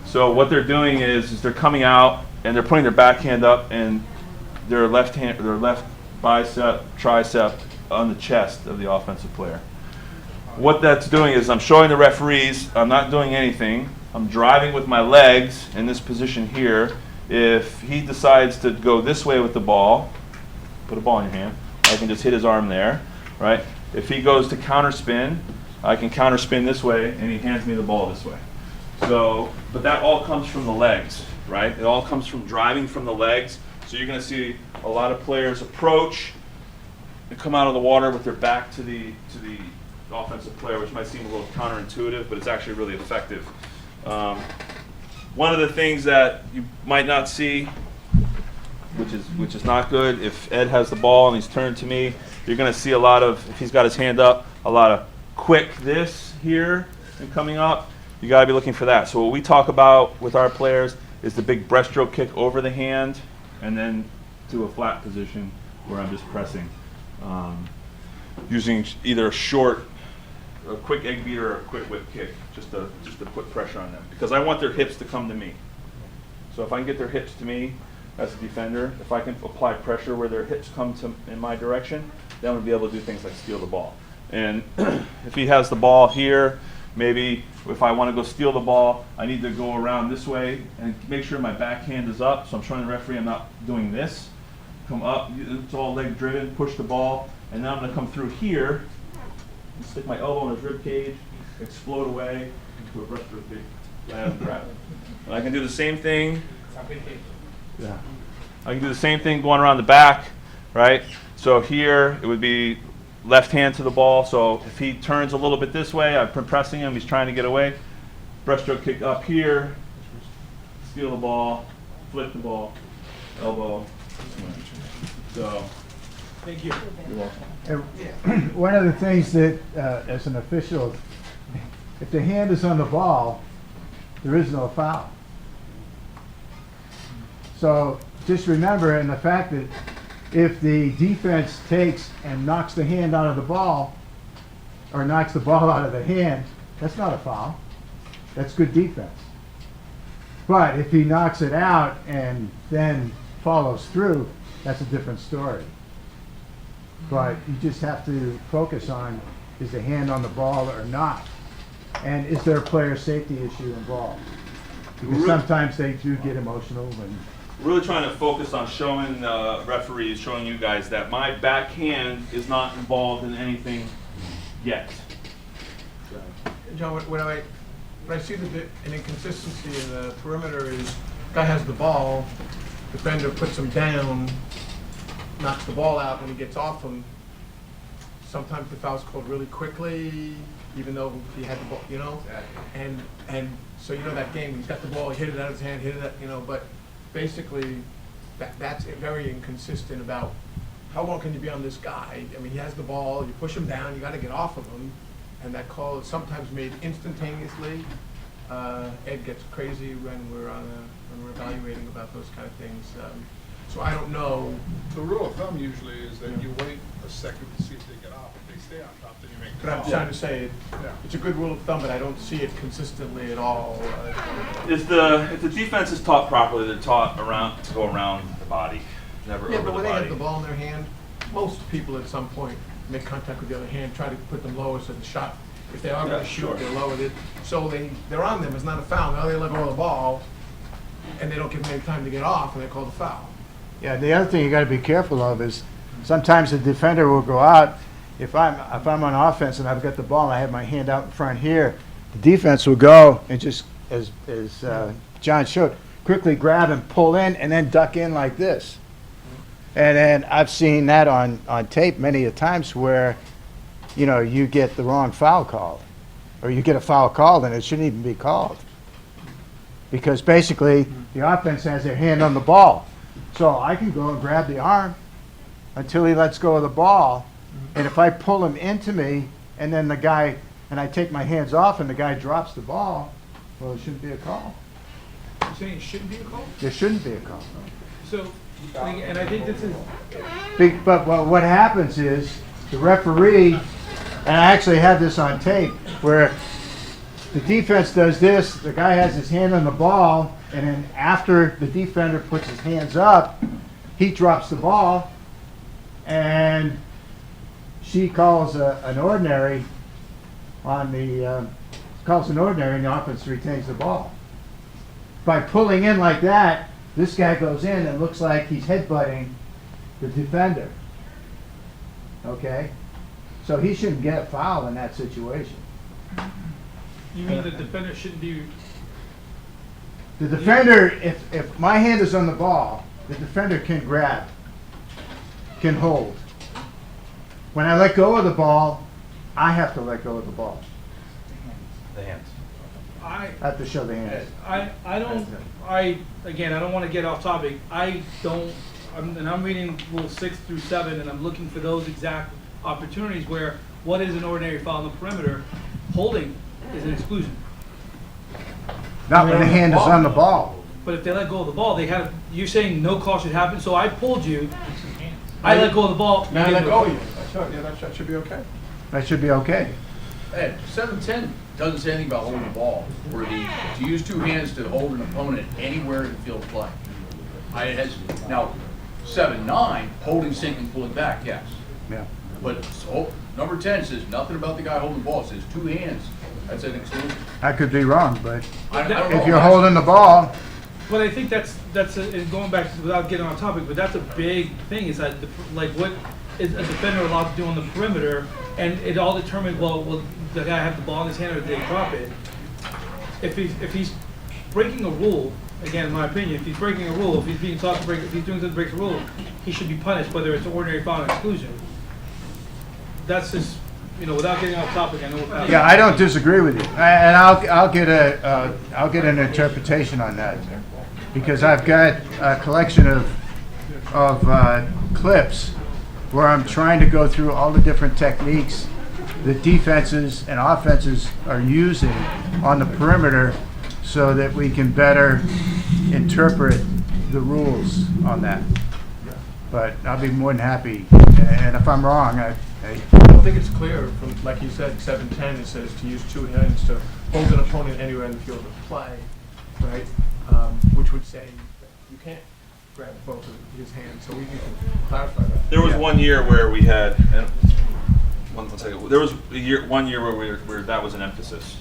So what they're doing is they're coming out and they're putting their backhand up and their left bicep, tricep on the chest of the offensive player. What that's doing is I'm showing the referees I'm not doing anything. I'm driving with my legs in this position here. If he decides to go this way with the ball, put a ball in your hand, I can just hit his arm there, right? If he goes to counterspin, I can counterspin this way and he hands me the ball this way. So, but that all comes from the legs, right? It all comes from driving from the legs. So you're going to see a lot of players approach and come out of the water with their back to the offensive player, which might seem a little counterintuitive, but it's actually really effective. One of the things that you might not see, which is not good, if Ed has the ball and he's turned to me, you're going to see a lot of, if he's got his hand up, a lot of quick this here and coming up. You got to be looking for that. So what we talk about with our players is the big breaststroke kick over the hand and then to a flat position where I'm just pressing. Using either a quick egg beater or a quick whip kick just to put pressure on them. Because I want their hips to come to me. So if I can get their hips to me as a defender, if I can apply pressure where their hips come in my direction, then I'm going to be able to do things like steal the ball. And if he has the ball here, maybe if I want to go steal the ball, I need to go around this way and make sure my backhand is up. So I'm showing the referee I'm not doing this. Come up, it's all leg driven, push the ball, and then I'm going to come through here, stick my elbow in his rib cage, explode away into a breaststroke kick. And grab it. And I can do the same thing. Yeah. I can do the same thing going around the back, right? So here it would be left hand to the ball. So if he turns a little bit this way, I've been pressing him, he's trying to get away. Breaststroke kick up here, steal the ball, flip the ball, elbow. So, thank you. You're welcome. And one of the things that, as an official, if the hand is on the ball, there is no foul. So just remember, and the fact that if the defense takes and knocks the hand out of the ball, or knocks the ball out of the hand, that's not a foul. That's good defense. But if he knocks it out and then follows through, that's a different story. but you just have to focus on, is the hand on the ball or not? And is there a player safety issue involved? Because sometimes they do get emotional and. Really trying to focus on showing referees, showing you guys that my backhand is not involved in anything yet. John, when I see an inconsistency in the perimeter is, guy has the ball, defender puts him down, knocks the ball out when he gets off him. Sometimes the foul's called really quickly, even though he had the ball, you know? And so you know that game, he's got the ball, he hit it out of his hand, hit it out, you know, but basically that's very inconsistent about how long can you be on this guy? I mean, he has the ball, you push him down, you gotta get off of him. And that call is sometimes made instantaneously. Ed gets crazy when we're evaluating about those kind of things. So I don't know. The rule of thumb usually is that you wait a second to see if they get off. If they stay on top, then you make the But I'm call. trying to say it's a good rule of thumb, but I don't see it consistently at all. If the defense is taught properly, they're taught to go around the body, never Yeah, over but when the they body. have the ball in their hand, most people at some point make contact with the other hand, try to put them lower so the shot, if they are going to shoot, sure. they're lower. So they're on them. It's not a foul. Now they let go of the ball, and they don't give them any time to get off, and they call the foul. Yeah, the other thing you gotta be careful of is sometimes the defender will go out. If I'm on offense and I've got the ball and I have my hand out in front here, the defense will go and just, as John showed, quickly grab and pull in and then duck in like this. And then I've seen that on tape many a times where, you know, you get the wrong foul called. Or you get a foul called and it shouldn't even be called. Because basically, the offense has their hand on the ball. So I can go and grab the arm until he lets go of the ball. And if I pull him into me and then I take my hands off and the guy drops the ball, well, it shouldn't be a call. You're saying it shouldn't be a call? There shouldn't be a call. So, and I think this is, But what happens is the referee, and I actually have this on tape, where the defense does this, the guy has his hand on the ball, and then after the defender puts his hands up, he drops the ball, and she calls an ordinary on the, and the offense retains the ball. By pulling in like that, this guy goes in and looks like he's headbutting the defender. Okay? So he shouldn't get a foul in that situation. you mean the defender shouldn't be, The defender, if my hand is on the ball, the defender can grab, can hold. When I let go of the ball, I have to let go of the ball. The hands. I have to show the hands. I don't want to get off topic. I'm reading rules 6 through 7, and I'm looking for those exact opportunities where what is an ordinary foul on the perimeter? Holding is an exclusion. Not when the hand is on the ball. But if they let go of the ball, you're saying no call should happen, so I pulled you, I let go of the ball. Now I let go of you. That should be okay. That should be okay. Ed, 710 doesn't say anything about holding the ball, or to use two hands to hold an opponent anywhere in the field of play. Now, 7-9, holding, sinking, pulling back, yes. Yeah. But number 10 says nothing about the guy holding the ball. It says two hands. That's an exclusion. I could be wrong, but I don't know. if you're holding the ball, But I think that's going back to, without getting on topic, but that's a big thing. Is that what is a defender allowed to do on the perimeter, and it all determines will the guy have the ball in his hand or did they drop it? If he's breaking a rule, again, in my opinion, if he's breaking a rule, if he's being taught to break, if he's doing something to break a rule, he should be punished, whether it's an ordinary foul or exclusion. That's just, without getting off topic, I know. yeah, I don't disagree with you, and I'll get an interpretation on that, because I've got a collection of clips where I'm trying to go through all the different techniques that defenses and offenses are using on the perimeter so that we can better interpret the rules on that. But I'll be more than happy, and if I'm wrong, I don't think it's clear from, like you said, 710, it says to use two hands to hold an opponent anywhere in the field of play, right? Which would say that you can't grab both of them. his hand, so we need to clarify that. There was one year where we had, and one second, there was one year where that was an emphasis,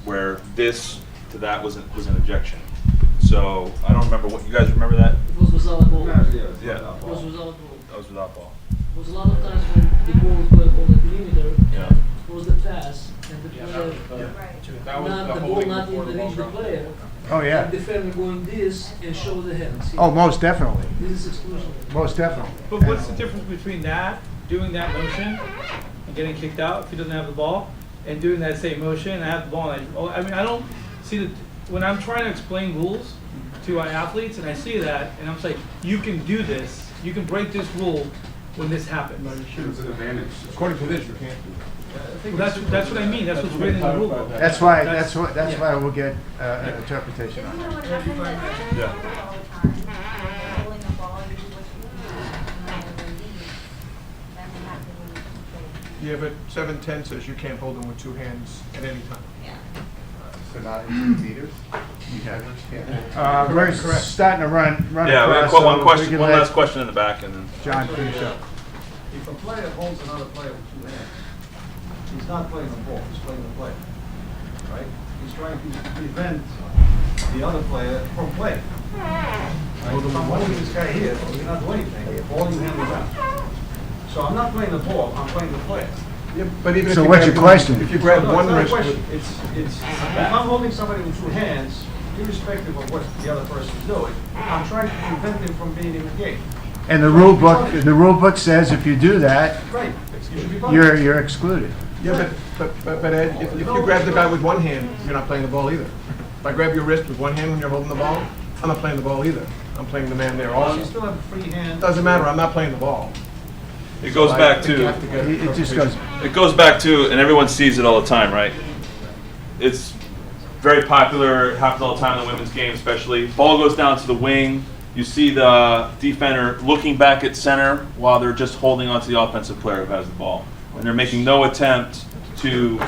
where this to that was an objection. So I don't remember what you guys remember that. It was without ball. Yeah. It was without ball. That was without ball. It was a lot of times when the ball was going on the perimeter, Yeah. it was the pass, and the player, That was not the the ball holding not before in the the ball reach the dropped. player. Oh, yeah. And the defender going this and show the hands. Oh, most definitely. This is exclusion. Most definitely. But what's the difference between that, doing that motion, and getting kicked out if he doesn't have the ball, and doing that same motion and have the ball? I mean, I don't see the, when I'm trying to explain rules to my athletes, and I see that, and I'm just like, you can do this, you can break this rule when this happens. It's an advantage. According to this, you can't do Well, that's what I mean, that's what's written in the rule book. That's why we'll get an interpretation on Isn't that. that what happens at Yeah. all the time? You're holding a ball, you do what you do, and then when you leave, then you have to win. Yeah, but 710 says you can't hold them with two hands at any time. Yeah. So not in 2 meters? We're starting to run Yeah, we have across, one so question, we can one let last question in the back, and then. John finish up. If a player holds another player with two hands, he's not playing the ball, he's playing the player, right? He's trying to prevent the other player from playing. Right? If I'm holding this guy here, you're not doing anything, all you hand is out. So I'm not playing the ball, I'm playing the player. Yeah, but even So if you what's grab your question? If you grab No, one it's not a wrist, question. It's, if I'm holding somebody with two hands, irrespective of what the other person's doing, I'm trying to prevent him from being in the game. And the rule book says if you do that, Right, you should be punished. you're excluded. yeah, but Ed, if you grab the guy with one hand, you're not playing the ball either. If I grab your wrist with one hand when you're holding the ball, I'm not playing the ball either. I'm playing the man there Well, you also. still have a free hand. Doesn't matter, I'm not playing the ball. It goes So I back think you to, have to get It just goes, it goes back to, and everyone sees it all the time, right? It's very popular, it happens all the time in the women's game especially. Ball goes down to the wing, you see the defender looking back at center while they're just holding onto the offensive player who has the ball. And they're making no attempt to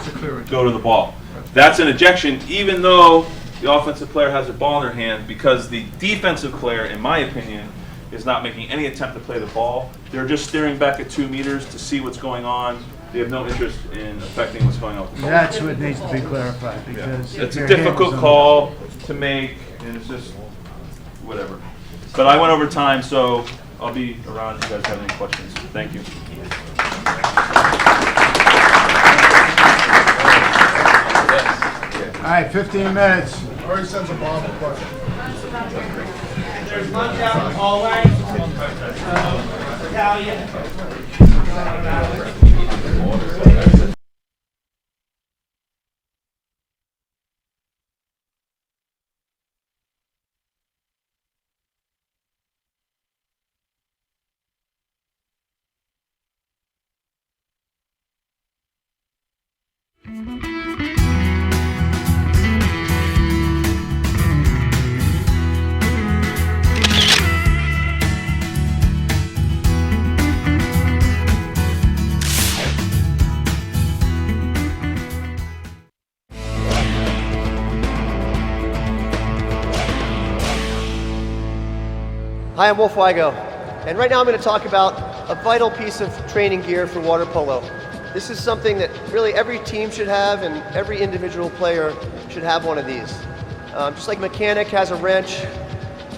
go to the ball. That's an ejection, even though the offensive player has a ball in their hand, because the defensive player, in my opinion, is not making any attempt to play the ball. They're just staring back at 2 meters to see what's going on. They have no interest in affecting what's going on with the ball. that's what needs to be clarified, because if It's a your hand difficult was on- call to make, and it's just whatever. But I went over time, so I'll be around if you guys have any questions. Thank you. All right, 15 minutes. Already sends a bomb question. There's lunch out in the hallway. Italian. Hi, I'm Wolf Weigo, and right now I'm going to talk about a vital piece of training gear for water polo. This is something that really every team should have, and every individual player should have one of these. Just like a mechanic has a wrench,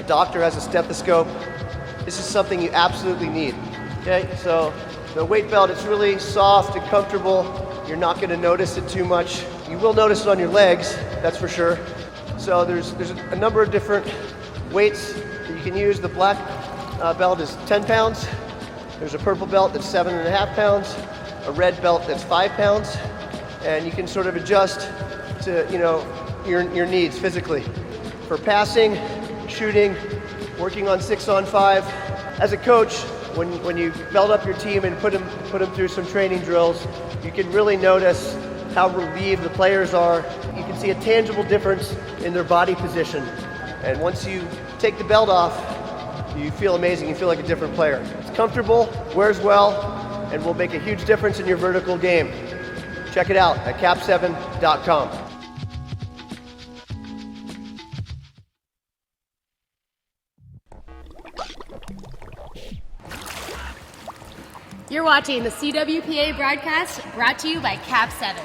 a doctor has a stethoscope, this is something you absolutely need. Okay, so the weight belt is really soft and comfortable. You're not going to notice it too much. You will notice it on your legs, that's for sure. So there's a number of different weights that you can use. The black belt is 10 pounds. There's a purple belt that's 7.5 pounds, a red belt that's 5 pounds, and you can sort of adjust to your needs physically. For passing, shooting, working on 6-on-5. As a coach, when you belt up your team and put them through some training drills, you can really notice how relieved the players are. You can see a tangible difference in their body position. And once you take the belt off, you feel amazing. You feel like a different player. It's comfortable, wears well, and will make a huge difference in your vertical game. Check it out at cap7.com. You're watching the CWPA broadcast brought to you by Cap 7.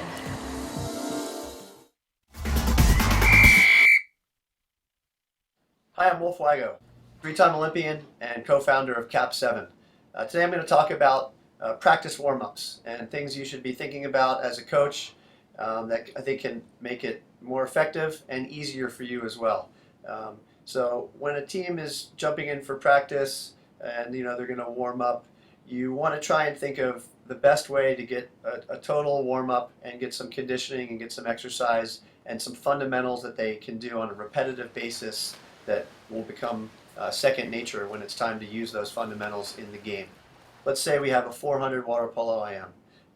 Hi, I'm Wolf Wago, three-time Olympian and co-founder of Cap 7. Today I'm going to talk about practice warm-ups and things you should be thinking about as a coach that I think can make it more effective and easier for you as well. So when a team is jumping in for practice and they're going to warm up, you want to try and think of the best way to get a total warm-up and get some conditioning and get some exercise and some fundamentals that they can do on a repetitive basis that will become second nature when it's time to use those fundamentals in the game. Let's say we have a 400 water polo IM,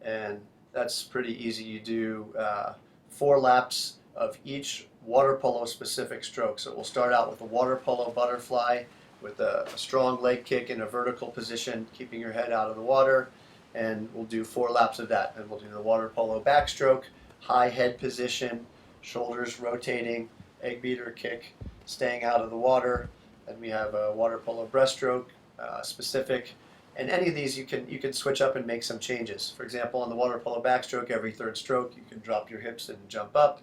and that's pretty easy. You do 4 laps of each water polo specific stroke. So we'll start out with a water polo butterfly with a strong leg kick in a vertical position, keeping your head out of the water, and we'll do 4 laps of that. And we'll do the water polo backstroke, high head position, shoulders rotating, egg beater kick, staying out of the water. And we have a water polo breaststroke specific. And any of these you can switch up and make some changes. For example, on the water polo backstroke, every third stroke you can drop your hips and jump up.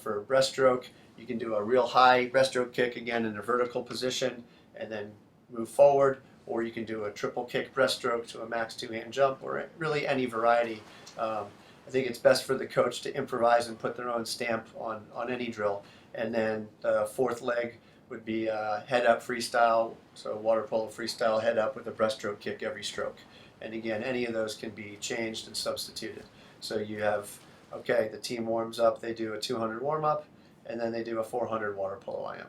For breaststroke, you can do a real high breaststroke kick again in a vertical position and then move forward, or you can do a triple kick breaststroke to a max 2-hand jump, or really any variety. I think it's best for the coach to improvise and put their own stamp on any drill. And then the fourth leg would be head up freestyle, so water polo freestyle head up with a breaststroke kick every stroke. And again, any of those can be changed and substituted. So you have, okay, the team warms up, they do a 200 warm up, and then they do a 400 water polo IM.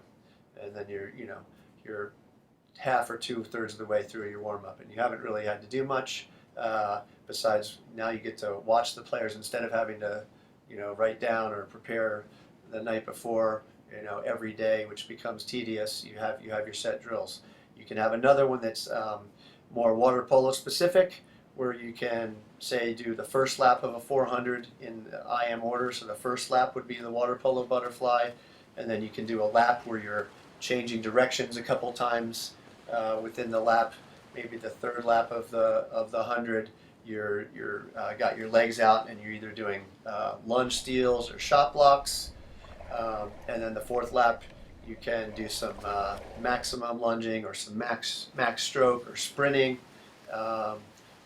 And then you're half or 2/3 of the way through your warm up, and you haven't really had to do much. Besides, now you get to watch the players instead of having to, write down or prepare the night before, every day, which becomes tedious. You have your set drills. You can have another one that's more water polo specific, where you can say do the first lap of a 400 in IM order. So the first lap would be the water polo butterfly, and then you can do a lap where you're changing directions a couple times within the lap. Maybe the third lap of the 100, you're got your legs out and you're either doing lunge steals or shot blocks. And then the fourth lap, you can do some maximum lunging or some max stroke or sprinting,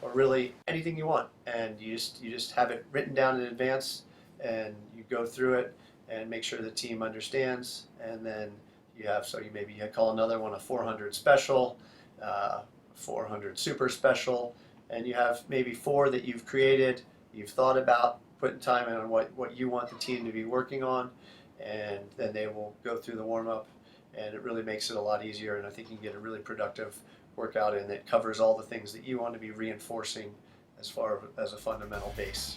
or really anything you want. And you just have it written down in advance, and you go through it and make sure the team understands. And then you call another one a 400 special, 400 super special, and you have maybe 4 that you've created, you've thought about, putting time in on what you want the team to be working on, and then they will go through the warm-up, and it really makes it a lot easier, and I think you can get a really productive workout in that covers all the things that you want to be reinforcing as far as a fundamental base.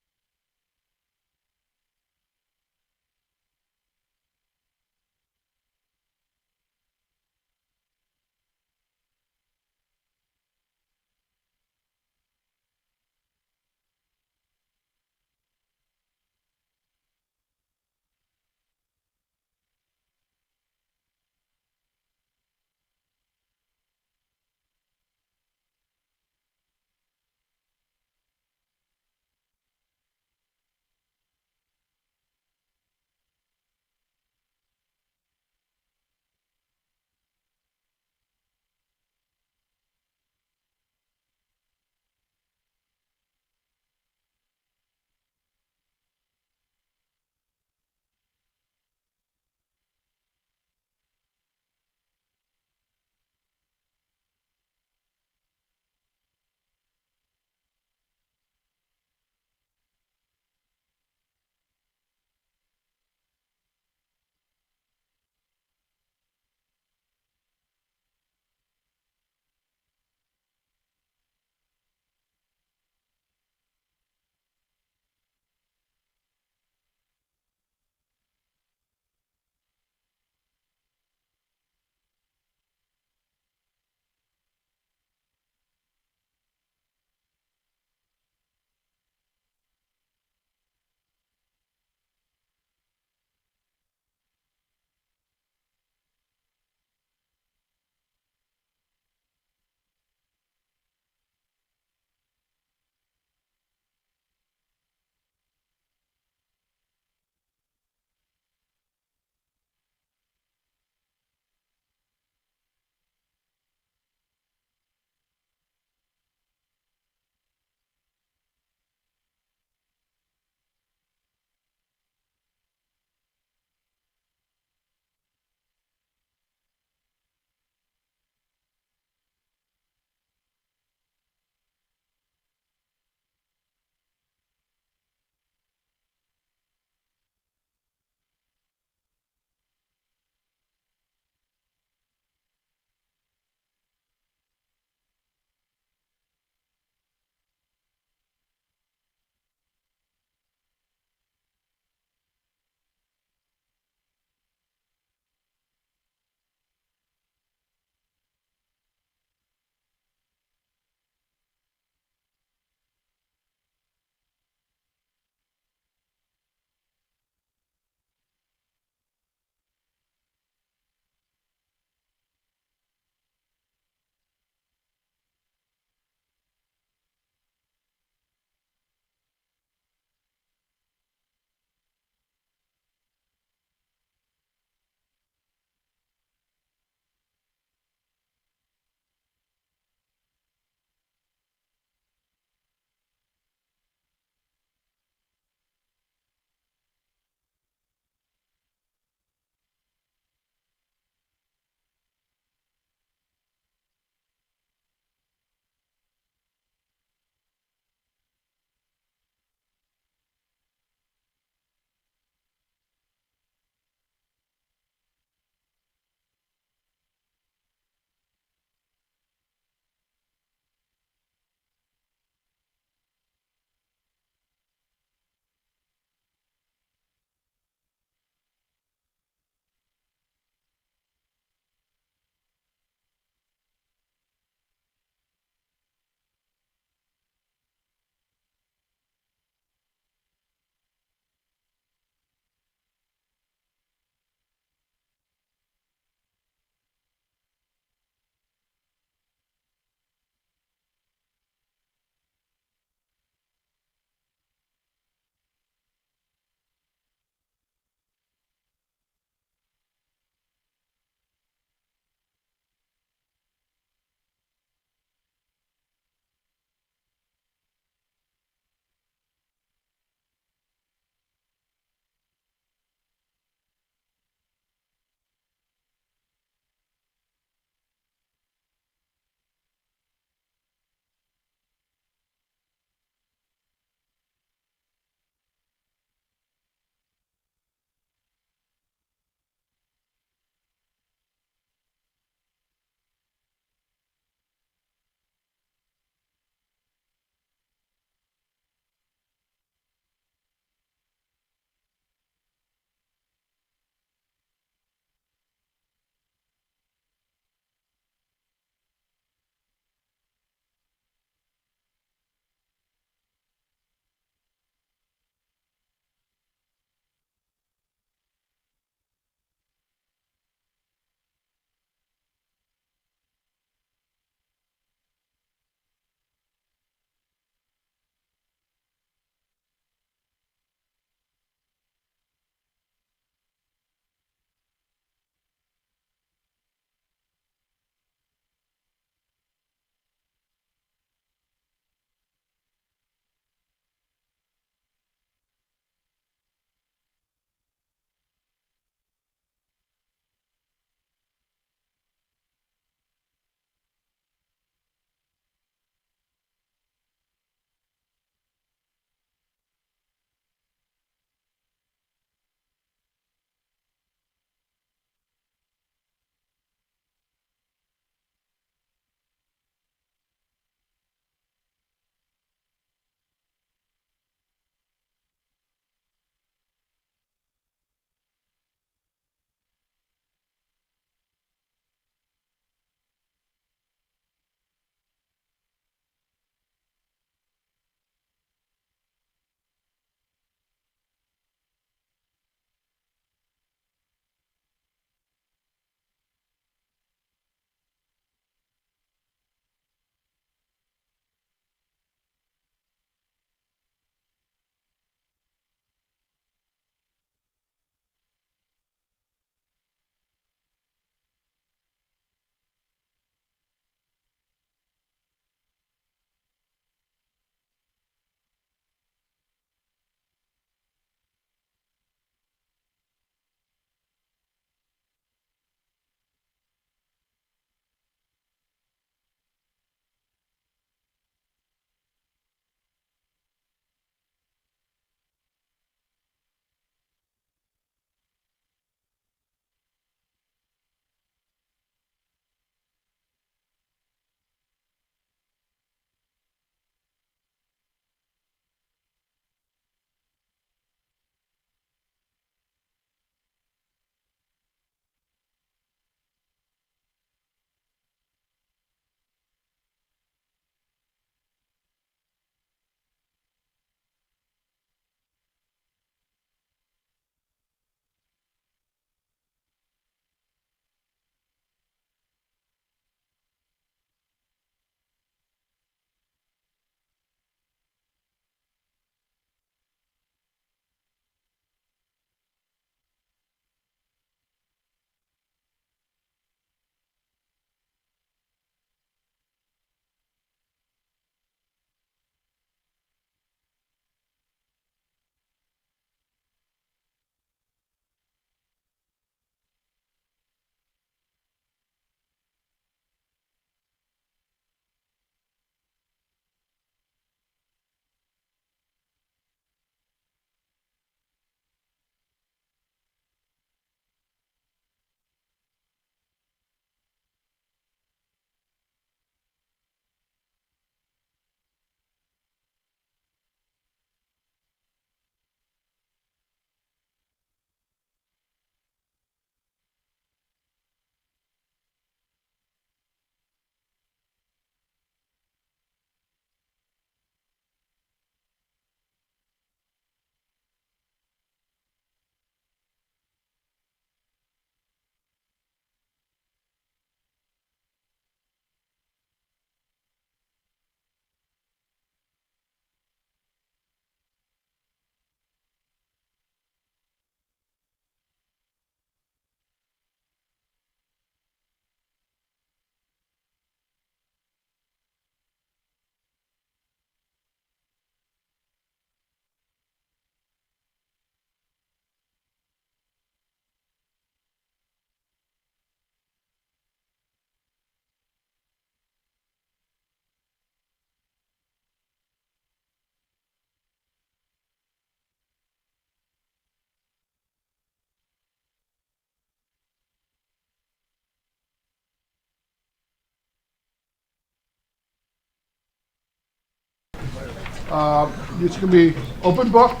It's gonna be open book.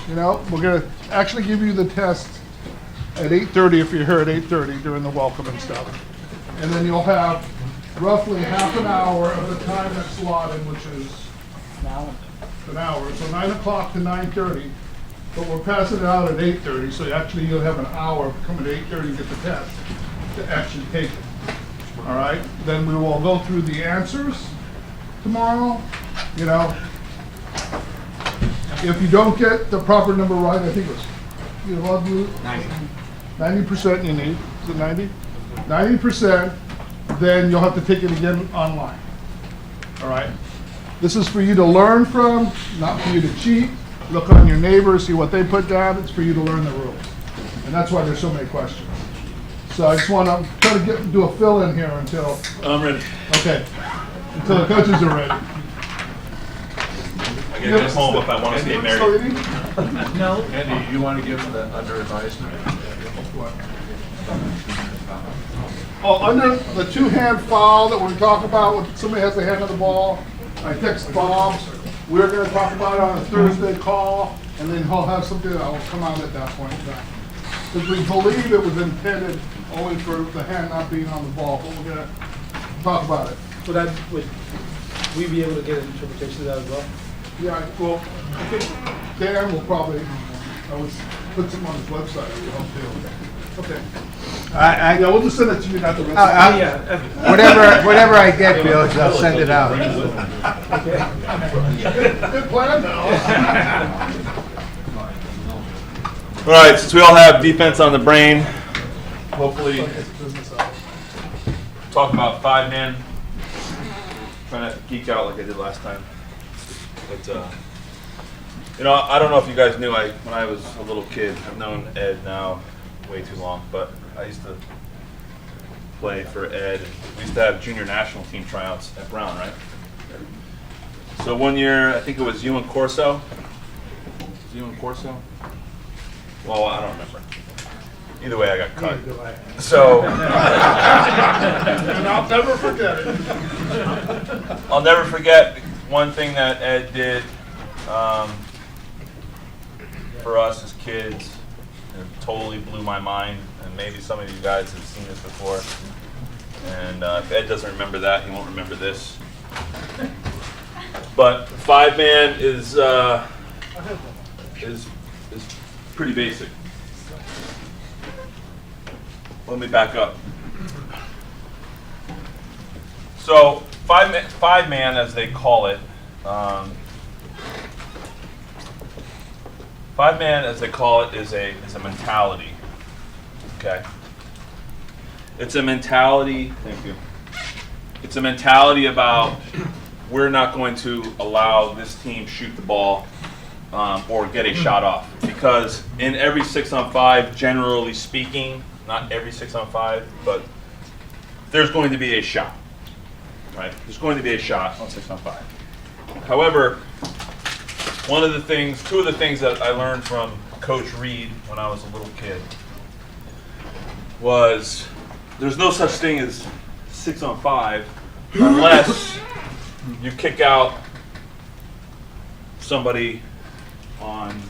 You know, we're gonna actually give you the test at 8:30 if you're here at 8:30 during the welcome and stuff. And then you'll have roughly half an hour of the time that's slotted, which is an hour. So 9 o'clock to 9:30. But we're passing it out at 8:30, so actually you'll have an hour come at 8:30 to get the test to actually take it. All right? Then we will go through the answers tomorrow. You know, if you don't get the proper number right, I think it was, you know, 90% you need. Is it 90? 90%, then you'll have to take it again online. All right? This is for you to learn from, not for you to cheat. Look on your neighbors, see what they put down. It's for you to learn the rules. And that's why there's so many questions. So I just want to try to do a fill-in here until... I'm ready. Okay. Until the coaches are ready. I get this home if I want to stay married. No. Andy, you want to give the under advisement? Oh, under the two-hand foul that we talk about, when somebody has the hand on the ball, I text Bob. We're going to talk about it on a Thursday call, and then he'll have something that will come out at that point in time. Because we believe it was intended only for the hand not being on the ball, but we're going to talk about it. Would we be able to get an interpretation of that as well? Yeah, well, I think Dan will probably, put some on his website. It'll help too. Okay. Yeah, we'll just send it to you, not the rest. Whatever I get, Bill, I'll send it out. Good plan, though. All right, since we all have defense on the brain, hopefully talk about 5-man. Try not to geek out like I did last time. But you know, I don't know if you guys knew, when I was a little kid, I've known Ed now way too long, but I used to play for Ed. We used to have junior national team tryouts at Brown, right? So one year, I think it was you and Corso. Was you and Corso? Well, I don't remember. Either way, I got cut. So and I'll never forget it. I'll never forget one thing that Ed did for us as kids. It totally blew my mind, and maybe some of you guys have seen this before. And if Ed doesn't remember that, he won't remember this. But 5-man is pretty basic. Let me back up. So 5-man, as they call it, 5-man, as they call it, is a mentality. Okay. It's a mentality. Thank you. It's a mentality about we're not going to allow this team shoot the ball or get a shot off, because in every 6-on-5, generally speaking, not every 6-on-5, but there's going to be a shot. Right? There's going to be a shot on 6-on-5. However, two of the things that I learned from Coach Reed when I was a little kid was there's no such thing as 6-on-5 unless you kick out somebody on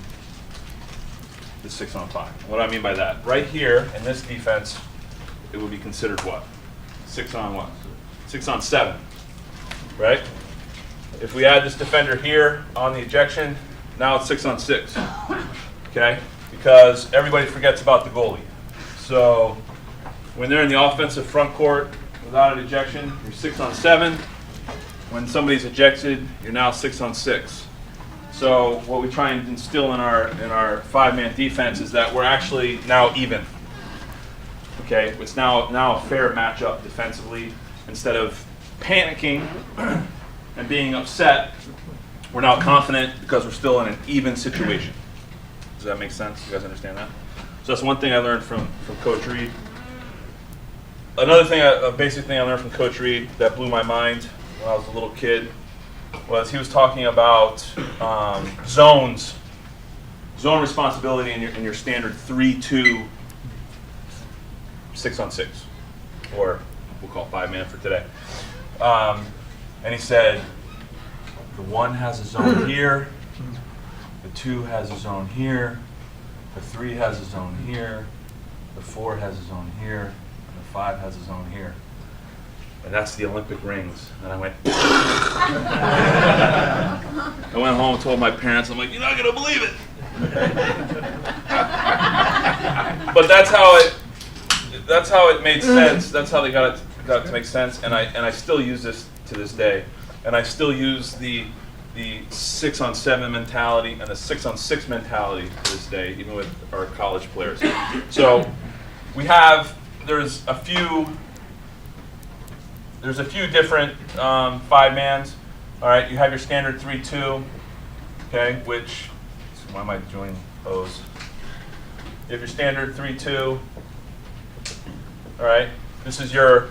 the 6-on-5. What do I mean by that? Right here in this defense, it would be considered what? 6-on-what? 6-on-7, right? If we add this defender here on the ejection, now it's 6-on-6, okay? Because everybody forgets about the goalie. So when they're in the offensive front court without an ejection, you're 6-on-7. When somebody's ejected, you're now 6-on-6. So what we try and instill in our 5-man defense is that we're actually now even. Okay, it's now a fair matchup defensively. Instead of panicking and being upset, we're now confident because we're still in an even situation. Does that make sense? You guys understand that? So that's one thing I learned from Coach Reed. Another thing, a basic thing I learned from Coach Reed that blew my mind when I was a little kid was he was talking about zone responsibility in your standard 3-2 6-on-6, or we'll call it 5-man for today. And he said, The 1 has a zone here. The 2 has a zone here. The 3 has a zone here. The 4 has a zone here. And the 5 has a zone here. And that's the Olympic rings. And I went, I went home and told my parents, I'm like, you're not going to believe it. But that's how it made sense. That's how they got it to make sense. And I still use this to this day. And I still use the 6-on-7 mentality and the 6-on-6 mentality to this day, even with our college players. So there's a few different 5-mans. All right, you have your standard 3-2, okay, which, why am I doing those? You have your standard 3-2. All right, this is your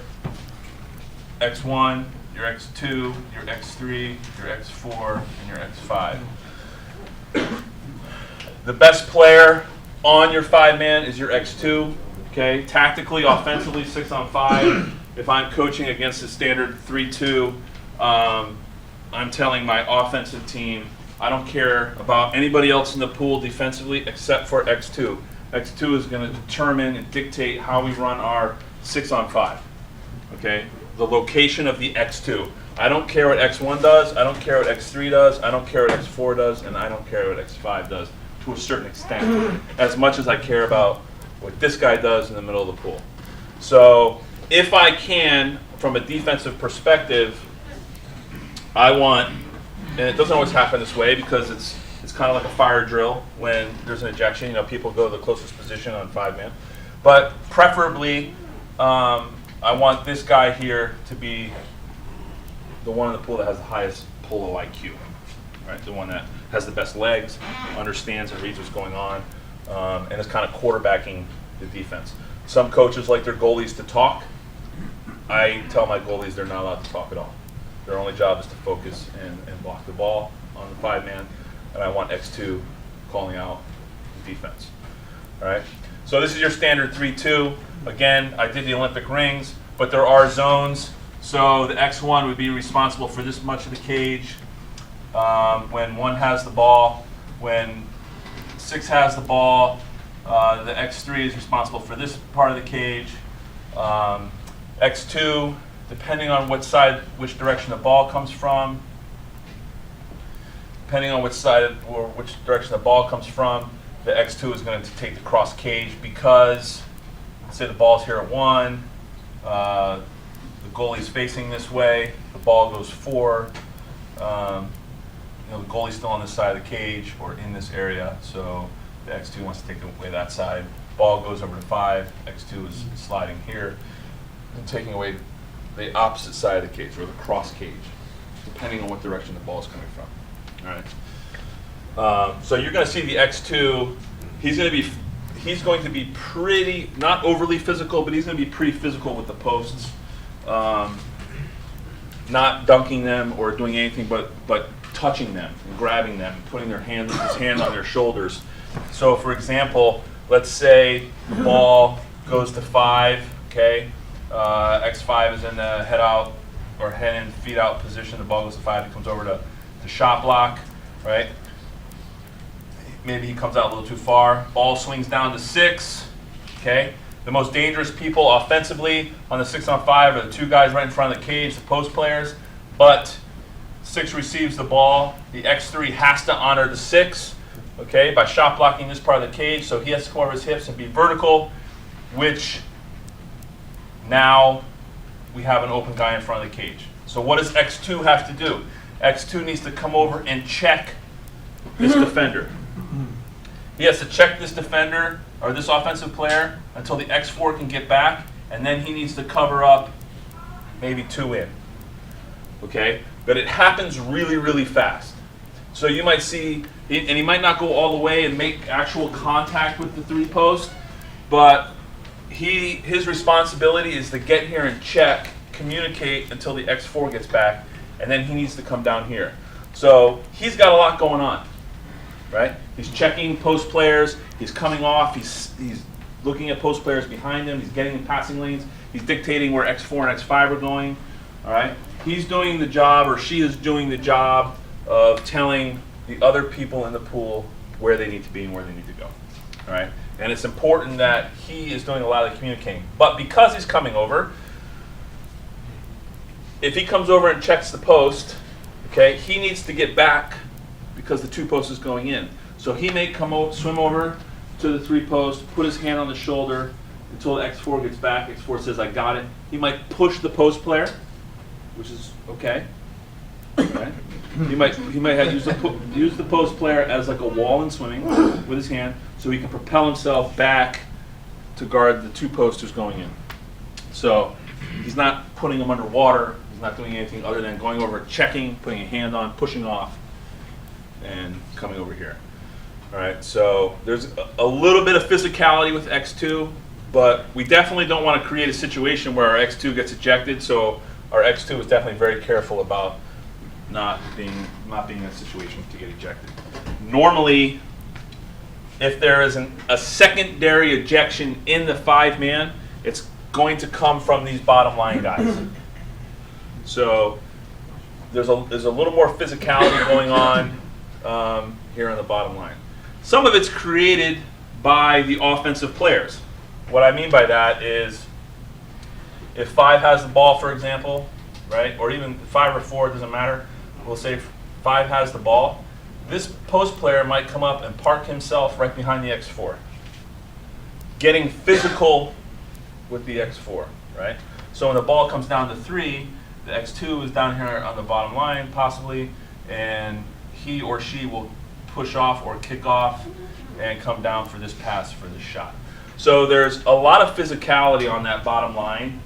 X1, your X2, your X3, your X4, and your X5. The best player on your 5-man is your X2. Okay, tactically, offensively, 6-on-5. If I'm coaching against a standard 3-2, I'm telling my offensive team, I don't care about anybody else in the pool defensively except for X2. X2 is going to determine and dictate how we run our 6-on-5. Okay, the location of the X2. I don't care what X1 does. I don't care what X3 does. I don't care what X4 does, and I don't care what X5 does to a certain extent, as much as I care about what this guy does in the middle of the pool. So if I can, from a defensive perspective, I want, and it doesn't always happen this way because it's kind of like a fire drill when there's an ejection. You know, people go to the closest position on 5-man. But preferably, I want this guy here to be the one in the pool that has the highest polo IQ, right? The one that has the best legs, understands and reads what's going on, and is kind of quarterbacking the defense. Some coaches like their goalies to talk. I tell my goalies they're not allowed to talk at all. Their only job is to focus and block the ball on the 5-man, and I want X2 calling out the defense. All right. So this is your standard 3-2. Again, I did the Olympic rings, but there are zones. So the X1 would be responsible for this much of the cage when 1 has the ball. When 6 has the ball, the X3 is responsible for this part of the cage. X2, depending on which direction the ball comes from, the X2 is going to take the cross cage because, let's say the ball's here at 1, the goalie's facing this way, the ball goes 4, the goalie's still on this side of the cage or in this area, so the X2 wants to take away that side. Ball goes over to 5, X2 is sliding here and taking away the opposite side of the cage or the cross cage, depending on what direction the ball is coming from. All right. So you're going to see the X2. He's going to be pretty, not overly physical, but he's going to be pretty physical with the posts, not dunking them or doing anything but touching them and grabbing them and putting his hand on their shoulders. So for example, let's say the ball goes to 5, okay? X5 is in the head out or head in, feet out position. The ball goes to 5, it comes over to shot block, right? Maybe he comes out a little too far. Ball swings down to 6, okay? The most dangerous people offensively on the 6-on-5 are the 2 guys right in front of the cage, the post players, but 6 receives the ball. The X3 has to honor the 6, okay, by shot blocking this part of the cage, so he has to come over his hips and be vertical, which now we have an open guy in front of the cage. So what does X2 have to do? X2 needs to come over and check this defender. He has to check this defender or this offensive player until the X4 can get back, and then he needs to cover up maybe 2 in. Okay? But it happens really, really fast. So you might see, and he might not go all the way and make actual contact with the 3-post, but his responsibility is to get here and check, communicate until the X4 gets back, and then he needs to come down here. So he's got a lot going on, right? He's checking post players, he's coming off, he's looking at post players behind him, he's getting in passing lanes, he's dictating where X4 and X5 are going, all right? He's doing the job, or she is doing the job of telling the other people in the pool where they need to be and where they need to go. All right? And it's important that he is doing a lot of the communicating. But because he's coming over, if he comes over and checks the post, okay, he needs to get back because the 2 post is going in. So he may swim over to the 3 post, put his hand on the shoulder until the X4 gets back. X4 says, I got it. He might push the post player, which is okay. Okay. He might have use the post player as like a wall in swimming with his hand, so he can propel himself back to guard the 2 posters going in. So he's not putting them underwater. He's not doing anything other than going over, checking, putting a hand on, pushing off, and coming over here. All right. So there's a little bit of physicality with X2, but we definitely don't want to create a situation where our X2 gets ejected. So our X2 is definitely very careful about not being in a situation to get ejected. Normally, if there is a secondary ejection in the 5-man, it's going to come from these bottom line guys. So there's a little more physicality going on here on the bottom line. Some of it's created by the offensive players. What I mean by that is if 5 has the ball, for example, right, or even 5 or 4, it doesn't matter. We'll say 5 has the ball. This post player might come up and park himself right behind the X4, getting physical with the X4, right? So when the ball comes down to 3, the X2 is down here on the bottom line, possibly, and he or she will push off or kick off and come down for this pass for this shot. So there's a lot of physicality on that bottom line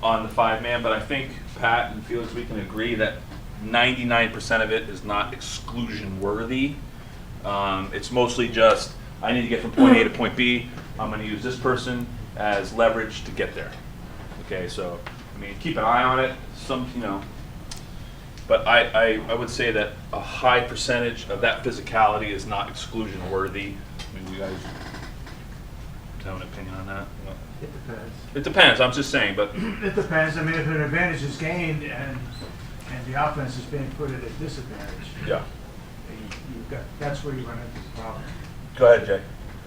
on the 5-man, but I think Pat and Felix, we can agree that 99% of it is not exclusion worthy. It's mostly just, I need to get from point A to point B. I'm going to use this person as leverage to get there. Okay, so I mean, keep an eye on it. But I would say that a high percentage of that physicality is not exclusion worthy. I mean, you guys have an opinion on that? It depends. It depends. I'm just saying, but It depends. I mean, if an advantage is gained and the offense is being put at a disadvantage, yeah. That's where you run into the problem. Go ahead, Jay.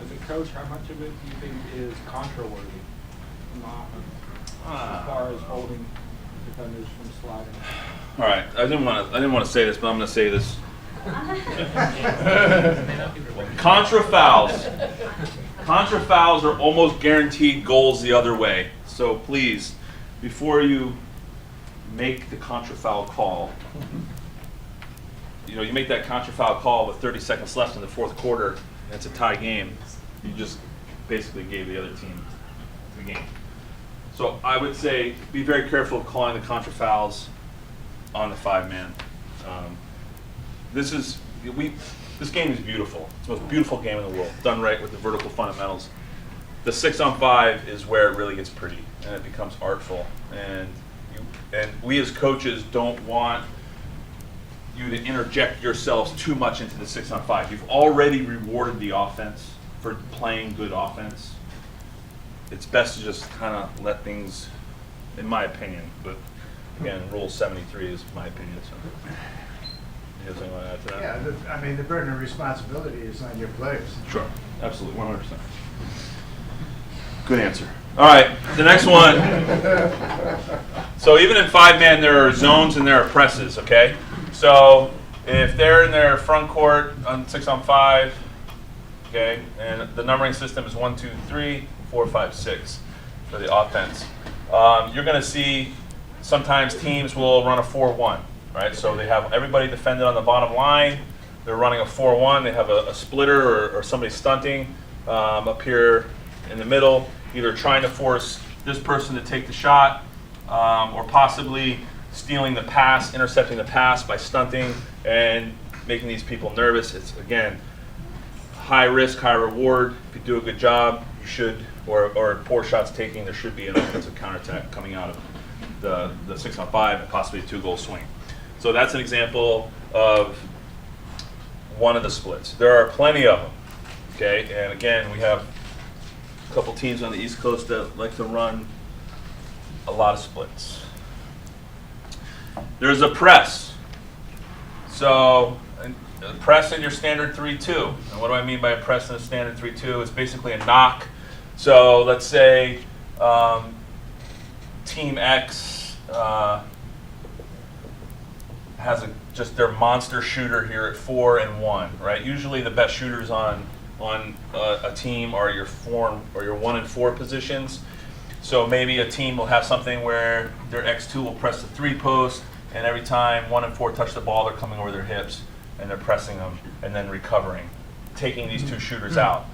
As a coach, how much of it do you think is contra-worthy from the offense, as far as holding defenders from sliding? All right. I didn't want to say this, but I'm going to say this. Contra fouls. Contra fouls are almost guaranteed goals the other way. So please, before you make the contra foul call, you make that contra foul call with 30 seconds left in the 4th quarter, and it's a tie game. You just basically gave the other team the game. So I would say be very careful of calling the contra fouls on the 5-man. This game is beautiful. It's the most beautiful game in the world, done right with the vertical fundamentals. The 6-on-5 is where it really gets pretty, and it becomes artful. And we as coaches don't want you to interject yourselves too much into the 6-on-5. You've already rewarded the offense for playing good offense. It's best to just kind of let things, in my opinion, but again, Rule 73 is my opinion. So. You have anything to add to that? Yeah, I mean, the burden of responsibility is on your players. Sure, absolutely, 100%. Good answer. All right, the next one. So even in 5-man, there are zones and there are presses, okay? So if they're in their front court on 6-on-5, okay, and the numbering system is 1, 2, 3, 4, 5, 6 for the offense. You're going to see sometimes teams will run a 4-1, right? So they have everybody defended on the bottom line. They're running a 4-1. They have a splitter or somebody stunting up here in the middle, either trying to force this person to take the shot or possibly stealing the pass, intercepting the pass by stunting and making these people nervous. It's, again, high risk, high reward. If you do a good job, you should, or poor shots taking, there should be an offensive counterattack coming out of the 6-on-5 and possibly a 2-goal swing. So that's an example of one of the splits. There are plenty of them, okay? And again, we have a couple teams on the East Coast that like to run a lot of splits. There's a press. So press in your standard 3-2. And what do I mean by a press in a standard 3-2? It's basically a knock. So let's say Team X has just their monster shooter here at 4 and 1, right? Usually the best shooters on a team are your 1 and 4 positions. So maybe a team will have something where their X2 will press the 3 post, and every time 1 and 4 touch the ball, they're coming over their hips and they're pressing them and then recovering, taking these 2 shooters out.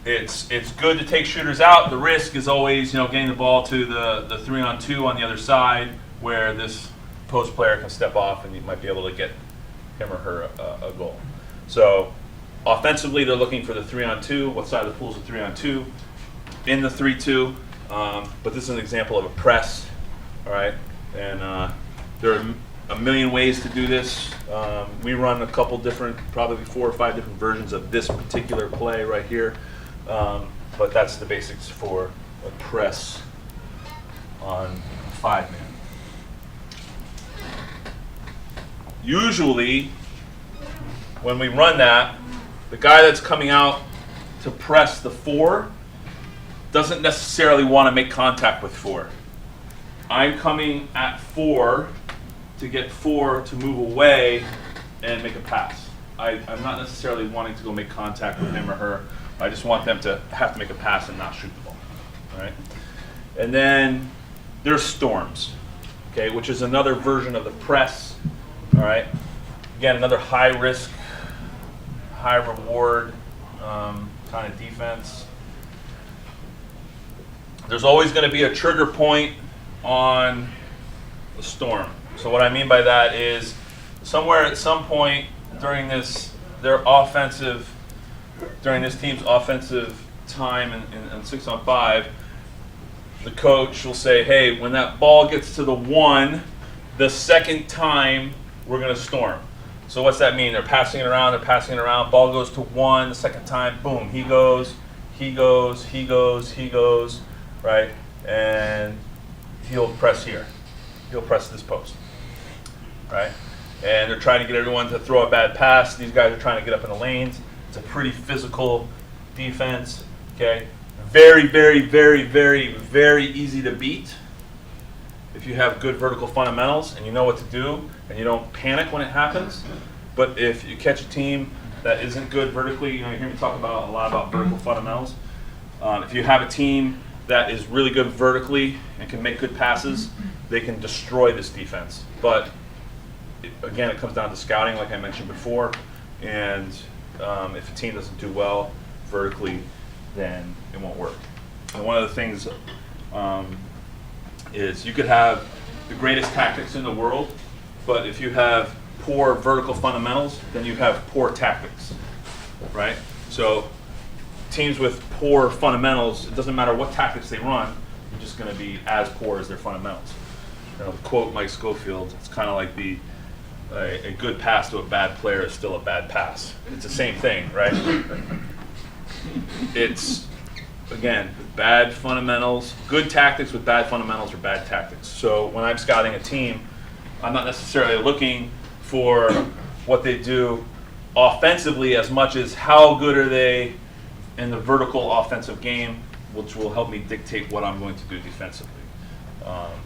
It's good to take shooters out. The risk is always, getting the ball to the 3-on-2 on the other side, where this post player can step off and you might be able to get him or her a goal. So offensively, they're looking for the 3-on-2. What side of the pool is the 3-on-2? In the 3-2. But this is an example of a press. All right, and there are a million ways to do this. We run a couple different, probably 4 or 5 different versions of this particular play right here. But that's the basics for a press on 5-man. Usually, when we run that, the guy that's coming out to press the 4 doesn't necessarily want to make contact with 4. I'm coming at 4 to get 4 to move away and make a pass. I'm not necessarily wanting to go make contact with him or her. I just want them to have to make a pass and not shoot the ball. All right? And then there's storms, okay, which is another version of the press. All right? Again, another high risk, high reward kind of defense. There's always going to be a trigger point on the storm. So what I mean by that is somewhere at some point during this team's offensive time in 6-on-5, the coach will say, hey, when that ball gets to the 1, the second time we're going to storm. So what's that mean? They're passing it around, ball goes to 1, the second time, boom, he goes, right? And he'll press here. He'll press this post, right? And they're trying to get everyone to throw a bad pass. These guys are trying to get up in the lanes. It's a pretty physical defense, okay? Very, very, very, very, very easy to beat if you have good vertical fundamentals and you know what to do and you don't panic when it happens. But if you catch a team that isn't good vertically, you hear me talk a lot about vertical fundamentals. If you have a team that is really good vertically and can make good passes, they can destroy this defense. But again, it comes down to scouting, like I mentioned before. And if a team doesn't do well vertically, then it won't work. And one of the things is you could have the greatest tactics in the world, but if you have poor vertical fundamentals, then you have poor tactics, right? So teams with poor fundamentals, it doesn't matter what tactics they run, they're just going to be as poor as their fundamentals. To quote Mike Schofield, it's kind of like a good pass to a bad player is still a bad pass. It's the same thing, right? It's, again, bad fundamentals. Good tactics with bad fundamentals are bad tactics. So when I'm scouting a team, I'm not necessarily looking for what they do offensively as much as how good are they in the vertical offensive game, which will help me dictate what I'm going to do defensively.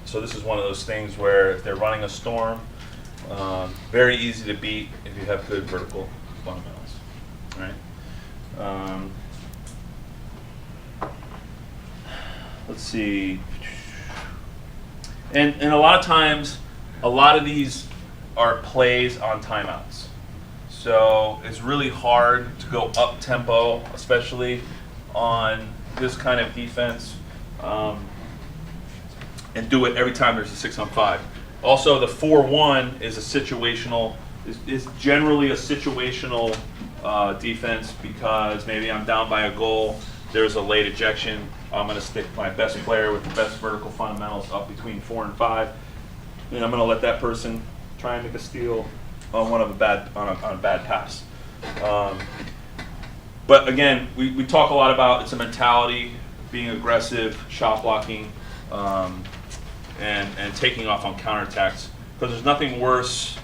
So this is one of those things where if they're running a storm, very easy to beat if you have good vertical fundamentals, right? Let's see. And a lot of times, a lot of these are plays on timeouts. So it's really hard to go up tempo, especially on this kind of defense, and do it every time there's a 6-on-5. Also, the 4-1 is is generally a situational defense because maybe I'm down by a goal, there's a late ejection, I'm going to stick my best player with the best vertical fundamentals up between 4 and 5, and I'm going to let that person try and make a steal on a bad pass. But again, we talk a lot about it's a mentality, being aggressive, shot blocking, and taking off on counterattacks. Because there's nothing worse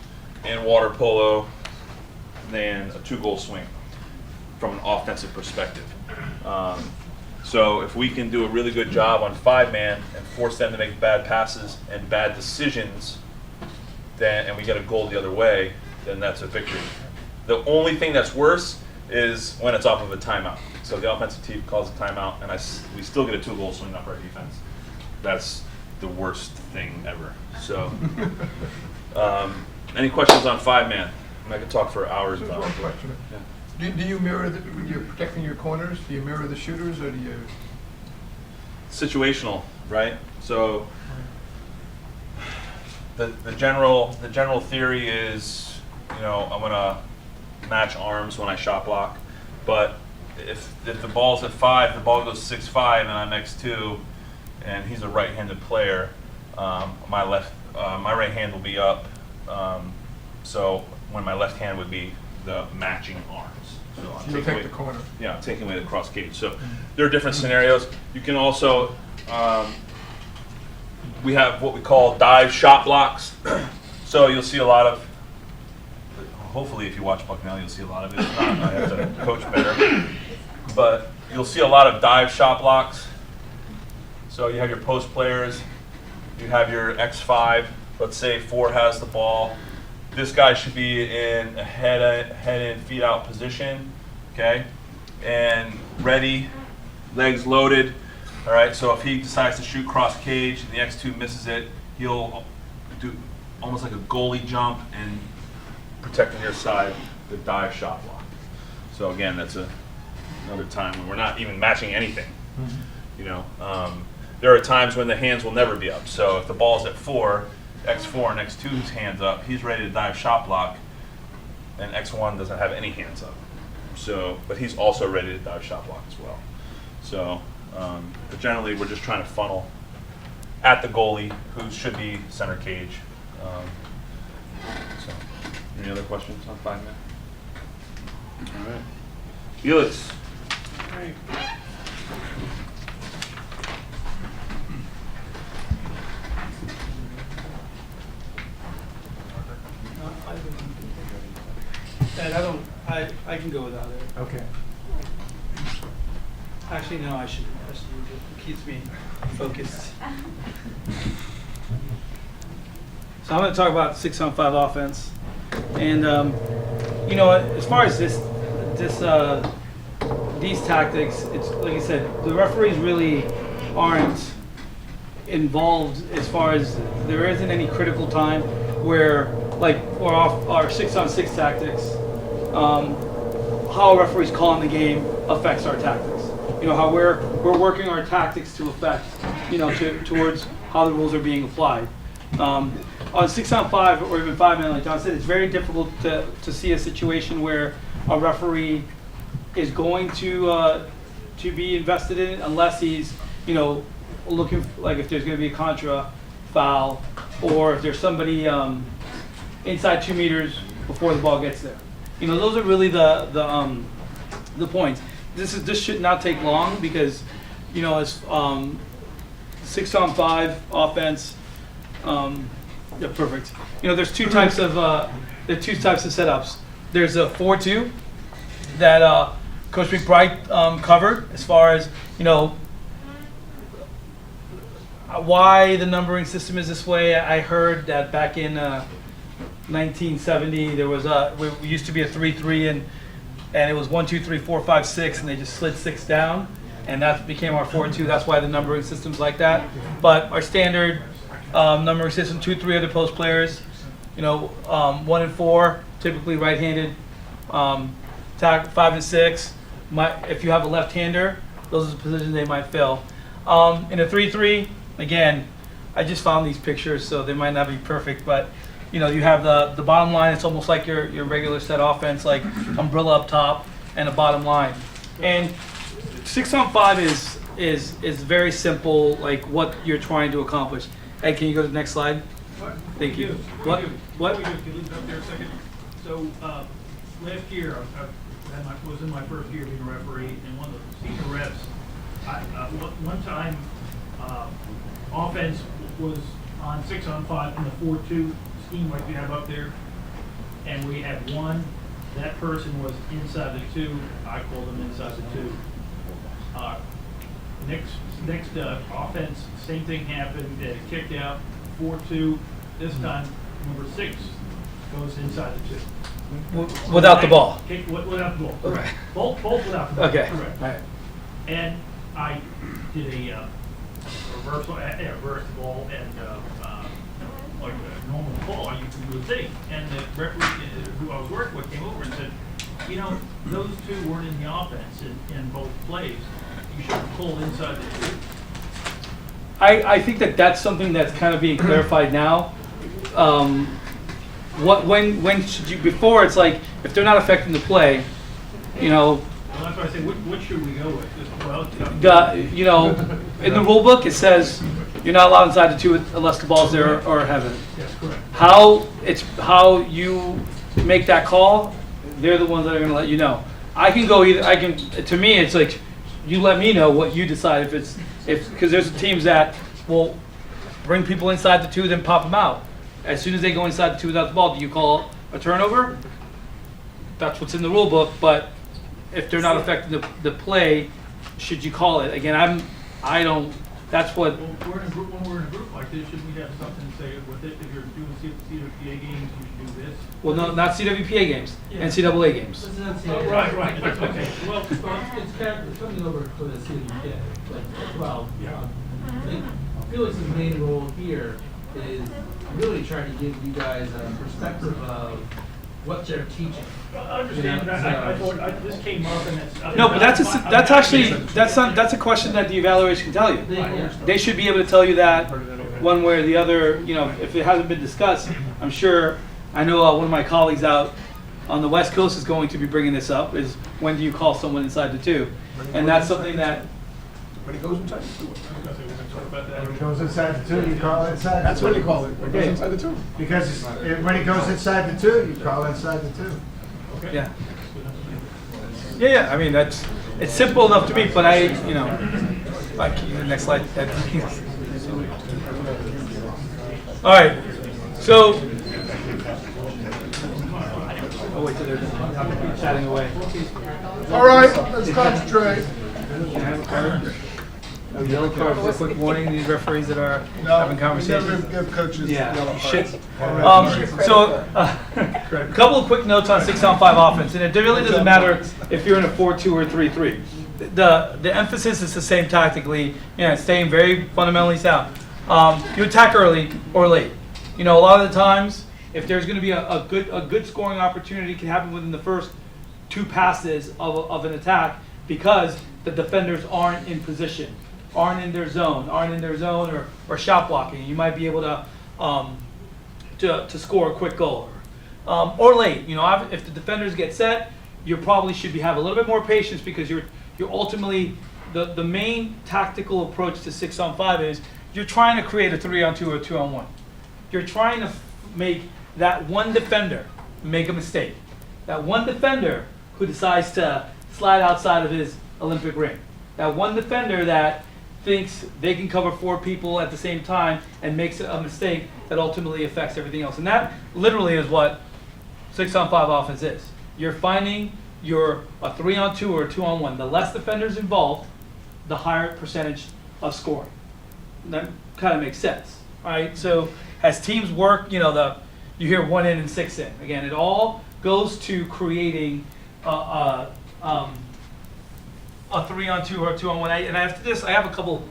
in water polo than a 2-goal swing from an offensive perspective. So if we can do a really good job on 5-man and force them to make bad passes and bad decisions, and we get a goal the other way, then that's a victory. The only thing that's worse is when it's off of a timeout. So the offensive team calls a timeout, and we still get a 2-goal swing up our defense. That's the worst thing ever. So, any questions on 5-man? I could talk for hours Just about one it. question. Yeah. Do you mirror, when you're protecting your corners, do you mirror the shooters, or do you? Situational, right? So the general theory is, I'm gonna match arms when I shot block, but if the ball's at 5, the ball goes 6-5, and I'm X2, and he's a right-handed player, my right hand will be up. So when my left hand would be the matching arms. So I'm You'll taking take away the corner. Yeah, I'm taking away the cross cage. So there are different scenarios. You can also, we have what we call dive shot blocks. So you'll see a lot of, hopefully if you watch Bucknell, you'll see a lot of it. If not, I have to coach better. But you'll see a lot of dive shot blocks. So you have your post players, you have your X5, let's say 4 has the ball. This guy should be in a head in, feet out position, okay? And ready, legs loaded, all right? So if he decides to shoot cross cage and the X2 misses it, he'll do almost like a goalie jump and protect on your side the dive shot block. So again, that's another time when we're not even matching anything, There are times when the hands will never be up. So if the ball's at 4, X4 and X2's hands up, he's ready to dive shot block, and X1 doesn't have any hands up. So, but he's also ready to dive shot block as well. So, but generally we're just trying to funnel at the goalie, who should be center cage. So, any other questions on 5-man? All right. Felix. Ed, I can go without it. Okay. Actually, no, I shouldn't. It keeps me focused. So I'm going to talk about 6-on-5 offense. And, as far as these tactics, it's like I said, the referees really aren't involved as far as there isn't any critical time where, like, we're off our 6-on-6 tactics, how a referee's calling the game affects our tactics. How we're working our tactics to affect, towards how the rules are being applied. On 6-on-5 or even 5-man, like John said, it's very difficult to see a situation where a referee is going to be invested in it unless he's, looking like if there's going to be a contra foul or if there's somebody inside 2 meters before the ball gets there. Those are really the points. This should not take long because, as 6-on-5 offense. Yeah, perfect. There's two types of setups. There's a 4-2 that Coach McBride covered as far as why the numbering system is this way. I heard that back in 1970 there was we used to be a 3-3 and it was 1, 2, 3, 4, 5, 6, and they just slid 6 down, and that became our 4-2. That's why the numbering system's like that. But our standard numbering system, 2, 3 other post players, 1 and 4, typically right-handed. 5 and 6, if you have a left-hander, those are the positions they might fill. In a 3-3, again, I just found these pictures, so they might not be perfect, but you have the bottom line. It's almost like your regular set offense, like umbrella up top and a bottom line. And 6-on-5 is very simple, like what you're trying to accomplish. Ed, can you go to the next slide? What? Thank you. What? What? Can you leave it up there a second? So last year, I was in my first year being a referee, and one of the senior refs, one time, offense was on 6-on-5 in the 4-2 scheme like you have up there. and we had one, that person was inside the 2, I called them inside the 2. Next offense, same thing happened, kicked out, 4-2, this time, number 6 goes inside the 2. Without the ball. Without the ball, Okay. correct. Both without the ball, Okay. correct. All right. And I did a reverse ball and like a normal ball, you would think. And the referee who I was working with came over and said, you know, those 2 weren't in the offense in both plays. You should have pulled inside the 2. I think that that's something that's kind of being clarified now. When should you, before it's like, if they're not affecting the play, you know, Well, that's why I say, what should we go with? you know, in the rule book, it says you're not allowed inside the 2 unless the ball's there or heaven. Yes, correct. How you make that call, they're the ones that are going to let you know. I can go either, to me, it's like, you let me know what you decide because there's teams that will bring people inside the 2, then pop them out. As soon as they go inside the 2 without the ball, do you call a turnover? That's what's in the rule book, but if they're not affecting the play, should you call it? Again, that's what. Well, when we're in a group like this, should we have something to say with it? If you're doing CWPA games, you should do this. Well, no, not CWPA games, NCAA games. Oh, right, okay. Well, it's coming over for the CWPA, like, well, I think Felix's main role here is really trying to give you guys a perspective of what they're teaching. I understand that. I thought this came up and it's. No, but that's a question that the evaluation can tell you. They should be able to tell you that one way or the other. You know, if it hasn't been discussed, I'm sure. I know one of my colleagues out on the West Coast is going to be bringing this up. Is when do you call someone inside the 2? And that's something that. When he goes inside the 2. When he goes inside the 2, you call inside the 2. That's what you call it. When he goes inside the 2. Because when he goes inside the 2, you call inside the 2. Okay. Yeah. Yeah. I mean, it's simple enough to me, but like the next slide. All right. So. Oh wait, they're chatting away. All right, let's concentrate. Can I have a card? A yellow card for a quick warning. These referees that are having conversations. Never give coaches yellow shit. cards. A couple of quick notes on 6-on-5 offense, and it really doesn't matter if you're in a 4-2 or 3-3. The emphasis is the same tactically. Staying very fundamentally sound. You attack early or late. A lot of the times, if there's going to be a good scoring opportunity, can happen within the first 2 passes of an attack because the defenders aren't in position, aren't in their zone, or shot blocking. You might be able to score a quick goal. Or late. If the defenders get set, you probably should have a little bit more patience because you're ultimately the main tactical approach to 6-on-5 is you're trying to create a 3-on-2 or a 2-on-1. You're trying to make that one defender make a mistake. That one defender who decides to slide outside of his Olympic ring. That one defender that thinks they can cover 4 people at the same time and makes a mistake that ultimately affects everything else. And that literally is what 6-on-5 offense is. You're finding a 3-on-2 or a 2-on-1. The less defenders involved, the higher percentage of scoring. That kind of makes sense, right? So as teams work, you hear 1 in and 6 in. Again, it all goes to creating a 3-on-2 or a 2-on-1. And after this, I have a couple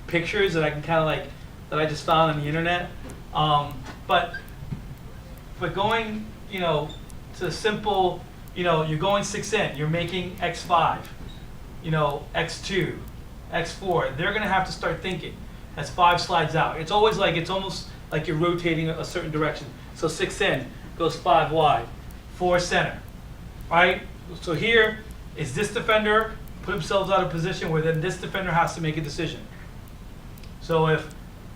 pictures that I can that I just found on the internet. But going, to simple, you're going 6 in, you're making X5, X2, X4. They're going to have to start thinking as 5 slides out. It's almost like you're rotating a certain direction. So 6 in goes 5 wide, 4 center, right? So here is this defender put themselves out of position where then this defender has to make a decision. So if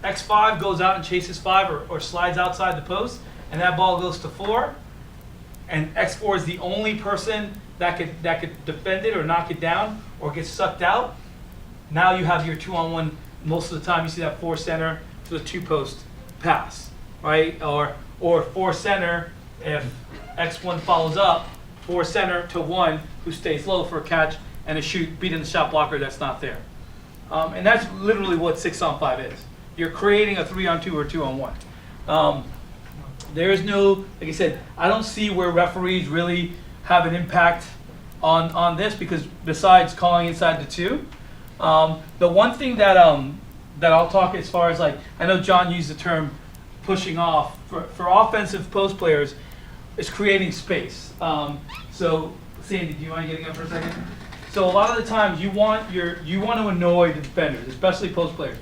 X5 goes out and chases 5 or slides outside the post and that ball goes to 4 and X4 is the only person that could defend it or knock it down or get sucked out, now you have your 2-on-1. Most of the time you see that 4 center to the 2 post pass, right? Or 4 center if X1 follows up for center to 1 who stays low for a catch and a shoot, beating the shot blocker that's not there. And that's literally what 6-on-5 is. You're creating a 3-on-2 or 2-on-1. There is no, like I said, I don't see where referees really have an impact on this, because besides calling inside the 2, the one thing that I'll talk as far as, like, I know John used the term pushing off for offensive post players, is creating space. So Sandy, do you mind getting up for a second? So a lot of the times you want to annoy the defenders, especially post players.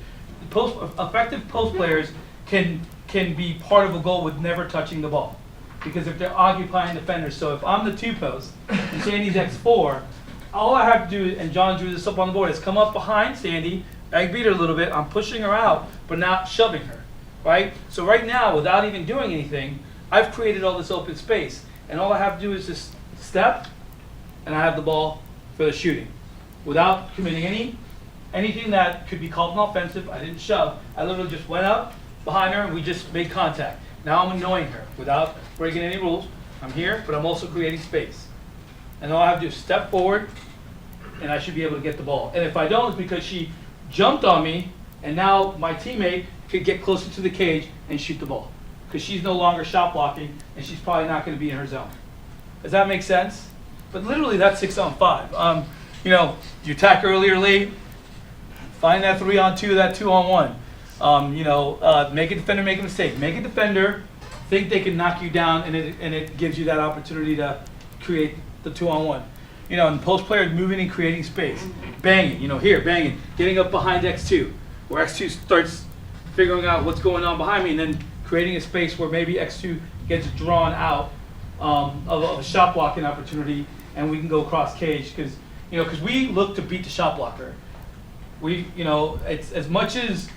Effective post players can be part of a goal with never touching the ball, because if they're occupying defenders. So if I'm the 2 post and Sandy's X4, all I have to do, and John drew this up on the board, is come up behind Sandy, egg beat her a little bit. I'm pushing her out, but not shoving her, right? So right now, without even doing anything, I've created all this open space, and all I have to do is just step, and I have the ball for the shooting, without committing anything that could be called an offensive. I didn't shove. I literally just went up behind her, and we just made contact. Now I'm annoying her without breaking any rules. I'm here, but I'm also creating space. And all I have to do is step forward, and I should be able to get the ball. And if I don't, it's because she jumped on me, and now my teammate could get closer to the cage and shoot the ball, because she's no longer shot blocking, and she's probably not going to be in her zone. Does that make sense? But literally, that's 6-on-5. You attack early or late, find that 3-on-2, that 2-on-1. Make a defender make a mistake. Make a defender think they can knock you down, and it gives you that opportunity to create the 2-on-1. And post players moving and creating space. Banging, banging. Getting up behind X2, where X2 starts figuring out what's going on behind me, and then creating a space where maybe X2 gets drawn out of a shot blocking opportunity, and we can go cross cage, because we look to beat the shot blocker. It's as much as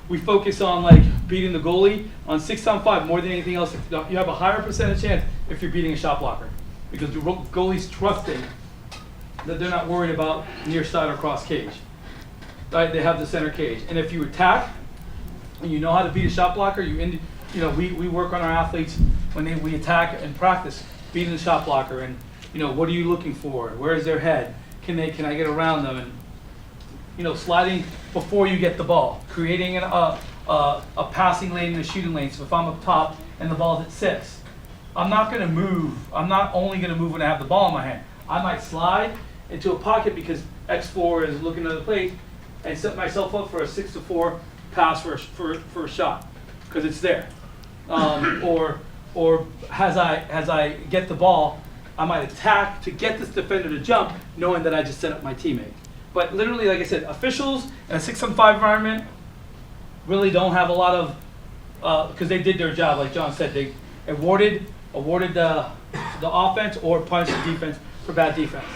we focus on like beating the goalie, on 6-on-5 more than anything else, you have a higher percentage chance if you're beating a shot blocker, because the goalie's trusting that they're not worried about near side or cross cage. Right? They have the center cage, and if you attack and you know how to beat a shot blocker, we work on our athletes when we attack and practice beating the shot blocker, and what are you looking for? Where is their head? Can I get around them? And sliding before you get the ball, creating a passing lane and a shooting lane. So if I'm up top and the ball's at 6, I'm not going to move. I'm not only going to move when I have the ball in my hand. I might slide into a pocket because X4 is looking at the plate, and set myself up for a 6-4 pass for a shot, because it's there. Or as I get the ball, I might attack to get this defender to jump, knowing that I just set up my teammate. But literally, like I said, officials in a 6-on-5 environment really don't have a lot of, because they did their job, like John said, they awarded the offense or punished the defense for bad defense.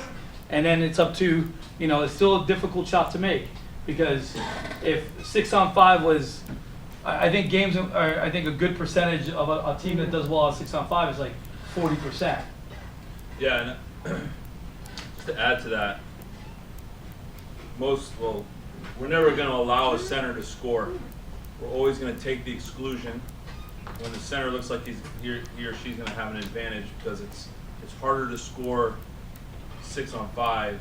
And then it's up to, it's still a difficult shot to make, because if 6-on-5 was, I think a good percentage of a team that does well at 6-on-5 is like 40%. Yeah, and just to add to that, we're never going to allow a center to score. We're always going to take the exclusion when the center looks like he or she's going to have an advantage, because it's harder to score 6-on-5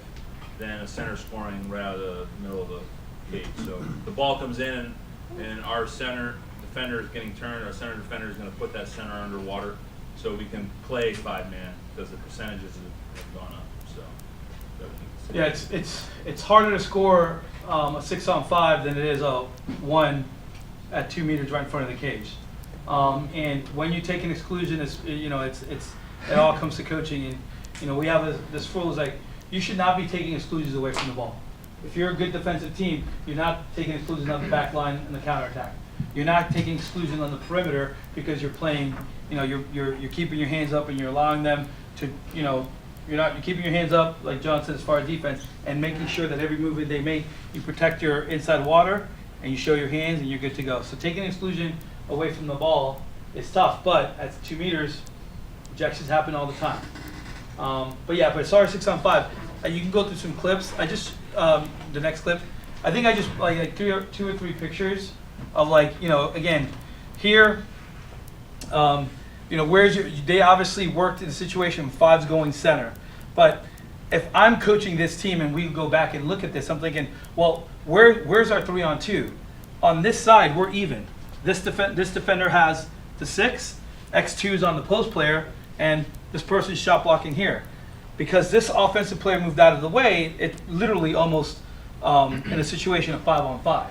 than a center scoring right out of the middle of the cage. So the ball comes in, and our center defender is getting turned. Our center defender is going to put that center underwater, so we can play 5-man, because the percentages have gone up. Yeah, it's harder to score a 6-on-5 than it is a 1 at 2 meters right in front of the cage. And when you take an exclusion, it all comes to coaching. And we have this rule is like, you should not be taking exclusions away from the ball. If you're a good defensive team, you're not taking exclusions on the back line and the counterattack. You're not taking exclusion on the perimeter, because you're playing. You're keeping your hands up, and you're allowing them to you're keeping your hands up, like John said, as far as defense, and making sure that every move that they make, you protect your inside water, and you show your hands, and you're good to go. So taking exclusion away from the ball is tough, but at 2 meters, ejections happen all the time. But as far as 6-on-5, you can go through some clips. The next clip, I think I just like 2 or 3 pictures of again, here, You know, they obviously worked in the situation 5's going center. But if I'm coaching this team and we go back and look at this, I'm thinking, well, where's our 3-on-2? On this side, we're even. This defender has the 6, X2 is on the post player, and this person's shot blocking here. Because this offensive player moved out of the way, it's literally almost in a situation of 5-on-5.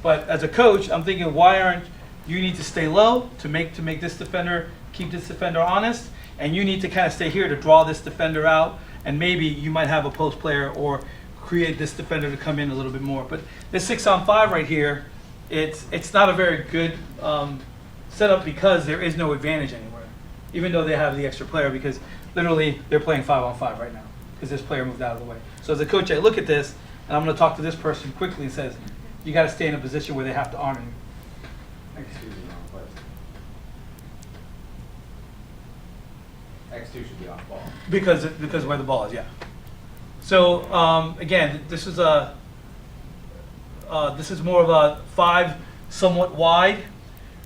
But as a coach, I'm thinking, why aren't you need to stay low to make this defender, keep this defender honest, and you need to kind of stay here to draw this defender out, and maybe you might have a post player or create this defender to come in a little bit more. But this 6-on-5 right here, it's not a very good setup because there is no advantage anywhere, even though they have the extra player, because literally they're playing 5-on-5 right now because this player moved out of the way. So as a coach, I look at this and I'm going to talk to this person quickly and says, you got to stay in a position where they have to honor you. Excuse me, wrong place. X2 should be off ball. Because where the ball is, yeah. So again, this is more of a 5, somewhat wide.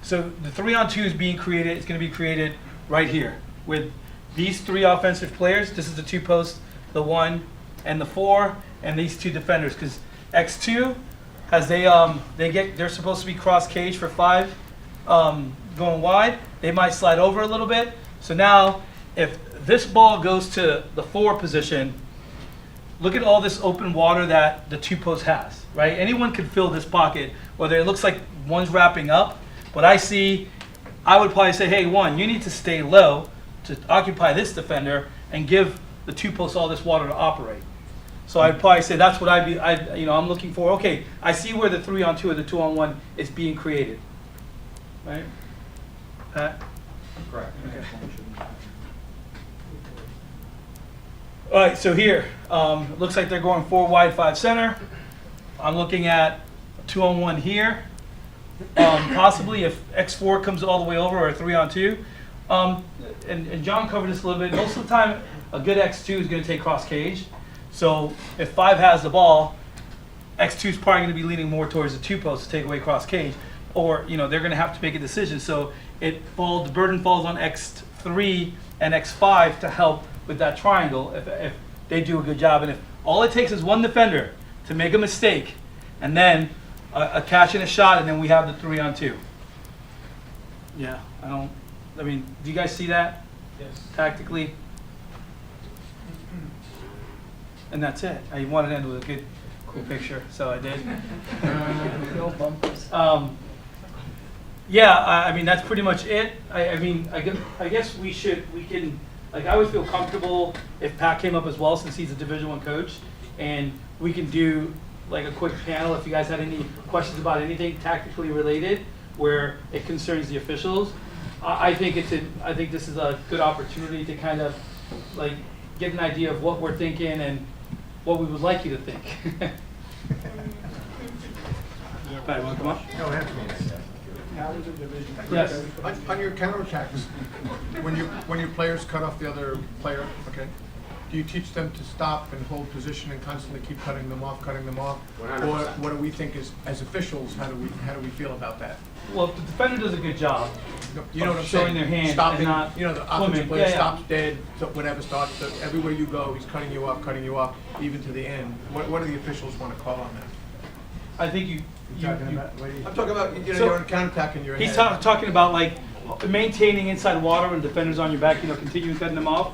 So the 3-on-2 is being created. It's going to be created right here with these 3 offensive players. This is the 2 posts, the 1 and the 4, and these 2 defenders. Because X2, as they're supposed to be cross cage for 5 going wide. They might slide over a little bit. So now, if this ball goes to the 4 position, look at all this open water that the 2 post has, right? Anyone can fill this pocket, whether it looks like one's wrapping up. But I would probably say, hey, 1, you need to stay low to occupy this defender and give the 2 posts all this water to operate. So I'd probably say that's what I'm looking for. Okay, I see where the 3-on-2 or the 2-on-1 is being created, right? Pat? Correct. Okay. All right, so here, it looks like they're going 4 wide, 5 center. I'm looking at 2-on-1 here. Possibly if X4 comes all the way over, or 3-on-2. And John covered this a little bit. Most of the time, a good X2 is going to take cross cage. So if 5 has the ball, X2 is probably going to be leaning more towards the 2 post to take away cross cage. Or they're going to have to make a decision. So the burden falls on X3 and X5 to help with that triangle if they do a good job. And if all it takes is one defender to make a mistake, and then a catch and a shot, and then we have the 3-on-2. Yeah, do you guys see that? Yes. Tactically? And that's it. I wanted to end with a good, cool picture, so I did. Yeah, that's pretty much it. I guess we can, I would feel comfortable if Pat came up as well, since he's a Division I coach, and we can do like a quick panel if you guys had any questions about anything tactically related where it concerns the officials. I think this is a good opportunity to kind of like get an idea of what we're thinking and what we would like you to think. Pat, want to come up? Go ahead. Yes. On your counterattacks, when your players cut off the other player, okay, do you teach them to stop and hold position and constantly keep cutting them off? 100%. Or what do we think as officials? How do we feel about that? Well, if the defender does a good job, You know what I'm showing saying? their hand Stopping, and not the offensive swimming. player Yeah. stops dead, so whatever starts. So everywhere you go, he's cutting you off, even to the end. What do the officials want to call on that? I think I'm talking about So- you're on counterattack in your he's head. talking about like maintaining inside water when defenders on your back, continuing cutting them off.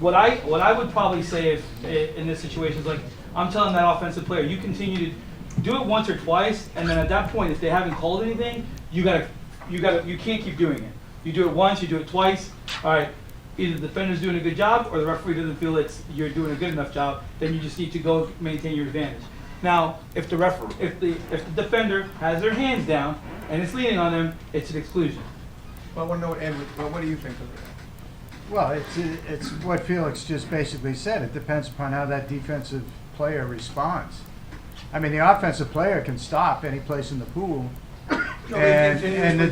What I would probably say if in this situation is like, I'm telling that offensive player, you continue to do it once or twice, and then at that point, if they haven't called anything, you can't keep doing it. You do it once, you do it twice. All right, either the defender's doing a good job or the referee doesn't feel you're doing a good enough job. Then you just need to go maintain your advantage. Now, if the defender has their hands down and it's leaning on them, it's an exclusion. Well, I want to know, Ed, what do you think of it? Well, it's what Felix just basically said. It depends upon how that defensive player responds. The offensive player can stop any place in the pool, and the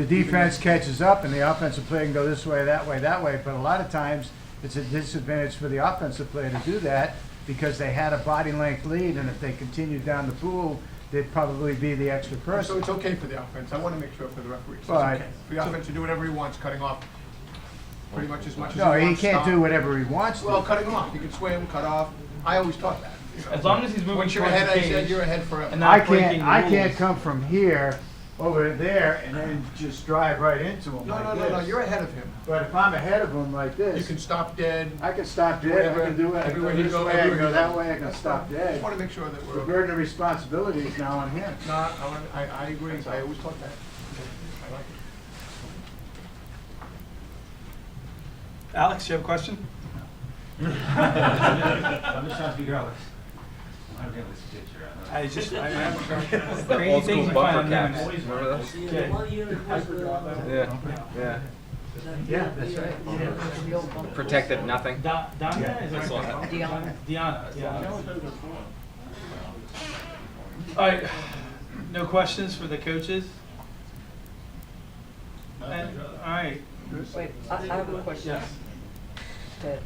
defense catches up, and the offensive player can go this way, that way, that way. But a lot of times, it's a disadvantage for the offensive player to do that because they had a body length lead, and if they continue down the pool, they'd probably be the extra So person. it's okay for the offense, I want to make sure for the referees, it's Well, okay. For the offense to do whatever he wants, cutting off pretty much as much as he No, wants. he can't stop. do whatever he wants to. Well, cutting him off, he can swim, cut off, I always taught that. you know. As long as he's moving Once you're towards ahead, the I said, cage you're ahead forever. and not breaking the I can't rules. come from here over there and then just drive right into him No, like no, no, no, this. you're ahead of him. But if I'm ahead of him like this. You can stop dead. I can stop dead, I can do it, I can Everywhere go you this go, way, I can everywhere go you that go. way, I can That's stop fine. dead. Just want to make sure that The we're. burden of responsibility is now on him. No, I agree, I always taught that. I like it. Alex, you have a question? I'm just trying to figure out what's. I don't get this picture. I just, I have The old things school you find bumper on the caps. internet. Remember those? Okay. Yeah. Yeah, that's right. Protected nothing. Donna, is That's all that? that- Diana, yeah. All right, no questions for the coaches? And, all right. Wait, I have a question Yes. to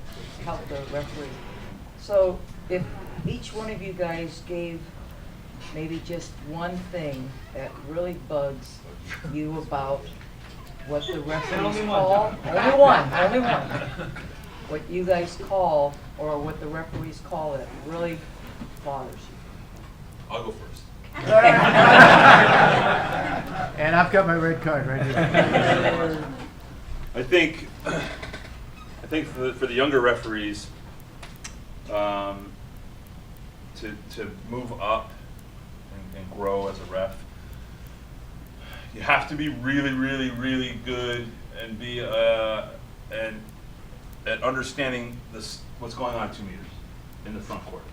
help the referee. So if each one of you guys gave maybe just one thing that really bugs you about what the referees only one. call, only one, what you guys call or what the referees call that really bothers you. I'll go first. And I've got my red card right here. I think for the younger referees, to move up and grow as a ref, you have to be really, really, really good and be and at understanding what's going on 2 meters in the front court.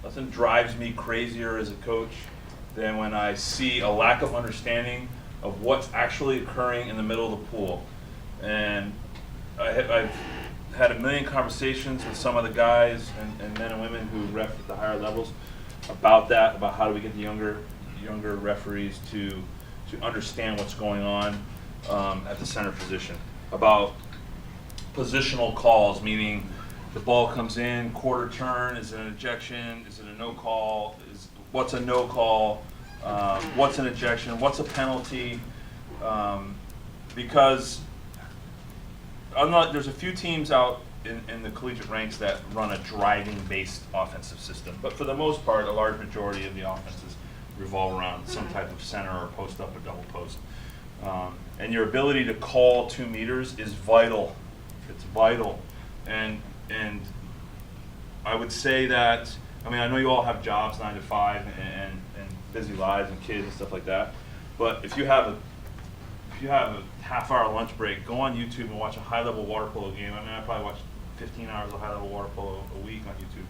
Nothing drives me crazier as a coach than when I see a lack of understanding of what's actually occurring in the middle of the pool. And I've had a million conversations with some of the guys and men and women who ref at the higher levels about that, about how do we get the younger referees to understand what's going on at the center position, about positional calls, meaning the ball comes in, quarter turn, is it an ejection, is it a no call, what's a no call, what's an ejection, what's a penalty, because there's a few teams out in the collegiate ranks that run a driving-based offensive system, but for the most part, a large majority of the offenses revolve around some type of center or post up or double post. And your ability to call 2 meters is vital. It's vital. And I would say that, I mean, I know you all have jobs 9 to 5 and busy lives and kids and stuff like that, but if you have a half-hour lunch break, go on YouTube and watch a high-level water polo game. I mean, I probably watch 15 hours of high-level water polo a week on YouTube.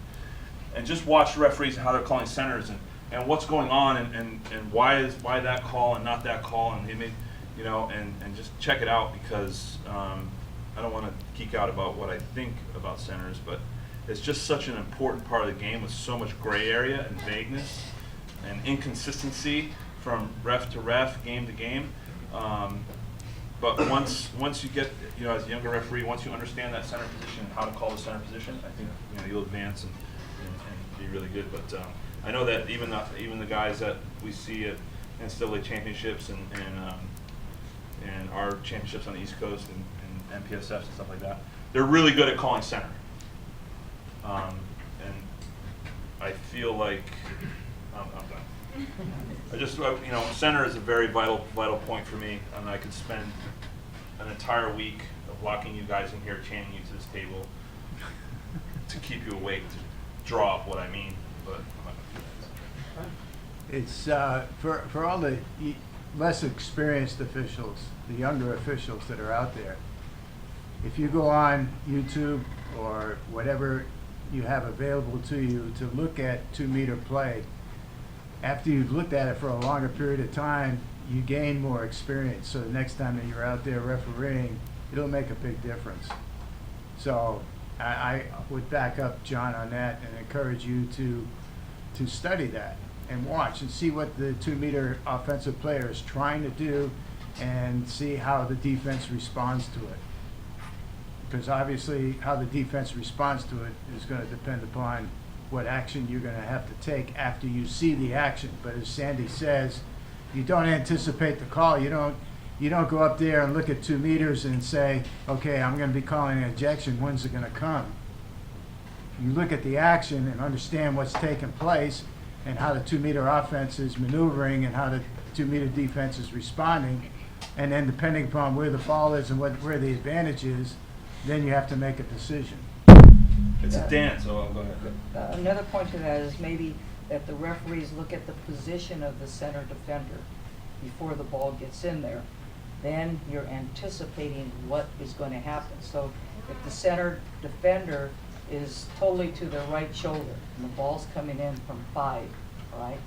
And just watch the referees and how they're calling centers and what's going on and why that call and not that call, and they may, and just check it out, because I don't want to geek out about what I think about centers, but it's just such an important part of the game with so much gray area and vagueness and inconsistency from ref to ref, game to game. But once you get, as a younger referee, once you understand that center position, how to call the center position, I think you'll advance and be really good. But I know that even the guys that we see at NCAA championships and our championships on the East Coast and MPSFs and stuff like that, they're really good at calling center. And I feel like I'm done. I just, center is a very vital point for me, and I could spend an entire week of locking you guys in here, chaining you to this table to keep you awake, to draw up what I mean, but I'm not gonna do that. It's for all the less experienced officials, the younger officials that are out there. If you go on YouTube or whatever you have available to you to look at 2 meter play, after you've looked at it for a longer period of time, you gain more experience. So the next time that you're out there refereeing, it'll make a big difference. So I would back up John on that and encourage you to study that and watch and see what the 2 meter offensive player is trying to do and see how the defense responds to it. Because obviously how the defense responds to it is going to depend upon what action you're gonna have to take after you see the action. But as Sandy says, you don't anticipate the call. You don't go up there and look at 2 meters and say, okay, I'm gonna be calling an ejection, when's it gonna come? You look at the action and understand what's taking place and how the 2-meter offense is maneuvering and how the 2-meter defense is responding. And then depending upon where the ball is and where the advantage is, then you have to make a decision. It's a dance, so I'll go ahead. Another point to that is maybe that the referees look at the position of the center defender before the ball gets in there. Then you're anticipating what is going to happen. So if the center defender is totally to the right shoulder and the ball's coming in from 5, right?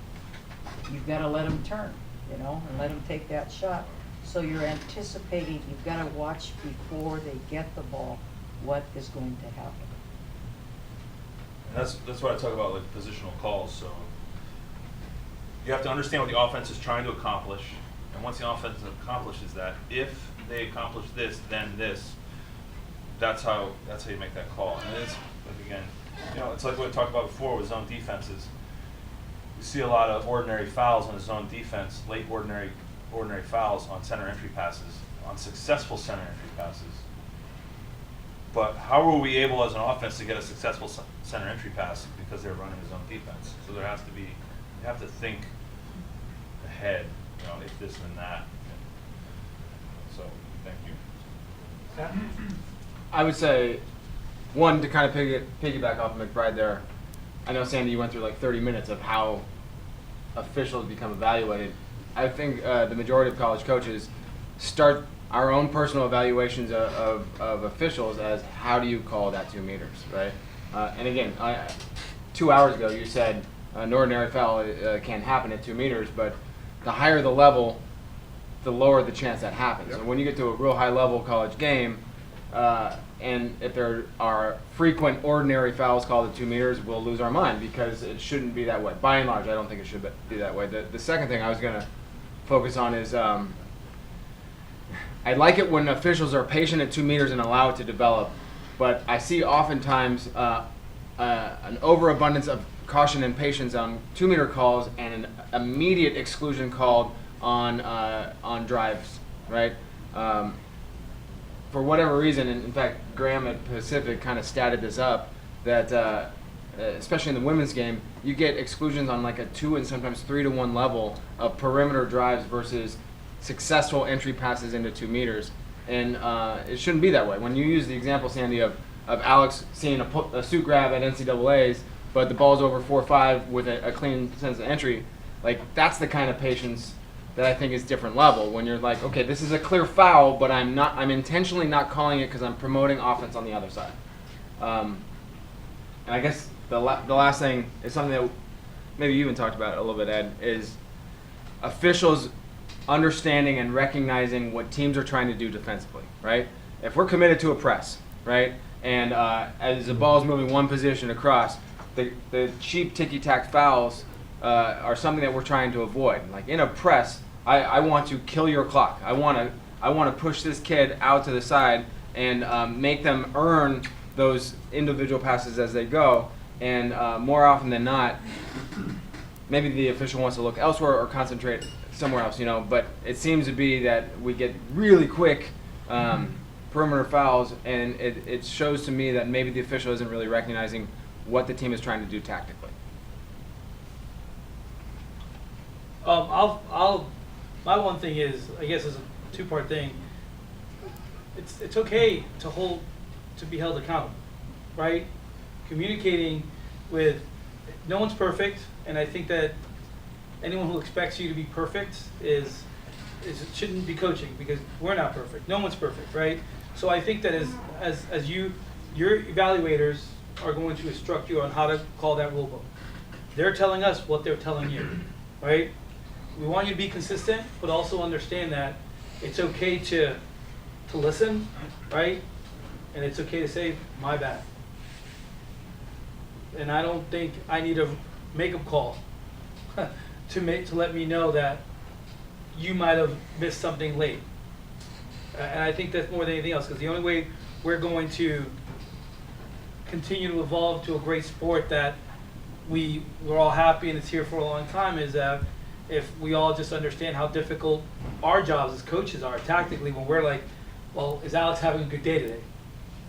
You've got to let him turn, you know, and let him take that shot. So you're anticipating, you've got to watch before they get the ball what is going to happen. And that's what I talk about, like positional calls. So you have to understand what the offense is trying to accomplish, and once the offense accomplishes that, if they accomplish this, then this. That's how you make that call. And it's like, again, you know, it's like what we talked about before with zone defenses. You see a lot of ordinary fouls on the zone defense, late ordinary fouls on center entry passes, on successful center entry passes. But how were we able as an offense to get a successful center entry pass? Because they were running a zone defense. So there has to be, you have to think ahead, you know, if this and that. So thank you. I would say, one, to kind of piggyback off of McBride there, I know, Sandy, you went through like 30 minutes of how officials become evaluated. I think the majority of college coaches start our own personal evaluations of officials as how do you call that 2 meters, right? And again, 2 hours ago you said an ordinary foul can't happen at 2 meters, but the higher the level, the lower the chance that happens. Yep. So when you get to a real high level college game, and if there are frequent ordinary fouls called at 2 meters, we'll lose our mind because it shouldn't be that way. By and large, I don't think it should be that way. The second thing I was going to focus on is I like it when officials are patient at 2 meters and allow it to develop, but I see oftentimes an overabundance of caution and patience on 2 meter calls and an immediate exclusion called on drives, right? For whatever reason, and in fact, Graham at Pacific kind of statted this up, that especially in the women's game, you get exclusions on like a 2 and sometimes 3-to-1 level of perimeter drives versus successful entry passes into 2 meters. And it shouldn't be that way. When you use the example, Sandy, of Alex seeing a suit grab at NCAAs, but the ball's over 4-5 with a clean sense of entry, like that's the kind of patience that I think is different level. When you're like, okay, this is a clear foul, but I'm intentionally not calling it because I'm promoting offense on the other side. And I guess the last thing is something that maybe you even talked about a little bit, Ed, is officials understanding and recognizing what teams are trying to do defensively, right? If we're committed to a press, right, and as the ball is moving one position across, the cheap ticky-tack fouls are something that we're trying to avoid. Like in a press, I want to kill your clock. I want to push this kid out to the side and make them earn those individual passes as they go. And more often than not, maybe the official wants to look elsewhere or concentrate somewhere else, you know. But it seems to be that we get really quick perimeter fouls, and it shows to me that maybe the official isn't really recognizing what the team is trying to do tactically. My one thing is, I guess it's a 2-part thing. It's okay to be held accountable, right? Communicating with, no one's perfect, and I think that anyone who expects you to be perfect shouldn't be coaching, because we're not perfect. No one's perfect, right? So I think that as your evaluators are going to instruct you on how to call that rule book. They're telling us what they're telling you, right? We want you to be consistent, but also understand that it's okay to listen, right? And it's okay to say, my bad. And I don't think I need a make-up call to let me know that you might have missed something late. And I think that's more than anything else, because the only way we're going to continue to evolve to a great sport that we're all happy and it's here for a long time is that if we all just understand how difficult our jobs as coaches are tactically when we're like, well, is Alex having a good day today?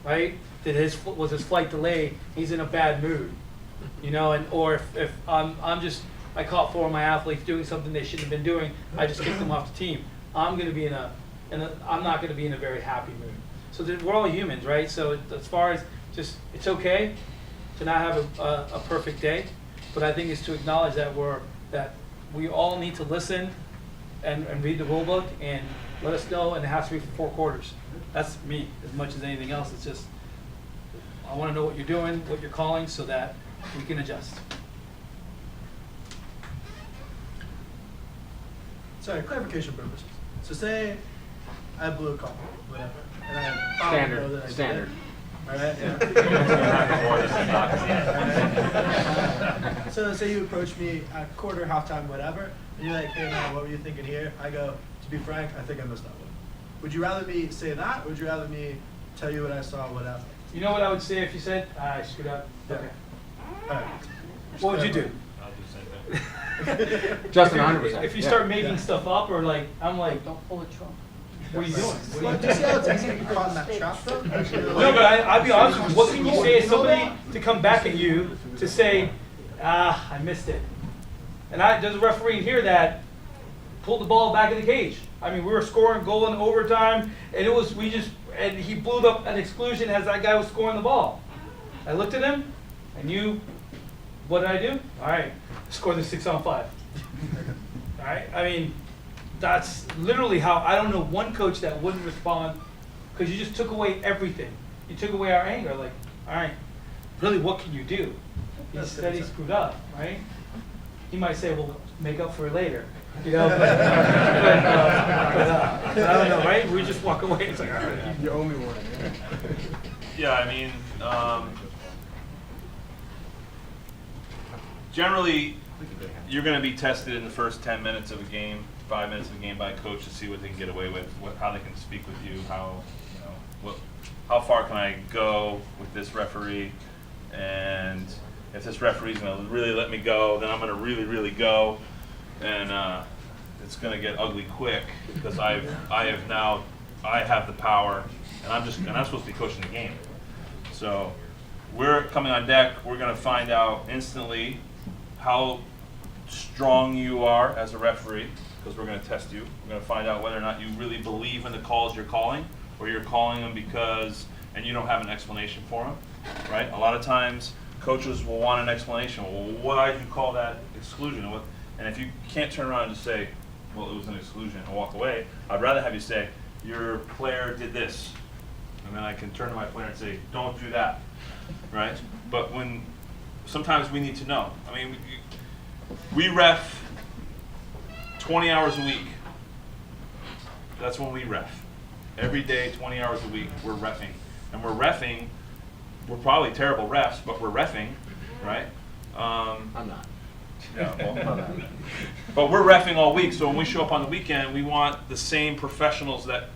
Right? Was his flight delayed? He's in a bad mood, you know, and or if I caught 4 of my athletes doing something they shouldn't have been doing, I just kicked them off the team. I'm going to be I'm not going to be in a very happy mood. So we're all humans, right? So as far as just, it's okay to not have a perfect day, but I think it's to acknowledge that we all need to listen and read the rule book and let us know, and it has to be for 4 quarters. That's me as much as anything else. It's just, I want to know what you're doing, what you're calling, so that we can adjust. Sorry, clarification purposes. So say I blew a call, whatever, and I Standard, know that I did standard. it. All right. Yeah. So say you approach me at quarter, halftime, whatever, and you're like, "Hey man, what were you thinking here?" I go, "To be frank, I think I missed that one." Would you rather me say that, or would you rather me tell you what I saw, whatever? You know what I would say if you said, I screwed up? Yeah. Okay. All right. What would you do? I'll do the same thing. Justin, 100%. If you start making stuff up, or like, I'm like, don't pull a Trump. What are you doing? Well, do you see how it's easy to get caught in that trap, though? No, but I'll be honest with you. What can you say as somebody to come back at you to say, I missed it? And there's a referee in here that pulled the ball back in the cage. I mean, we were scoring goal in overtime, and and he blew up an exclusion as that guy was scoring the ball. I looked at him, I knew, what did I do? All right, score the 6-on-5. All right, I mean, that's literally how, I don't know one coach that wouldn't respond, because you just took away everything. You took away our anger, like, all right, really, what can you do? He said he screwed up, right? He might say, well, make up for it later. You know, but I don't know, right? We just walk away. It's like, all right. You're only one. Yeah, I mean, generally, you're going to be tested in the first 10 minutes of a game, 5 minutes of a game by a coach to see what they can get away with, how they can speak with you, how far can I go with this referee, and if this referee's going to really let me go, then I'm going to really, really go. And it's going to get ugly quick because I have the power, and I'm supposed to be coaching the game. So we're coming on deck. We're going to find out instantly how strong you are as a referee, because we're going to test you. We're going to find out whether or not you really believe in the calls you're calling, or you're calling them and you don't have an explanation for them, right? A lot of times coaches will want an explanation. Well, why did you call that exclusion? And if you can't turn around and just say, well, it was an exclusion, and walk away, I'd rather have you say, your player did this. And then I can turn to my player and say, don't do that, right? But sometimes we need to know. I mean, we ref 20 hours a week. That's when we ref. Every day, 20 hours a week, we're reffing. And we're probably terrible refs, but we're reffing, right? I'm not. Yeah, well, but we're reffing all week, so when we show up on the weekend, we want the same professionals that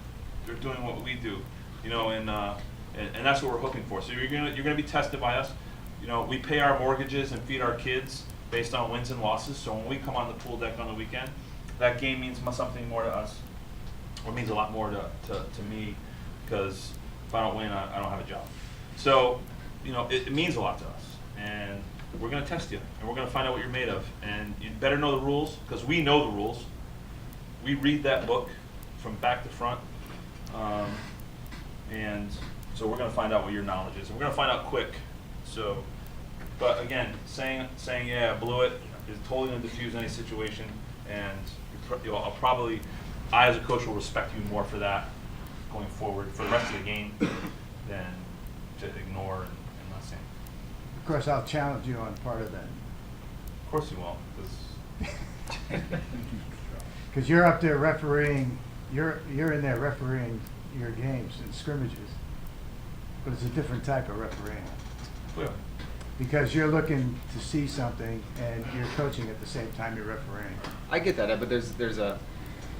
are doing what we do, you know, and that's what we're hooking for. So you're gonna be tested by us. You know, we pay our mortgages and feed our kids based on wins and losses. So when we come on the pool deck on the weekend, that game means something more to us, or means a lot more to me, because if I don't win, I don't have a job. So, you know, it means a lot to us, and we're going to test you, and we're going to find out what you're made of. And you better know the rules, because we know the rules. We read that book from back to front. And so we're going to find out what your knowledge is. And we're going to find out quick. So, but again, saying yeah, I blew it is totally going to diffuse any situation. And I as a coach will respect you more for that going forward for the rest of the game than to ignore and not say. Of course, I'll challenge you on part of that. Of course you will, because you're up there refereeing. You're in there refereeing your games and scrimmages, but it's a different type of refereeing. Clearly. Because you're looking to see something and you're coaching at the same time you're refereeing. I get that, but there's a.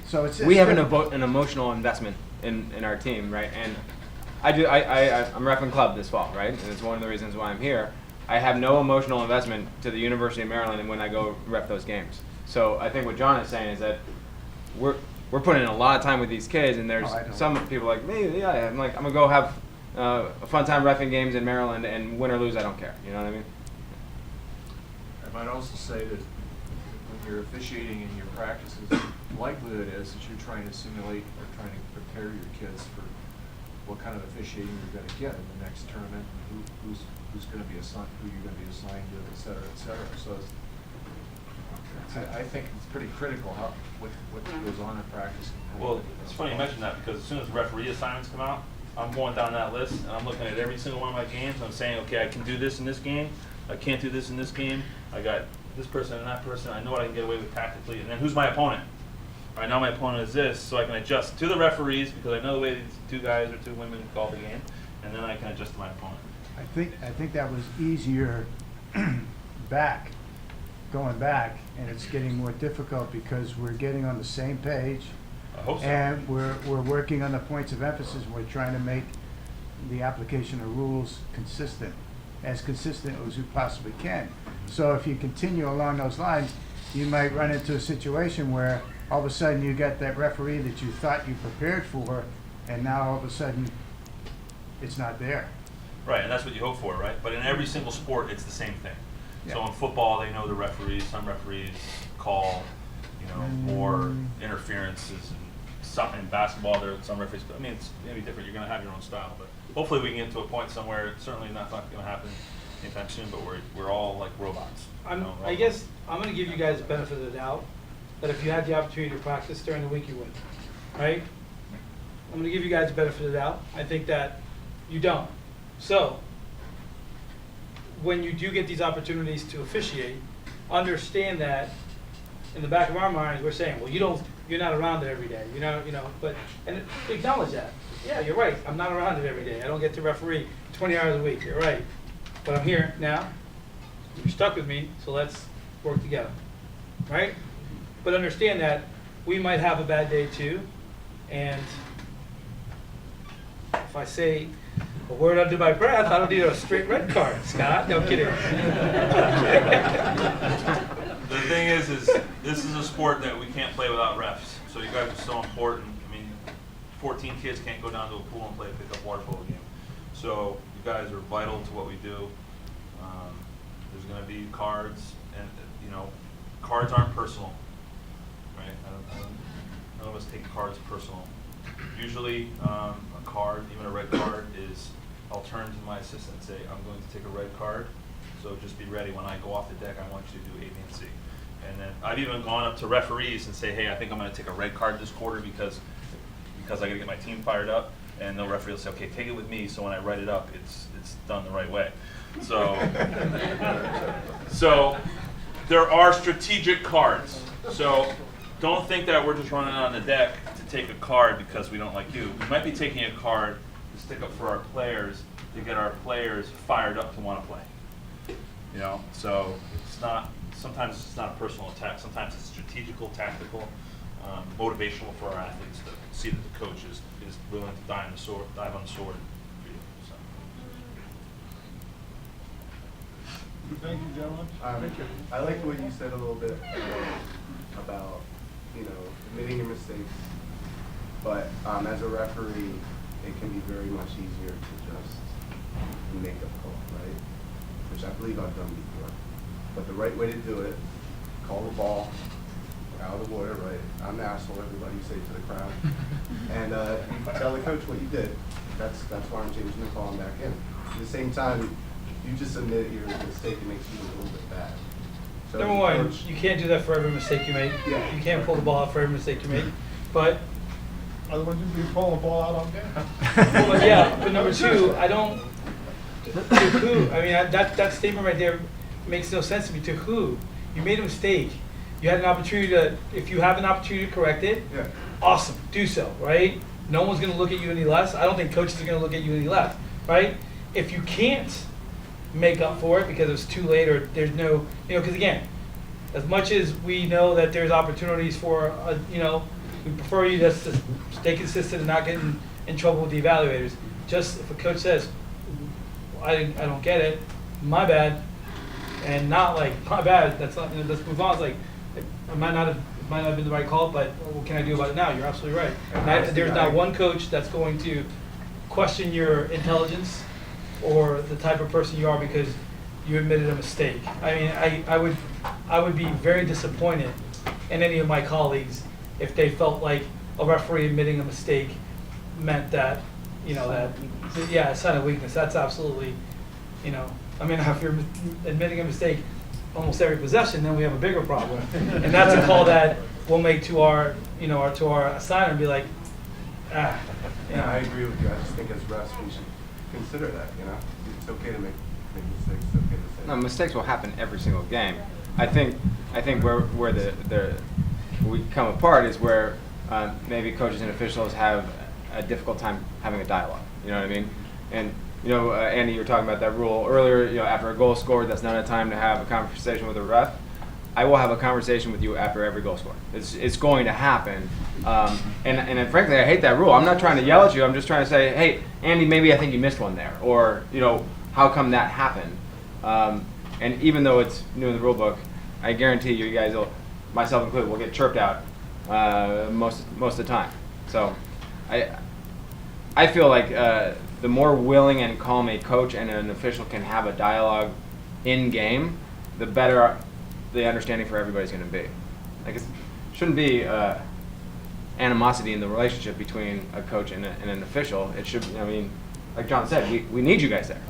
So we have an emotional investment in our team, right? And I'm reffing club this fall, right? And it's one of the reasons why I'm here. I have no emotional investment to the University of Maryland when I go rep those games. So I think what John is saying is that we're putting in a lot of time with these kids, and there's some people like me. Yeah, I'm like, I'm gonna go have a fun time reffing games in Maryland, and win or lose, I don't care. You know what I mean? I might also say that when you're officiating in your practices, the likelihood is that you're trying to simulate or trying to prepare your kids for what kind of officiating you're going to get in the next tournament, and who's going to be assigned, who you're going to be assigned to, et cetera, et cetera. So I think it's pretty critical what goes on in practice. Well, it's funny you mention that, because as soon as referee assignments come out, I'm going down that list and I'm looking at every single one of my games. And I'm saying, okay, I can do this in this game. I can't do this in this game. I got this person and that person. I know what I can get away with tactically. And then who's my opponent? All right, now my opponent is this, so I can adjust to the referees because I know the way these two guys or two women call the game, and then I can adjust to my opponent. I think that was easier going back, and it's getting more difficult because we're getting on the same page. I hope so. And we're working on the points of emphasis. We're trying to make the application of rules consistent as we possibly can. So if you continue along those lines, you might run into a situation where all of a sudden you get that referee that you thought you prepared for, and now all of a sudden it's not there. Right, and that's what you hope for, right? But in every single sport, it's the same thing. Yeah. So in football, they know the referees. Some referees call, more interferences, and some in basketball, there are some referees. But I mean, it's maybe different. You're going to have your own style, but hopefully we can get to a point somewhere. Certainly not going to happen anytime soon. But we're all like robots. I guess I'm going to give you guys the benefit of the doubt that if you had the opportunity to practice during the week, you would, right? I'm going to give you guys the benefit of the doubt. I think that you don't. So when you do get these opportunities to officiate, understand that in the back of our minds we're saying, well, you're not around it every day, but acknowledge that. Yeah, you're right. I'm not around it every day. I don't get to referee 20 hours a week. You're right. But I'm here now. You're stuck with me, so let's work together. Right? But understand that we might have a bad day too, and if I say a word under my breath, I don't need a straight red card, Scott. No kidding. The thing is this is a sport that we can't play without refs. So you guys are so important. I mean, 14 kids can't go down to a pool and play a pickup water polo game. So you guys are vital to what we do. There's going to be cards, and cards aren't personal, right? None of us take cards personal. Usually, a card, even a red card, is I'll turn to my assistant and say, I'm going to take a red card, so just be ready. When I go off the deck, I want you to do A, B, and C. And then I've even gone up to referees and say, hey, I think I'm going to take a red card this quarter because I got to get my team fired up. And the referee will say, okay, take it with me, so when I write it up, it's done the right way. So, so there are strategic cards. So don't think that we're just running on the deck to take a card because we don't like you. We might be taking a card to stick up for our players, to get our players fired up to want to play. So it's not, sometimes it's not a personal attack. Sometimes it's strategical, tactical, motivational for our athletes to see that the coach is willing to dive on the sword for you. So. Thank you, gentlemen. I like what you said a little bit about admitting your mistakes, but as a referee, it can be very much easier to just make a call, right? Which I believe I've done before. But the right way to do it, call the ball out of the water, right? I'm the asshole, everybody say to the crowd. And you tell the coach what you did. That's why I'm changing the call and back in. At the same time, you just admit your mistake, it makes you a little bit bad. So Number one, you can't do that for every mistake you make. Yeah. You can't pull the ball out for every mistake you make. But Otherwise, you'd be pulling the ball out on game. well, yeah, but number two, I don't. To who? I mean, that statement right there makes no sense to me. To who? You made a mistake. You had an opportunity to. If you have an opportunity to correct it, yeah, awesome, do so, right? No one's going to look at you any less. I don't think coaches are going to look at you any less, right? If you can't make up for it because it's too late or there's no, because again, as much as we know that there's opportunities for, we prefer you just to stay consistent and not get in trouble with the evaluators. Just if a coach says, I don't get it, my bad, and not like, my bad, that's not, let's move on. It's like, it might not have been the right call, but what can I do about it now? You're absolutely right. There's not one coach that's going to question your intelligence or the type of person you are because you admitted a mistake. I mean, I would be very disappointed in any of my colleagues if they felt like a referee admitting a mistake meant that, you know, a sign of weakness. That's absolutely, you know, I mean, if you're admitting a mistake almost every possession, then we have a bigger problem. And that's a call that we'll make to our, you know, to our assigner and be like, you know. I agree with you. I just think as refs, we should consider that, you know? It's okay to make mistakes, it's okay to say. No, mistakes will happen every single game. I think where we come apart is where maybe coaches and officials have a difficult time having a dialogue. You know what I mean? And you know, Andy, you were talking about that rule earlier. You know, after a goal scored, that's not a time to have a conversation with a ref. I will have a conversation with you after every goal scored. It's going to happen. And frankly, I hate that rule. I'm not trying to yell at you. I'm just trying to say, hey, Andy, maybe I think you missed one there, or you know, how come that happened? And even though it's new in the rule book, I guarantee you guys will, myself included, will get chirped out most of the time. So I feel like the more willing and calm a coach and an official can have a dialogue in game, the better the understanding for everybody's going to be. Like it shouldn't be animosity in the relationship between a coach and an official. It should. I mean, like John said, we need you guys there,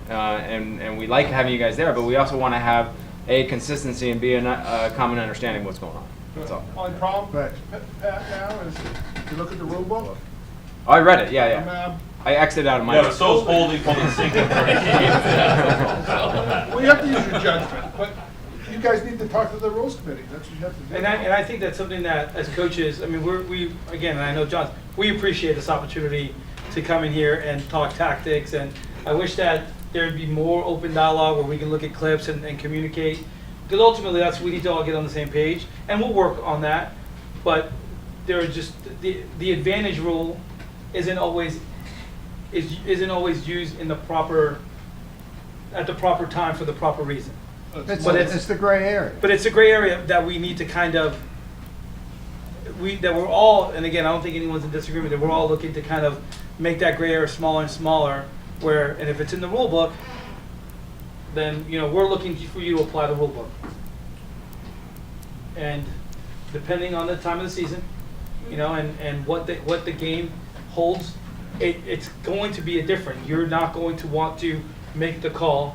and we like having you guys there. But we also want to have a consistency and be a common understanding of what's going on. That's all. Only problem, Pat, now is if you look at the rule book. Oh, I read it. Yeah. I exited out of my. Yeah, but so is holding from the sinking. Well, you have to use your judgment, but you guys need to talk to the rules committee. That's what you have to do. And I think that's something that, as coaches, I mean, we again, and I know John, we appreciate this opportunity to come in here and talk tactics, and I wish that there'd be more open dialogue where we can look at clips and communicate, because ultimately we need to all get on the same page, and we'll work on that. But there are just the advantage rule isn't always used in the proper at the proper time for the proper reason. It's the gray area. But it's a gray area that we need to kind of that we're all, and again, I don't think anyone's in disagreement, that we're all looking to kind of make that gray area smaller and smaller, where, and if it's in the rule book, then, you know, we're looking for you to apply the rule book. And depending on the time of the season, you know, and what the game holds, it's going to be a different. You're not going to want to make the call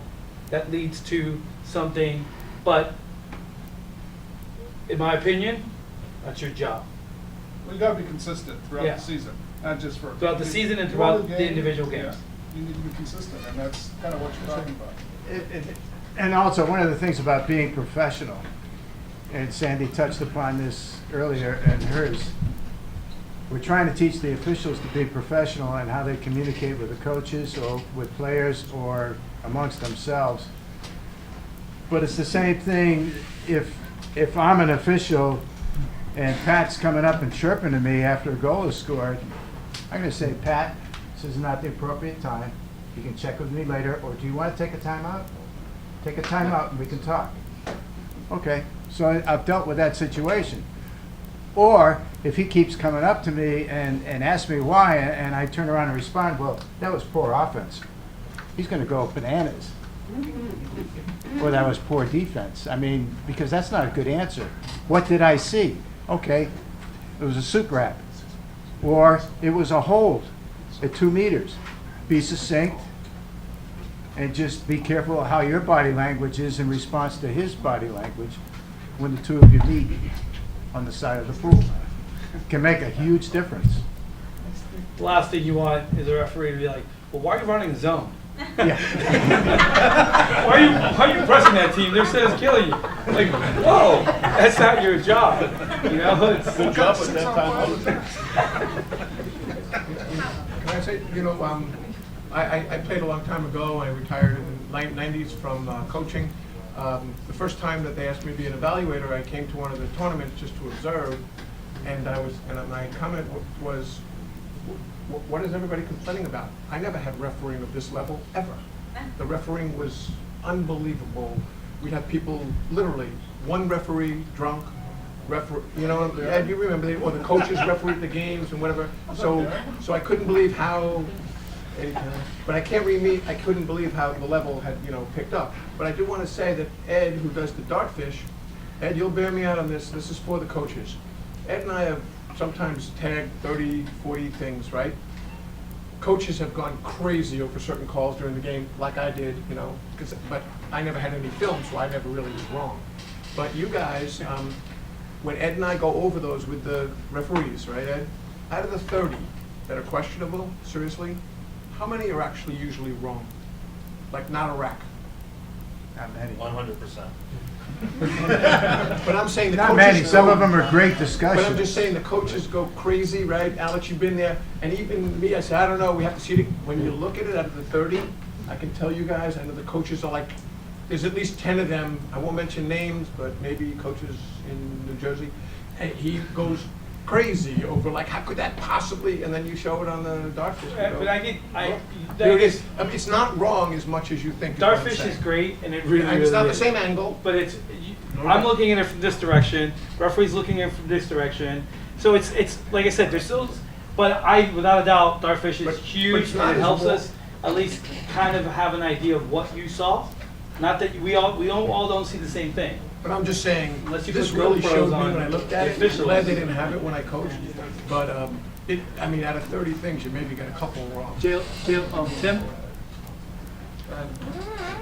that leads to something, but in my opinion, that's your job. Well, you got to be consistent throughout Yeah. the season, not just for Throughout the season and throughout the individual games. Yeah. You need to be consistent, and that's kind of what you're talking about. And also, one of the things about being professional, and Sandy touched upon this earlier in hers, we're trying to teach the officials to be professional and how they communicate with the coaches or with players or amongst themselves. But it's the same thing if I'm an official and Pat's coming up and chirping to me after a goal is scored, I'm going to say, Pat, this is not the appropriate time. You can check with me later, or do you want to take a timeout? Take a timeout and we can talk. Okay, so I've dealt with that situation. Or if he keeps coming up to me and asks me why, and I turn around and respond, well, that was poor offense. He's going to go bananas. Or that was poor defense. I mean, because that's not a good answer. What did I see? Okay, it was a soup wrap. Or it was a hold at 2 meters. Be succinct and just be careful of how your body language is in response to his body language when the two of you meet on the side of the pool. Can make a huge difference. The last thing you want is a referee to be like, well, why are you running the zone? Yeah. why are you pressing that team? They're saying it's killing you. Like, whoa, that's not your job. You know, it's Good job at that time. Can I say, you know, I played a long time ago. I retired in the 90s from coaching. The first time that they asked me to be an evaluator, I came to one of the tournaments just to observe, and my comment was, what is everybody complaining about? I never had refereeing of this level, ever. The refereeing was unbelievable. We'd have people, literally, one referee drunk, you know, Ed, you remember, or the coaches refereed the games and whatever. So I couldn't believe how, but I couldn't believe how the level had, you know, picked up. But I do want to say that Ed, who does the dartfish, Ed, you'll bear me out on this. This is for the coaches. Ed and I have sometimes tagged 30, 40 things, right? Coaches have gone crazy over certain calls during the game, like I did, you know, but I never had any film, so I never really was wrong. But you guys, when Ed and I go over those with the referees, right, Ed? Out of the 30 that are questionable, seriously, how many are actually usually wrong? Like not a rack? Not many. 100%. But I'm saying the Not coaches many. Some go- of them are great But I'm discussions. just saying the coaches go crazy, right? Alex, you've been there, and even me, I said, I don't know, we have to see it. When you look at it out of the 30, I can tell you guys, I know the coaches are like, there's at least 10 of them, I won't mention names, but maybe coaches in New Jersey, and he goes crazy over like, how could that possibly, and then you show it on the dartfish. But There it is. I mean, it's not wrong as much as you think. is what I'm Dartfish saying. is great, and it really, And it's not really the is. same angle. But I'm looking at it from this direction. Referee's looking at it from this direction. So it's like I said, there's still, but without a doubt, Dartfish is huge, it's not and it as helps well- us at least kind of have an idea of what you saw. Not that we all don't see the same thing. But I'm just saying, Unless you this put really GoPros showed me on when I looked at the it. officials. Glad they didn't have it when I coached. But I mean, out of 30 things, you maybe got a couple wrong. Tim?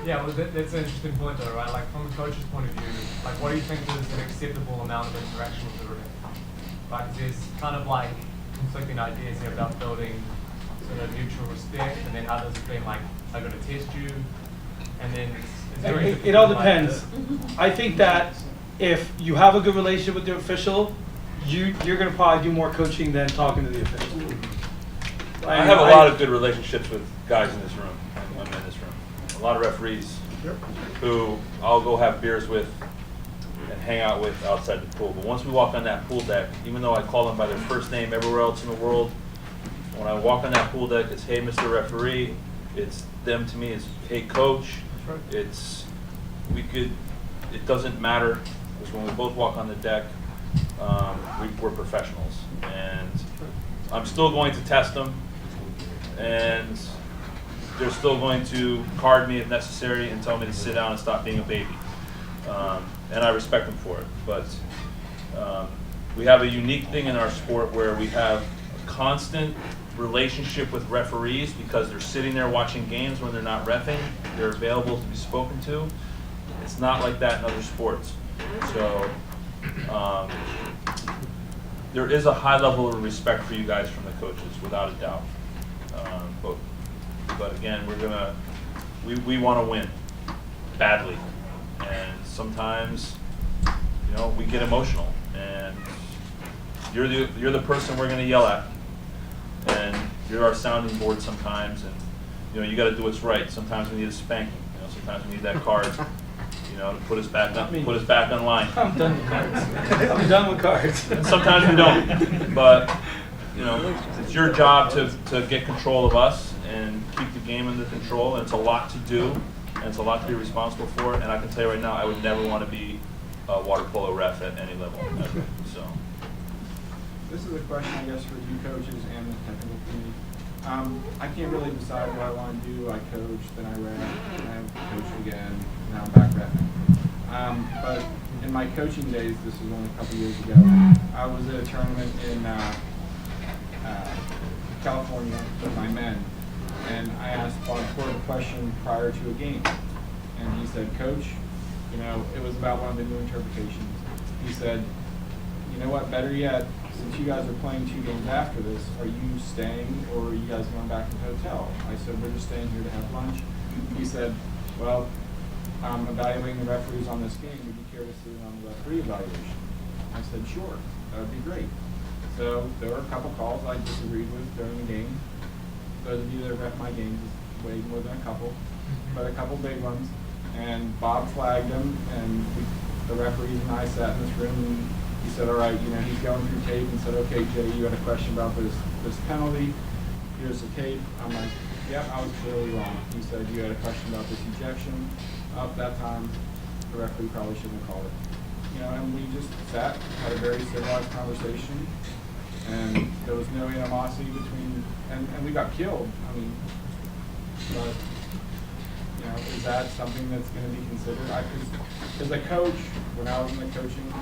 Yeah, well, that's an interesting point though, right? Like, from a coach's point of view, like, what do you think is an acceptable amount of interaction with the ref? Like, there's kind of like conflicting ideas here about building sort of mutual respect, and then others have been like, I'm going to test you, and then it's very It all difficult, like, depends. I think that if you have a good relationship with your official, you're going to probably do more coaching than talking to the official. I have a lot of good relationships with guys in this room and women in this room. A lot of referees who I'll go have beers with and hang out with outside the pool. But once we walk on that pool deck, even though I call them by their first name everywhere else in the world, when I walk on that pool deck, it's, hey, Mr. Referee. It's them to me, it's, hey, coach. It's, it doesn't matter, because when we both walk on the deck, we're professionals. And I'm still going to test them, and they're still going to card me if necessary and tell me to sit down and stop being a baby. And I respect them for it. But we have a unique thing in our sport where we have a constant relationship with referees because they're sitting there watching games when they're not reffing. They're available to be spoken to. It's not like that in other sports. So there is a high level of respect for you guys from the coaches, without a doubt. But again, we want to win badly, and sometimes, you know, we get emotional, and you're the person we're going to yell at, and you're our sounding board sometimes, and you know, you got to do what's right. Sometimes we need a spanking. You know, sometimes we need that card, you know, to put us back on line. I'm done with cards. I'm done with cards. And sometimes we don't, but you know, it's your job to get control of us and keep the game under control, and it's a lot to do, and it's a lot to be responsible for, and I can tell you right now, I would never want to be a water polo ref at any level, ever, so. This is a question, I guess, for you coaches and the technical committee. I can't really decide what I want to do. I coach, then I ref, then I coach again, now I'm back refing. But in my coaching days, this was only a couple years ago, I was at a tournament in California with my men, and I asked Bob Ford a question prior to a game, and he said, Coach, you know, it was about one of the new interpretations. He said, you know what, better yet, since you guys are playing 2 games after this, are you staying or are you guys going back to the hotel? I said, we're just staying here to have lunch. He said, well, I'm evaluating the referees on this game. Would you care to sit in on the referee evaluation? I said, sure, that would be great. So there were a couple calls I disagreed with during the game. Those of you that have ref my games, it's way more than a couple, but a couple big ones. And Bob flagged them, and the referees and I sat in this room, and he said, all right, you know, he's going through tape and said, okay, Jay, you had a question about this penalty. Here's the tape. I'm like, yep, I was clearly wrong. He said, you had a question about this ejection. up that time, the referee probably shouldn't have called it. You know, and we just sat, had a very civilized conversation, and there was no animosity between, and we got killed. I mean, but, you know, is that something that's going to be considered? As a coach, when I was in the coaching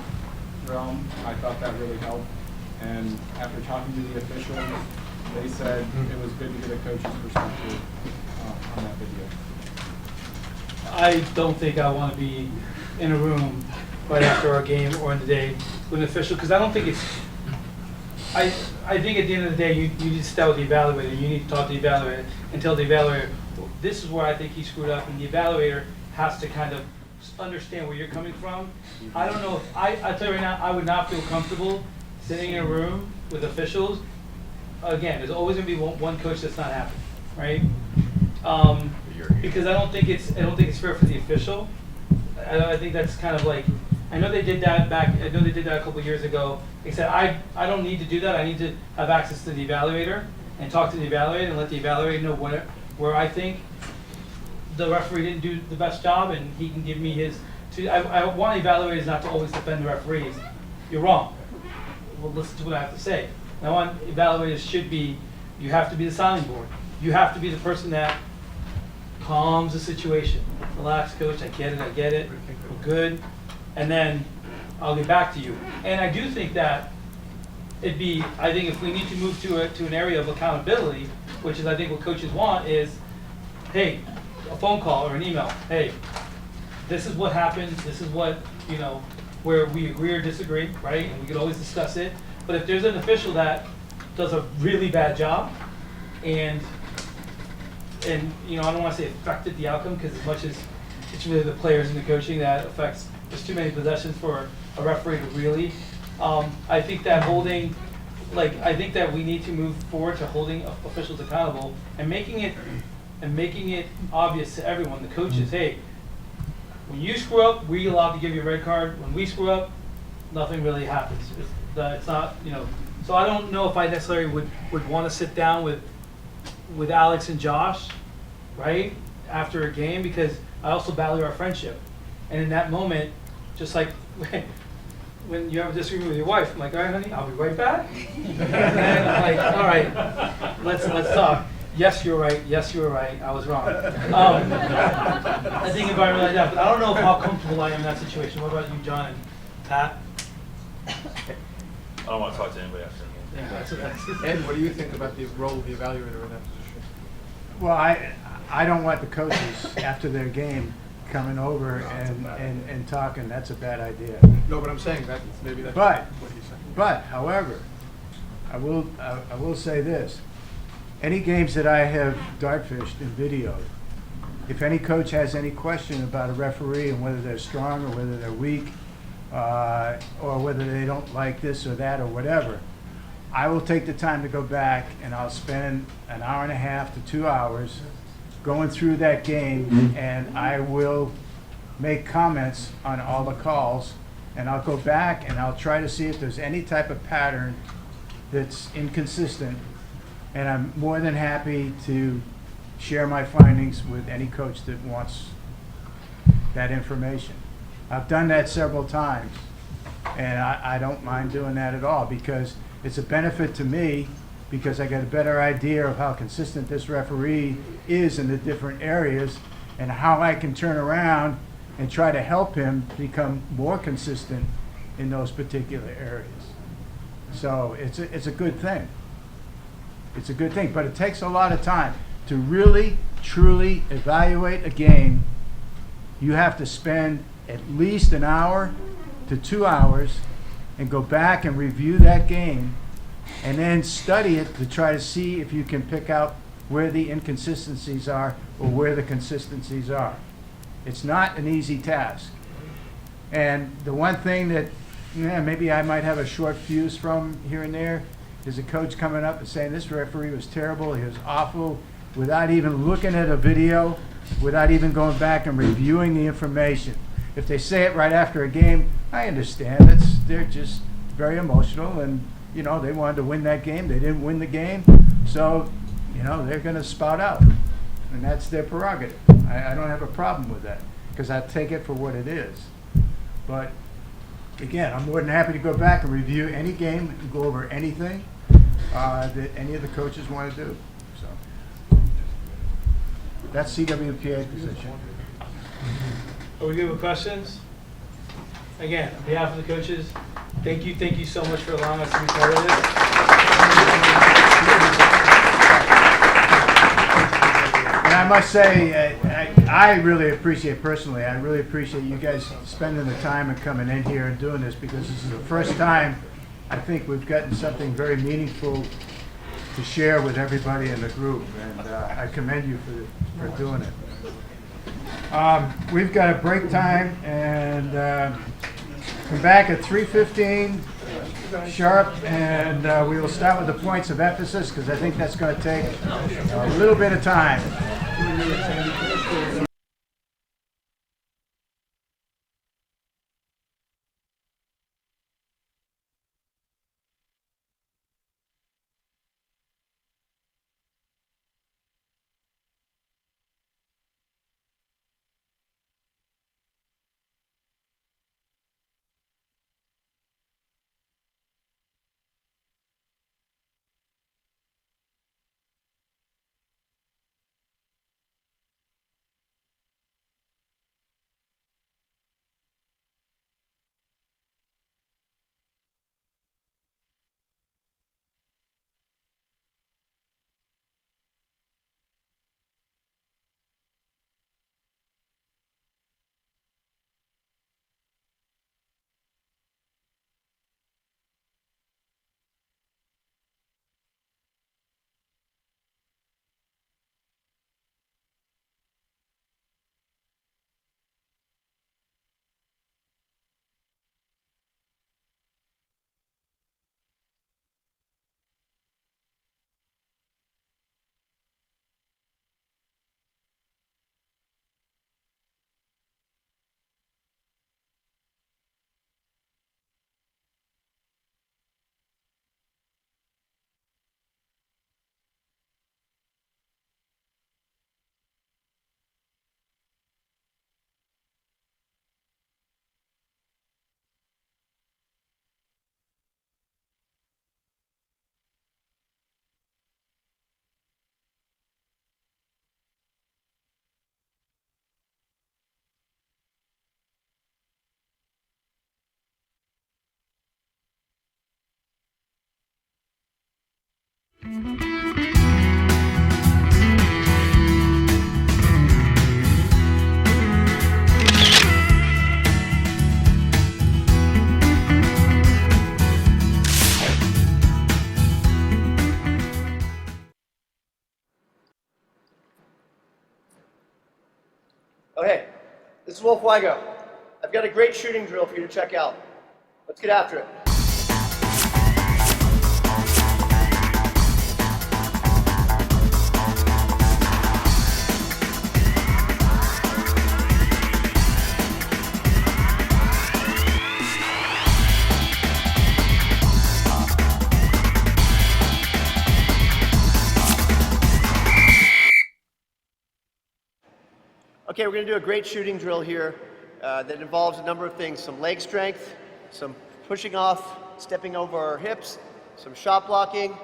realm, I thought that really helped. And after talking to the officials, they said it was good to get a coach's perspective on that video. I don't think I want to be in a room right after our game or in the day with an official, because I don't think it's, I think at the end of the day, you need to start with the evaluator. You need to talk to the evaluator and tell the evaluator, well, this is where I think he screwed up, and the evaluator has to kind of understand where you're coming from. I don't know if, I tell you right now, I would not feel comfortable sitting in a room with officials. Again, there's always going to be one coach that's not happy, right? Because I don't think it's fair for the official. I think that's kind of like, I know they did that a couple years ago. They said, I don't need to do that. I need to have access to the evaluator and talk to the evaluator and let the evaluator know where I think the referee didn't do the best job, and he can give me his. I want evaluators not to always defend the referees. You're wrong. Well, listen to what I have to say. I want evaluators should be, you have to be the sounding board. You have to be the person that calms the situation. Relax, coach, I get it, we're good. And then I'll get back to you. And I do think that I think if we need to move to an area of accountability, which is I think what coaches want, is, hey, a phone call or an email, hey, this is what happened, this is what, you know, where we agree or disagree, right? And we could always discuss it. But if there's an official that does a really bad job and you know, I don't want to say affected the outcome, because as much as it's really the players and the coaching that affects, there's too many possessions for a referee to really. I think that I think that we need to move forward to holding officials accountable and making it obvious to everyone, the coaches, hey, when you screw up, we're allowed to give you a red card. When we screw up, nothing really happens. It's not, you know. So I don't know if I necessarily would want to sit down with Alex and Josh, right, after a game, because I also value our friendship. And in that moment, just like when you have a disagreement with your wife, I'm like, all right, honey, I'll be right back. And then I'm like, all right, let's talk. Yes, you're right. Yes, you were right. I was wrong. I think environment like that, but I don't know how comfortable I am in that situation. What about you, John and Pat? I don't want to talk to anybody after the game. Yeah, Ed, what do you think about the role of the evaluator in that position? Well, I don't want the coaches after their game coming over and talking. That's a bad idea. No, but I'm saying that maybe that's But, what he's saying. but, however, I will say this. Any games that I have dartfished and videoed, if any coach has any question about a referee and whether they're strong or whether they're weak, or whether they don't like this or that or whatever, I will take the time to go back and I'll spend an hour and a half to 2 hours going through that game, and I will make comments on all the calls, and I'll go back and I'll try to see if there's any type of pattern that's inconsistent, and I'm more than happy to share my findings with any coach that wants that information. I've done that several times, and I don't mind doing that at all, because it's a benefit to me, because I get a better idea of how consistent this referee is in the different areas and how I can turn around and try to help him become more consistent in those particular areas. So it's a good thing. It's a good thing, but it takes a lot of time to really, truly evaluate a game. You have to spend at least an hour to 2 hours and go back and review that game and then study it to try to see if you can pick out where the inconsistencies are or where the consistencies are. It's not an easy task. And the one thing that maybe I might have a short fuse from here and there is a coach coming up and saying this referee was terrible, he was awful, without even looking at a video, without even going back and reviewing the information. If they say it right after a game, I understand. They're just very emotional, and you know, they wanted to win that game. They didn't win the game, so you know, they're going to spout out, and that's their prerogative. I don't have a problem with that. because I take it for what it is. But again, I'm more than happy to go back and review any game and go over anything that any of the coaches want to do. So that's CWPA's position. Are we good with questions? Again, on behalf of the coaches, thank you so much for allowing us to be part of this. And I must say, I really appreciate personally, I really appreciate you guys spending the time and coming in here and doing this, because this is the first time I think we've gotten something very meaningful to share with everybody in the group, and I commend you for doing it. We've got a break time, and come back at 3:15 sharp, and we will start with the points of emphasis, because I think that's going to take a little bit of time. Okay, this is Wolf Wygo. I've got a great shooting drill for you to check out. Let's get after it. Okay, we're going to do a great shooting drill here that involves a number of things. Some leg strength, some pushing off, stepping over our hips, some shot blocking,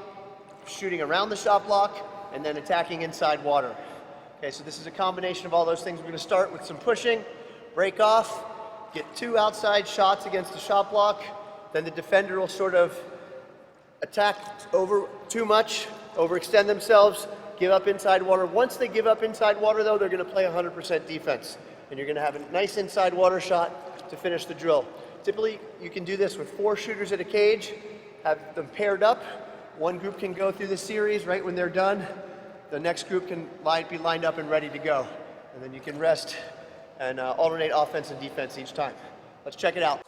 shooting around the shot block, and then attacking inside water. Okay, so this is a combination of all those things. We're going to start with some pushing, break off, get 2 outside shots against the shot block, then the defender will sort of attack over too much, overextend themselves, give up inside water. Once they give up inside water, though, they're going to play 100% defense. And you're going to have a nice inside water shot to finish the drill. Typically, you can do this with 4 shooters at a cage, have them paired up. One group can go through the series. Right when they're done, the next group can be lined up and ready to go. And then you can rest and alternate offense and defense each time. Let's check it out.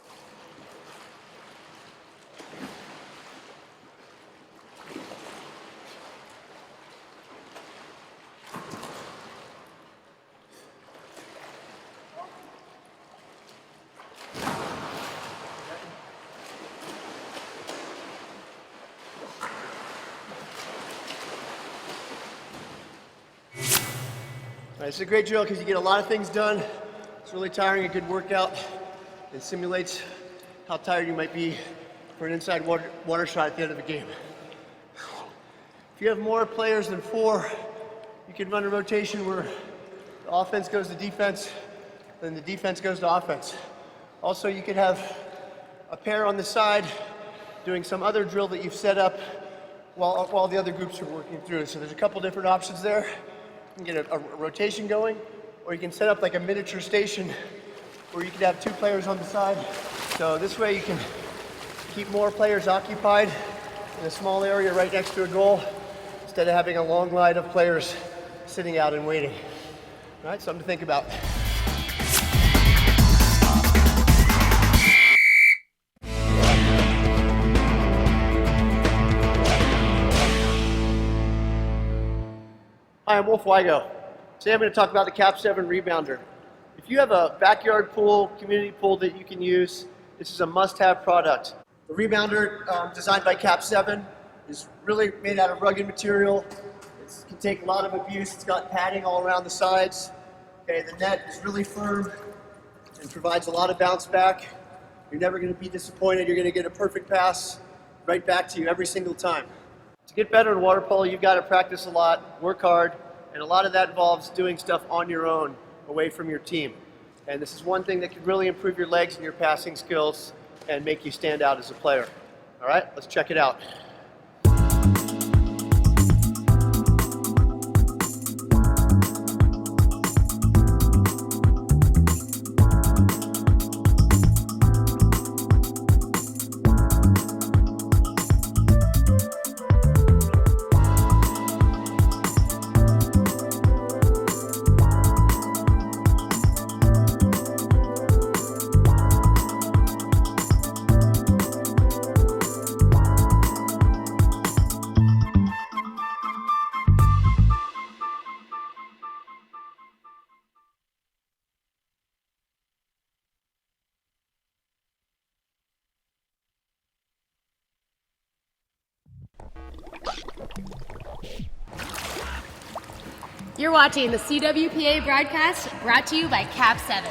This is a great drill because you get a lot of things done It's really tiring, a good workout. It simulates how tired you might be for an inside water shot at the end of a game. If you have more players than 4, you can run a rotation where the offense goes to defense, then the defense goes to offense. Also, you could have a pair on the side doing some other drill that you've set up while the other groups are working through. So there's a couple different options there. You can get a rotation going, or you can set up like a miniature station where you could have 2 players on the side. So this way you can keep more players occupied in a small area right next to a goal instead of having a long line of players sitting out and waiting. All right, something to think about. Hi, I'm Wolf Weigo. Today I'm going to talk about the Cap 7 rebounder. If you have a backyard pool, community pool that you can use, this is a must-have product. The rebounder, designed by Cap 7, is really made out of rugged material. It can take a lot of abuse. It's got padding all around the sides. Okay, the net is really firm and provides a lot of bounce back. You're never going to be disappointed. You're going to get a perfect pass right back to you every single time. To get better in water polo, you've got to practice a lot, work hard, and a lot of that involves doing stuff on your own, away from your team. And this is one thing that can really improve your legs and your passing skills and make you stand out as a player. All right, let's check it out. You're watching the CWPA broadcast brought to you by Cap 7.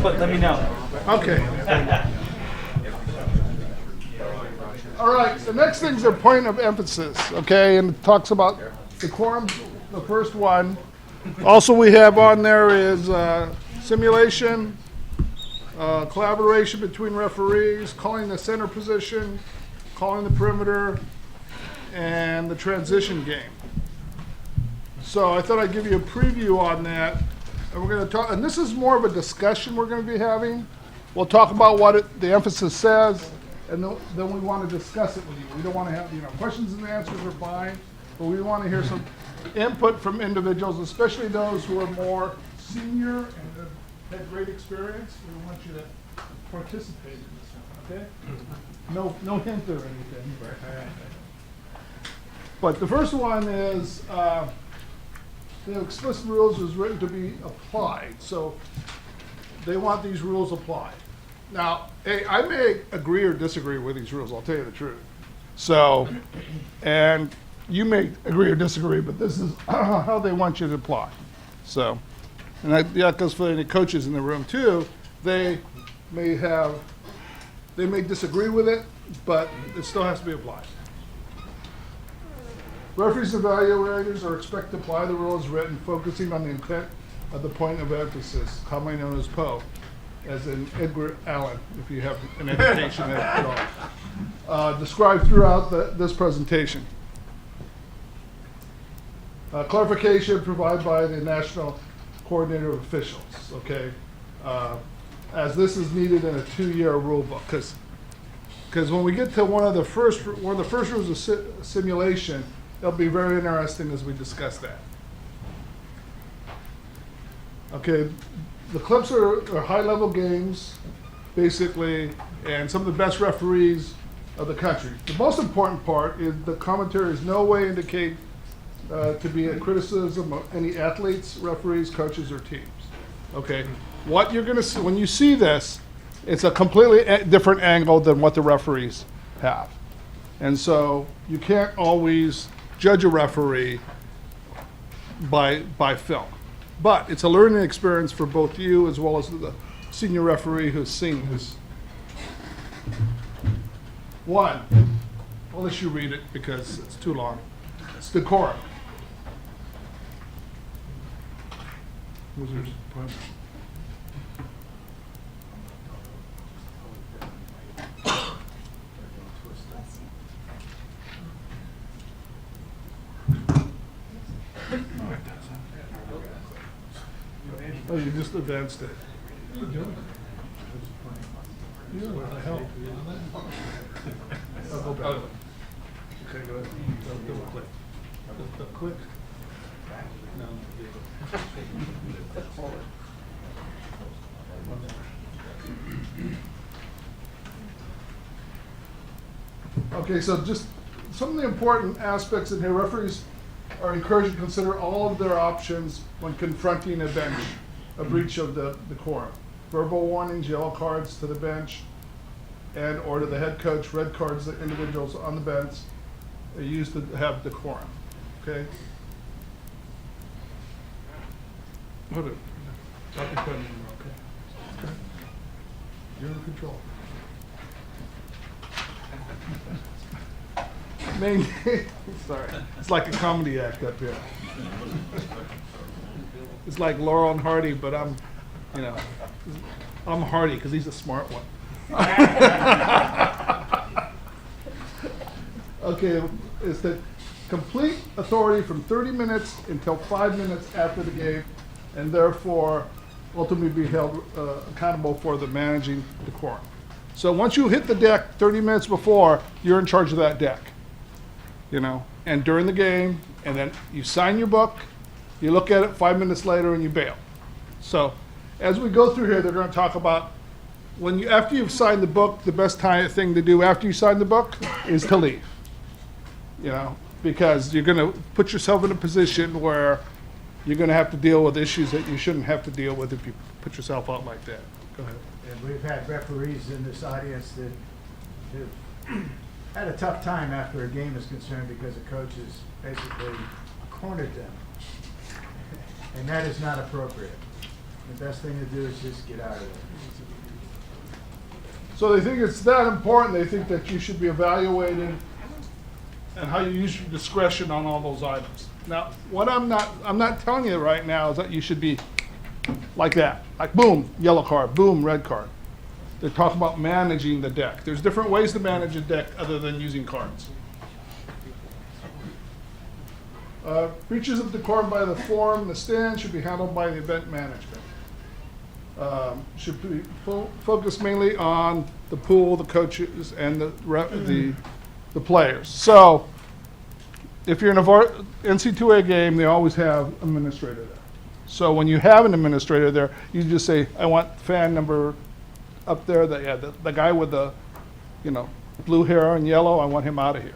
but let me know. Okay. All right, the next thing's a point of emphasis, okay, and it talks about decorum, the first one. Also we have on there is simulation, collaboration between referees, calling the center position, calling the perimeter, and the transition game. So I thought I'd give you a preview on that. And we're going to talk, and this is more of a discussion we're going to be having. We'll talk about what the emphasis says, and then we want to discuss it with you. We don't want to have, questions and answers are fine, but we want to hear some input from individuals, especially those who are more senior and have had great experience. We want you to participate in this one, okay? No hint or anything. But the first one is the explicit rules is written to be applied. So they want these rules applied. Now, hey, I may agree or disagree with these rules, I'll tell you the truth. So, and you may agree or disagree, but this is how they want you to apply. So, and that goes for any coaches in the room too. They may disagree with it, but it still has to be applied. Referees and evaluators are expected to apply the rules written, focusing on the intent of the point of emphasis, commonly known as PO, as in Edgar Allan, if you have an education at all. Described throughout this presentation. Clarification provided by the National Coordinator of Officials, okay? As this is needed in a 2-year rule book, because when we get to one of the first rules of simulation, it'll be very interesting as we discuss that. Okay, the clips are high-level games, basically, and some of the best referees of the country. The most important part is the commentary is no way indicate to be a criticism of any athletes, referees, coaches, or teams. Okay, what you're going to see when you see this, it's a completely different angle than what the referees have, and so you can't always judge a referee by film. But it's a learning experience for both you as well as the senior referee who's seen this. One, I'll let you read it because it's too long. It's decorum. Was there a Oh, you just advanced it. Yeah, what the hell? I'll go back. Okay, go ahead. Double click. Double click. No. Okay, so just some of the important aspects in here. Referees are encouraged to consider all of their options when confronting a breach of the decorum. Verbal warnings, yellow cards to the bench, and or to the head coach, red cards to individuals on the bench are used to have decorum. Okay? Hold it. Stop the pen. Okay. You're in control. Main sorry. It's like a comedy act up here. It's like Laurel and Hardy, but I'm Hardy because he's a smart one. Okay, it's the complete authority from 30 minutes until 5 minutes after the game, and therefore ultimately be held accountable for the managing decorum. So once you hit the deck 30 minutes before, you're in charge of that deck. And during the game, and then you sign your book, you look at it 5 minutes later, and you bail. So as we go through here, they're going to talk about after you've signed the book, the best thing to do after you sign the book is to leave. Because you're going to put yourself in a position where you're going to have to deal with issues that you shouldn't have to deal with if you put yourself out like that. Go ahead. And we've had referees in this audience that have had a tough time after a game is concerned because the coach has basically cornered them. And that is not appropriate. the best thing to do is just get out of there. So they think it's that important, they think that you should be evaluated and how you use your discretion on all those items. Now, what I'm not telling you right now is that you should be like that, like boom, yellow card, boom, red card. They're talking about managing the deck. There's different ways to manage a deck other than using cards. Breaches of decorum by the forum, the stand should be handled by the event management. Should be focused mainly on the pool, the coaches, and the players. So, if you're in a NC2A game, they always have an administrator there. So when you have an administrator there, you just say, I want fan number up there, the guy with the, blue hair and yellow, I want him out of here.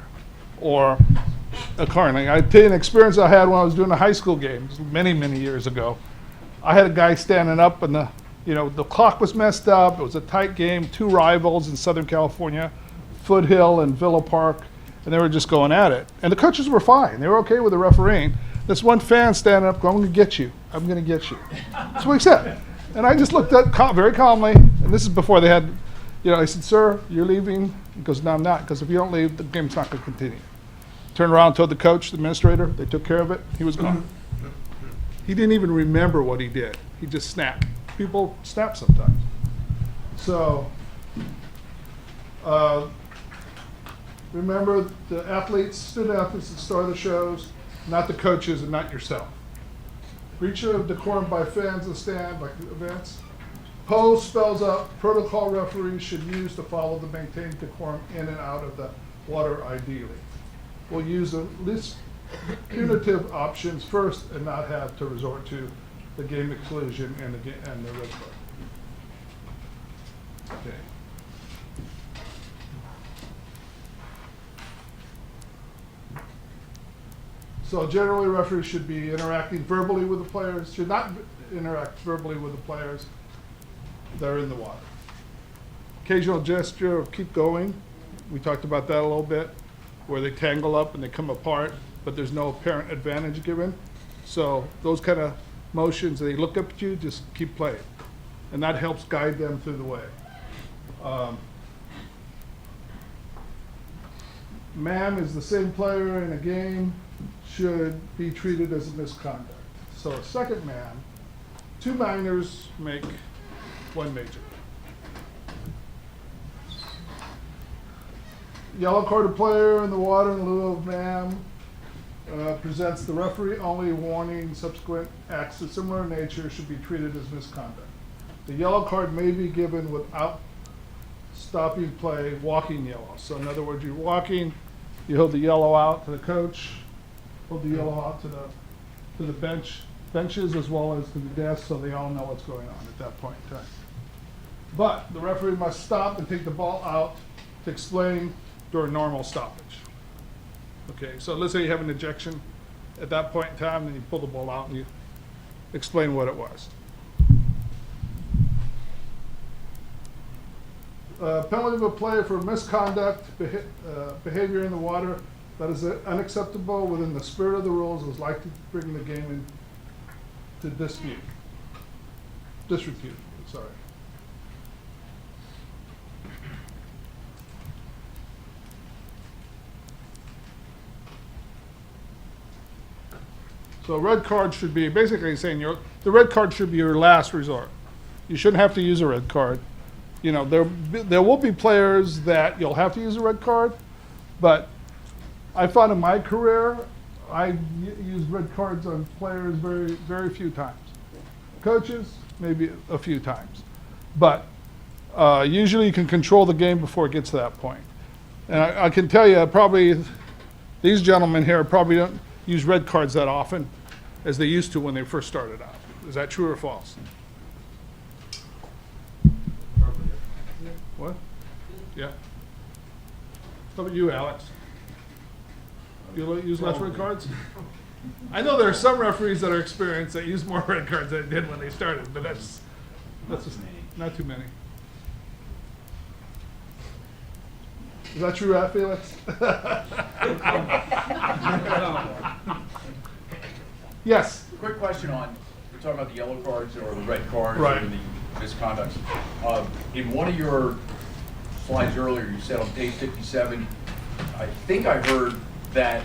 Or a card. I tell you an experience I had when I was doing a high school game many, many years ago. I had a guy standing up and the clock was messed up. It was a tight game, 2 rivals in Southern California, Foothill and Villa Park, and they were just going at it. And the coaches were fine. They were okay with the refereeing. This one fan standing up going, I'm going to get you. I'm going to get you. That's what he said. And I just looked at very calmly, and this is before they had, I said, sir, you're leaving? He goes, no, I'm not, because if you don't leave, the game's not going to continue. Turned around, told the coach, the administrator, they took care of it. He was gone. He didn't even remember what he did. He just snapped. People snap sometimes. So, remember the student athletes that star the shows, not the coaches and not yourself. Breach of decorum by fans in the stand, like events. Polo spells out protocol referees should use to follow the maintained decorum in and out of the water ideally. We'll use the least punitive options first and not have to resort to the game exclusion and the red card. Okay. So generally referees should be interacting verbally with the players, should not interact verbally with the players that are in the water. Occasional gesture of keep going. We talked about that a little bit, where they tangle up and they come apart, but there's no apparent advantage given. So those kind of motions, they look up at you, just keep playing. And that helps guide them through the way. Man is the same player in a game, should be treated as a misconduct. So a second man, 2 minors make 1 major. Yellow carded player in the water in lieu of man presents the referee only warning. Subsequent acts of similar nature should be treated as misconduct. The yellow card may be given without stopping play, walking yellow. So in other words, you're walking, you hold the yellow out to the coach, hold the yellow out to the benches as well as to the desk, so they all know what's going on at that point in time. But the referee must stop and take the ball out to explain during normal stoppage. Okay, so let's say you have an ejection at that point in time, then you pull the ball out and you explain what it was. Penalty of a player for misconduct, behavior in the water that is unacceptable within the spirit of the rules is likely to bring the game into disrepute. Sorry. So a red card should be basically saying the red card should be your last resort. You shouldn't have to use a red card. There will be players that you'll have to use a red card, but I found in my career I used red cards on players very, very few times. Coaches, maybe a few times, but usually you can control the game before it gets to that point. And I can tell you, probably these gentlemen here probably don't use red cards that often as they used to when they first started out. Is that true or false? What? Yeah. How about you, Alex? You use less red cards? I know there are some referees that are experienced that use more red cards than they did when they started, but that's just not too many. Is that true, Felix? Yes. Quick question on, we're talking about the yellow cards or the red cards Right. or the misconducts. In one of your slides earlier, you said on page 57, I think I heard that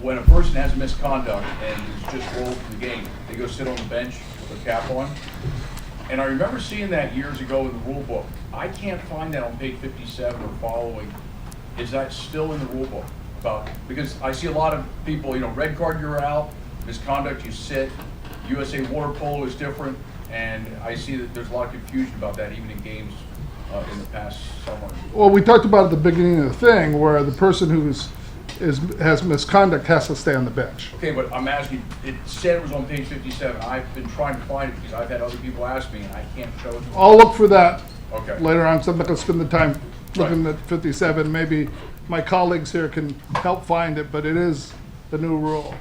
when a person has a misconduct and is just rolled from the game, they go sit on the bench with a cap on. And I remember seeing that years ago in the rule book. I can't find that on page 57 or following. Is that still in the rule book? Because I see a lot of people, red card, you're out, misconduct, you sit. USA water polo is different, and I see that there's a lot of confusion about that even in games in the past summer. Well, we talked about at the beginning of the thing where the person who has misconduct has to stay on the bench. Okay, but I'm asking, it said it was on page 57. I've been trying to find it because I've had other people ask me and I can't show it. I'll look for that Okay. later on, so I'm not going to spend the time looking at 57. Maybe my colleagues here can help find it, but it is the new rule.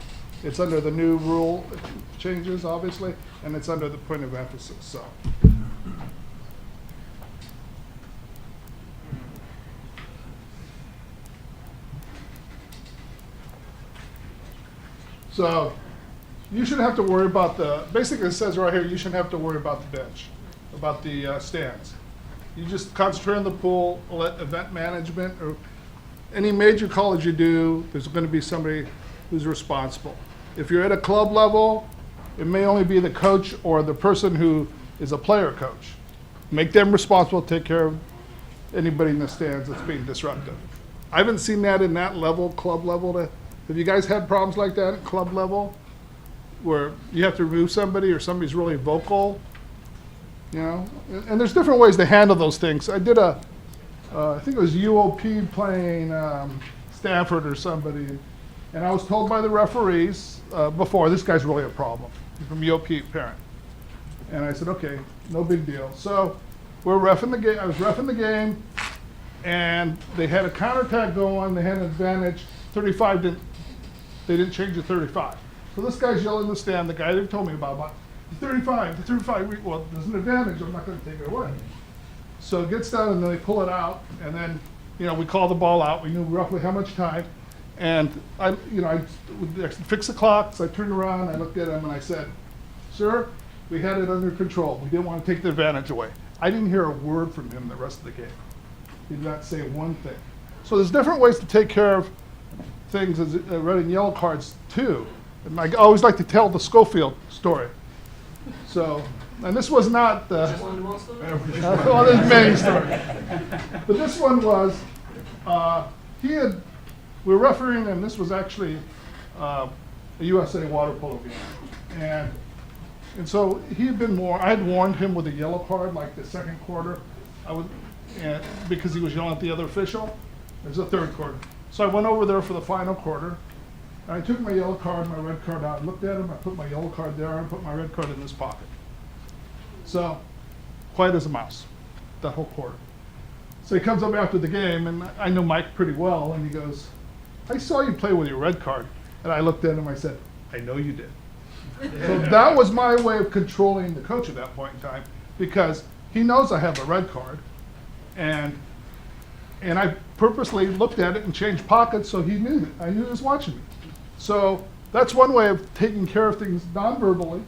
It's under the new rule changes, obviously, and it's under the point of emphasis, so. So, you shouldn't have to worry about basically it says right here, you shouldn't have to worry about the bench, about the stands. You just concentrate on the pool, let event management, or any major college you do, there's going to be somebody who's responsible. If you're at a club level, it may only be the coach or the person who is a player coach. Make them responsible, take care of anybody in the stands that's being disruptive. I haven't seen that in that level, club level. Have you guys had problems like that at club level? Where you have to remove somebody or somebody's really vocal? And there's different ways to handle those things. I did I think it was UOP playing Stanford or somebody, and I was told by the referees before, this guy's really a problem, from UOP parent. And I said, okay, no big deal. So we're reffing the game, I was reffing the game, and they had a counterattack going, they had an advantage, 35 they didn't change to 35. So this guy's yelling in the stand, the guy they told me about, the 35, well, there's an advantage, I'm not gonna take it away. So it gets down and then they pull it out, and then, we call the ball out, we knew roughly how much time, and I fixed the clock, so I turned around, I looked at him and I said, sir, we had it under control, we didn't want to take the advantage away. I didn't hear a word from him the rest of the game. He did not say one thing. So there's different ways to take care of things as running yellow cards too. And I always like to tell the Schofield story. So, and this was not well, there's many stories. But this one was, we were refereeing, and this was actually a USA water polo game. And so he had been I had warned him with a yellow card, like the second quarter, because he was yelling at the other official. It was the third quarter. So I went over there for the final quarter, and I took my yellow card, my red card out, looked at him, I put my yellow card there, and put my red card in this pocket. So, quiet as a mouse, that whole quarter. So he comes up after the game, and I know Mike pretty well, and he goes, I saw you play with your red card. And I looked at him, I said, I know you did. So that was my way of controlling the coach at that point in time, because he knows I have a red card, and I purposely looked at it and changed pockets so he knew that. I knew he was watching me. So that's one way of taking care of things non-verbally,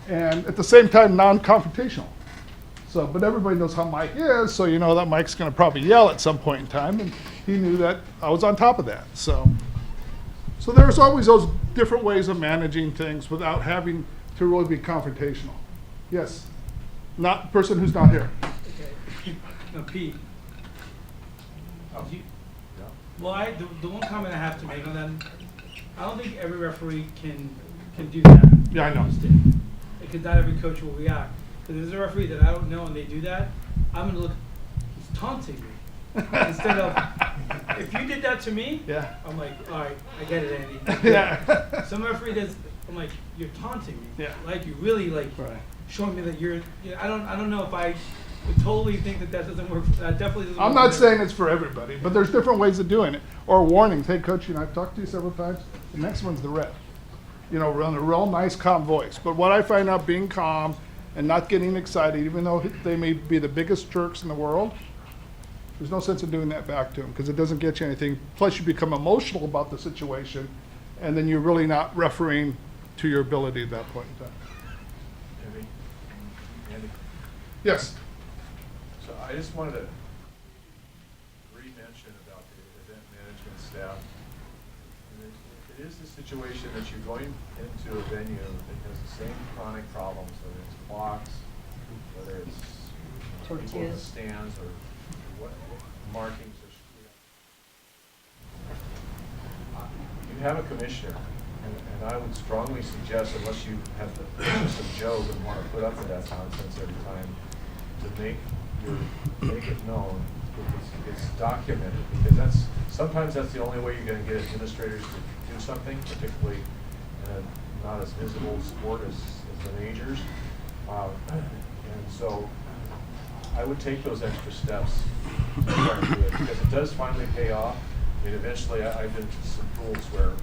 and at the same time non-confrontational. So, but everybody knows how Mike is, so you know that Mike's going to probably yell at some point in time, and he knew that I was on top of that. So there's always those different ways of managing things without having to really be confrontational. Yes, not person who's not here. Okay. Now, Pete. Well, the one comment I have to make on that, I don't think every referee can do that. Yeah, I know. Because not every coach will react. Because there's a referee that I don't know and they do that, I'm gonna look, he's taunting me. Instead of, if you did that to me, yeah. I'm like, all right, I get it, Andy. Yeah. Some referee does, I'm like, you're taunting me. Yeah. Like you really showing me that you're. I don't know if I would totally think that doesn't work. That definitely doesn't. I'm not saying it's for everybody, but there's different ways of doing it. Or warnings. Hey, coach, I've talked to you several times. The next one's the red. Run a real nice, calm voice. But what I find out, being calm and not getting excited, even though they may be the biggest jerks in the world, there's no sense in doing that back to them because it doesn't get you anything. Plus, you become emotional about the situation, and then you're really not refereeing to your ability at that point in time. Andy? Yes. So I just wanted to re-mention about the event management staff. And it is the situation that you're going into a venue that has the same chronic problems, whether it's clocks, whether it's people in the Tortillas. stands, or what markings. You have a commissioner, and I would strongly suggest, unless you have the patience of Job and want to put up with that nonsense every time, to make it known that it's documented, because sometimes that's the only way you're going to get administrators to do something, particularly in a not as visible sport as the majors. And so I would take those extra steps to try to do it, because it does finally pay off. I mean, eventually, I've been to some pools where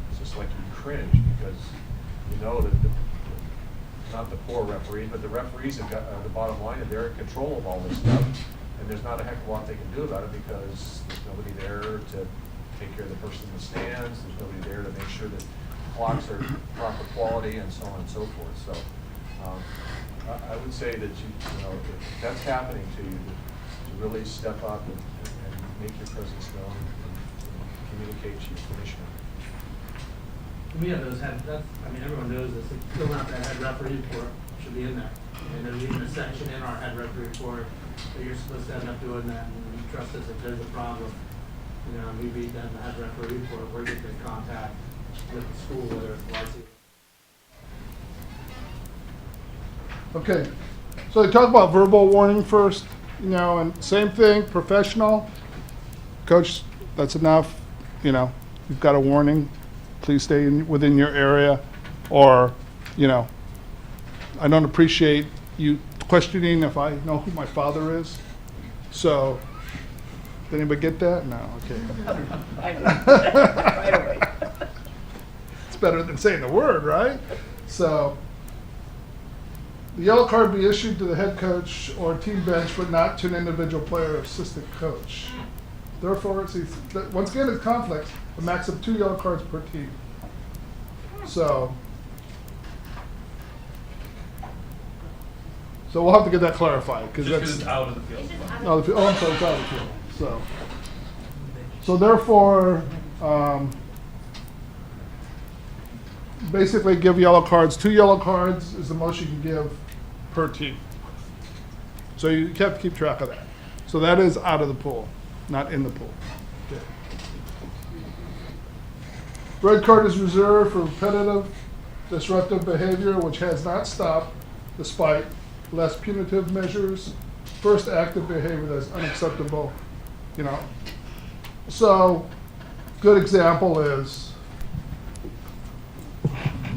it's just like you cringe, because you know that not the poor referees, but the referees have got the bottom line, and they're in control of all this stuff, and there's not a heck of a lot they can do about it, because there's nobody there to take care of the person in the stands, there's nobody there to make sure that clocks are proper quality, and so on and so forth. So I would say that you know, if that's happening to you, to really step up and make your presence known and communicate to your commissioner. We have those head, everyone knows this, like, filling out that head referee report should be in there. And there's even a section in our head referee report that you're supposed to end up doing that, and you trust us if there's a problem. You know, we read that in the head referee report, we're getting in contact with the school, whether it's varsity. Okay, so they talk about verbal warning first, you know, and same thing, professional. Coach, that's enough, you know, you've got a warning, please stay within your area. Or, you know, I don't appreciate you questioning if I know who my father is. So, did anybody get that? No, okay. Right away. It's better than saying the word, right? So, the yellow card be issued to the head coach or team bench, but not to an individual player or assistant coach. Therefore, once again, it's conflicts, a max of 2 yellow cards per team. So we'll have to get that clarified, because Just that's it's out of the field. out of the field. Oh, I'm sorry, it's out of the field. So therefore, basically give yellow cards. 2 yellow cards is the most you can give per team. So you have to keep track of that. So that is out of the pool, not in the pool. Okay. Red card is reserved for repetitive, disruptive behavior which has not stopped despite less punitive measures. First active behavior that's unacceptable, you know. So, good example is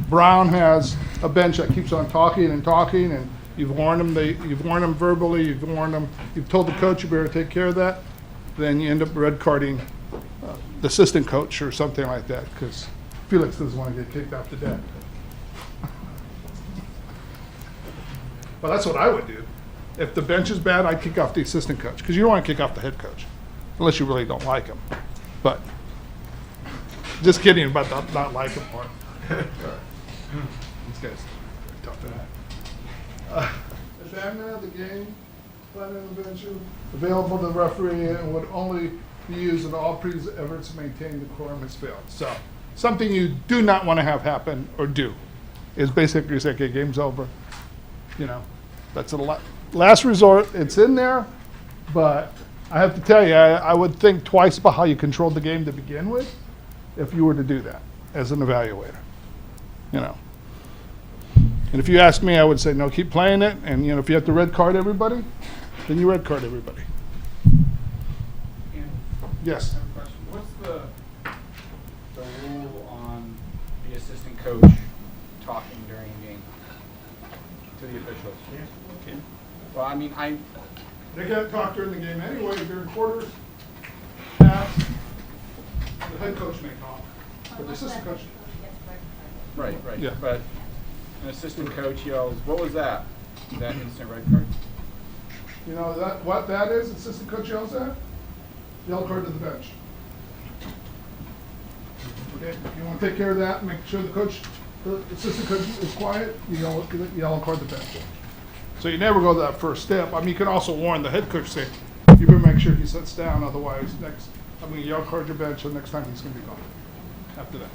Brown has a bench that keeps on talking, and you've warned them verbally, you've told the coach you better take care of that. Then you end up red carding the assistant coach or something like that, because Felix doesn't want to get kicked out to death. Well, that's what I would do. If the bench is bad, I'd kick off the assistant coach, because you don't want to kick off the head coach, unless you really don't like him. But just kidding about the not like him part. These guys are tough to that. Abandonment of the game, plan intervention, available to the referee, and would only be used in all previous efforts to maintain the quorum has failed. So, something you do not want to have happen or do is basically say, okay, game's over. You know, that's a last resort. It's in there, but I have to tell you, I would think twice about how you controlled the game to begin with if you were to do that as an evaluator. You know. And if you ask me, I would say, no, keep playing it. And, you know, if you have to red card everybody, then you red card everybody. Yes. I have a question. What's the rule on the assistant coach talking during a game to the officials? Okay. Well, I mean, They can't talk during the game anyway, during quarters, halves. The head coach may talk, but the assistant coach. right. Yeah. But an assistant coach yells, "What was that?" Is that instant red card? You know what that is? Assistant coach yells at? Yellow card to the bench. Okay, if you want to take care of that, make sure the assistant coach is quiet. You yellow card the bench. So you never go that first step. I mean, you can also warn the head coach, say, you better make sure he sits down, otherwise I'm going to yell card your bench, and next time he's going to be gone after that.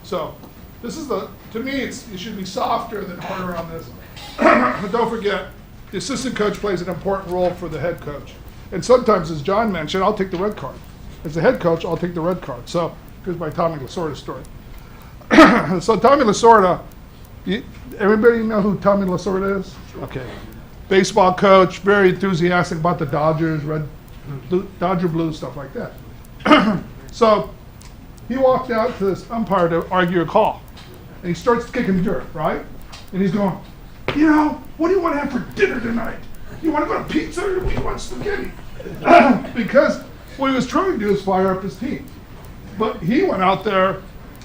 So this is to me, it should be softer than harder on this. But don't forget, the assistant coach plays an important role for the head coach. And sometimes, as John mentioned, I'll take the red card. As the head coach, I'll take the red card. So here's my Tommy Lasorda story. So Tommy Lasorda, everybody know who Tommy Lasorda is? Okay. Baseball coach, very enthusiastic about the Dodgers, Dodger Blues, stuff like that. So he walked out to this umpire to argue a call. And he starts kicking dirt, right? And he's going, what do you want to have for dinner tonight? You want to go to pizza or do you want spaghetti? Because what he was trying to do is fire up his team. But he went out there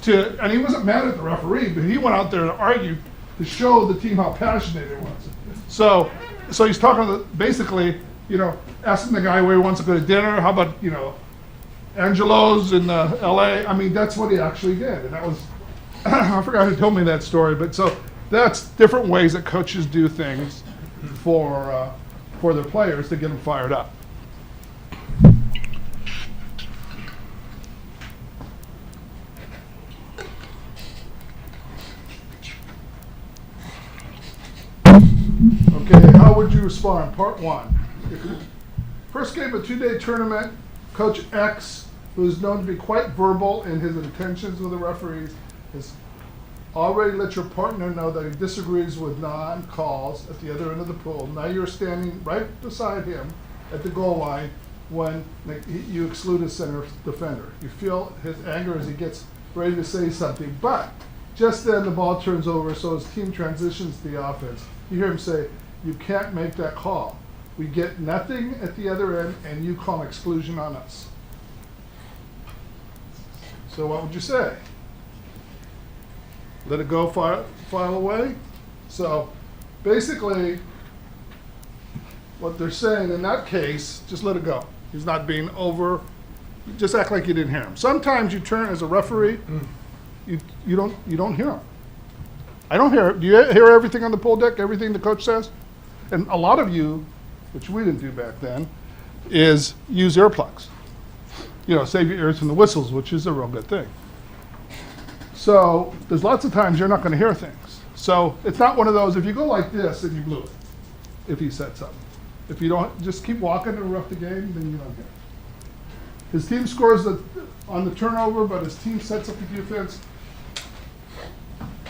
and he wasn't mad at the referee, but he went out there to argue to show the team how passionate it was. So he's talking basically, asking the guy where he wants to go to dinner. How about, Angelo's in LA? I mean, that's what he actually did. And that was, I forgot who told me that story, but so that's different ways that coaches do things for their players to get them fired up. Okay, how would you respond? Part one. First game of a 2-day tournament, Coach X, who is known to be quite verbal in his intentions with the referees, has already let your partner know that he disagrees with non-calls at the other end of the pool. Now you're standing right beside him at the goal line when you exclude his center defender. You feel his anger as he gets ready to say something, but just then the ball turns over, so his team transitions to the offense. You hear him say, "You can't make that call. We get nothing at the other end, and you call exclusion on us." So what would you say? Let it go, file away? So basically, what they're saying in that case, just let it go. He's not being over. Just act like you didn't hear him. Sometimes you turn as a referee, you don't hear him. I don't hear it. Do you hear everything on the pool deck, everything the coach says? And a lot of you, which we didn't do back then, is use earplugs. Save your ears from the whistles, which is a real good thing. So there's lots of times you're not going to hear things. So it's not one of those, if you go like this, then you blew it, if he said something. If you don't, just keep walking and rough the game, then you don't hear it. His team scores on the turnover, but his team sets up the defense.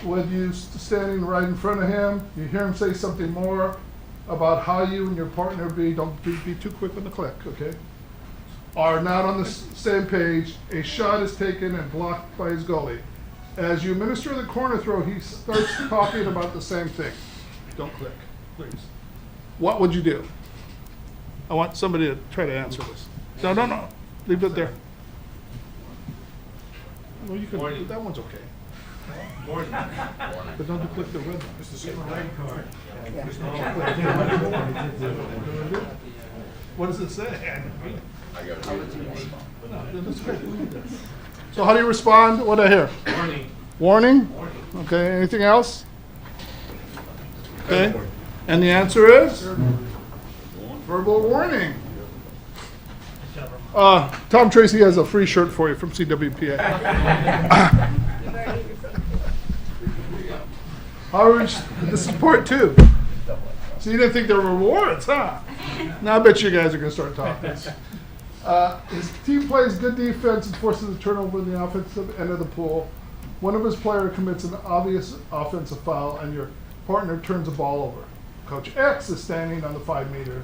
With you standing right in front of him, you hear him say something more about how you and your partner don't be too quick on the click, okay? Are not on the same page. A shot is taken and blocked by his goalie. As you administer the corner throw, he starts talking about the same thing. Don't click, please. What would you do? I want somebody to try to answer this. No. Leave it there. Well, you can. That one's okay. But don't you click the red one. Just a red card. What does it say? I got it. So how do you respond? What do I hear? Warning. Warning? Okay, anything else? Okay, and the answer is? Verbal warning. Tom Tracy has a free shirt for you from CWPA. This is part 2. So you didn't think there were rewards, huh? Now I bet you guys are going to start talking. His team plays good defense and forces a turnover in the offensive end of the pool. One of his players commits an obvious offensive foul, and your partner turns the ball over. Coach X is standing on the 5-meter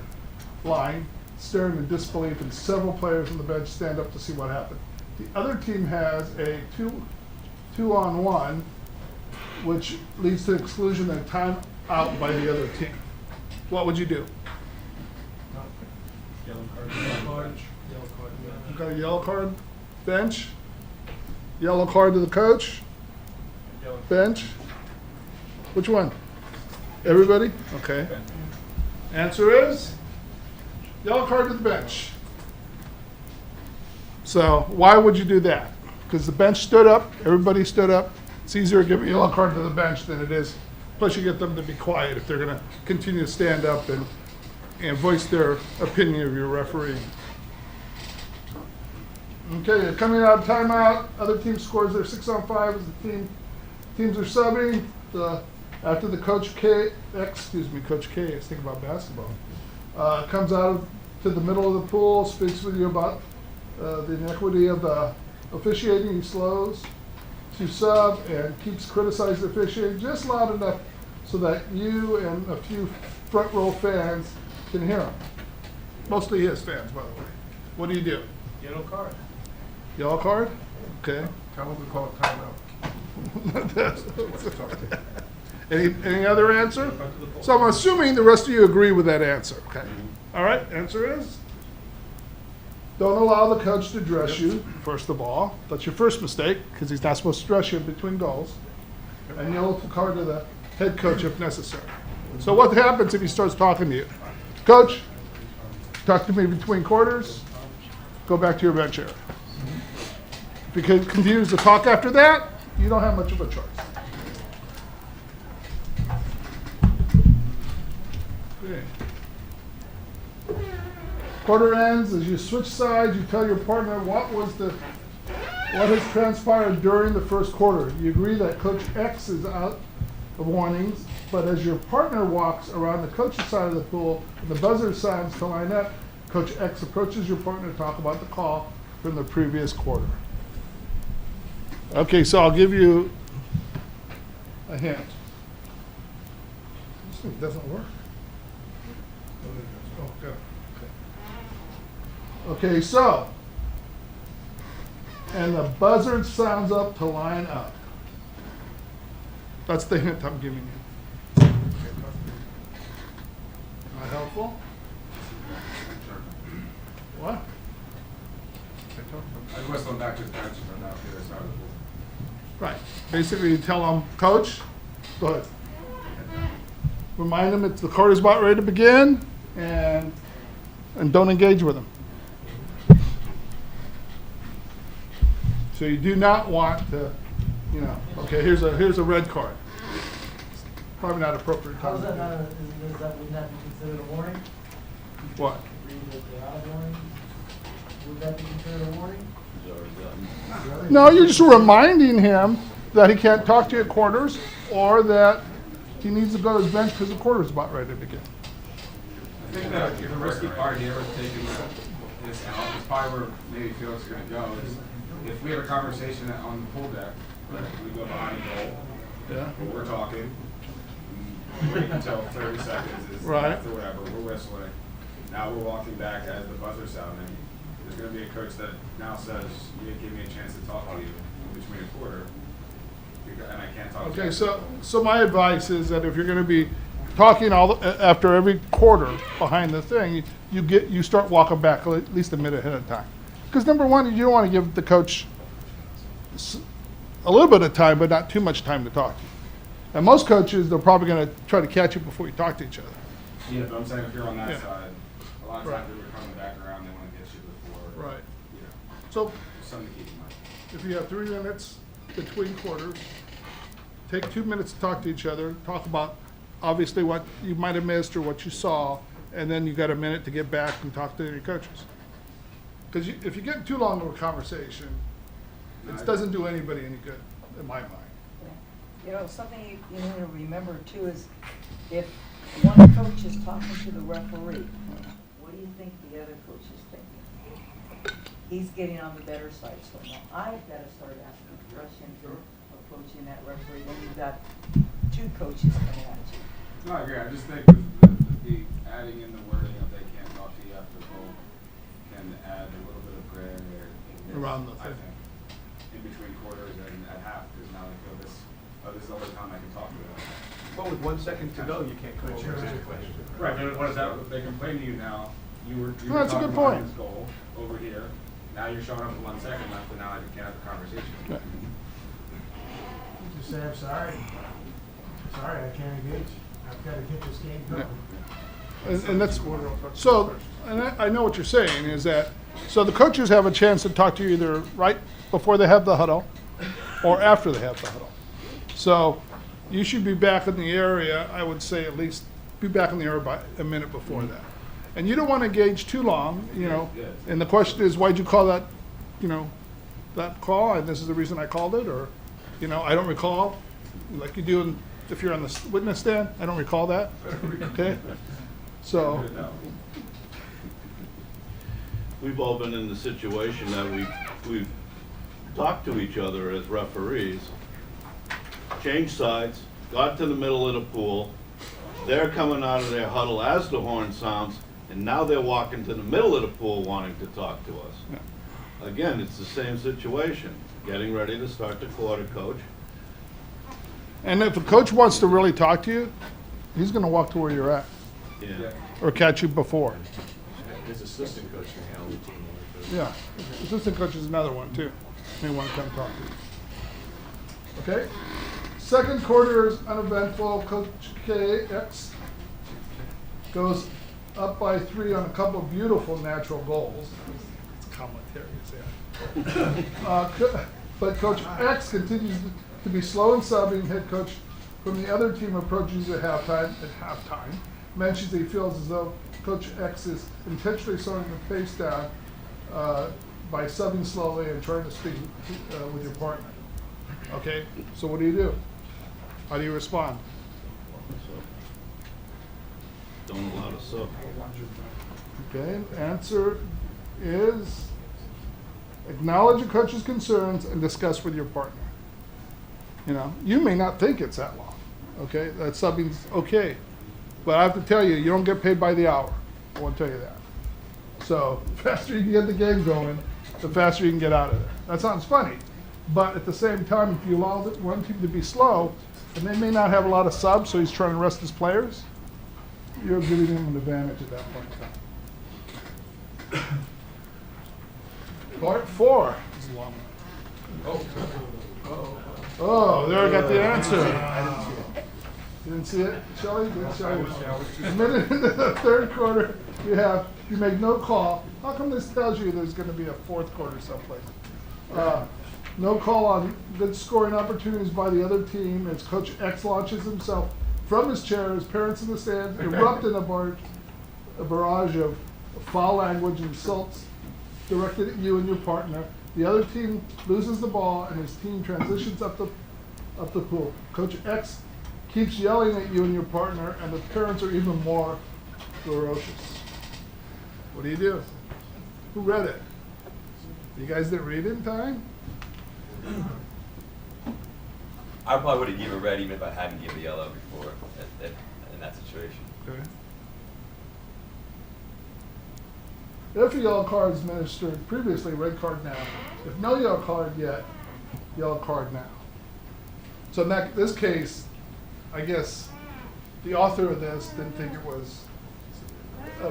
line, staring in disbelief, and several players on the bench stand up to see what happened. The other team has a 2-on-1, which leads to exclusion and time out by the other team. What would you do? Yellow card. You got a yellow card? Bench? Yellow card to the coach? Bench? Which one? Everybody? Okay. Answer is yellow card to the bench. So why would you do that? Because the bench stood up, everybody stood up. It's easier to give a yellow card to the bench than it is Plus you get them to be quiet if they're gonna continue to stand up and voice their opinion of your referee. Okay, coming out of timeout, other team scores their 6-on-5 as the teams are subbing. After the Coach K, I was thinking about basketball, comes out to the middle of the pool, speaks with you about the inequity of the officiating. He slows to sub and keeps criticizing the officiating just loud enough so that you and a few front row fans can hear him. Mostly his fans, by the way. What do you do? Yellow card. Yellow card? Okay. Tell them to call timeout. Any other answer? So I'm assuming the rest of you agree with that answer, okay? All right, answer is, don't allow the coach to dress you, first of all. That's your first mistake, because he's not supposed to dress you in between goals. And yellow card to the head coach if necessary. So what happens if he starts talking to you? Coach, talk to me between quarters, go back to your bench area. If he continues to talk after that, you don't have much of a choice. Okay. Quarter ends, as you switch sides, you tell your partner what has transpired during the first quarter. You agree that Coach X is out of warnings, but as your partner walks around the coach's side of the pool and the buzzer sounds to line up, Coach X approaches your partner to talk about the call from the previous quarter. Okay, so I'll give you a hint. This thing doesn't work. Oh, good. Okay, so, and the buzzard sounds up to line up. That's the hint I'm giving you. Am I helpful? What? I whistle back to the bench, but not the other side of the pool. Right. Basically, you tell them, Coach, go ahead. Remind them the quarter's about ready to begin, and don't engage with them. So you do not want to, okay, here's a red card. Probably not appropriate How is time. that not, is that, would that be considered a warning? What? Read that they're out of warning? Would that be considered a warning? No, you're just reminding him that he can't talk to you at quarters, or that he needs to go to his bench because the quarter's about ready to begin. I think that the risky part here with taking this out is probably where maybe Felix is going to go. Is if we have a conversation on the pool deck, we go behind the goal, Yeah. we're talking, wait until 30 seconds is Right. after whatever, we're whistling. Now we're walking back as the buzzer's sounding. There's going to be a coach that now says, you didn't give me a chance to talk to you in between a quarter, and I can't talk to you. Okay, so my advice is that if you're going to be talking after every quarter behind the thing, you start walking back at least a minute ahead of time. Because number one, you don't want to give the coach a little bit of time, but not too much time to talk to you. And most coaches, they're probably going to try to catch you before you talk to each other. Yeah, but I'm saying if you're on that Yeah. side, a lot of Right. times when you're coming back around, they want to get you before. Right. You know, So something to keep in mind. if you have 3 minutes between quarters, take 2 minutes to talk to each other, talk about obviously what you might have missed or what you saw, and then you got a minute to get back and talk to your coaches. Because if you get too long of a conversation, it doesn't do anybody any good, in my mind. Something you need to remember too is if one coach is talking to the referee, what do you think the other coach is thinking? He's getting on the better side, so now I've got to start asking questions or approaching that referee when you've got 2 coaches coming at you. No, I agree. I just think with the adding in the wording of they can't talk to you after the goal can add a little bit of gray area Around the I thing. think, in between quarters and at half, because now they feel this is the only time I can talk to them. But with 1 second to go, you can't come over and ask a question. Right, but what is that? They complain to you now. You were That's a talking good about point. this goal over here. Now you're showing up with 1 second left, and now I can't have a conversation. Just say, I'm sorry. Sorry, I can't engage. I've got to get this game going. And that's, so, and I know what you're saying, is that, so the coaches have a chance to talk to you either right before they have the huddle or after they have the huddle. So you should be back in the area, I would say at least be back in the area by a minute before that. And you don't want to engage too long, you know, and the question is, why'd you call that, you know, that call, and this is the reason I called it, or, you know, I don't recall, like you do if you're on the witness stand, I don't recall that, okay? So, We've all been in the situation that we've talked to each other as referees, changed sides, got to the middle of the pool, they're coming out of their huddle as the horn sounds, and now they're walking to the middle of the pool wanting to talk to us. Again, it's the same situation, getting ready to start the quarter, coach. and if a coach wants to really talk to you, he's gonna walk to where you're at, Yeah. or catch you before. His assistant coach can handle the team a little bit. Yeah, assistant coach is another one too, may want to come talk to you. Okay, second quarter is uneventful. Coach KX goes up by 3 on a couple of beautiful natural goals. It's commentary, but Coach X continues to be slow in subbing. Head coach from the other team approaches at halftime. Mentions he feels as though Coach X is intentionally slowing the pace down by subbing slowly and trying to speak with your partner. Okay, so what do? How do you respond? Don't allow to sub. Okay, answer is acknowledge your coach's concerns and discuss with your partner. You know, you may not think it's that long, okay? That subbing's okay. But I have to tell you, you don't get paid by the hour. I want to tell you that. So the faster you can get the game going, the faster you can get out of there. That sounds funny. But at the same time, if you allow one team to be slow, and they may not have a lot of subs, so he's trying to rest his players, you're giving him an advantage at that point in time. Part 4 is a long one. Oh, there I got the answer. You didn't see it, Shelley? Didn't show you. A minute into the third quarter, you make no call. How come this tells you there's going to be a fourth quarter someplace? No call on good scoring opportunities by the other team as Coach X launches himself from his chair. His parents in the stands erupt in a barrage of foul language and insults directed at you and your partner. The other team loses the ball and his team transitions up the pool. Coach X keeps yelling at you and your partner, and the parents are even more ferocious. What do? Who read it? You guys didn't read it in time? I probably would have given a red even if I hadn't given a yellow before in that situation. Okay. If a yellow card is administered previously, red card now. If no yellow card yet, yellow card now. So in this case, I guess the author of this didn't think it was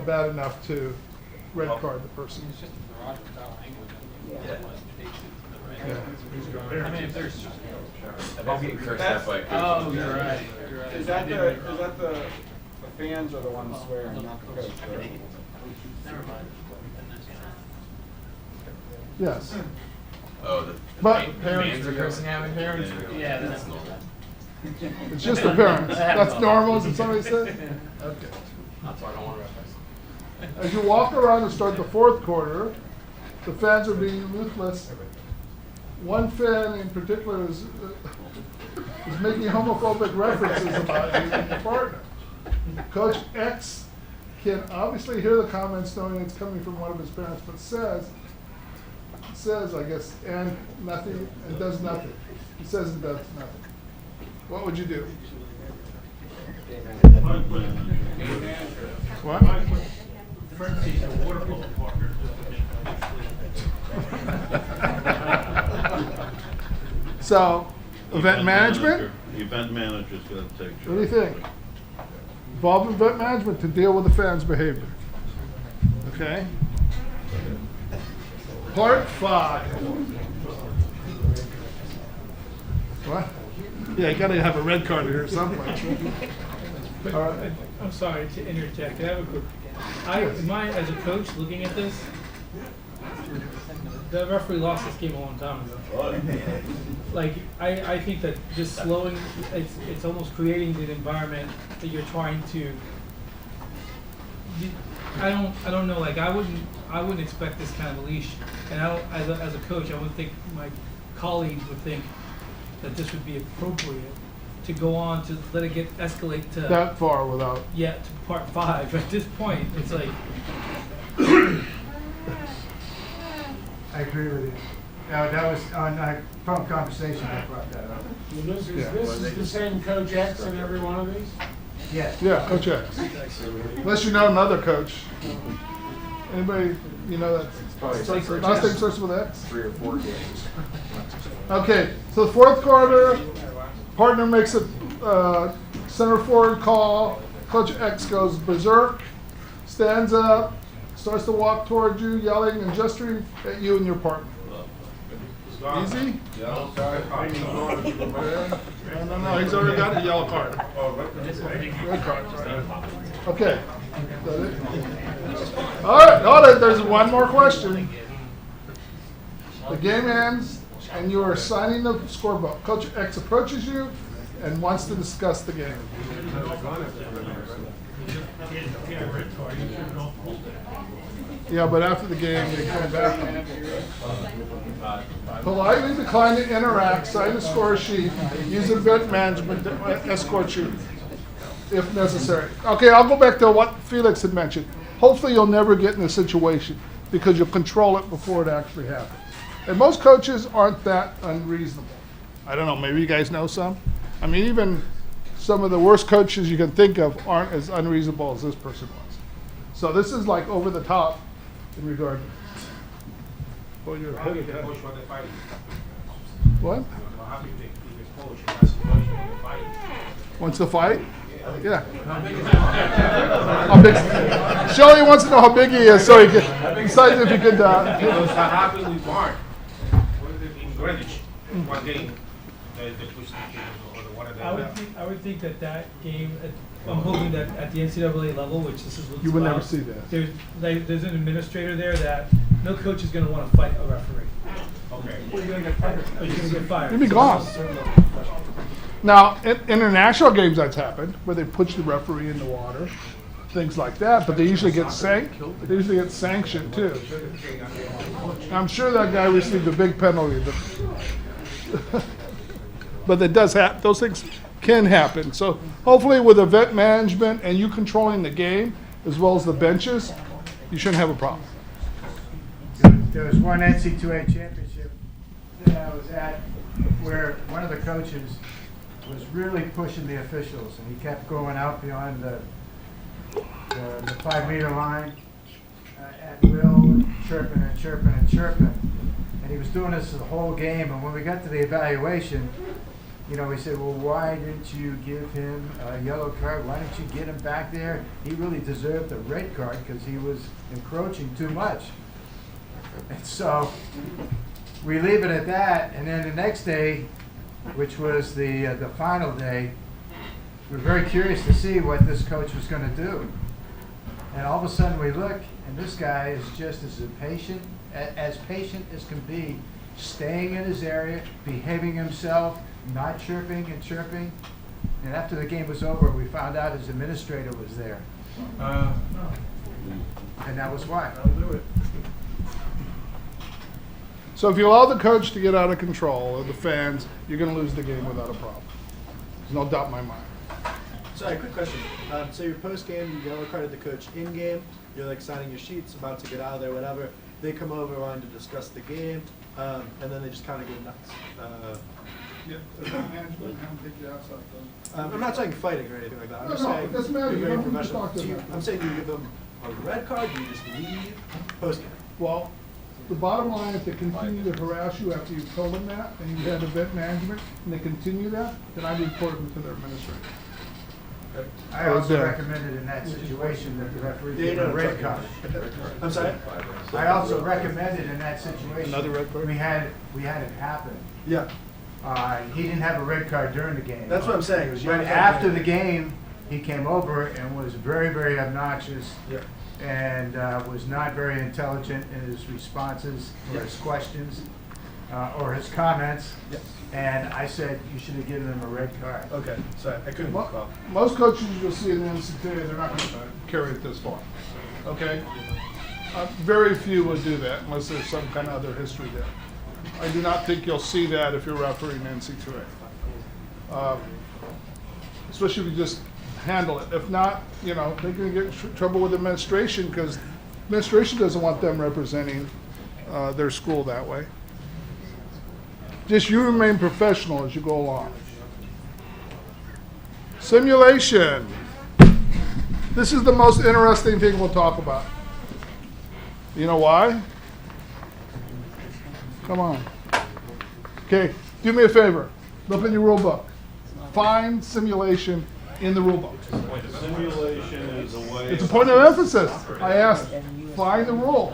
bad enough to red card the person. It's just a barrage of foul language. Yeah. I mean, if there's. I'm getting cursed at by a coach. Oh, you're right. Is that the fans are the ones swearing, not the coach? Never mind. Yes. Oh, the Parents are cursing at me? Parents, yeah, that's normal. It's just the parents. That's normal, as somebody said? Okay. That's why I don't want to reference. As you walk around and start the fourth quarter, the fans are being ruthless. One fan in particular is making homophobic references about you and your partner. Coach X can obviously hear the comments knowing it's coming from one of his parents, but says, I guess, and nothing, and does nothing. He says and does nothing. What would you do? What? Parentheses, a water polo partner. So, event management? Event manager's gonna take charge. What do you think? Involve event management to deal with the fans' behavior. Okay? Part 5. What? Yeah, you gotta have a red card here someplace. All right. I'm sorry to interject. I have a quick. Am I, as a coach, looking at this? the referee lost this game a long time ago. Like, I think that just slowing, it's almost creating the environment that you're trying to. I don't know. Like, I wouldn't expect this kind of a leash, and as a coach, I wouldn't think my colleagues would think that this would be appropriate to go on to let it escalate to That far without. to part 5. At this point, it's like. I agree with you. No, that was on our phone conversation I brought that up. This is the same Coach X in every one of these? Yes. Yeah, Coach X. Unless you know another coach. Anybody, you know that? Last name starts with X? 3 or 4 games. Okay, so the fourth quarter, partner makes a center forward call. Coach X goes berserk, stands up, starts to walk towards you, yelling and gesturing at you and your partner. Easy? Yeah. No, he's already got the yellow card. Red card, sorry. Okay. Is that it? All right, hold it. There's one more question. The game ends, and you are signing the scorebook. Coach X approaches you and wants to discuss the game. Yeah, but after the game, they come back. Politely decline to interact, sign the score sheet, use event management to escort you if necessary. Okay, I'll go back to what Felix had mentioned. Hopefully you'll never get in a situation because you'll control it before it actually happens. And most coaches aren't that unreasonable. I don't know, maybe you guys know some. I mean, even some of the worst coaches you can think of aren't as unreasonable as this person was. So this is like over the top in regard. Oh, you're ahead of that. What? Wants to fight? Yeah. How big? Shelly wants to know how big he is, so he can decide if he could. How happened with Mark in Greenwich one game? They pushed the kids or the one of them. I would think that game. I'm hoping that at the NCAA level, which this is what's You would about, never see that. There's an administrator there that no coach is going to want to fight a referee. Okay. Well, you're going to get fired. Or you're going to get fired. You'll be gone. Now, in international games that's happened, where they push the referee in the water, things like that, but they usually get sanctioned too. I'm sure that guy received a big penalty. But it does happen. Those things can happen. So hopefully with event management and you controlling the game, as well as the benches, you shouldn't have a problem. There was one NCAA championship that I was at where one of the coaches was really pushing the officials, and he kept going out beyond the 5-meter line at will, chirping and chirping and chirping. And he was doing this the whole game, and when we got to the evaluation, you know, we said, well, why didn't you give him a yellow card? Why didn't you get him back there? He really deserved a red card because he was encroaching too much. And so we leave it at that, and then the next day, which was the final day, we were very curious to see what this coach was going to do. And all of a sudden we look, and this guy is just as patient as can be, staying in his area, behaving himself, not chirping and chirping. And after the game was over, we found out his administrator was there. And that was why. So if you allow the coach to get out of control, or the fans, you're going to lose the game without a problem. There's no doubt in my mind. Sorry, quick question. So your post-game, you yellow carded the coach in-game. You're like signing your sheets, about to get out of there, whatever. They come over, wanting to discuss the game, and then they just kind of go nuts. I'm not saying fighting or anything like that. I'm just saying it doesn't matter. you're You very don't need to professional. talk to them. I'm saying you give them a red card, you just leave post-game. Well, the bottom line, if they continue to harass you after you've told them that, and you had event management, and they continue that, then I report them to their administrator. I also recommended in that situation that the referee give a red card. I'm sorry? I also recommended in that situation. Another red card? We had it happen. Yeah. He didn't have a red card during the game. That's what I'm saying. It was But yellow card. after the game, he came over and was very, very obnoxious. Yeah. and was not very intelligent in his responses to his questions or his comments. Yes. And I said, you should have given him a red card. Okay, sorry, I couldn't recall. Most coaches you'll see in the NCAA, they're not going to carry it this far. Okay? Very few would do that unless there's some kind of other history there. I do not think you'll see that if you're refereeing NCAA. Especially if you just handle it. If not, they're going to get in trouble with administration because administration doesn't want them representing their school that way. Just you remain professional as you go along. Simulation. This is the most interesting thing we'll talk about. You know why? Come on. Okay, do me a favor. Look in your rule book. Find simulation in the rule book. Simulation is a way. It's a point of emphasis. I asked, find the rule.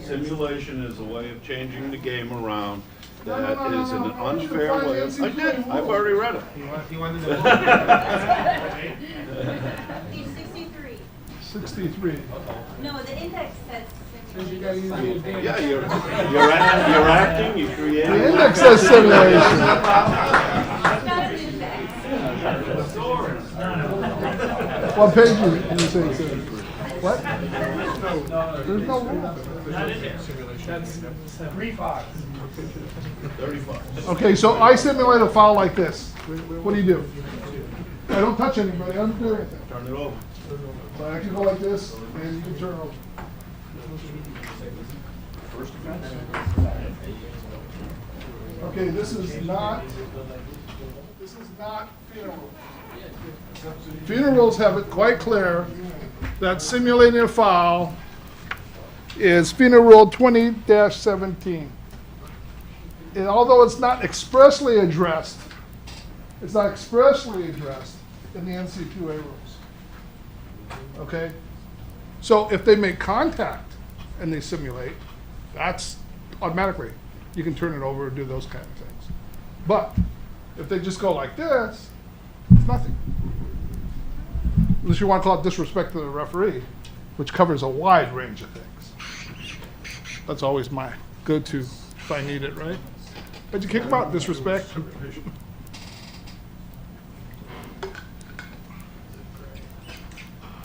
Simulation is a way of changing the game around. No, That no, no, is no, an no, no. unfair Find way. the I NCAA did. rule. I've already read it. He wanted to 63. 63. No, the index says. Yeah, you're acting, you create. The index says simulation. What page you say? What? There's no rule. Not in there. That's 3-5. 35. Okay, so I simulate a foul like this. What do? I don't touch anybody. I don't do anything. Turn it over. So I can go like this, and you can turn over. First offense. Okay, this is not FINA rules. FINA rules have it quite clear that simulating a foul is FINA Rule 20-17. And although it's not expressly addressed in the NCAA rules. Okay? So if they make contact and they simulate, that's automatically, you can turn it over and do those kind of things. But if they just go like this, it's nothing. Unless you want to call it disrespect to the referee, which covers a wide range of things. That's always my go-to if I need it, right? But you kick them out, disrespect. Making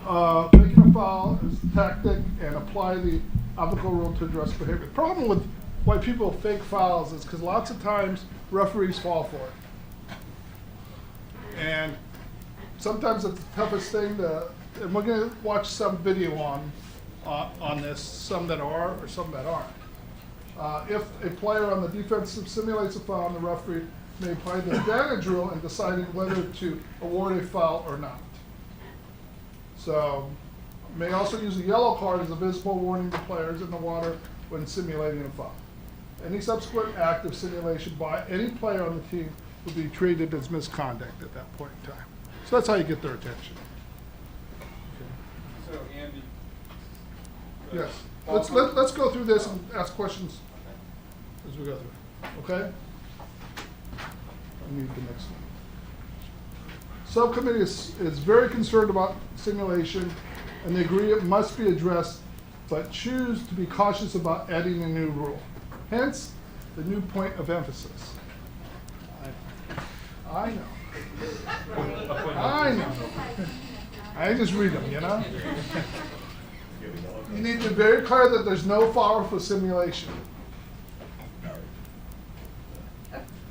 a foul is tactic and apply the applicable rule to address behavior. The problem with why people fake fouls is because lots of times referees fall for it. And sometimes it's the toughest thing and we're going to watch some video on this, some that are or some that aren't. If a player on the defensive simulates a foul, the referee may apply the advantage rule in deciding whether to award a foul or not. So, may also use a yellow card as a visible warning to players in the water when simulating a foul. Any subsequent act of simulation by any player on the team will be treated as misconduct at that point in time. So that's how you get their attention. So Andy. Yes. Let's go through this and ask questions as we go through. Okay? I need the next one. Subcommittee is very concerned about simulation, and they agree it must be addressed, but choose to be cautious about adding a new rule. Hence, the new point of emphasis. I know. I know. I just read them, you know? You need to be very clear that there's no foul for simulation.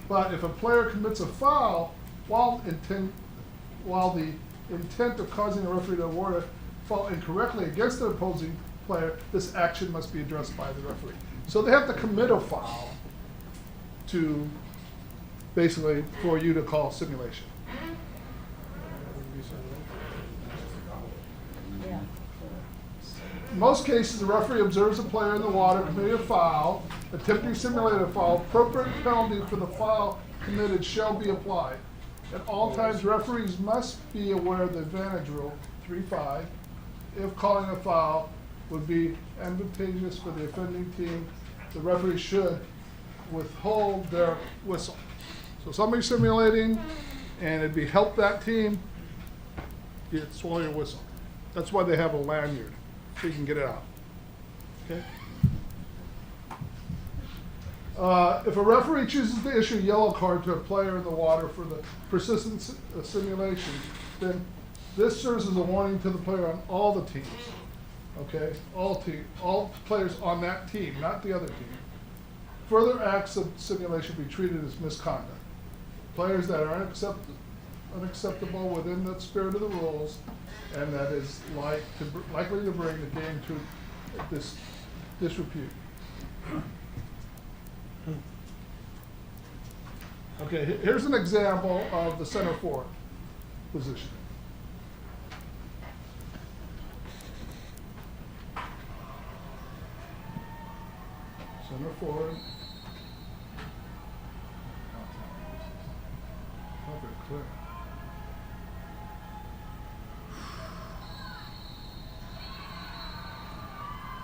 But if a player commits a foul while the intent of causing a referee to award a foul incorrectly against the opposing player, this action must be addressed by the referee. So they have to commit a foul to basically for you to call simulation. In most cases, the referee observes a player in the water committing a foul, attempting to simulate a foul. Appropriate penalty for the foul committed shall be applied. At all times, referees must be aware of the advantage rule, 3-5, if calling a foul would be advantageous for the offending team. The referee should withhold their whistle. So somebody's simulating, and it'd be help that team, you'd swallow your whistle. That's why they have a lanyard, so you can get it out. Okay? If a referee chooses to issue a yellow card to a player in the water for the persistent simulation, then this serves as a warning to the player on all the teams. Okay? All players on that team, not the other team. Further acts of simulation be treated as misconduct. Players that are unacceptable within the spirit of the rules, and that is likely to bring the game to disrepute. Okay, here's an example of the center forward position. Center forward. Not very clear.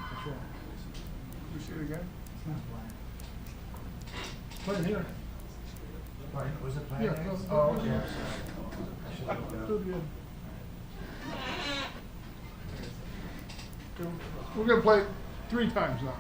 What's wrong? You see it again? It's not blind. Play here. Was it Yeah, playing? no, Oh, no, okay. no. I should look it up. Do it again. Okay, we're gonna play 3 times now.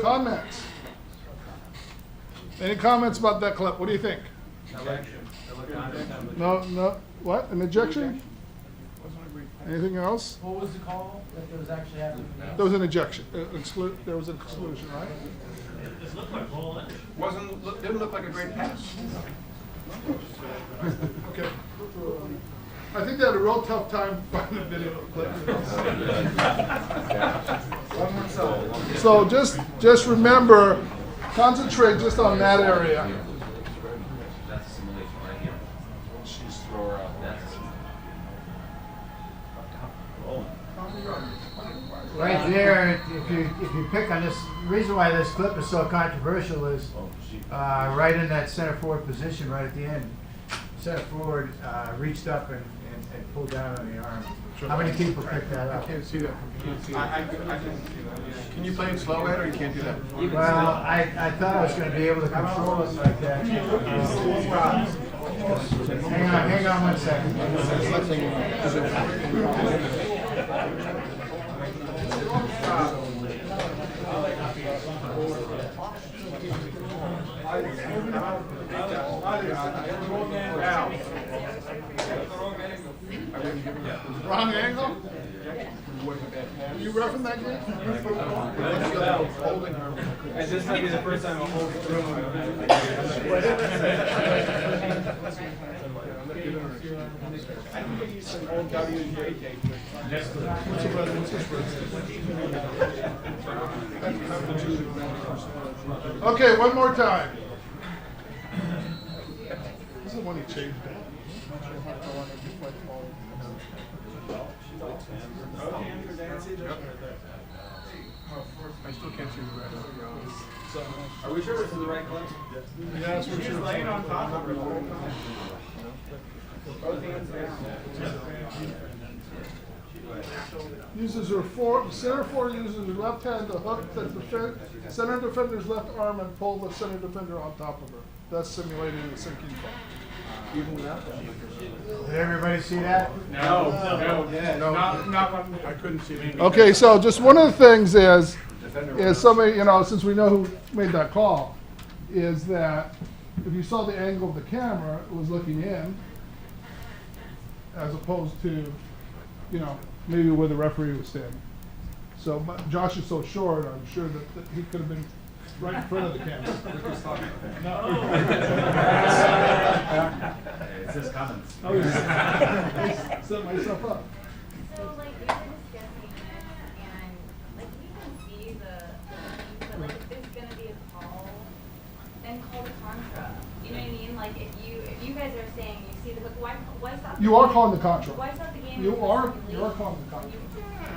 Comments? Any comments about that clip? What do you think? No, what? An ejection? Anything else? What was the call that there was actually happening? There was an ejection, there was an exclusion, right? It looked like ball in. Didn't look like a great pass. Okay. I think they had a real tough time finding a video clip. So just remember, concentrate just on that area. That's a simulation right here. She's thrower out. That's a simulation. Right there, if you pick on this, the reason why this clip is so controversial is right in that center forward position, right at the end. Center forward reached up and pulled down on the arm. How many people picked that up? I can't see that. I can see that. Can you play it slow, Ed, or you can't do that? Well, I thought I was going to be able to control it like that. Hang on 1 second. Wrong angle? You roughing that game? And this might be the first time a whole room. I can get you some old WJ tape. Okay, one more time. This is the one he changed out. I still can't see the red. Are we sure this is the right clip? Yes, we're He's sure. laying on top of her. Both hands down. Uses her center forward uses her left hand to hook the center defender's left arm and pull the center defender on top of her, thus simulating the sinking fall. Did everybody see that? No. I couldn't see it. Okay, so just one of the things is somebody, since we know who made that call, is that if you saw the angle of the camera, it was looking in, as opposed to, maybe where the referee was standing. So, but Josh is so short, I'm sure that he could have been right in front of the camera. It's his comments. I was set myself up. So like we've been discussing this and like we can see but like if there's gonna be a call, then call the contra. You know what I mean? Like if you guys are saying you see the hook, why stop? You are calling the contra. Why stop the game? You are calling the contra.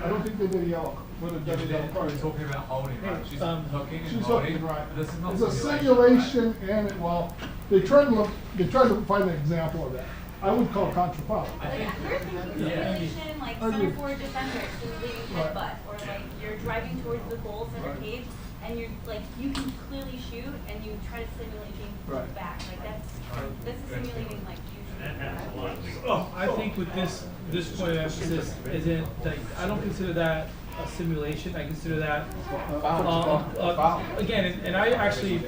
I don't think they did a yellow. would have Yeah, done it on we're Friday. talking about holding, right? She's hooking and She's holding. hooking, right. This is not It's a simulation, and it, well, they tried to find an example of that. I would call contra foul. Like, we're thinking simulation, like center forward defender, simulating headbutt, or like you're driving towards the goal center cage, and you're like, you can clearly shoot, and you try to simulate being pulled back. Like this is simulating like usually. Oh, I think with this point of emphasis isn't like, I don't consider that a simulation. I consider that again, and I actually,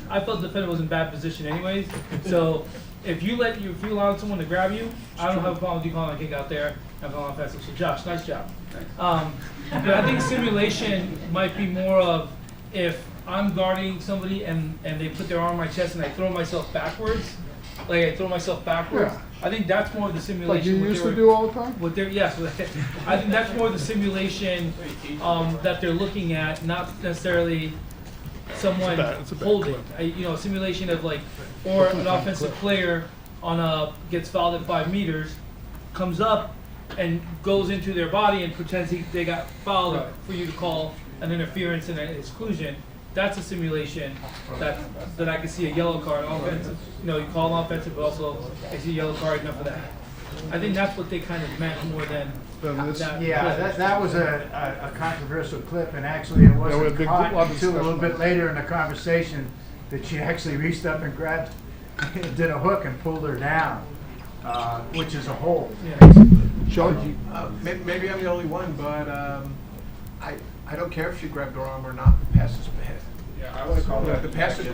I felt the defender was in bad position anyways. So if you allow someone to grab you, I don't have a problem with you calling a kick out there and calling offensive. So Josh, nice job. But I think simulation might be more of if I'm guarding somebody and they put their arm on my chest and I throw myself backwards. Like I throw myself backwards. Yeah. I think that's more of the simulation. Like you used to do all the time? Yes, I think that's more the simulation that they're looking at, not necessarily someone It's a bad holding. clip. A simulation of like, or an offensive player gets fouled at 5 meters, comes up and goes into their body and pretends they got fouled for you to call an interference and an exclusion. That's a simulation that I can see a yellow card offensive. You call offensive, but also I see a yellow card enough for that. I think that's what they kind of meant more than that. Yeah, that was a controversial clip, and actually it wasn't caught until a little bit later in the conversation that she actually reached up and grabbed, did a hook and pulled her down, which is a hold. Maybe I'm the only one, but I don't care if she grabbed her arm or not. The pass is bad. Yeah, I would call that. The pass is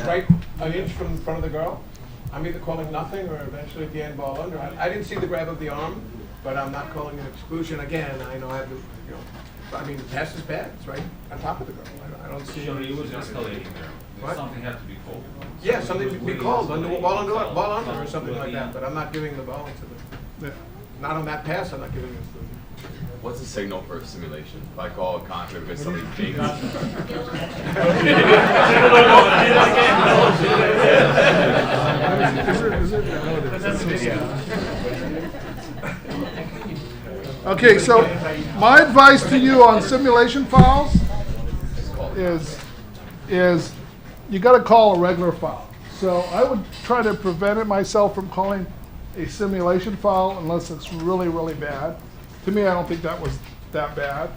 right an inch from the front of the girl. I'm either calling nothing or eventually at the end ball under. I didn't see the grab of the arm, but I'm not calling an exclusion. Again, I know I have to, I mean, the pass is bad. It's right on top of the girl. I don't see. Sure, it was escalating there. What? Something had to be called. Yeah, something to be called, ball under or something like that, but I'm not giving the ball to the, not on that pass, I'm not giving it to What's the signal for a simulation? If I call a contra because somebody jinxed. Okay, so my advice to you on simulation fouls is you got to call a regular foul. So I would try to prevent myself from calling a simulation foul unless it's really, really bad. To me, I don't think that was that bad.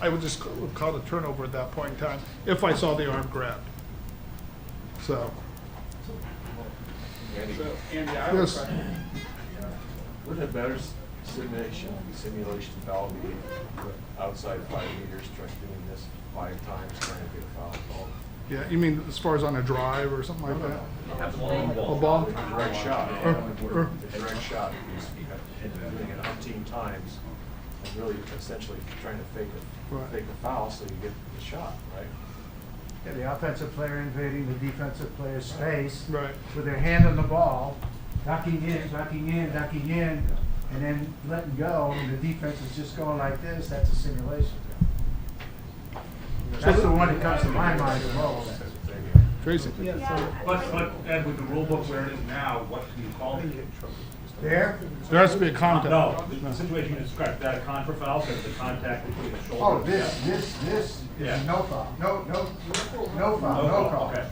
I would just call it a turnover at that point in time if I saw the arm grabbed. So. Andy, I Yes. would a better simulation foul be outside 5 meters, trying doing this 5 times, trying to get a foul called? Yeah, you mean as far as on a drive or something like that? A ball? Direct shot. Or- A direct shot, doing it umpteen times, and really essentially trying to fake a foul so you get the shot, right? Yeah, the offensive player invading the defensive player's space with their hand on the ball, ducking in, and then letting go, and the defense is just going like this. That's a simulation. That's the one that comes to my mind the most. Tracy. But and with the rule book where it is now, what do you call it? There? There has to be a contact. No, the situation you described, that a contra foul, because the contact between the shoulder. Oh, this is no foul. No foul, no call. Okay.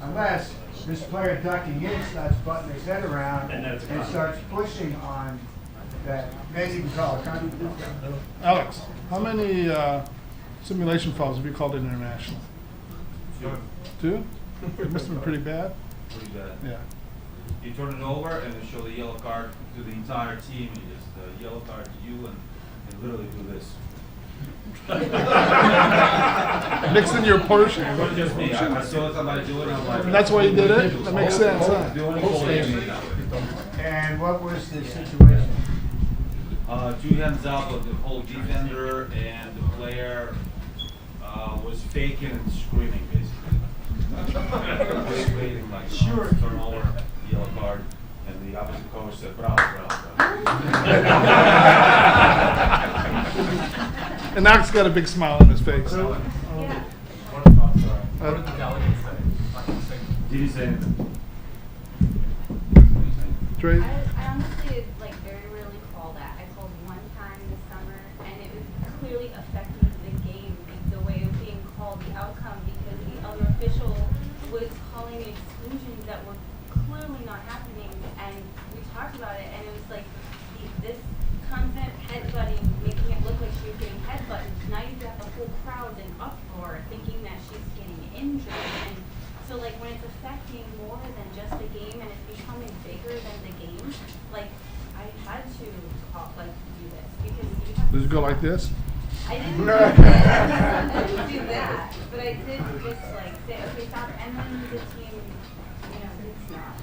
Unless this player ducking in starts butting his head around And and starts pushing on that, then you can call a contact. Alex, how many simulation fouls have you called international? 2? It must have been pretty bad. Pretty bad. Yeah. You turn it over and they show the yellow card to the entire team. You just yellow card to you and literally do this. Mixing your portion. It wasn't just me. I saw somebody do it. I'm like, That's why you did it? That makes sense, huh? And what was the situation? 2 hands up of the whole defender, and the player was faking and screaming basically. Waiting like turnover, yellow card, and the opposite coach said, bravo. And Alex got a big smile on his face. What did the delegate say? Did he say anything? Trey? I honestly very rarely call that. I called one time this summer, and it was outcome because the other official was calling exclusions that were clearly not happening, and we talked about it, and it was like this constant headbutting, making it look like she was getting headbutted. Now you've got the whole crowd in uproar thinking that she's getting injured, and so like when it's affecting more than just the game and it's becoming bigger than the game, like I had to talk, like do this because you have Does it go like this? I didn't do that. I didn't do that, but I did just like say, okay, stop, and then the team, you know, it's not.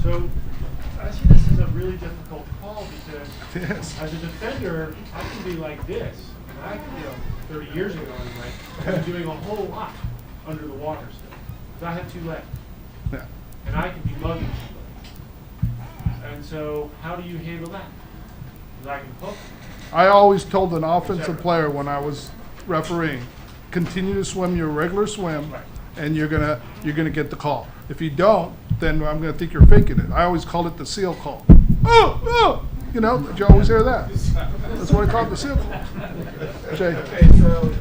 So, I see this as a really difficult call because Yes. as a defender, I can be like this. And I, 30 years ago anyway, I was doing a whole lot under the water still. Because I have 2 legs. Yeah. And I can be mugging. And so, how do you handle that? Because I can hook. I always told an offensive player when I was refereeing, continue to swim your regular swim, and you're gonna get the call. If you don't, then I'm gonna think you're faking it. I always called it the seal call. Oh! You know, did you always hear that? That's what I called the seal call. Jay. Okay, so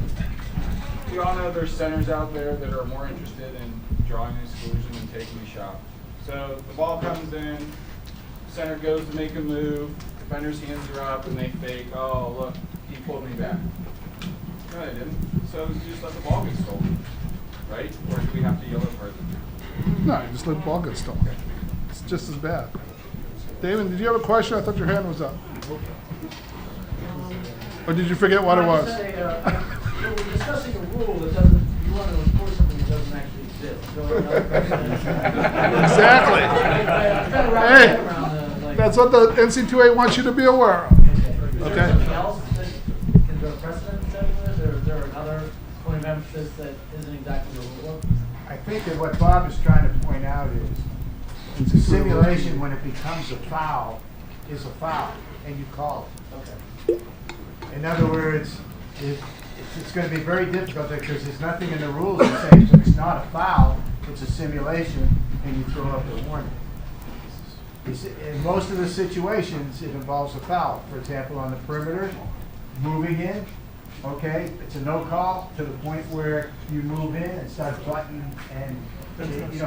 we all know there's centers out there that are more interested in drawing an exclusion than taking a shot. So the ball comes in, center goes to make a move, defender's hands are up, and they fake, oh, look, he pulled me back. No, they didn't. So you just let the ball get stolen, right? Or do we have to yellow card them? No, you just let the ball get stolen. It's just as bad. Damon, did you have a question? I thought your hand was up. Or did you forget what it was? We're discussing a rule that doesn't, you want to enforce something that doesn't actually exist. So, Exactly. Hey, that's what the NCAA wants you to be aware of. Is there Okay? something else that can go precedent setting this, or is there another point of emphasis that isn't exactly the rule? I think that what Bob is trying to point out is the simulation, when it becomes a foul, is a foul, and you call it. Okay. In other words, it's going to be very difficult because there's nothing in the rules that says it's not a foul, it's a simulation, and you throw up a warning. In most of the situations, it involves a foul. For example, on the perimeter, moving in, okay, it's a no call to the point where you move in and start butting and,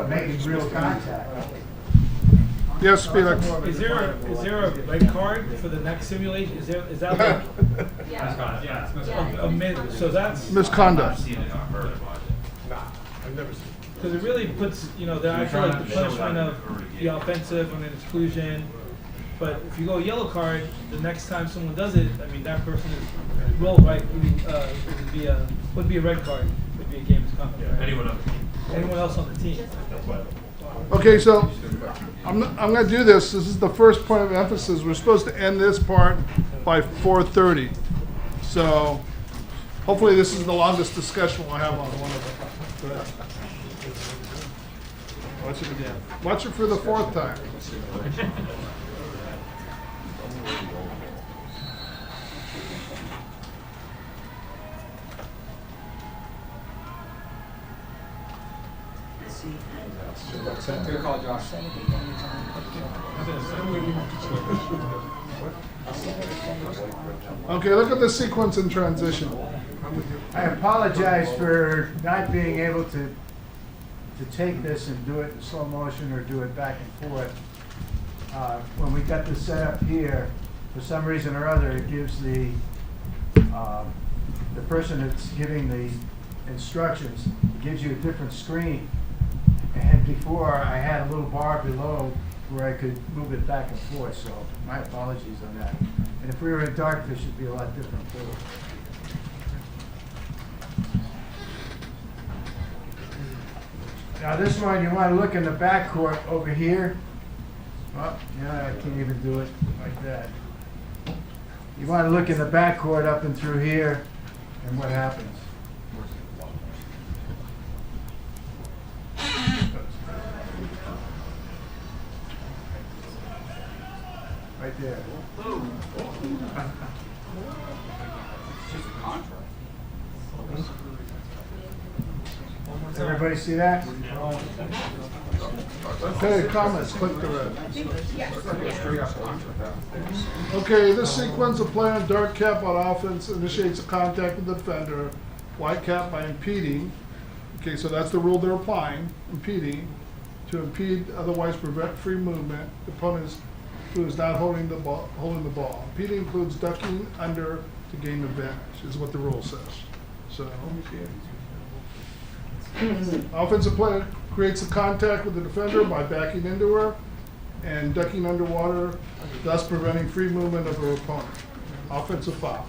making real contact. Yes, Felix. Is there a red card for the next simulation? Is that like so that's Misconduct. I've never seen it. because it really puts I feel like the punishment of the offensive on an exclusion. But if you go yellow card, the next time someone does it, I mean that person would be a red card. Would be a game misconduct. Right? Anyone else on the team. Okay, so I'm going to do this. This is the first point of emphasis. We're supposed to end this part by 4:30. So hopefully this is the longest discussion we'll have on one of them. Watch it again. Watch it for the 4th time. I'm gonna call Josh. Okay, look at the sequence and transition. I apologize for not being able to take this and do it in slow motion or do it back and forth. When we got this set up here, for some reason or other, it gives the person that's giving the instructions, it gives you a different screen. And before, I had a little bar below where I could move it back and forth, so my apologies on that. And if we were in dark, this should be a lot different too. Now this one, you want to look in the backcourt over here. Oh, yeah, I can't even do it like that. You want to look in the backcourt up and through here, and what happens? Right there. Everybody see that? Okay, comments, click the red. Okay, this sequence of play on dark cap on offense initiates a contact with the defender white cap by impeding. Okay, so that's the rule they're applying, impeding. To impede, otherwise prevent free movement, the opponent who is not holding the ball. Impeding includes ducking under to gain advantage, is what the rule says. So, offensive player creates a contact with the defender by backing into her and ducking underwater, thus preventing free movement of her opponent. Offensive foul.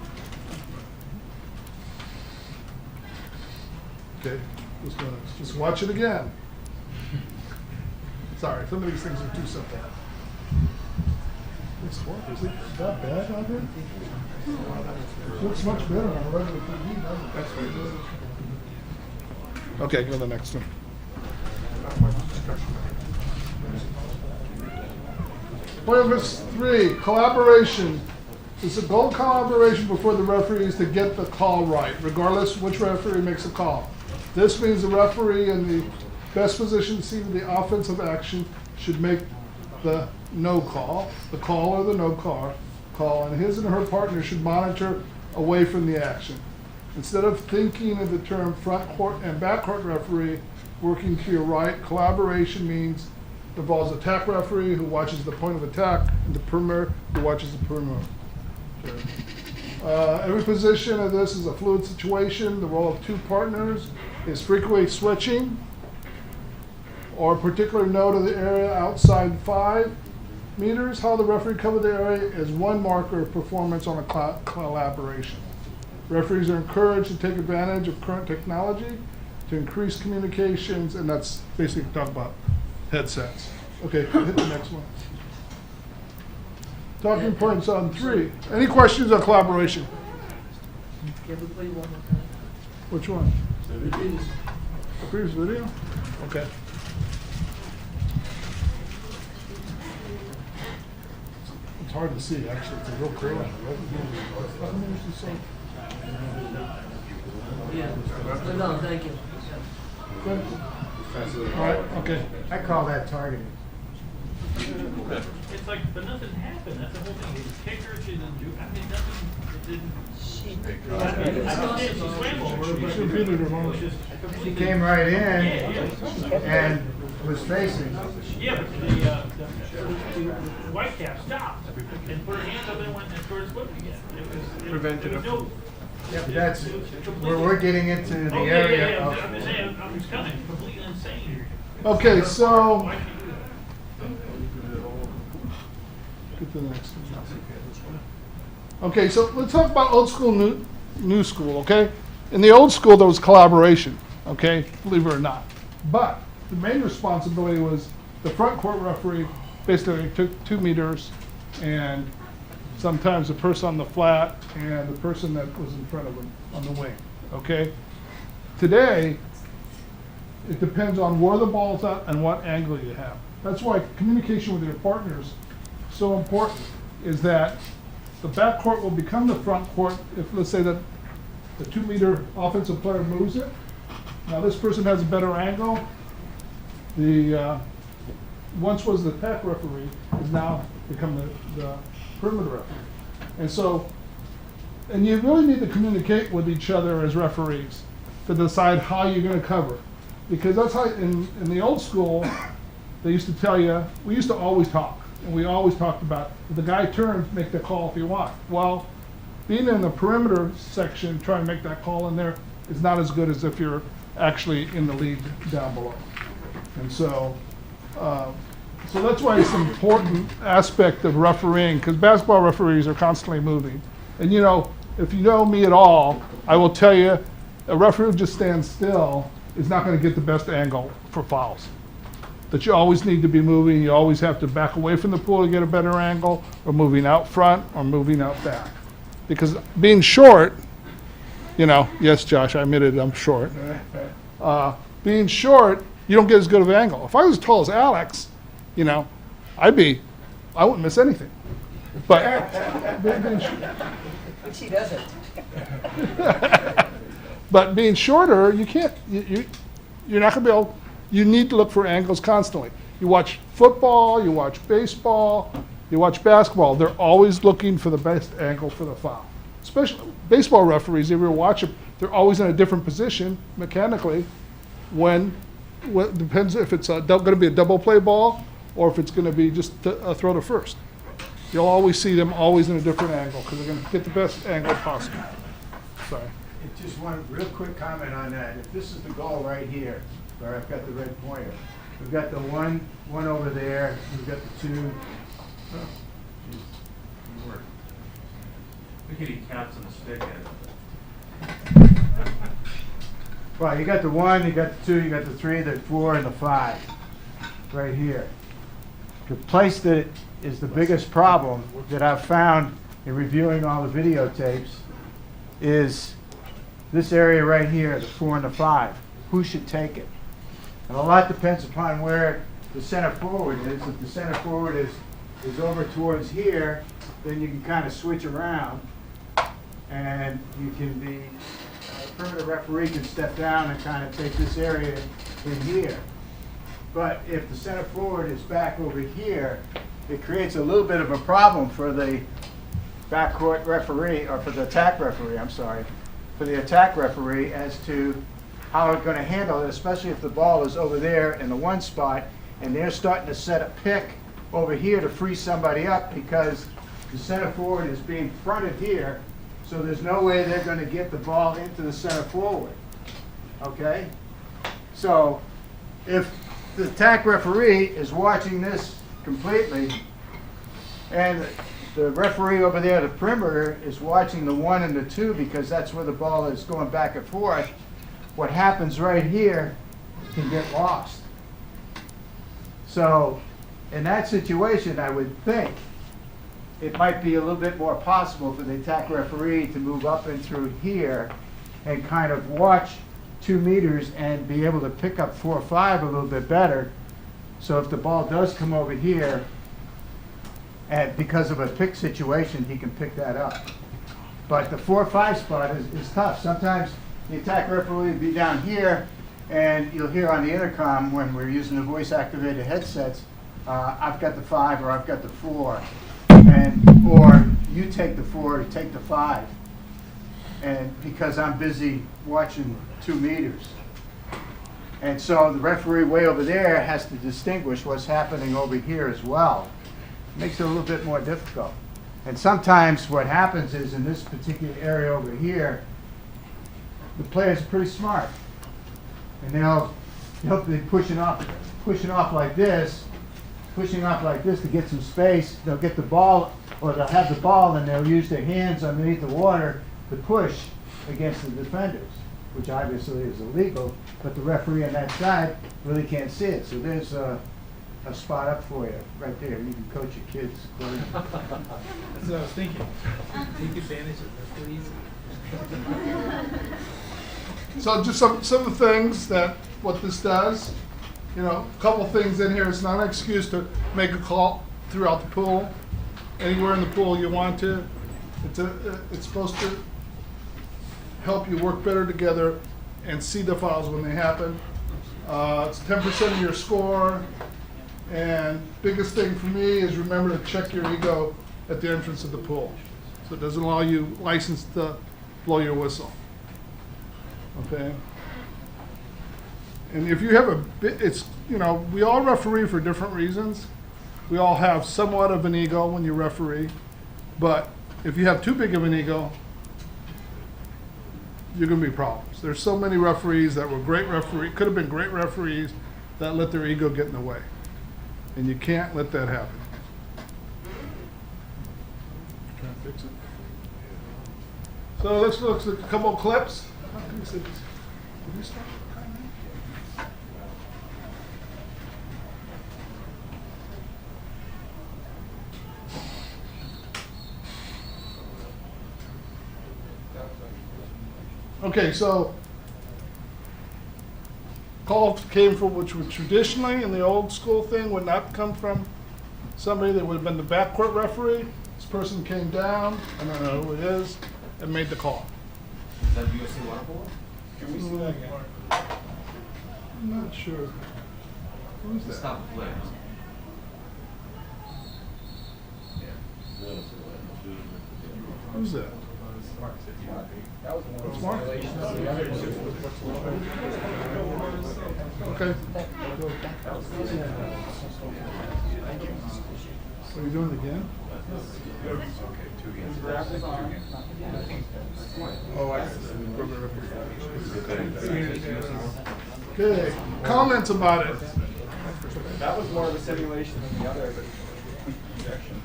Okay, just watch it again. Sorry, some of these things are too simple. Is it that bad out there? Looks much better on a regular TV, doesn't it? Okay, go to the next one. Point number 3, collaboration. It's a goal collaboration before the referee is to get the call right, regardless which referee makes a call. This means the referee in the best position to see the offensive action should make the no call, the call or the no call, and his and her partner should monitor away from the action. Instead of thinking of the term front court and back court referee working to your right, collaboration means involves attack referee who watches the point of attack and the perimeter who watches the perimeter. Every position of this is a fluid situation. The role of two partners is frequently switching or a particular note of the area outside 5 meters. How the referee covered the area is one marker of performance on a collaboration. Referees are encouraged to take advantage of current technology to increase communications, and that's basically talk about headsets. Okay, hit the next one. Talking points on 3. Any questions on collaboration? Can we play one more time? Which one? The previous. The previous video? Okay. It's hard to see, actually. It's a real clear one. Yeah. No, thank you. Good. All right, okay. I call that targeting. It's like, but nothing happened, that's the whole thing, the kicker, she didn't do, I mean, nothing, it didn't. I don't know, she swam over, but it was just. She came right in and was facing. Yeah, but the white cap stopped and put her hands up and went and started swimming again. It was no. Yeah, but that's, we're getting into the Oh, area yeah, of. I'm just saying, I'm just kind of completely insane. Okay, so. Why can't you do that? Get to the next one. Okay, so let's talk about old school, new school, okay? In the old school, there was collaboration, okay, believe it or not. But the main responsibility was the front court referee basically took 2 meters, and sometimes the person on the flat and the person that was in front of him on the wing, okay? Today, it depends on where the ball's at and what angle you have. That's why communication with your partners is so important, is that the back court will become the front court if, let's say, that the 2 meter offensive player moves it. Now this person has a better angle. The once was the attack referee has now become the perimeter referee. And so, and you really need to communicate with each other as referees to decide how you're going to cover. Because that's how, in the old school, they used to tell you, we used to always talk. And we always talked about, if the guy turns, make the call if you want. Well, being in the perimeter section, trying to make that call in there is not as good as if you're actually in the lead down below. And so, so that's why it's an important aspect of refereeing, because basketball referees are constantly moving. And you know, if you know me at all, I will tell you, a referee who just stands still is not going to get the best angle for fouls. That you always need to be moving, you always have to back away from the pool to get a better angle, or moving out front, or moving out back. Because being short, you know, yes, Josh, I admitted I'm short. Being short, you don't get as good of an angle. If I was as tall as Alex, you know, I wouldn't miss anything. But, Which he doesn't. but being shorter, you can't, you're not going to be able, you need to look for angles constantly. You watch football, you watch baseball, you watch basketball. They're always looking for the best angle for the foul. Especially baseball referees, if you watch them, they're always in a different position mechanically when, what depends if it's going to be a double play ball or if it's going to be just a throw to first. You'll always see them always in a different angle because they're going to get the best angle possible. Sorry. Just one real quick comment on that. If this is the goal right here, where I've got the red pointer, we've got the one over there, we've got the two. Oh, geez, it worked. Look at he caps on the stick at it. Well, you got the 1, you got the 2, you got the 3, the 4, and the 5, right here. The place that is the biggest problem that I've found in reviewing all the videotapes is this area right here, the 4 and the 5. Who should take it? And a lot depends upon where the center forward is. If the center forward is over towards here, then you can kind of switch around, and you can be, the perimeter referee can step down and kind of take this area in here. But if the center forward is back over here, it creates a little bit of a problem for the backcourt referee, or for the attack referee, I'm sorry, for the attack referee as to how they're going to handle it, especially if the ball is over there in the 1 spot and they're starting to set a pick over here to free somebody up because the center forward is being fronted here, so there's no way they're going to get the ball into the center forward. Okay? So if the attack referee is watching this completely, and the referee over there, the perimeter, is watching the 1 and the 2 because that's where the ball is going back and forth, what happens right here can get lost. So in that situation, I would think it might be a little bit more possible for the attack referee to move up and through here and kind of watch 2 meters and be able to pick up 4 or 5 a little bit better. So if the ball does come over here, and because of a pick situation, he can pick that up. But the 4 or 5 spot is tough. Sometimes the attack referee will be down here, and you'll hear on the intercom when we're using the voice-activated headsets, I've got the 5 or I've got the 4. Or you take the 4 or take the 5. And because I'm busy watching 2 meters. And so the referee way over there has to distinguish what's happening over here as well. It makes it a little bit more difficult. And sometimes what happens is in this particular area over here, the players are pretty smart. And they'll be pushing off like this, to get some space. They'll get the ball, or they'll have the ball and they'll use their hands underneath the water to push against the defenders, which obviously is illegal, but the referee on that side really can't see it. So there's a spot up for you right there. You can coach your kids accordingly. That's what I was thinking. Take advantage of this, please. So just some of the things that what this does, a couple things in here. It's not an excuse to make a call throughout the pool, anywhere in the pool you want to. It's supposed to help you work better together and see the fouls when they happen. It's 10% of your score. And biggest thing for me is remember to check your ego at the entrance of the pool. So it doesn't allow you license to blow your whistle. Okay? And if you have a bit, we all referee for different reasons. We all have somewhat of an ego when you referee. But if you have too big of an ego, you're going to be problems. There's so many referees that were could have been great referees that let their ego get in the way. And you can't let that happen. Trying to fix it. So let's look at a couple of clips. Okay, so call came from, which would traditionally in the old school thing would not come from somebody that would have been the backcourt referee. This person came down, I don't know who it is, and made the call. Is that USC waterpolo? Can we see that again? I'm not sure. Who's that? Stop the play. Who's that? That was one of the Smart. simulations. The other was Okay. Are you doing it again? Oh, Okay, comments about it? That was more of a simulation than the other, but projection.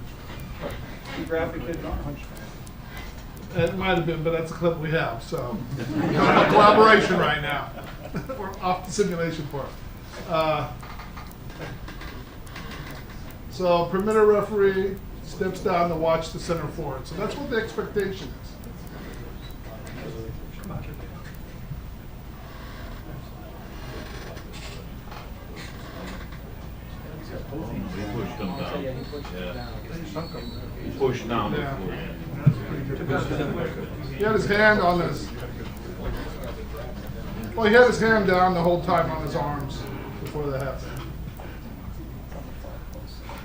You grab the kid's arm. It might have been, but that's a clip we have, so. We're talking about collaboration right now. We're off the simulation part. So perimeter referee steps down to watch the center forward. So that's what the expectation is. He pushed him down. Yeah. He pushed down before. He had his hand on his, well, he had his hand down the whole time on his arms before that happened.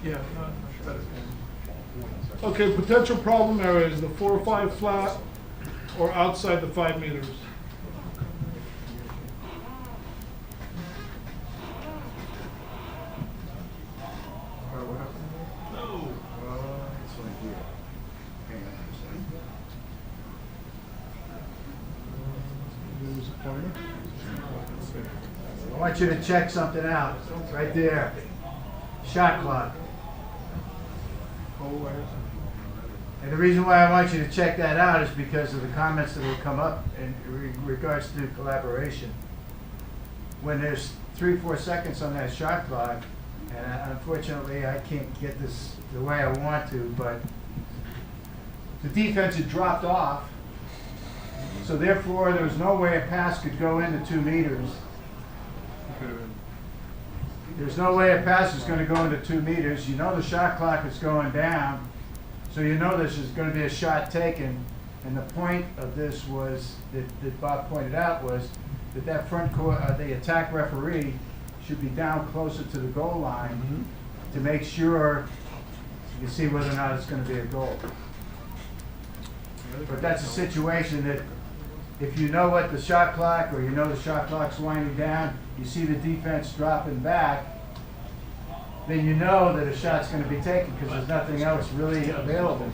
Yeah. Okay, potential problem areas, the 4 or 5 flat or outside the 5 meters. I want you to check something out. It's right there. Shot clock. And the reason why I want you to check that out is because of the comments that will come up in regards to collaboration. When there's 3-4 seconds on that shot clock, and unfortunately I can't get this the way I want to, but the defense had dropped off, so therefore there was no way a pass could go into 2 meters. There's no way a pass is going to go into 2 meters. You know the shot clock is going down, so you know this is going to be a shot taken. And the point of this was, that Bob pointed out, was that front court, the attack referee should be down closer to the goal line to make sure you see whether or not it's going to be a goal. But that's a situation that if you know what the shot clock, or you know the shot clock's winding down, you see the defense dropping back, then you know that a shot's going to be taken because there's nothing else really available.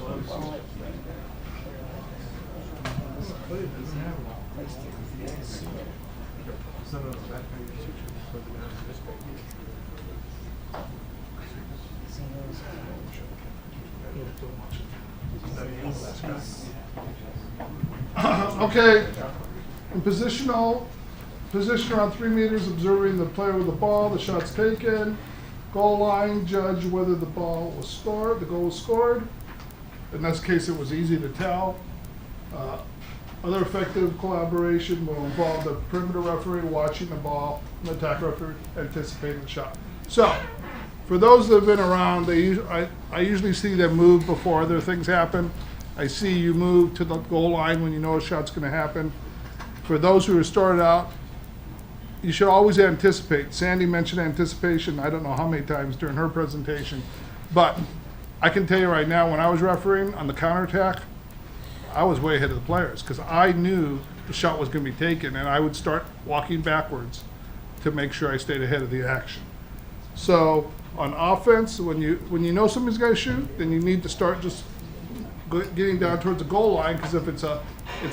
Okay, in position around 3 meters, observing the player with the ball, the shot's taken. Goal line, judge whether the goal was scored. In this case, it was easy to tell. Other effective collaboration will involve the perimeter referee watching the ball, and the attack referee anticipating the shot. So, for those that have been around, I usually see them move before other things happen. I see you move to the goal line when you know a shot's going to happen. For those who are started out, you should always anticipate. Sandy mentioned anticipation, I don't know how many times during her presentation, but I can tell you right now, when I was refereeing on the counterattack, I was way ahead of the players because I knew the shot was going to be taken, and I would start walking backwards to make sure I stayed ahead of the action. So on offense, when you know somebody's going to shoot, then you need to start just getting down towards the goal line, because if it's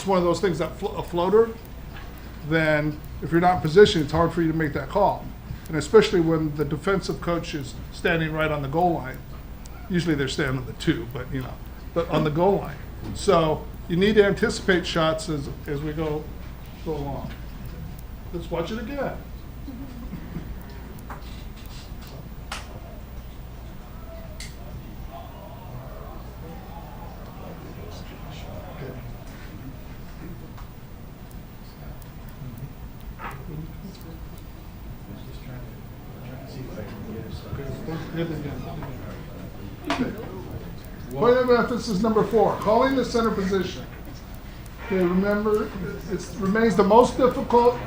one of those things that a floater, then if you're not in position, it's hard for you to make that call. And especially when the defensive coach is standing right on the goal line. Usually they're standing on the 2, but on the goal line. So you need to anticipate shots as we go along. Let's watch it again. Point of emphasis number 4, calling the center position. Okay, remember, it remains the most difficult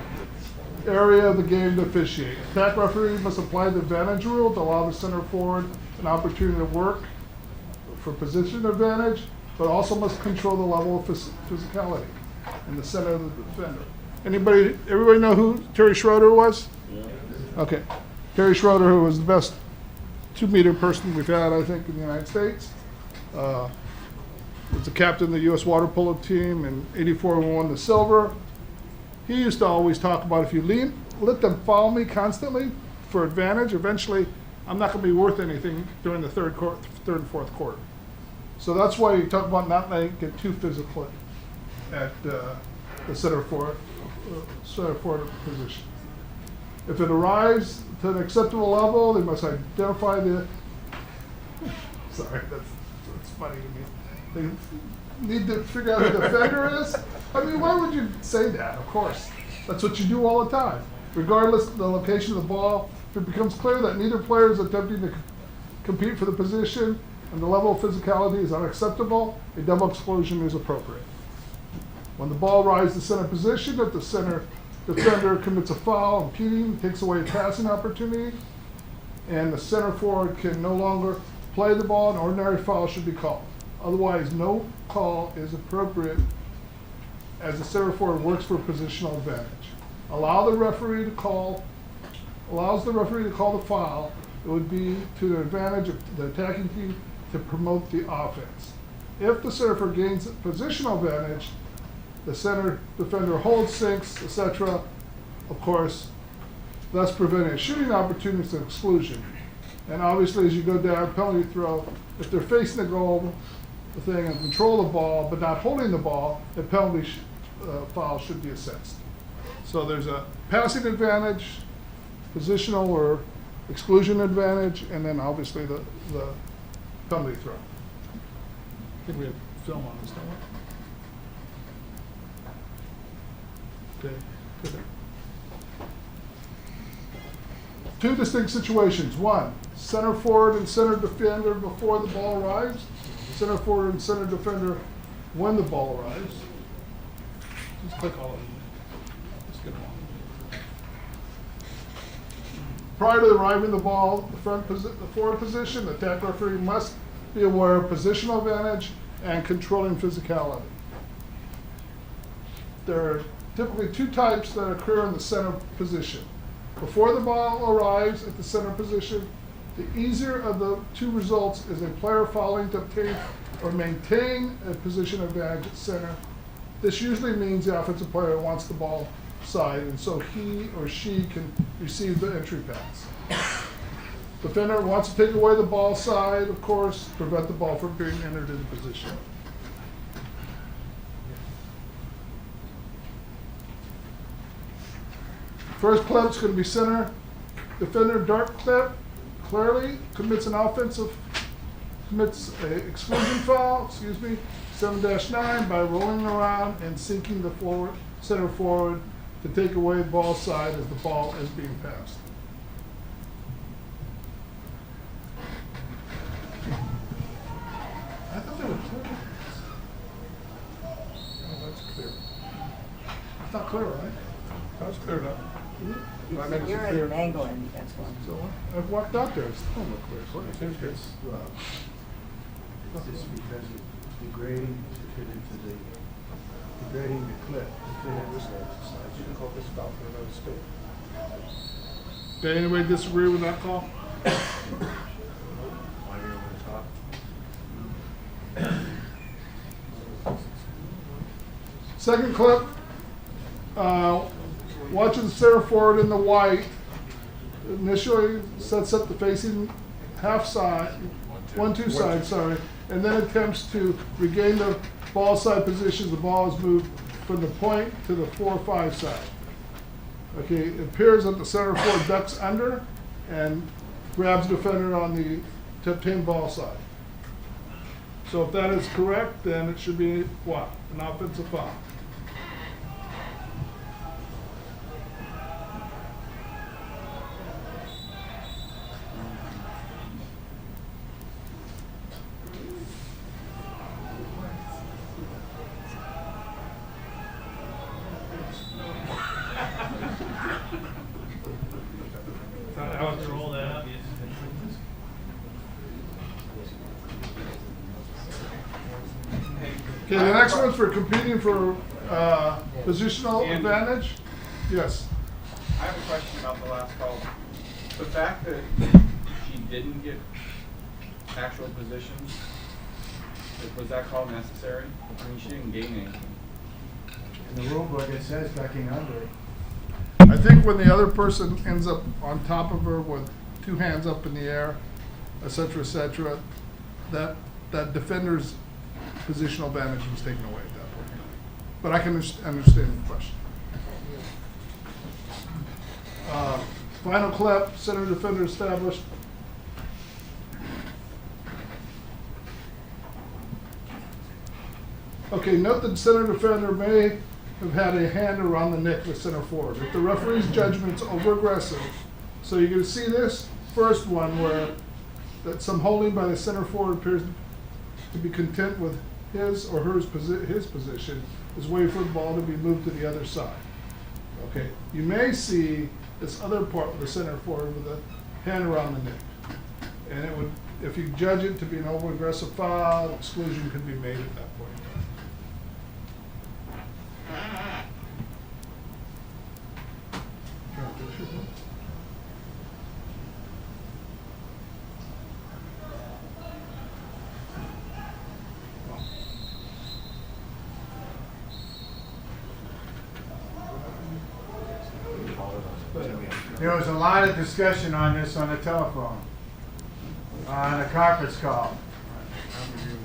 area of the game to officiate. Attack referee must apply the advantage rule to allow the center forward an opportunity to work for position advantage. but also must control the level of physicality in the center of the defender. Everybody know who Terry Schroeder was? Okay. Terry Schroeder, who was the best 2-meter person we've had, I think, in the United States. Was the captain of the U.S. water polo team in '84 when we won the silver. He used to always talk about if you let them follow me constantly for advantage, eventually I'm not going to be worth anything during the third and fourth quarter. So that's why you talk about not letting it get too physical at the center forward position. If it arrives to an acceptable level, they must identify the. Sorry, that's funny to me. They need to figure out who the defender is. I mean, why would you say that? Of course, that's what you do all the time. Regardless of the location of the ball, if it becomes clear that neither player is attempting to compete for the position and the level of physicality is unacceptable, a double exclusion is appropriate. When the ball rises to center position, if the center defender commits a foul, impeding, takes away a passing opportunity, and the center forward can no longer play the ball, an ordinary foul should be called. Otherwise, no call is appropriate as the center forward works for positional advantage. Allows the referee to call the foul. It would be to the advantage of the attacking team to promote the offense. If the center forward gains positional advantage, the center defender holds, sinks, etc., of course, thus preventing shooting opportunities and exclusion. And obviously, as you go down, penalty throw, if they're facing the goal, the thing, and control the ball, but not holding the ball, a penalty foul should be assessed. So there's a passing advantage, positional or exclusion advantage, and then obviously the penalty throw. I think we have film on this, don't we? Okay. Good. Two distinct situations. One, center forward and center defender before the ball arrives. Center forward and center defender when the ball arrives. Just click all of them. Let's get them on. Prior to arriving the ball, the forward position, the attack referee must be aware of positional advantage and controlling physicality. There are typically two types that occur in the center position. Before the ball arrives at the center position, the easier of the two results is a player fouling to obtain or maintain a position advantage at center. This usually means the offensive player wants the ball side, and so he or she can receive the entry pass. Defender wants to take away the ball side, of course, prevent the ball from being entered into position. First clip is going to be center defender dark clip. Clearly commits an exclusion foul, 7-9 by rolling around and sinking the center forward to take away the ball side as the ball is being passed. I thought they were clear. Oh, that's clear. It's not clear, right? That's clear enough. You're at an angle and that's one. So I've walked out there, it's still not clear. So It's because it's degrading to fit into degrading the clip to fit in this exercise. You can call this foul for another state. Did anybody disagree with that call? Climbing over the top. Second clip, watching the center forward in the white, initially sets up the facing half side, 1-2 side, sorry, and then attempts to regain the ball side position. The ball is moved from the point to the 4-5 side. Okay, it appears that the center forward ducks under and grabs the defender on the to obtain ball side. So if that is correct, then it should be what? An offensive foul. Roll that up, yes. Okay, the next one's for competing for positional advantage. Yes. I have a question about the last call. The fact that she didn't get actual positions, was that call necessary? I mean, she didn't gain anything. In the rule book, it says ducking under. I think when the other person ends up on top of her with two hands up in the air, et cetera, that defender's positional advantage was taken away at that point. But I can understand the question. Final clap, center defender established. Okay, note that center defender may have had a hand around the neck with center forward. If the referee's judgment's over-aggressive, so you're going to see this first one where that some holding by the center forward appears to be content with his or her his position, is waiting for the ball to be moved to the other side. Okay, you may see this other part with the center forward with a hand around the neck. And it would, if you judge it to be an over-aggressive foul, exclusion could be made at that point. There was a lot of discussion on this on the telephone, on a conference call.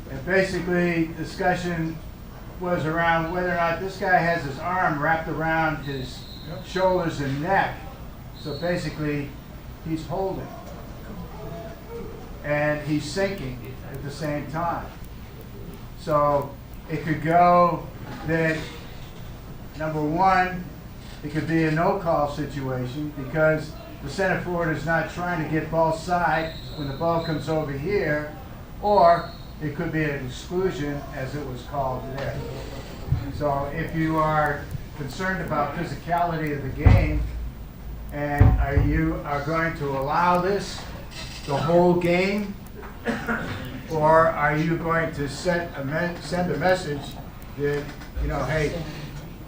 And basically, discussion was around whether or not this guy has his arm wrapped around his shoulders and neck. So basically, he's holding. And he's sinking at the same time. So it could go that, number one, it could be a no-call situation because the center forward is not trying to get ball side when the ball comes over here, or it could be an exclusion as it was called there. So if you are concerned about physicality of the game, and you are going to allow this the whole game, or are you going to send a message that, you know, hey,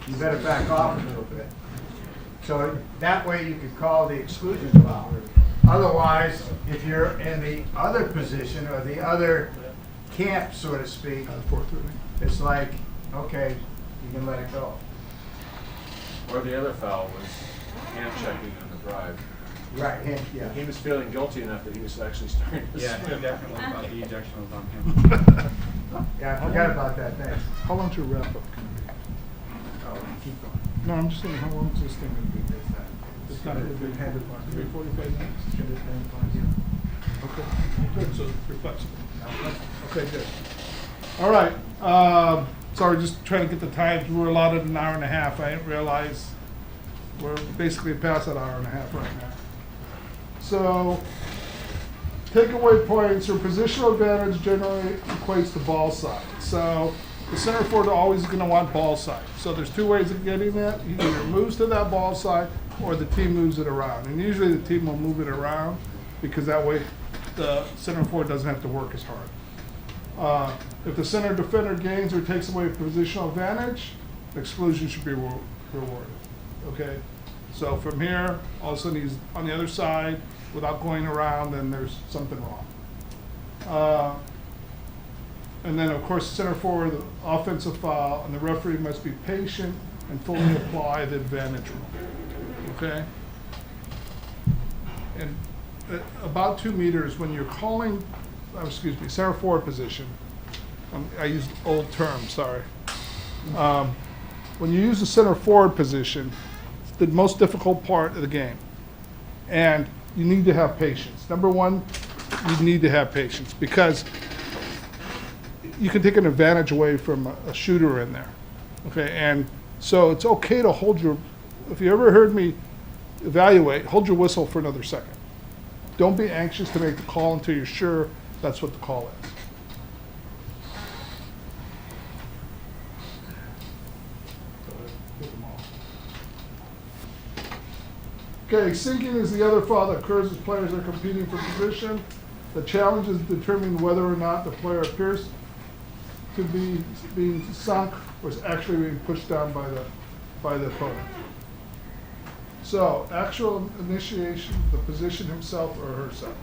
you better back off a little bit. So that way you could call the exclusion foul. Otherwise, if you're in the other position or the other camp, so to speak, it's like, okay, you can let it go. Or the other foul was hand checking on the drive. Right, yeah. He was feeling guilty enough that he was actually starting to Yeah, swim. he definitely thought the ejection was on him. Yeah, I forgot about that, thanks. How long's your wrap-up going to be? Oh, keep going. No, I'm just saying, how long is this thing going to be? It's not a big headed one. 45 minutes? Okay, good, so you're flexible. Okay, good. All right, sorry, just trying to get the times. We were allotted an hour and a half. I didn't realize we're basically past that hour and a half right now. So, takeaway points or positional advantage generally equates to ball side. So, the center forward always going to want ball side. So there's two ways of getting that. He either moves to that ball side or the team moves it around. And usually the team will move it around because that way the center forward doesn't have to work as hard. If the center defender gains or takes away positional advantage, the exclusion should be rewarded. Okay? So from here, all of a sudden he's on the other side without going around, then there's something wrong. And then, of course, center forward, the offensive foul, and the referee must be patient and fully apply the advantage rule. Okay? And at about 2 meters, when you're calling, center forward position, I used old terms, sorry. When you use the center forward position, it's the most difficult part of the game. And you need to have patience. Number one, you need to have patience because you can take an advantage away from a shooter in there, okay? And so it's okay to hold your, if you ever heard me evaluate, hold your whistle for another second. Don't be anxious to make the call until you're sure that's what the call is. Okay, sinking is the other foul that occurs as players are competing for position. The challenge is determining whether or not the player appears to be being sunk was actually being pushed down by the opponent. So, actual initiation, the position himself or herself.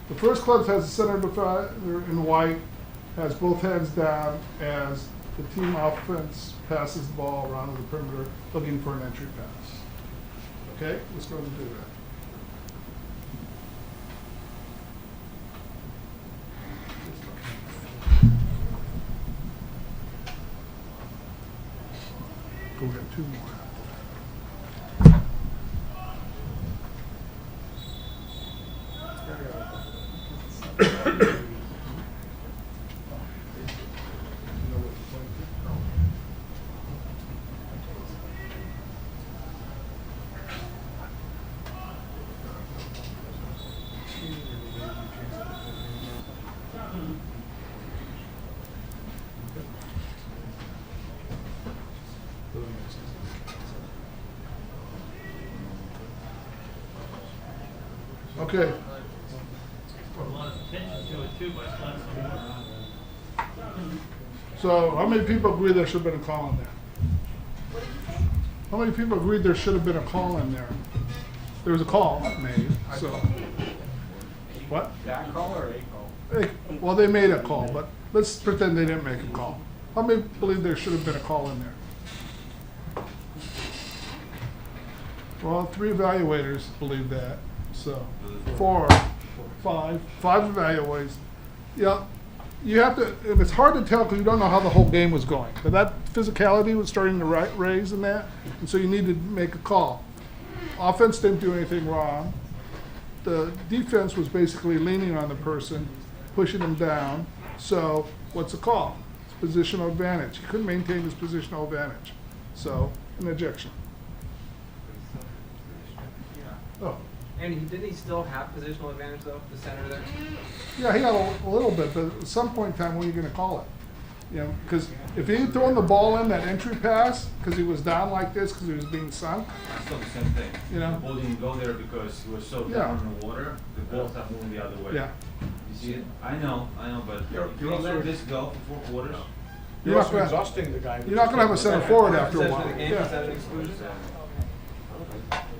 The first club has a center defender in white, has both hands down as the team offense passes the ball around the perimeter looking for an entry pass. Okay, let's go and do that. Go get two more. Okay. Put a lot of attention to it too, but it's not so much. So, how many people agree there should have been a call in there? How many people agreed there should have been a call in there? There was a call made, so. What? That call or a call? Well, they made a call, but let's pretend they didn't make a call. How many believe there should have been a call in there? Well, 3 evaluators believe that, so 5 evaluators. Yeah, you have to, and it's hard to tell because you don't know how the whole game was going. But that physicality was starting to raise in that, and so you need to make a call. Offense didn't do anything wrong. The defense was basically leaning on the person, pushing them down. So what's the call? It's positional advantage. He couldn't maintain his positional advantage. So an ejection. Oh. And didn't he still have positional advantage though, the center there? Yeah, he got a little bit, but at some point in time, when are you going to call it? You know, because if he had thrown the ball in that entry pass because he was down like this because he was being sunk. I saw the same thing. You know? The ball didn't go there because he was so down in the water. The ball started moving the other way. Yeah. You see it? I know, but You're if you also- let this go for 4 quarters. You're You're not also gonna- exhausting the guy. You're not going to have a center forward after a while. The game, is that an exclusion?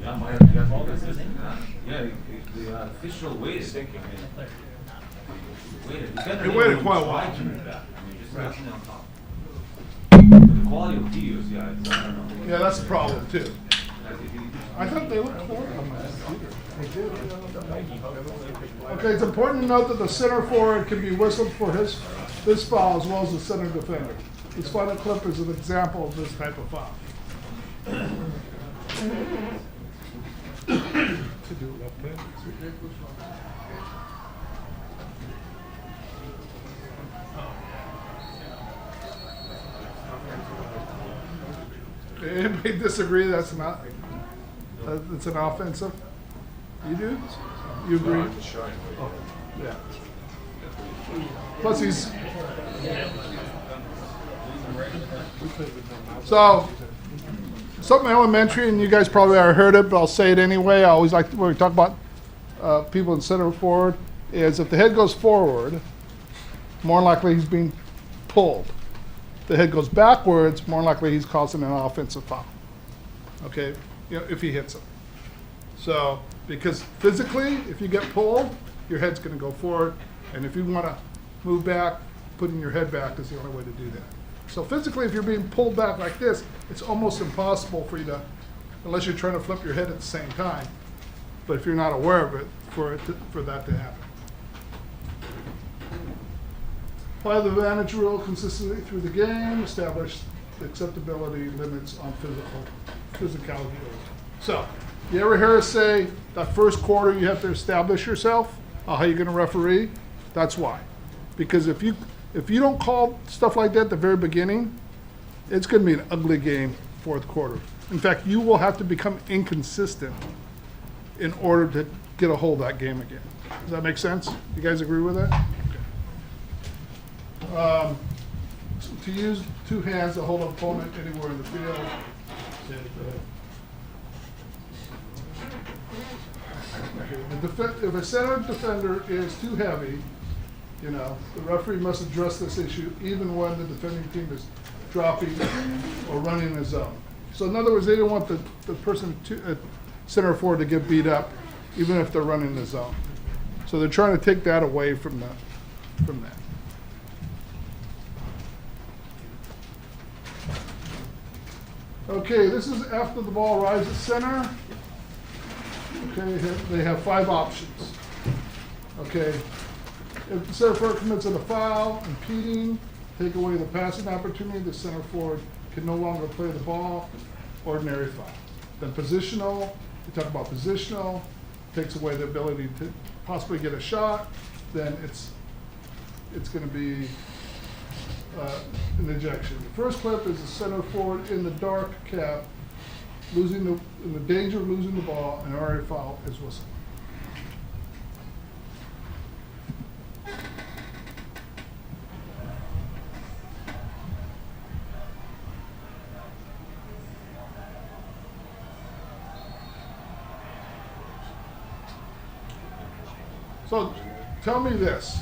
Yeah, you have to be consistent. Yeah, the official waited. He waited quite a while. To move back. I mean, just nothing on top. But the quality of videos, yeah, it's, I don't know. Yeah, that's the problem too. Like, if you- I thought they looked horrible on my computer. They did. Okay, it's important to note that the center forward can be whistled for this foul as well as the center defender. This final clip is an example of this type of foul. To do left hand. Anybody disagree that's not, it's an offensive? You do? You agree? Oh, yeah. Plus he's, so, something elementary, and you guys probably already heard it, but I'll say it anyway. I always like, when we talk about people in center forward, is if the head goes forward, more likely he's being pulled. If the head goes backwards, more likely he's causing an offensive foul. Okay, you know, if he hits him. So, because physically, if you get pulled, your head's going to go forward, and if you want to move back, putting your head back is the only way to do that. So physically, if you're being pulled back like this, it's almost impossible for you to, unless you're trying to flip your head at the same time. But if you're not aware of it, for that to happen. Apply the advantage rule consistently through the game. Establish the acceptability limits on physicality. So, you ever hear us say that first quarter you have to establish yourself? How you're going to referee? That's why. Because if you don't call stuff like that at the very beginning, it's going to be an ugly game fourth quarter. In fact, you will have to become inconsistent in order to get a hold of that game again. Does that make sense? You guys agree with that? Okay. To use 2 hands to hold an opponent anywhere in the field. If a center defender is too heavy, You know, the referee must address this issue even when the defending team is dropping or running a zone. So in other words, they don't want the person at center forward to get beat up, even if they're running the zone. So they're trying to take that away from that. Okay, this is after the ball arrives at center. Okay, they have 5 options. Okay, if the center forward commits a foul, impeding, take away the passing opportunity, the center forward can no longer play the ball, ordinary foul. Then positional, we talk about positional, takes away the ability to possibly get a shot, then it's going to be an ejection. The first clip is the center forward in the dark cap, in the danger of losing the ball, and ordinary foul is whistled. So tell me this,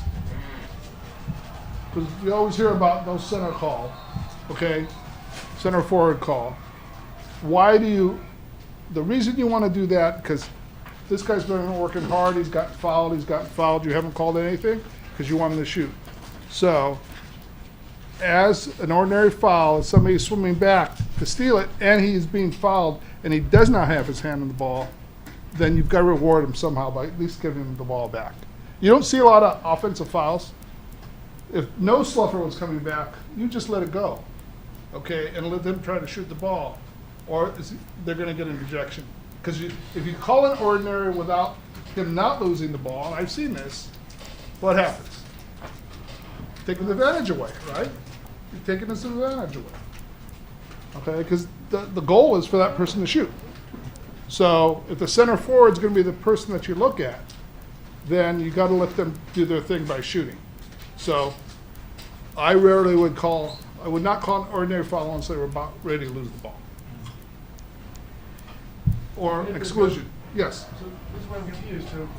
because you always hear about those center call, okay, center forward call. Why do you, the reason you want to do that, because this guy's been working hard, he's gotten fouled, you haven't called anything, because you want him to shoot. So, as an ordinary foul, if somebody's swimming back to steal it, and he's being fouled, and he does not have his hand on the ball, then you've got to reward him somehow by at least giving him the ball back. You don't see a lot of offensive fouls. If no sluffer was coming back, you just let it go, okay, and let them try to shoot the ball, or they're going to get an ejection. Because if you call an ordinary without him not losing the ball, and I've seen this, what happens? Taking the advantage away, right? You're taking this advantage away, okay, because the goal is for that person to shoot. So if the center forward is going to be the person that you look at, then you got to let them do their thing by shooting. So I rarely would call, I would not call an ordinary foul unless they were about ready to lose the ball. Or an exclusion, yes. So this is where I'm confused. So,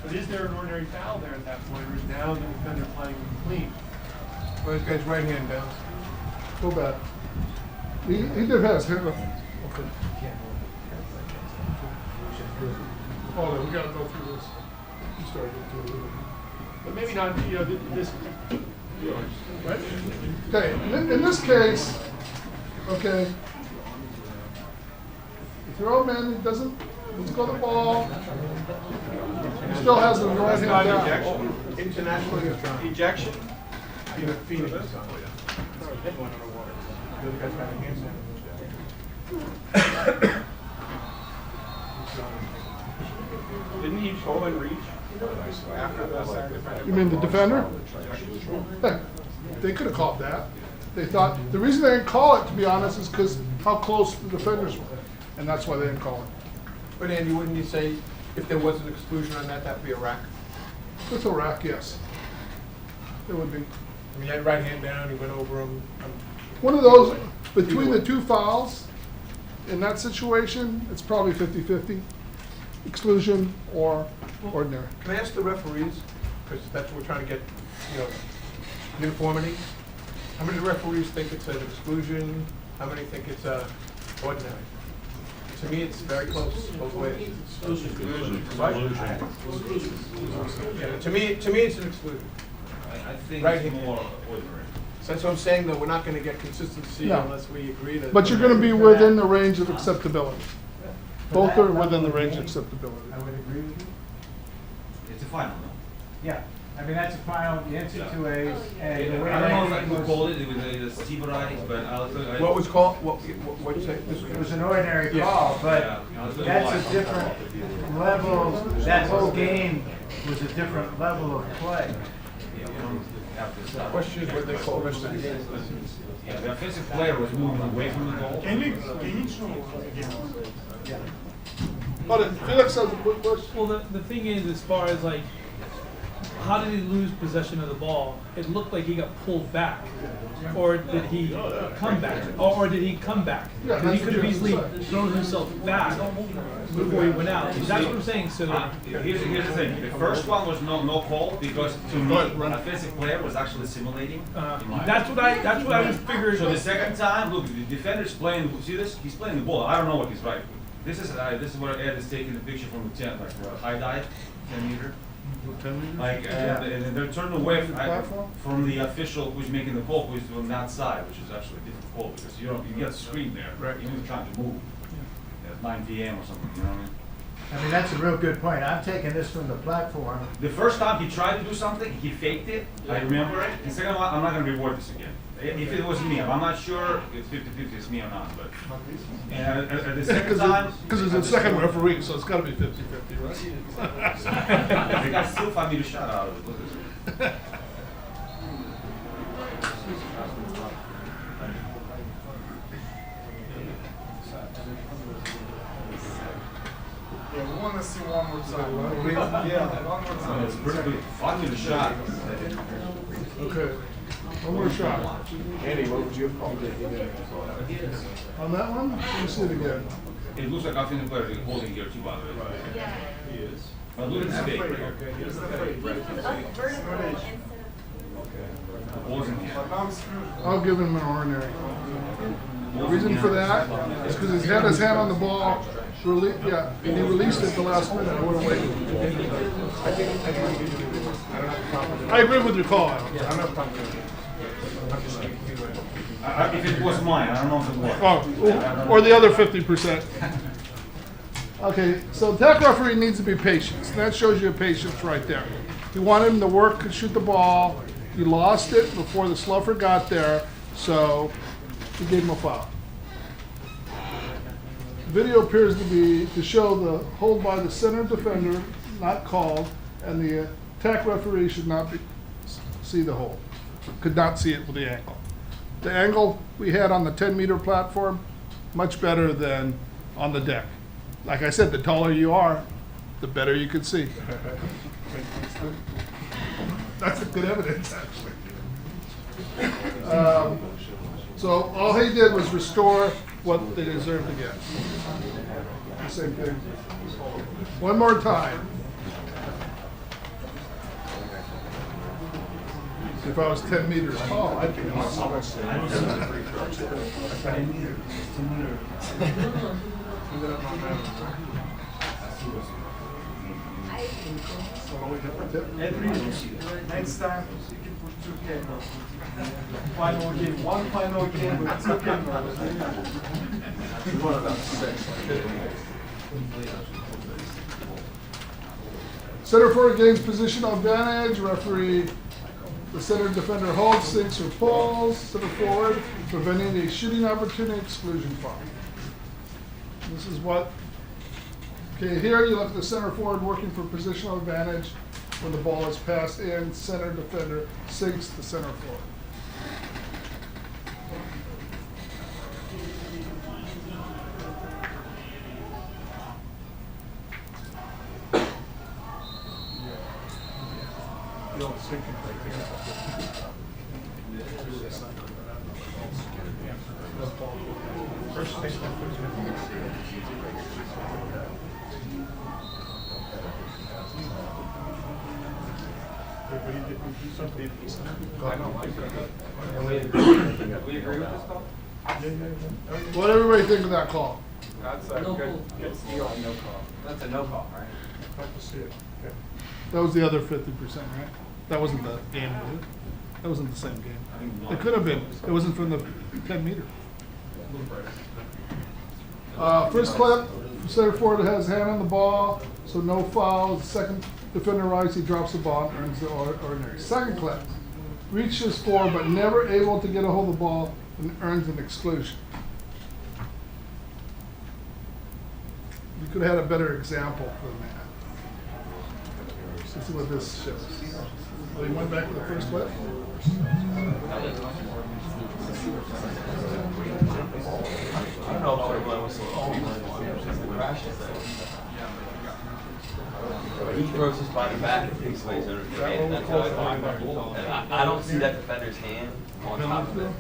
but is there an ordinary foul there at that point, or is now the defender playing clean? Well, this guy's right hand down. Go back. He did have his hand up. Okay. Hold on, we got to go through this. You started to do it. But maybe not, you know, this, right? Okay, in this case, okay, the throw man, he doesn't, let's go to the ball. He still has the right hand down. International ejection. Phoenix. Didn't he pull and reach after the sack? You mean the defender? Hey, they could have called that. They thought, the reason they didn't call it, to be honest, is because how close the defenders were. And that's why they didn't call it. But Andy, wouldn't you say if there was an exclusion on that, that'd be a rack? It's a rack, yes. It would be. I mean, he had right hand down, he went over him. One of those, between the two fouls, in that situation, it's probably 50-50. Exclusion or ordinary. Can I ask the referees, because that's what we're trying to get, uniformity. How many referees think it's an exclusion? How many think it's ordinary? To me, it's very close both ways. Right? Yeah, to me, it's an exclusion. I think Right it's here. more ordinary. So that's what I'm saying, though, we're not going to get consistency No. unless we agree to. But you're going to be within the range of acceptability. Both are within the range of acceptability. I would agree with you. It's a final, no? Yeah, I mean, that's a final, the NCAA, I and the way don't know if I that could call it with the Steve Rice, but What was called, what'd you say? it was an ordinary Yeah. call, but Yeah. that's a different level, that whole game was a different level of play. The question is what they call the rest of the game. Yeah, the offensive player was moving away from the goal. Can you show again? Yeah. But if Felix has a quick question. Well, the thing is, as far as like, how did he lose possession of the ball? It looked like he got pulled back, or did he come back, or did he come back? Yeah, Because he that's could have what easily you're saying. thrown himself back before he went out. That's what I'm saying. So Here's the thing. The first one was no call because to me, an offensive player was actually simulating. that's what I was figuring. So the second time, look, the defender's playing. See this? He's playing the ball. I don't know what he's right. This is where Ed is taking the picture from the 10, like high dive, 10 meter. Like, and they're turning away from the official who's making the call, who's on that side, which is actually a different call because you get a screen there, right? Even if you're trying to move at 9 p.m. or something, you know what I mean? I mean, that's a real good point. I'm taking this from the platform. The first time he tried to do something, he faked it. I remember it. The second one, I'm not going to reward this again. If it was me, I'm not sure it's 50-50, it's me or not, but. And at the second time. Because it's a second referee, so it's got to be 50-50, right? They got still 5 meter shot out of it. Look at this. Yeah, we want to see one more time. Yeah, one more time. It's pretty good. 5 meter shot. Okay. One more shot. Andy, what would you have called it? On that one, let me see it again. It looks like offensive player is holding here too, by the way. Yeah. He is. But look at the stake. He was up vertical instead The ball's in here. I'll give him an ordinary. The reason for that is because he's had his hand on the ball. He released it at the last minute. I would have waited. I agree with your call, Alan. If it was mine, I don't know if it was. Oh, or the other 50%. Okay, so that referee needs to be patient. That shows you patience right there. You want him to work and shoot the ball. He lost it before the sluffer got there, so he gave him a foul. The video appears to show the hold by the center defender not called, and the attack referee should not see the hold. Could not see it with the angle. The angle we had on the 10-meter platform, much better than on the deck. Like I said, the taller you are, the better you can see. That's good evidence, actually. So all he did was restore what they deserved to get. The same thing. One more time. If I was 10 meters tall, I'd be awesome. Next time, you can put 2 cameras. Final game, one final game with 2 cameras. Center forward gains positional advantage. Referee, the center defender holds, sinks, or pulls. Center forward, preventing a shooting opportunity, exclusion foul. This is what. Okay, here you look at the center forward working for positional advantage when the ball is passed in. Center defender sinks the center forward. We agree with this call? What do everybody think of that call? That's a good steal. No call. That's a no call, right? That was the other 50%, right? That wasn't the game, was it? That wasn't the same game. It could have been. It wasn't from the 10 meter. First clip, center forward has hand on the ball, so no foul. Second defender rises, he drops the ball and earns the ordinary. Second clip, reaches forward but never able to get a hold of the ball and earns an exclusion. You could have had a better example than that. Let's see what this shows. Oh, you went back to the first clip? I don't know if they're blowing whistle. he throws his body back and takes away his owner's hand, that's how I find it. And I don't see that defender's hand on top of it,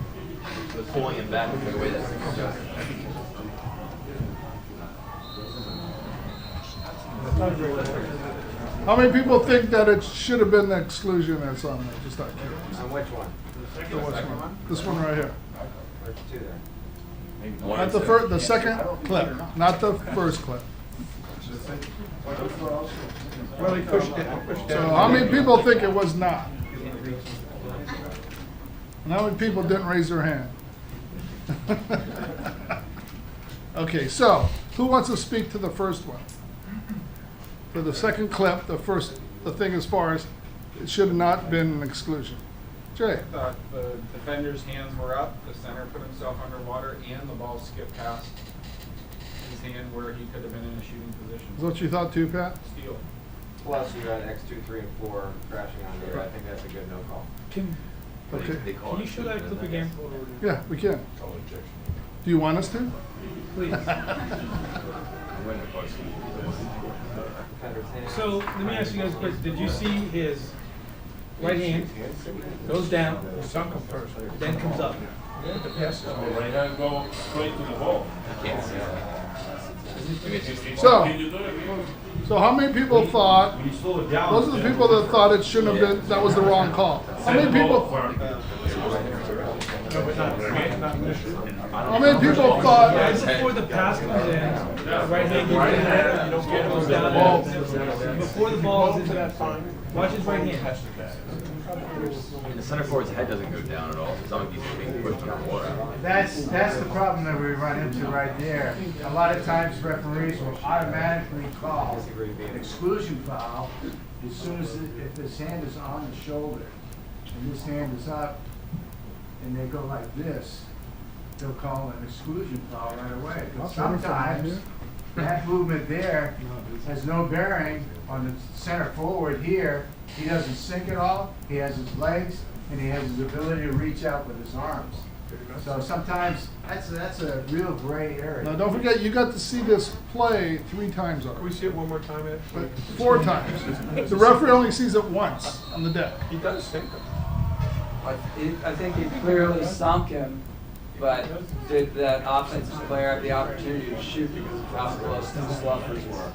pulling him back in the way that's suggested. How many people think that it should have been the exclusion that's on there? Just not curious. On which one? The one? This one right here. There's two there. Not the first, the second clip, not the first clip. Well, he pushed it. So how many people think it was not? And how many people didn't raise their hand? Okay, so who wants to speak to the first one? For the second clip, the thing as far as it should have not been an exclusion. Jay? The defender's hands were up, the center put himself underwater, and the ball skipped past his hand where he could have been in a shooting position. Is that what you thought too, Pat? Steal. Plus, you got X2, 3, and 4 crashing on here. I think that's a good no call. Okay. Can you show that clip again? Yeah, we can. Do you want us to? Please. So let me ask you guys a question. Did you see his right hand goes down, then comes up? Right hand go straight to the ball. So how many people thought, those are the people that thought it shouldn't have been, that was the wrong call. How many people thought? Right before the pass comes in, right hand goes down, before the ball is in that time, watch his right hand. And the center forward's head doesn't go down at all, so it's not like he's being pushed underwater. That's the problem that we run into right there. A lot of times referees will automatically call an exclusion foul as soon as, if his hand is on the shoulder and this hand is up and they go like this, they'll call an exclusion foul right away. But sometimes that movement there has no bearing on the center forward here. He doesn't sink at all, he has his legs, and he has his ability to reach out with his arms. So sometimes that's a real gray area. Now, don't forget, you got to see this play 3 times already. Can we see it one more time, Ed? But 4 times. The referee only sees it once on the deck. He does sink him. I think he clearly sunk him, but did that offensive player have the opportunity to shoot because of how close the Sluffers were?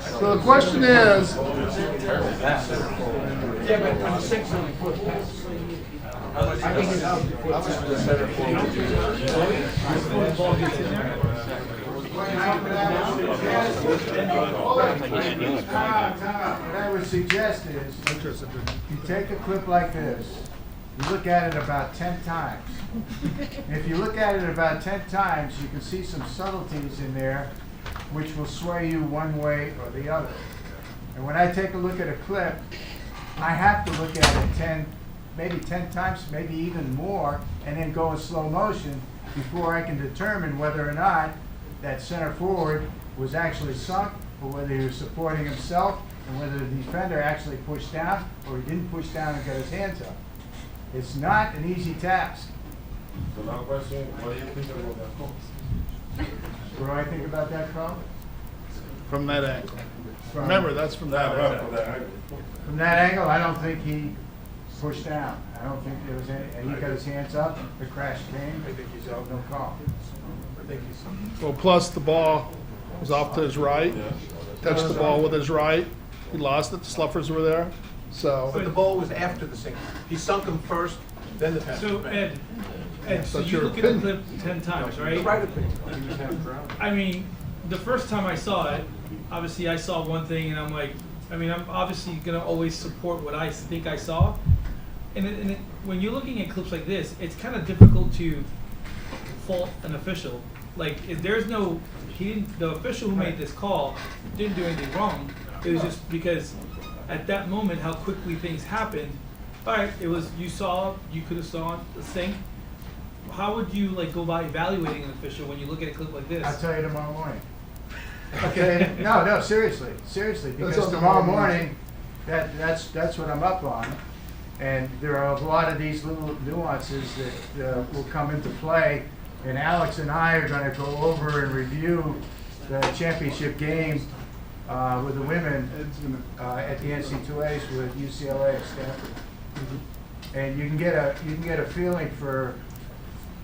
So the question is, yeah, but when he sinks on the foot pass. What I would suggest is, you take a clip like this, you look at it about 10 times. And if you look at it about 10 times, you can see some subtleties in there which will sway you one way or the other. And when I take a look at a clip, I have to look at it 10, maybe 10 times, maybe even more, and then go in slow motion before I can determine whether or not that center forward was actually sunk, or whether he was supporting himself, and whether the defender actually pushed down, or he didn't push down and got his hands up. It's not an easy task. So now question, what do you think about that call? What do I think about that call? from that angle. Remember, that's from that angle. From that angle, I don't think he pushed down. I don't think there was any, and he got his hands up, the crash came, I think he's out, no call. I think he's. Well, plus the ball was off to his right, touched the ball with his right, he lost it, the Sluffers were there, so. But the ball was after the single. He sunk him first, then the pass. So Ed, so That's you your look at the opinion. clip 10 times, right? Right opinion. I mean, the first time I saw it, obviously I saw one thing and I'm like, I mean, I'm obviously gonna always support what I think I saw. And when you're looking at clips like this, it's kind of difficult to fault an official. Like, if there's no, the official who made this call didn't do anything wrong. It was just because at that moment, how quickly things happened. All right, it was, you could have saw the sink. How would you like go by evaluating an official when you look at a clip like this? I'll tell you tomorrow morning. Okay, no, seriously, because tomorrow morning, that's what I'm up on. And there are a lot of these little nuances that will come into play. And Alex and I are gonna go over and review the championship game with the women at the NCAAs with UCLA at Stanford. And you can get a feeling for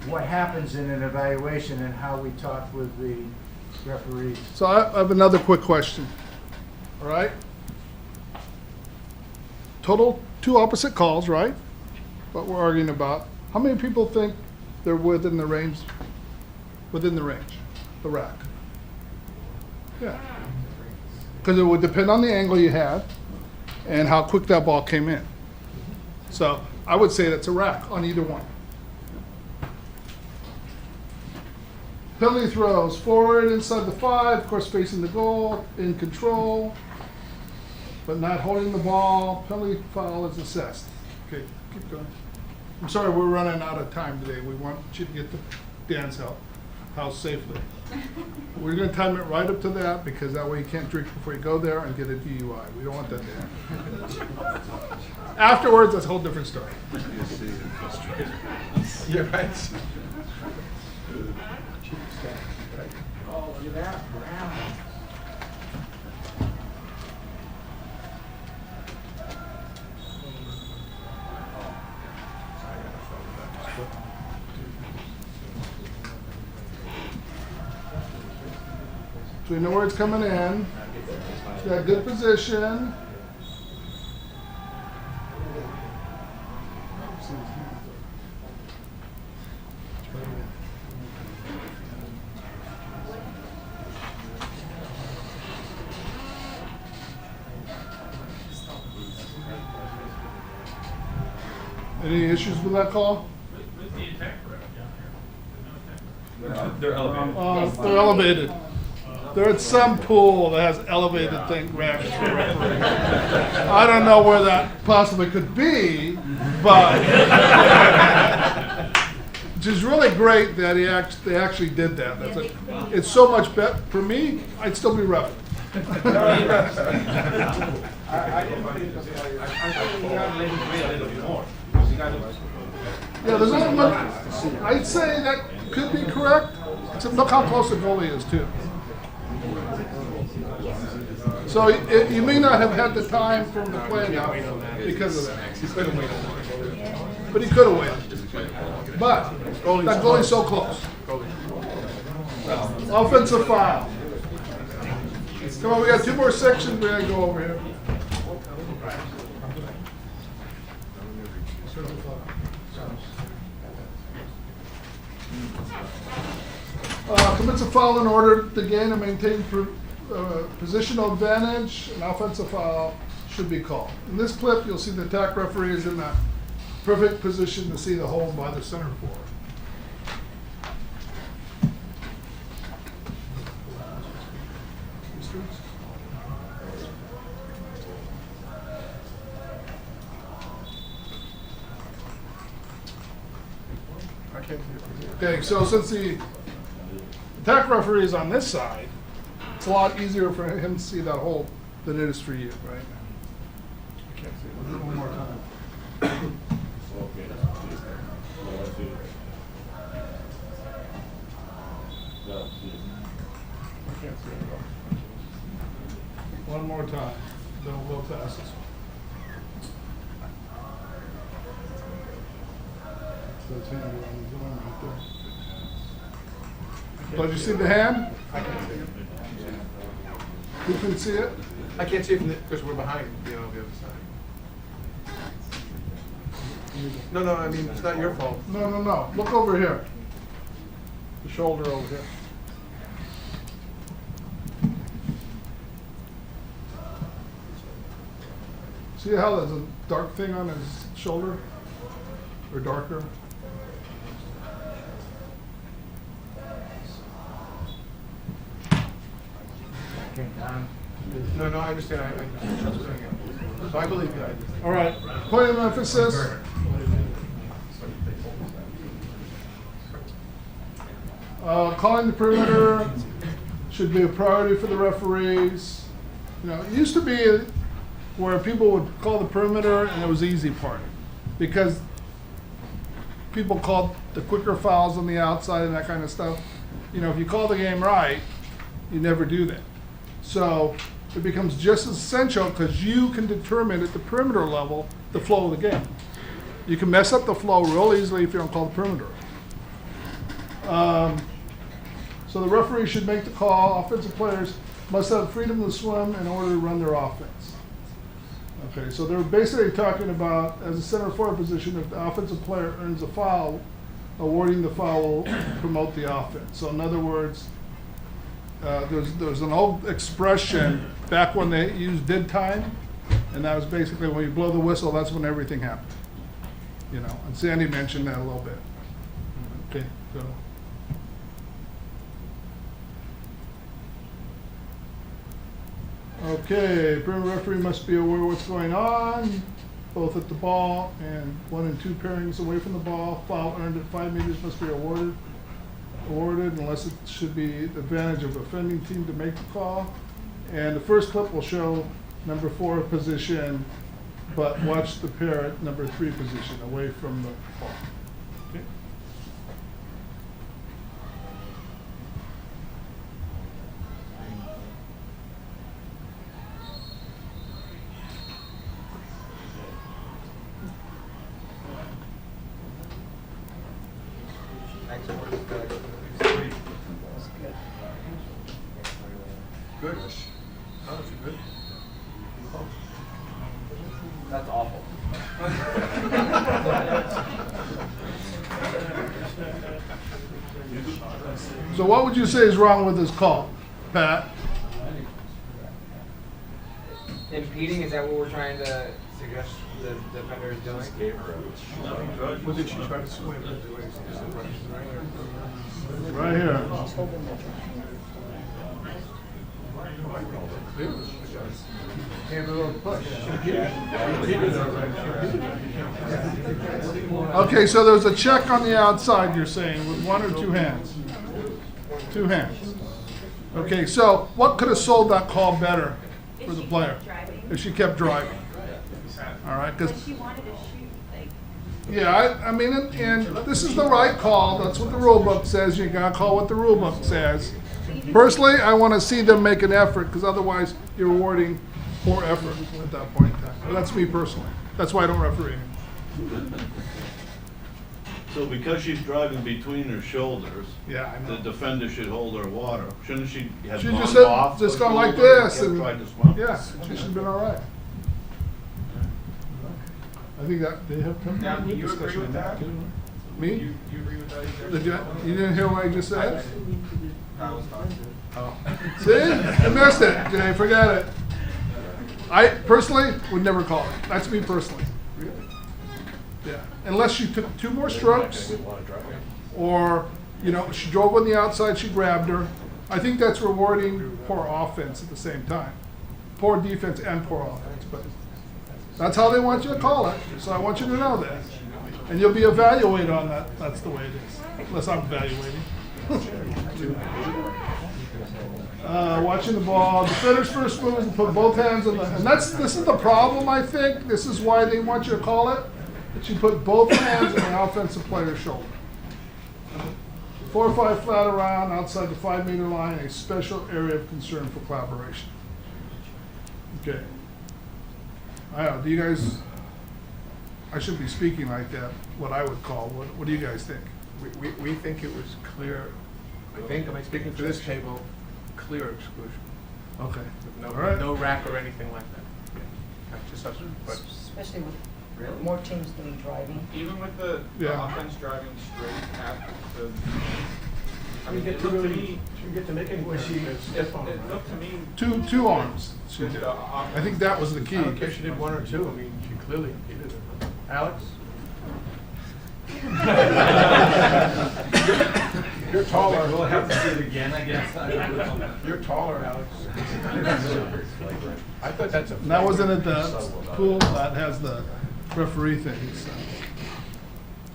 what happens in an evaluation and how we talk with the referees. So I have another quick question. All right? Total two opposite calls, right? What we're arguing about. How many people think they're within the range? Within the range, the rack. Yeah. Because it would depend on the angle you had and how quick that ball came in. So I would say that's a rack on either one. Penalty throws, forward, inside the 5, of course facing the goal, in control, but not holding the ball. Penalty foul is assessed. Okay, keep going. I'm sorry, we're running out of time today. We want you to get to Dan's house safely. We're going to time it right up to that because that way you can't drink before you go there and get a DUI. We don't want that to happen. Afterwards, that's a whole different story. You're right. Oh, look at that. Wow. So we know where it's coming in. It's got good position. Any issues with that call? Where's the attack rep down here? They're elevated. They're elevated. They're at some pool that has elevated thing rackets for referees. I don't know where that possibly could be, but which is really great that they actually did that. It's so much better for me. I'd still be ref. I think we got to let him play a little bit more. Yeah, there's only one. I'd say that could be correct. Except look how close the goalie is too. So you may not have had the time from the play now because of that. But he could have waited. But that goalie's so close. Offensive foul. Come on, we got 2 more sections. We're gonna go over here. Commits a foul in order to gain and maintain positional advantage. An offensive foul should be called. In this clip, you'll see the attack referee is in the perfect position to see the hole by the center forward. Okay, so since the attack referee is on this side, it's a lot easier for him to see that hole than it is for you, right? I can't see it. We'll do it one more time. I can't see it at all. One more time, then we'll go past this one. That's him on his arm right there. Did you see the hand? I can't see it. You can see it? I can't see it because we're behind, the other side. No, I mean, it's not your fault. No. Look over here. The shoulder over here. See how there's a dark thing on his shoulder? Or darker? No, I understand. So I believe you. All right. Point of emphasis. Calling the perimeter should be a priority for the referees. You know, it used to be where people would call the perimeter and it was the easy part because people called the quicker fouls on the outside and that kind of stuff. You know, if you call the game right, you never do that. So it becomes just as essential because you can determine at the perimeter level the flow of the game. You can mess up the flow real easily if you don't call the perimeter. So the referee should make the call. Offensive players must have freedom to swim in order to run their offense. Okay, so they're basically talking about, as a center forward position, if the offensive player earns a foul, awarding the foul will promote the offense. So in other words, there's an old expression back when they used dead time, and that was basically when you blow the whistle, that's when everything happened. You know, and Sandy mentioned that a little bit. Okay, so. Okay, perimeter referee must be aware of what's going on, both at the ball and 1 and 2 pairings away from the ball. Foul earned at 5 meters must be awarded unless it should be the advantage of offending team to make the call. And the first clip will show number 4 position, but watch the pair at number 3 position away from the ball. Okay. Good. Oh, it's good. That's awful. So what would you say is wrong with this call, Pat? Impeding, is that what we're trying to suggest the defender is doing? What did she try to swim? Right here. Okay, so there's a check on the outside, you're saying, with 1 or 2 hands? 2 hands. Okay, so what could have sold that call better for the player? If she kept driving. All right, because She wanted to shoot, like. yeah, I mean, and this is the right call. That's what the rule book says. You gotta call what the rule book says. Personally, I want to see them make an effort because otherwise you're rewarding poor effort at that point in time. But that's me personally. That's why I don't referee. So because she's driving between her shoulders, Yeah, I know. the defender should hold her water. Shouldn't she have She gone just said, off? just her gone like shoulder this kept and tried to swim? yeah, she should have been all right. I think that they have come Now, down do with you agree discussion with on that? too. Me? You agree with that? Did you didn't hear what I just said? I was talking. Oh. See? I missed it, Jay. Forget it. I personally would never call it. That's me personally. Yeah. Unless she took 2 more strokes, or, you know, she drove on the outside, she grabbed her. I think that's rewarding poor offense at the same time. Poor defense and poor offense. But that's how they want you to call it. So I want you to know that. And you'll be evaluated on that. That's the way it is. Unless I'm evaluating. Watching the ball. Defender's first move is to put both hands on the, and this is the problem, I think. This is why they want you to call it. That you put both hands on the offensive player's shoulder. 4 or 5 flat around outside the 5 meter line, a special area of concern for collaboration. Okay. I don't know, do you guys, I should be speaking like that, what I would call, what do you guys think? We think it was clear, I think, am I speaking for this table, clear exclusion. Okay. No, All right. no rack or anything like that. That's just us, but Especially with more teams doing driving. Even with the Yeah. offense driving straight at the, I we mean, get it to looked to really, me, should we get to make any it stiff on it. looked to me. Two arms. She with did. the I think that was the key. I don't care if she did 1 or 2, I mean, she clearly did it. Alex? You're taller. We'll have to see it again, I guess. You're taller, Alex. I thought that's a. And that wasn't at the pool that has the referee thing, so.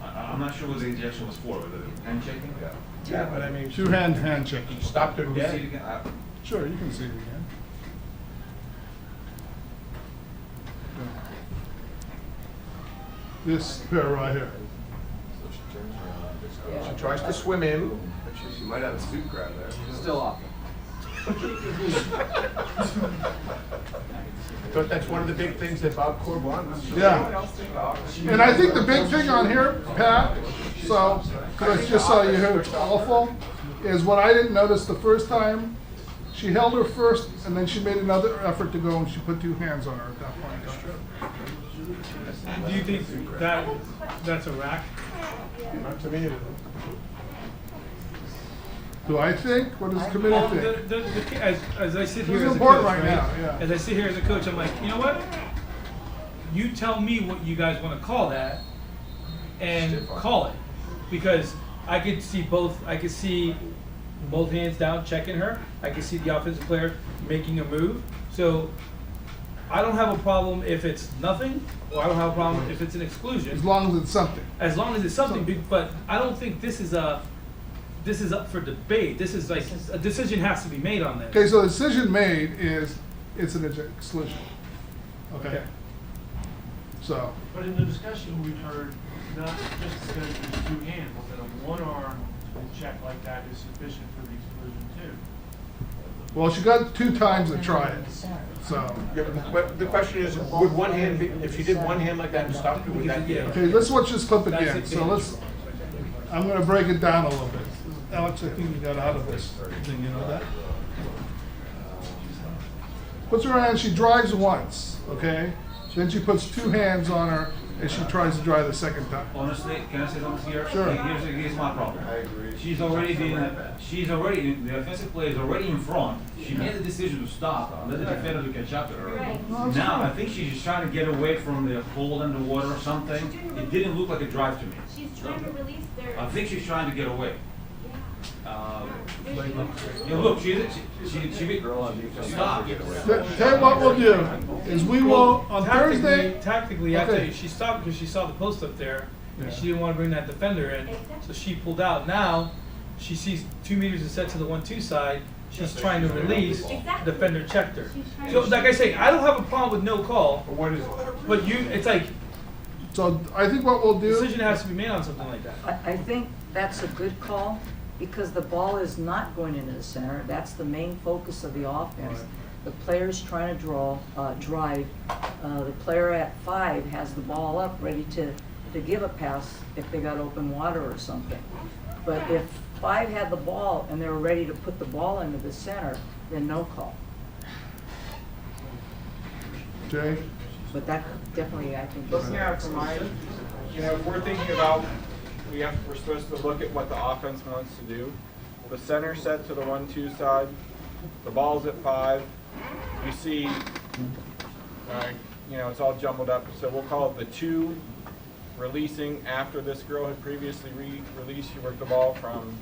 I'm not sure what the injection was for, was it hand shaking? Yeah, but I mean. 2 hand checking. Stopped her Can we see it dead. again? Sure, you can see it again. This pair right here. She tries to swim in, but She might have a suit grab there. Still awful. But that's one of the big things that Bob Corb wants. Yeah. And I think the big thing on here, Pat, so, because I just saw you here, it's awful, is what I didn't notice the first time. She held her first, and then she made another effort to go, and she put 2 hands on her at that point. Do you think that's a rack? Not to me. Do I think? What does the committee think? As I sit This here is as a important coach, right now, yeah. As I sit here as a coach, I'm like, you know what? You tell me what you guys want to call that, and call it, because I could see both. I could see both hands down, checking her. I could see the offensive player making a move. So I don't have a problem if it's nothing, or I don't have a problem if it's an exclusion. As long as it's something. As long as it's something, but I don't think this is up for debate. This is like, a decision has to be made on this. Okay, so the decision made is, it's an exclusion. Okay? So, But in the discussion, we've heard, not just because there's 2 hands, that a 1-arm check like that is sufficient for the exclusion too. well, she got 2 times to try it, so. Yeah, but the question is, would one hand be, if she did one hand like that and stopped it, would that be? Okay, let's watch this clip again. So I'm gonna break it down a little bit. Alex, I think you got out of this thing, you know that? Puts her hand, she drives once, okay? Then she puts 2 hands on her and she tries to drive the second time. Honestly, can I say something here? Sure. Here's my problem. I agree. The offensive player is already in front. She made the decision to stop, let the defender to catch up to her. Right. Now, I think she's just trying to get away from the hole in the water or something. It didn't look like a drive to me. She's trying to release their. I think she's trying to get away. Yeah. Look, she stopped. Tell you what we'll do, is we will, on Thursday. Tactically, I Okay. tell you, she stopped because she saw the post up there, and Yeah. she didn't want to bring that defender in, so she pulled out. Now, she sees 2 meters is set to the 1-2 side, she's trying to release, Exactly. defender checked her. She's trying So, to- like I say, I don't have a problem with no call, But what is it? but it's like, So I think what we'll do. decision has to be made on something like that. I think that's a good call, because the ball is not going into the center. That's the main focus of the offense. The player's trying to drive. The player at 5 has the ball up, ready to give a pass if they got open water or something. But if 5 had the ball and they were ready to put the ball into the center, then no call. Jay? But that definitely, I think. is- Looking at it from my, if we're thinking about, we're supposed to look at what the offense wants to do. The center set to the 1-2 side, the ball's at 5. You see, it's all jumbled up, so we'll call it the 2 releasing after this girl had previously released. She worked the ball from,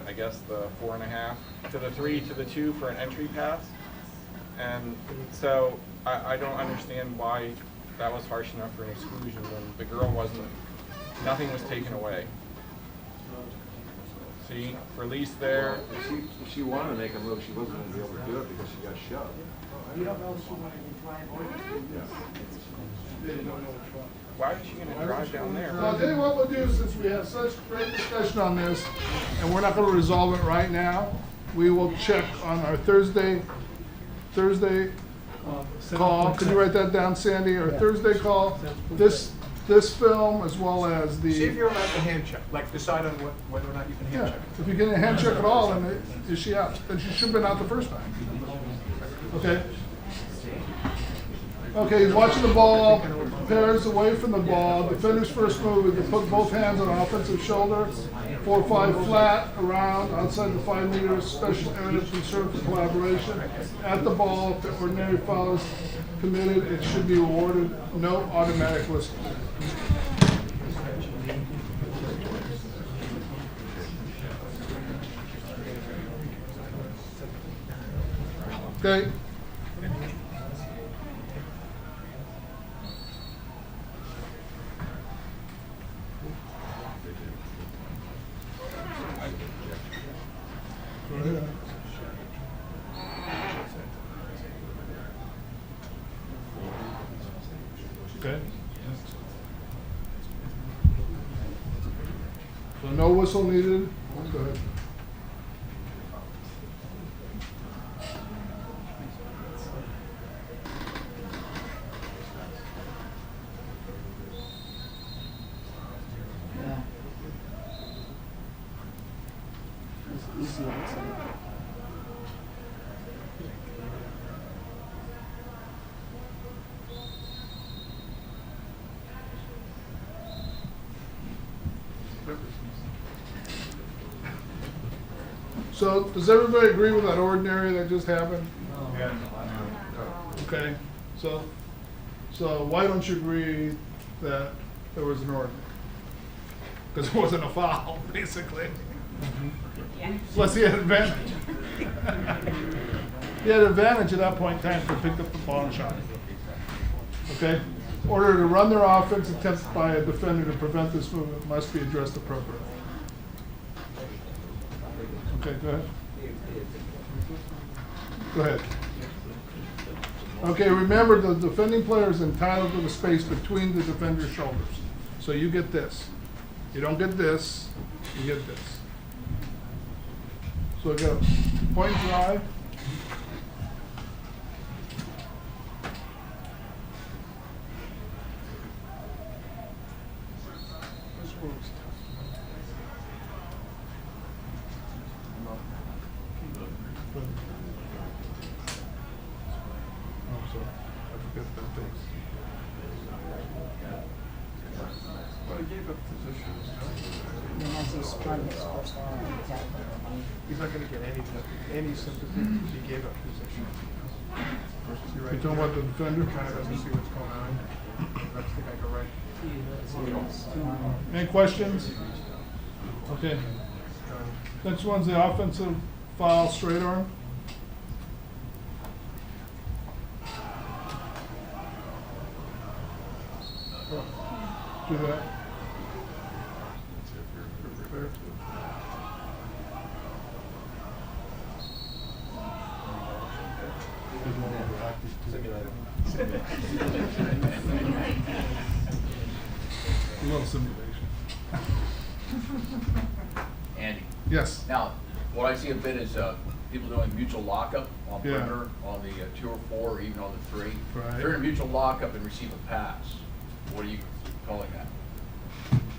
I guess, the 4.5 to the 3 to the 2 for an entry pass. And so I don't understand why that was harsh enough for an exclusion when the girl nothing was taken away. See, release there. If she wanted to make a move, she wasn't going to be able to do it because she got shoved. You don't know if she wanted to drive or Why is she going to drive down there? Well, I'll tell you what we'll do, since we have such great discussion on this, and we're not gonna resolve it right now, we will check on our Thursday call. Could you write that down, Sandy? Our Thursday call, this film as well as the. See if you're allowed to hand check, like decide on whether or not you can hand Yeah, check. if you get a hand check at all, then is she out? Then she should have been out the first time. Okay? Okay, he's watching the ball, pairs away from the ball, defender's first move is to put both hands on offensive shoulder, 4-5 flat, around, outside the 5 meters, special area of concern for collaboration. At the ball, if the ordinary foul is committed, it should be awarded, no automatic whistle. Okay? Okay. So no whistle needed. Go ahead. see it. So. So, does everybody agree with that ordinary that just happened? Yeah. Okay, so why don't you agree that there was an ordinary? Because it wasn't a foul, basically. Plus he had advantage. He had advantage at that point in time to pick up the ball and shot it. Okay? In order to run their offense, attempts by a defender to prevent this movement must be addressed appropriately. Okay, go ahead. Go ahead. Okay, remember the defending player is entitled to the space between the defender's shoulders. So you get this. You don't get this, you get this. So I got a point drive. This one's tough. Oh, sorry. I forgot that thing. But he gave up positions. He's not going to get any sympathy. He gave up position. You talking about the defender? Kind of doesn't see what's going on. That's the guy go right. Any questions? Okay. Next one's the offensive foul straight arm. Do that. A little simulation. Andy. Yes. Now, what I see a bit is people doing mutual lockup on Yeah. perimeter, on the 2 or 4, or even on the 3. Right. If you're in a mutual lockup and receive a pass, what are you calling that?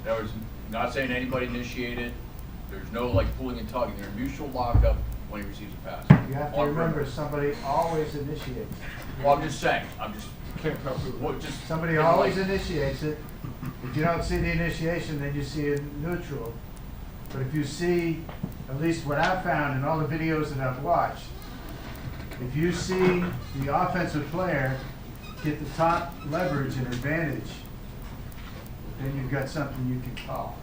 In other words, not saying anybody initiated, there's no like pulling and tugging, they're in mutual lockup when he receives a pass. You have to On remember, perimeter. somebody always initiates. Well, I'm just saying, Can't tell who. what, just. Somebody in always like- initiates it. If you don't see the initiation, then you see it neutral. But if you see, at least what I've found in all the videos that I've watched, if you see the offensive player get the top leverage and advantage, then you've got something you can call.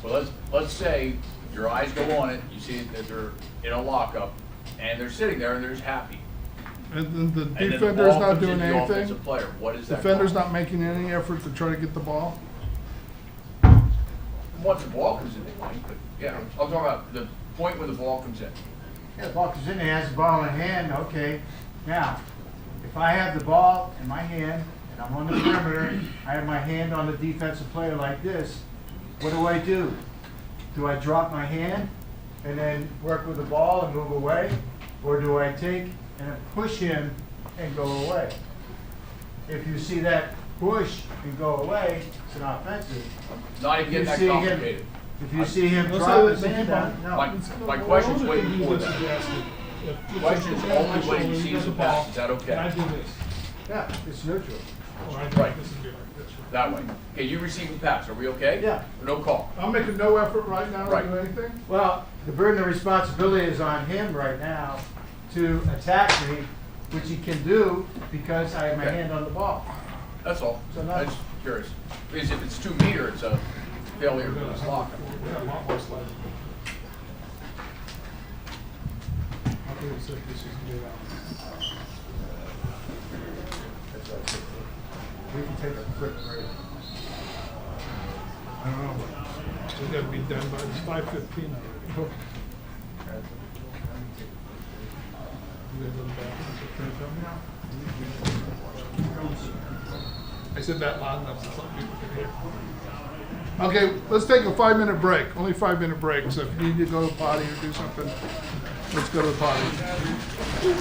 Well, let's say your eyes go on it, you see that they're in a lockup, and they're sitting there and they're just happy. And then the And then the defender's ball not comes doing into the anything? offensive player. What is that Defender's called? not making any effort to try to get the ball? Once the ball comes in, they might, but yeah, I'm talking about the point where the ball comes in. Yeah, the ball comes in, he has the ball in hand, okay. Now, if I have the ball in my hand, and I'm on the perimeter, I have my hand on the defensive player like this, what do? Do I drop my hand and then work with the ball and move away? Or do I take and push him and go away? If you see that push and go away, it's an offensive. Not even If you getting that see him- complicated. If you see him Let's drop say his that hand keep on- down, no. My question's way before that. If Question is it's only when he shoulder, receives the a pass, ball, is that okay? and I do this. Yeah, it's neutral. Or I do Right. this and do like this. That way. Okay, you receive a pass, are we okay? Yeah. No call. I'm making no effort right now to Right. do anything? Well, the burden of responsibility is on him right now to attack me, which he can do because I have my Okay. hand on the ball. That's all. So I'm nothing. just curious. Because if it's 2 meter, it's a failure of this lockup. We got a lot more slides. I'll do it so this is good out. We can take a quick break. I don't know. We gotta be done by, it's 5:15 already. You guys on the back? I said that loud enough so some people can hear. Okay, let's take a 5-minute break, only 5-minute break, so if you need to go to the potty or do something, let's go to the potty.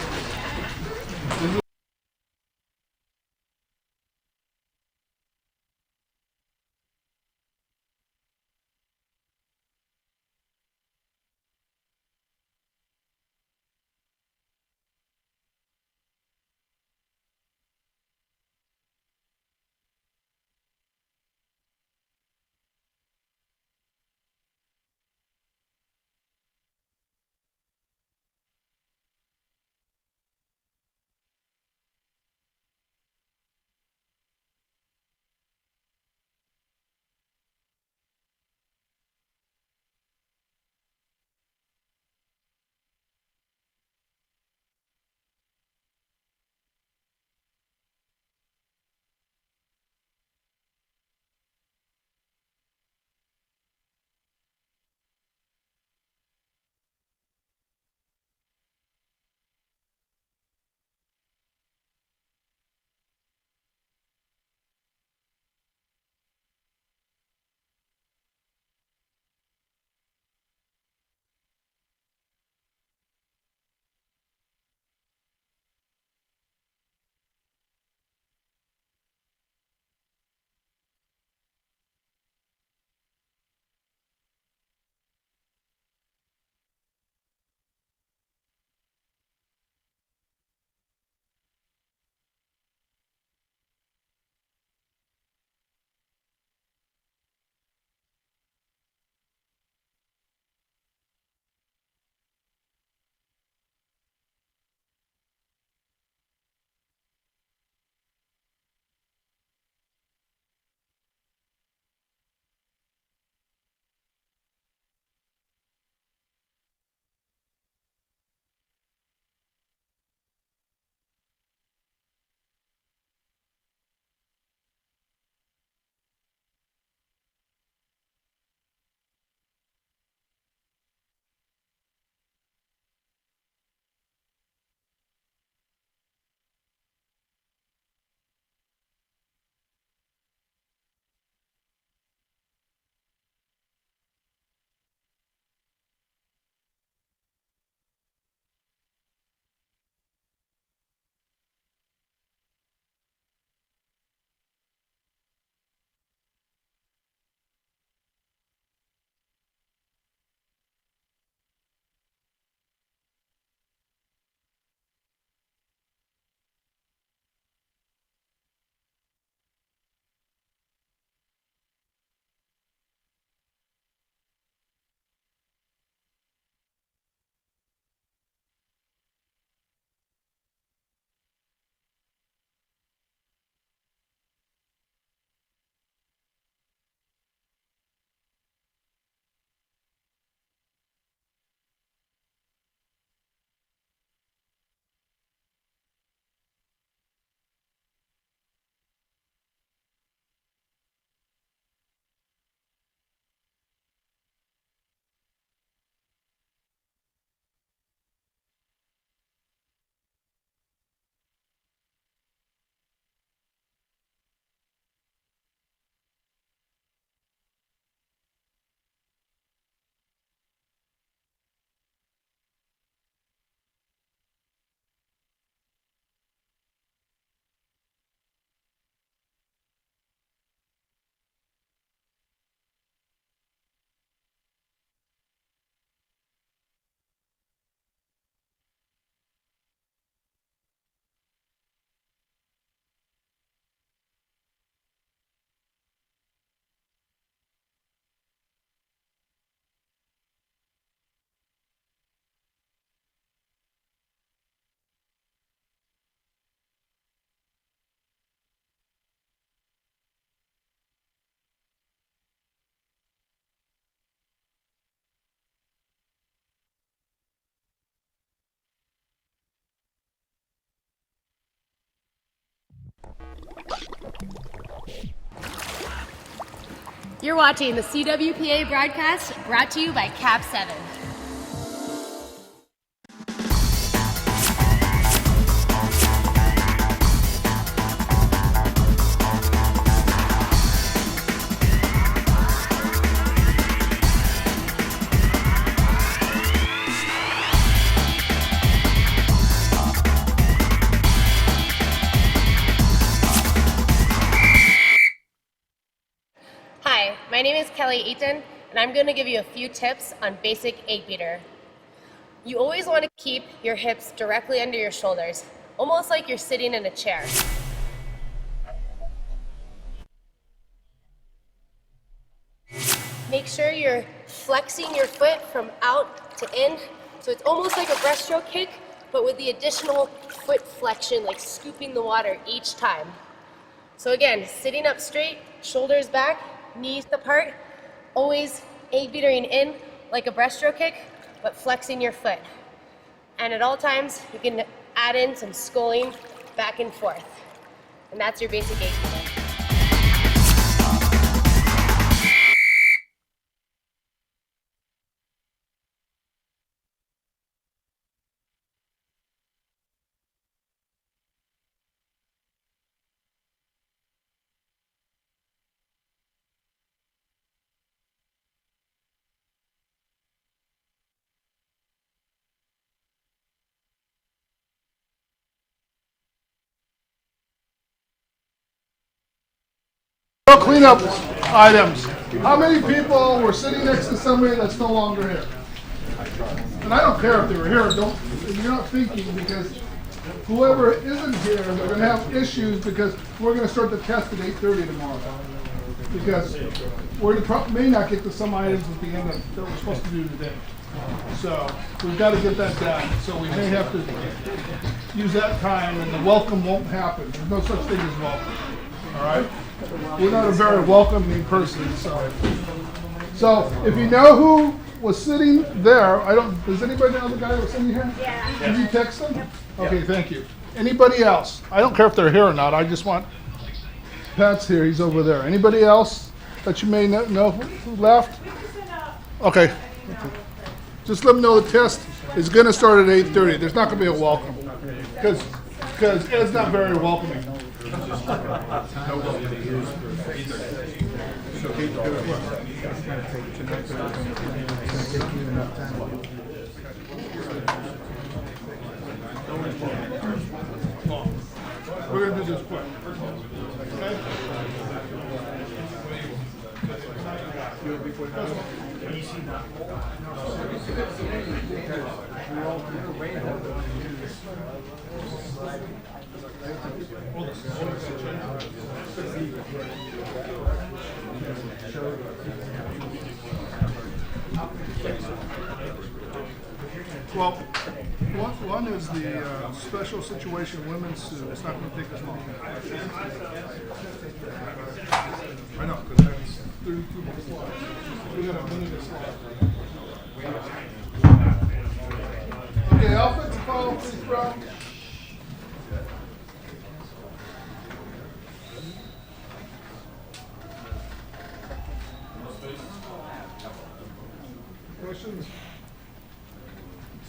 You're watching the CWPA broadcast brought to you by Cap 7. Hi, my name is Kelly Eaton, and I'm going to give you a few tips on basic 8-beater. You always want to keep your hips directly under your shoulders, almost like you're sitting in a chair. Make sure you're flexing your foot from out to in, so it's almost like a breaststroke kick, but with the additional foot flexion, like scooping the water each time. So again, sitting up straight, shoulders back, knees apart, always 8-beatering in like a breaststroke kick, but flexing your foot. And at all times, you can add in some sculling back and forth. And that's your basic 8-beater. Cleanup items. How many people were sitting next to somebody that's no longer here? And I don't care if they were here or don't. You're not thinking, because whoever isn't here, they're going to have issues, because we're going to start the test at 8:30 tomorrow. Because may not get to some items at the end of that we're supposed to do today. So we've got to get that done. So we may have to use that time, and the welcome won't happen. There's no such thing as welcome. All right? We're not a very welcoming person, so if you know who was sitting there, does anybody know the guy who was sitting here? Yeah. Did you text them? Yep. Okay, thank you. Anybody else? I don't care if they're here or not, I just want, Pat's here, he's over there. Anybody else that you may know who left? Okay. Just let them know the test is gonna start at 8:30. There's not gonna be a welcome, because Ed's not very welcoming. We're going to do this quick. Okay? Well, one is the special situation women's suit. It's not going to take us long. I know, because that's 32 more slides. We got a minute of slides. Okay, offensive foul, please, bro. Questions?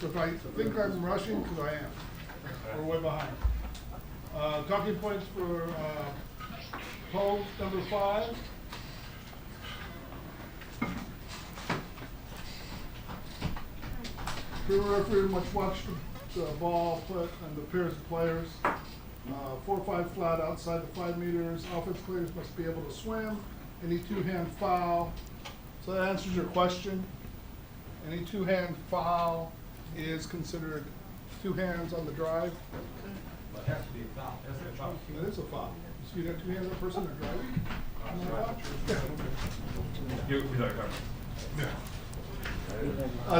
So if I think I'm rushing, because I am, we're way behind. Talking points for Polo number 5. Crew referee must watch the ball put and the pairs of players. 4 or 5 flat outside the 5 meters. Offense players must be able to swim. Any 2-hand foul. So that answers your question. Any 2-hand foul is considered 2 hands on the drive. But it has to be a foul. That's a foul. That is a foul. So you got 2 hands on a person that driving?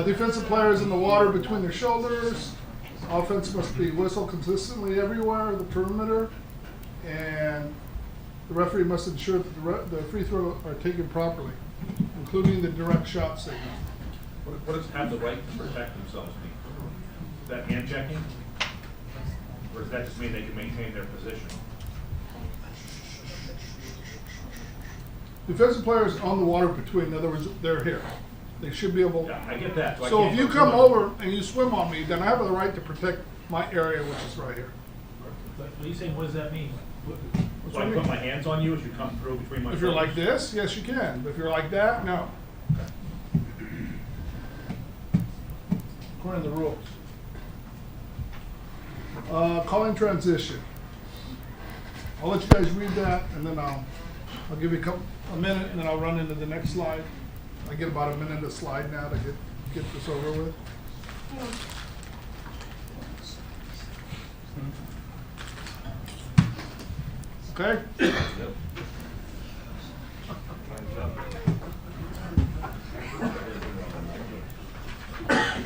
Defensive players in the water between their shoulders. Offense must be whistled consistently everywhere, the perimeter. And the referee must ensure that the free throw are taken properly, including the direct shot signal. What does have the right to protect themselves mean? Is that hand checking? Or does that just mean they can maintain their position? defensive players on the water between, in other words, they're here. They should be able. Yeah, I get that. So I So can't if you go come through it. over and you swim on me, then I have the right to protect my area, which is right here. But what are you saying, what does that mean? What's So I that put mean? my hands on you as you come through between my If you're legs? like this, yes, you can. But if you're like that, no. According to the rules. Calling transition. I'll let you guys read that, and then I'll give you a minute, and then I'll run into the next slide. I get about a minute a slide now to get this over with. Okay?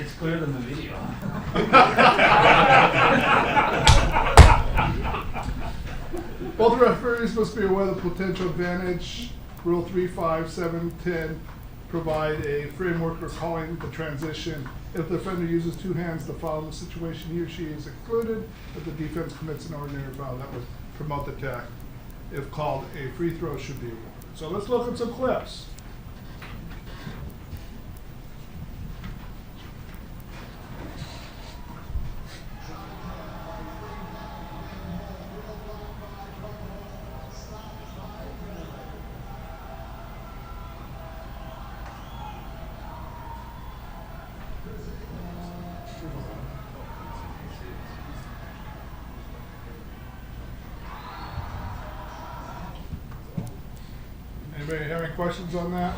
It's clearer than the video. Both referees must be aware of the potential advantage. Rule 3, 5, 7, 10 provide a framework for calling the transition. If the offender uses two hands to foul in the situation, he or she is excluded. If the defense commits an ordinary foul, that would promote the attack. If called, a free throw should be awarded. So let's look at some clips. Anybody have any questions on that?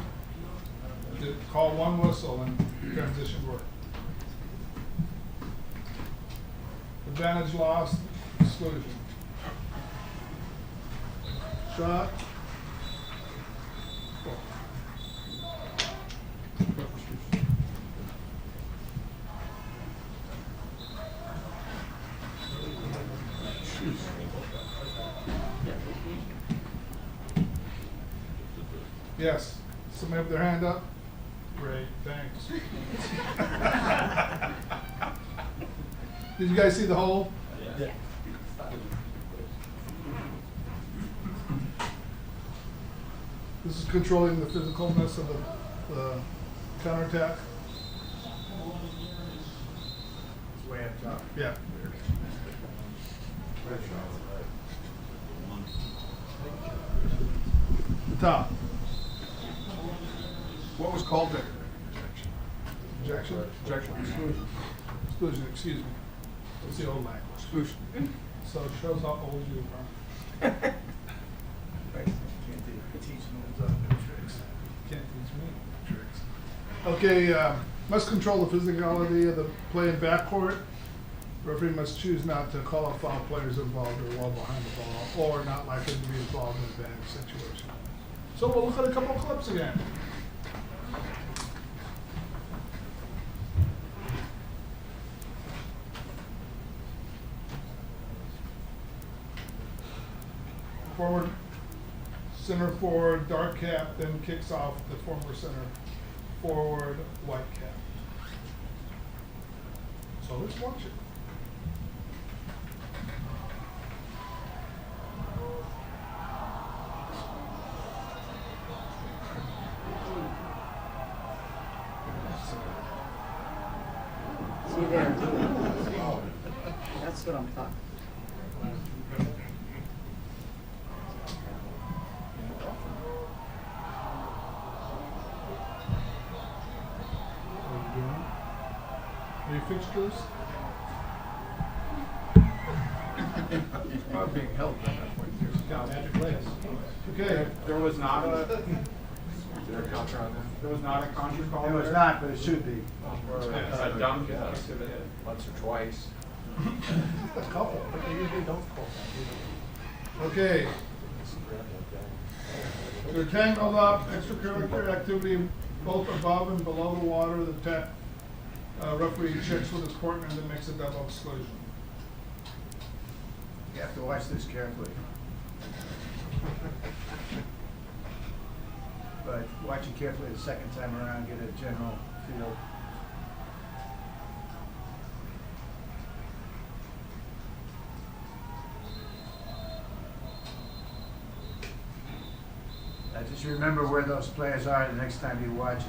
Did call one whistle and transition work? Advantage lost, exclusion. Shot. Yes. Somebody have their hand up? Great, thanks. Did you guys see the hole? Yeah. This is controlling the physicalness of the counterattack. It's way up top. Yeah. The top. What was called there? Objection? Objection. Exclusion. Exclusion, excuse me. It's the old language. Exclusion. So it shows how old you are. Can't teach me tricks. Okay, must control the physicality of the play in backcourt. Referee must choose not to call out foul players involved or well behind the ball, or not likely to be involved in a advantage situation. So we'll look at a couple of clips again. Forward, center forward, dark cap, then kicks off the former center forward, white cap. So let's watch it. See there. That's what I'm talking. Any fixtures? Not being held at that point. Magic plays. Okay. There was not a, Is there a contra on that? there was not a contra call It was there? not, but it should be. A dunk once or twice. A couple. But they usually don't call that. Okay. They're tangled up, extracurricular activity both above and below the water. The referee checks with his partner and then makes a double exclusion. You have to watch this carefully. But watch it carefully the second time around, get a general feel. Just Just remember where those players are the next time you watch it.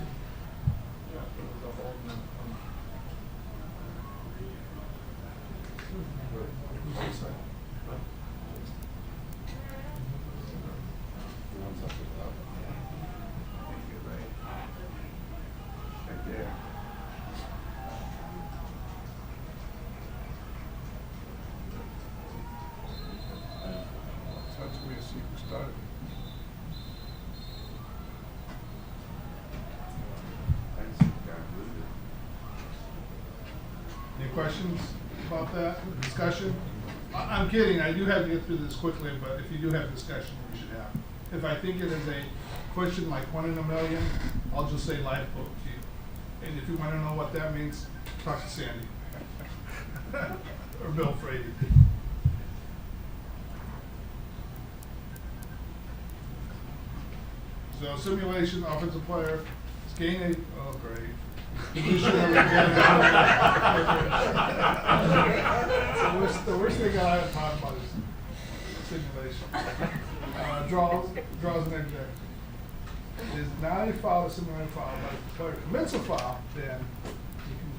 Right there. That's where you see who started. Any questions about that, discussion? I'm kidding, I do have to get through this quickly, but if you do have discussion, we should have. If I think it is a question like 1 in a million, I'll just say lifeboat to you. And if you wanna know what that means, talk to Sandy. Or Bill Frady. So simulation, offensive player, is gaining, oh great. Position of the worst thing I have talked about is simulation. Draws an exec. Is not a foul, a simulated foul, but if the player commits a foul, then you can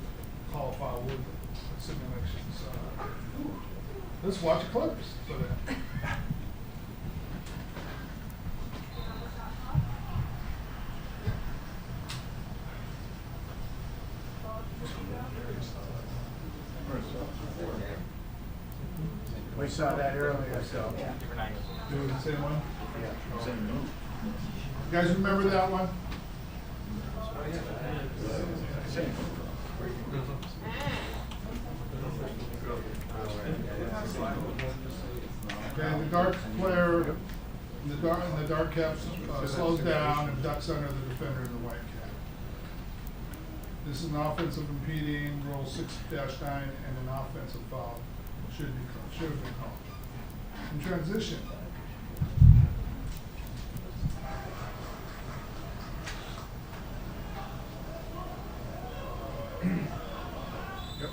call a foul with a simulation. So let's watch clips for that. We saw that earlier, so. Do it the same one? Yeah. You guys remember that one? Okay, the dark player, in the dark cap slows down and ducks under the defender in the white cap. This is an offensive impeding, rule 6-9, and an offensive foul should have been called. In transition. Yep.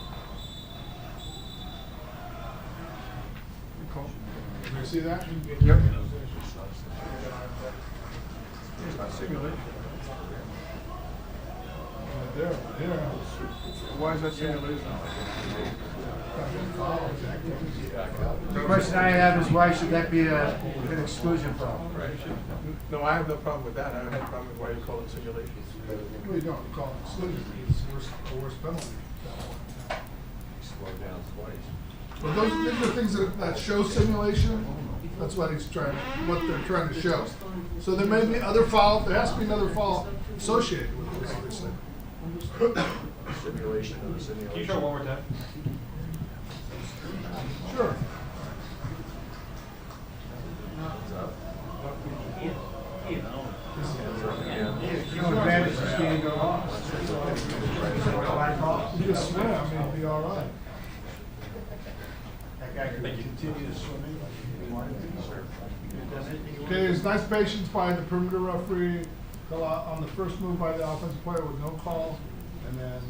Cool. Do you see that? Yep. It's not simulation. There. Why is that simulation? The question I have is why should that be an exclusion problem? No, I have no problem with that. I don't have a problem with why you call it simulation. We don't call it exclusion, it's a worse penalty. But these are things that show simulation. That's what what they're trying to show. So there may be other foul, there has to be another foul associated with this, obviously. Simulation of a simulation. Can you show one more time? Sure. No advantage this game go on. You just swim, I mean, it'll be all right. That guy could continue swimming. Okay, there's nice patience by the perimeter referee on the first move by the offensive player with no call, and then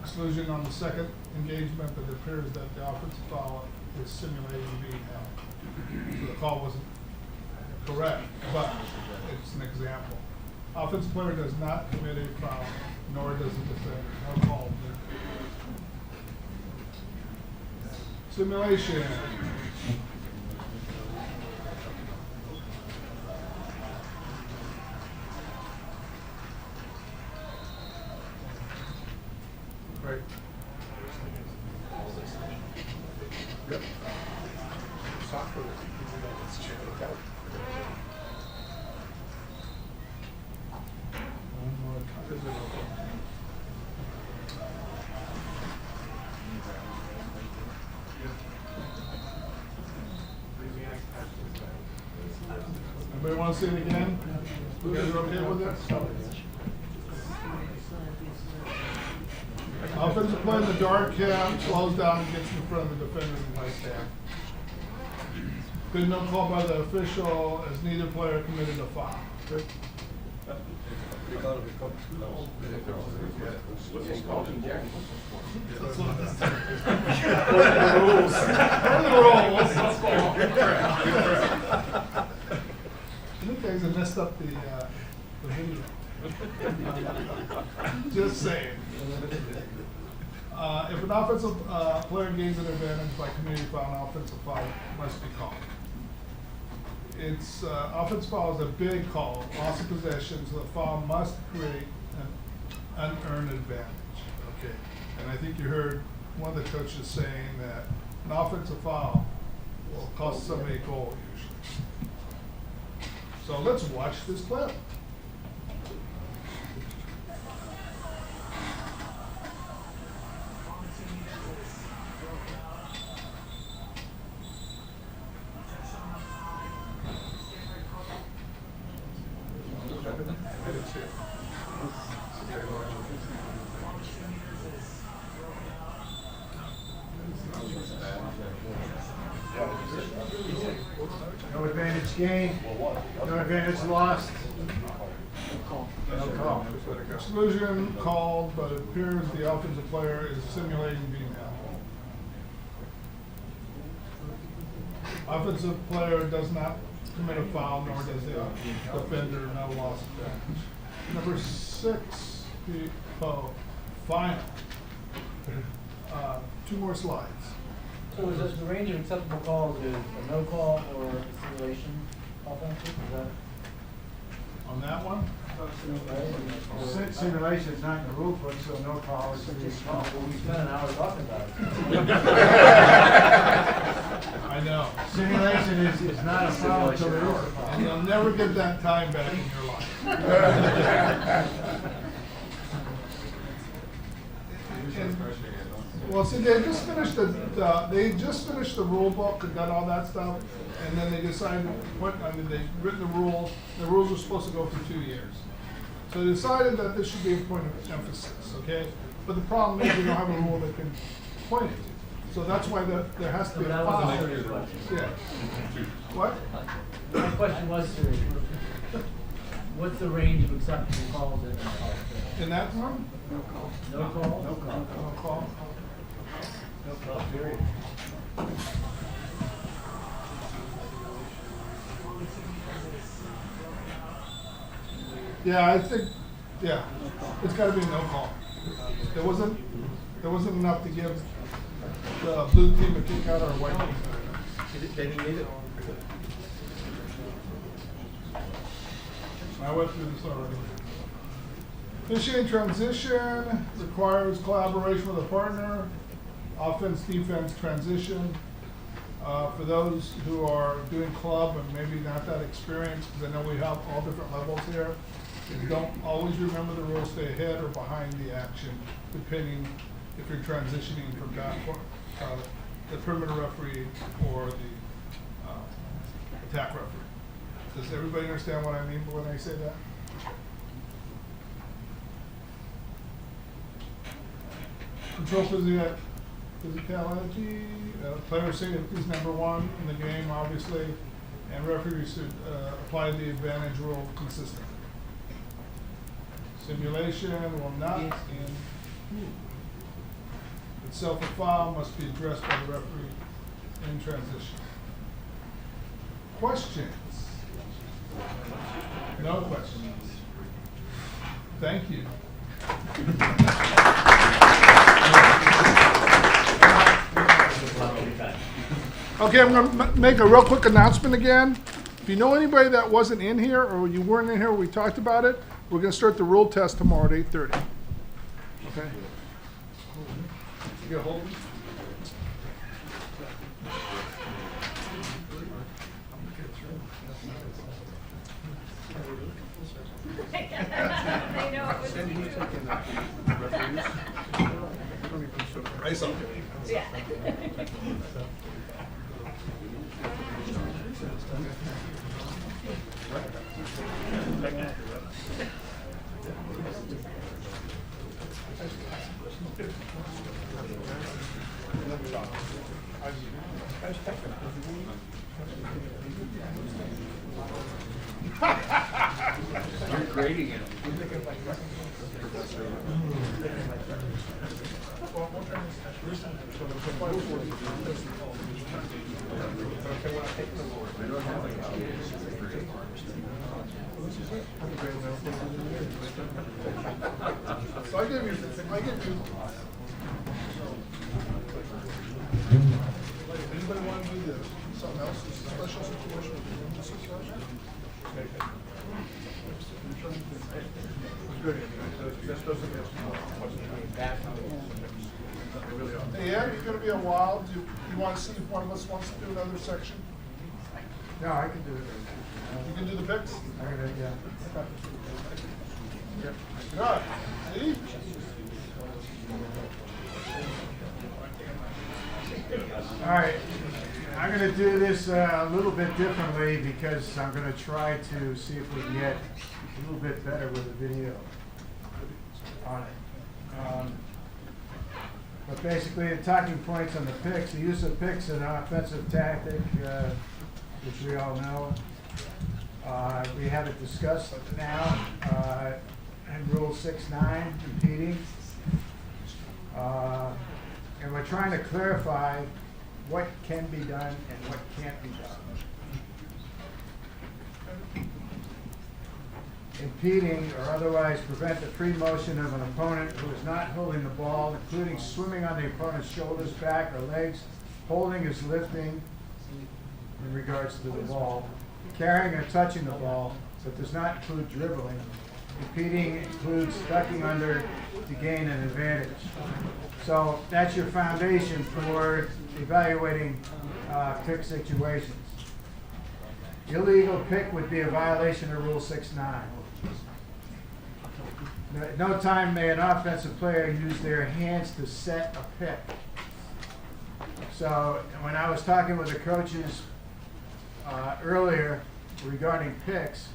exclusion on the second engagement, but it appears that the offensive foul is simulating being held. So the call wasn't correct, but it's an example. Offensive player does not commit a foul, nor does the defender. No call. Simulation. Right. Yep. Soccer, it's checked out. Anybody want to see it again? You guys are okay with it? Offensive play in the dark cap, slows down and gets in front of the defender in white cap. Good no call by the official as neither player committed a foul. Good. Okay, guys have messed up the video. Just saying. If an offensive player gains an advantage by community foul, an offensive foul must be called. It's offensive foul is a big call, loss of possession, so the foul must create an unearned advantage. Okay, and I think you heard one of the coaches saying that an offensive foul will cost somebody a goal usually. So let's watch this clip. No advantage gained, no advantage lost. No call. Exclusion called, but it appears the offensive player is simulating being held. Offensive player does not commit a foul, nor does the defender, no loss of advantage. Number 6, final. 2 more slides. So is the range of acceptable calls is a no call or a simulation offensive? Is that? On that one? Simulation is not in the rule book, so no call is We spent an hour talking about it. I know. Simulation is not a foul until there is a foul. And you'll never get that time back in your life. Well, see, they just finished the rule book and done all that stuff, and then they decided they've written the rules. The rules were supposed to go for 2 years. So they decided that this should be a point of emphasis, okay? But the problem is we don't have a rule that can point it to. So that's why there has to be a That foul. was a serious question. Yeah. What? My question was serious. What's the range of acceptable calls In that one? No call. No call? No call. No call. No call, period. Yeah, I think, it's gotta be a no call. There wasn't enough to give the blue team a kick out or a white team. Then he made it. I went through this already. Officiating transition requires collaboration with a partner. Offense, defense, transition. For those who are doing club and maybe not that experienced, because I know we have all different levels here, if you don't always remember the rules, stay ahead or behind the action, depending if you're transitioning from the perimeter referee or the attack referee. Does everybody understand what I mean when I say that? Control physicality, player safety is number 1 in the game, obviously, and referees should apply the advantage rule consistently. Simulation will not itself a foul must be addressed by the referee in transition. Questions? No questions. Thank you. Okay, I'm going to make a real quick announcement again. If you know anybody that wasn't in here or you weren't in here when we talked about it, we're going to start the rule test tomorrow at 8:30. Okay? You hold? They know it was Race up. Yeah. You're grading it. So I give you. Anybody want to do something else? Is a special situation? Good. Hey, yeah, you're gonna be a while. Do you want to see if one of us wants to do another section? No, I can do it. You can do the picks? I can, yeah. Good. See? All right, I'm going to do this a little bit differently because I'm going to try to see if we can get a little bit better with the video on it. But basically, the talking points on the picks, the use of picks is an offensive tactic, which we all know. We have it discussed now in Rule 6.9, repeating. And we're trying to clarify what can be done and what can't be done. Impeding or otherwise prevent the free motion of an opponent who is not holding the ball, including swimming on the opponent's shoulders, back, or legs, holding is lifting in regards to the ball, carrying or touching the ball, but does not include dribbling. Impeding includes ducking under to gain an advantage. So that's your foundation for evaluating pick situations. Illegal pick would be a violation of Rule 6.9. At no time may an offensive player use their hands to set a pick. So when I was talking with the coaches earlier regarding picks,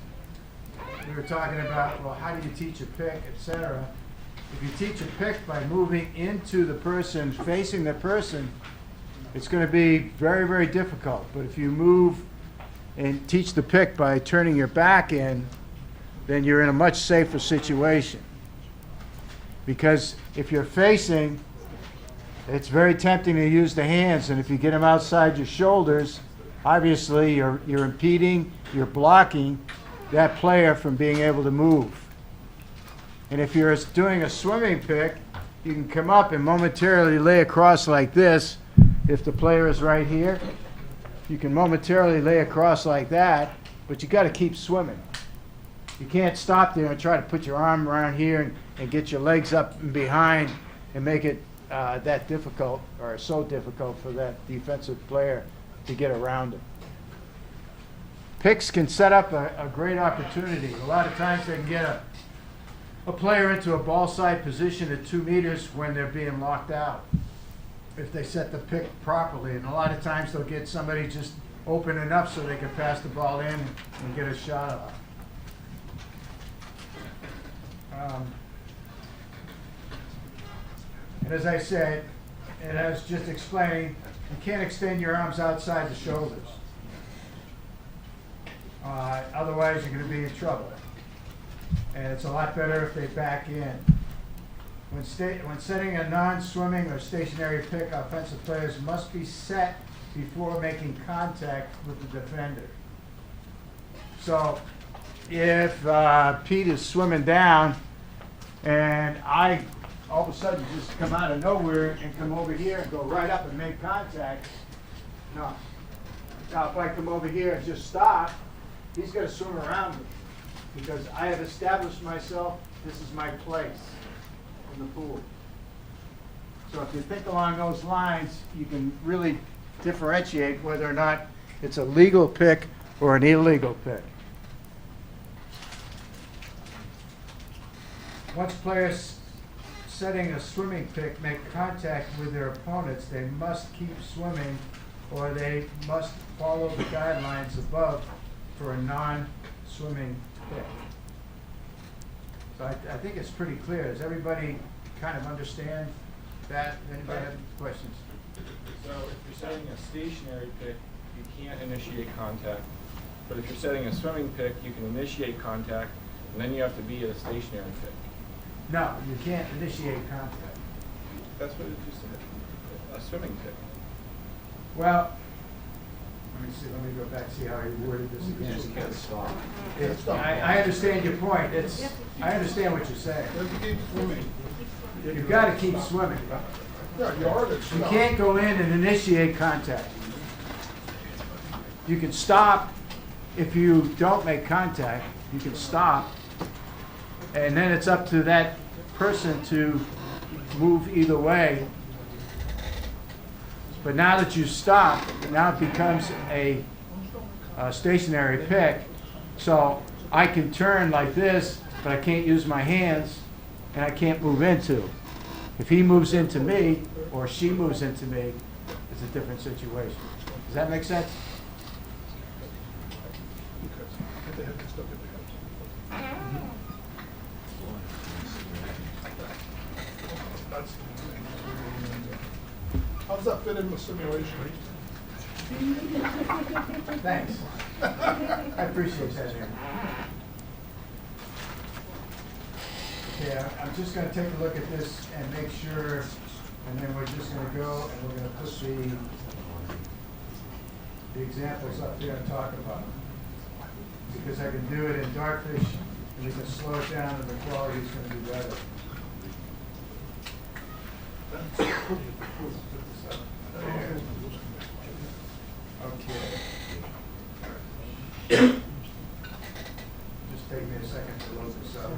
we were talking about, well, how do you teach a pick, etc. If you teach a pick by moving into the person, facing the person, it's going to be very, very difficult. But if you move and teach the pick by turning your back in, then you're in a much safer situation. Because if you're facing, it's very tempting to use the hands, and if you get them outside your shoulders, obviously you're impeding, you're blocking that player from being able to move. And if you're doing a swimming pick, you can come up and momentarily lay across like this. If the player is right here, you can momentarily lay across like that, but you got to keep swimming. You can't stop there and try to put your arm around here and get your legs up and behind and make it that difficult or so difficult for that defensive player to get around it. Picks can set up a great opportunity. A lot of times they can get a player into a ball side position at 2 meters when they're being locked out, if they set the pick properly. And a lot of times they'll get somebody just open enough so they can pass the ball in and get a shot off. And as I said, and as just explained, you can't extend your arms outside the shoulders. Otherwise, you're going to be in trouble. And it's a lot better if they back in. When setting a non-swimming or stationary pick, offensive players must be set before making contact with the defender. So if Pete is swimming down and I all of a sudden just come out of nowhere and come over here and go right up and make contact, no. Now if I come over here and just stop, he's going to swim around me because I have established myself. This is my place in the pool. So if you think along those lines, you can really differentiate whether or not it's a legal pick or an illegal pick. Once players setting a swimming pick make contact with their opponents, they must keep swimming or they must follow the guidelines above for a non-swimming pick. So I think it's pretty clear. Does everybody kind of understand that? Anybody have questions? So if you're setting a stationary pick, you can't initiate contact. But if you're setting a swimming pick, you can initiate contact, and then you have to be at a stationary pick. No, you can't initiate contact. That's what it just said. A swimming pick. Well, let me go back and see how he worded this again. You can't stop. I understand your point. I understand what you're saying. You've got to keep swimming. You can't go in and initiate contact. You can stop if you don't make contact. You can stop, and then it's up to that person to move either way. But now that you stop, now it becomes a stationary pick. So I can turn like this, but I can't use my hands, and I can't move into. If he moves into me, or she moves into me, it's a different situation. Does that make sense? How's that fit in with simulation? Thanks. I appreciate that, Aaron. Okay, I'm just going to take a look at this and make sure, and then we're just going to go and we're going to put the examples up there and talk about them. Because I can do it in Dartfish, and we can slow it down, and the quality is going to be better. Okay. Just take me a second to load this up.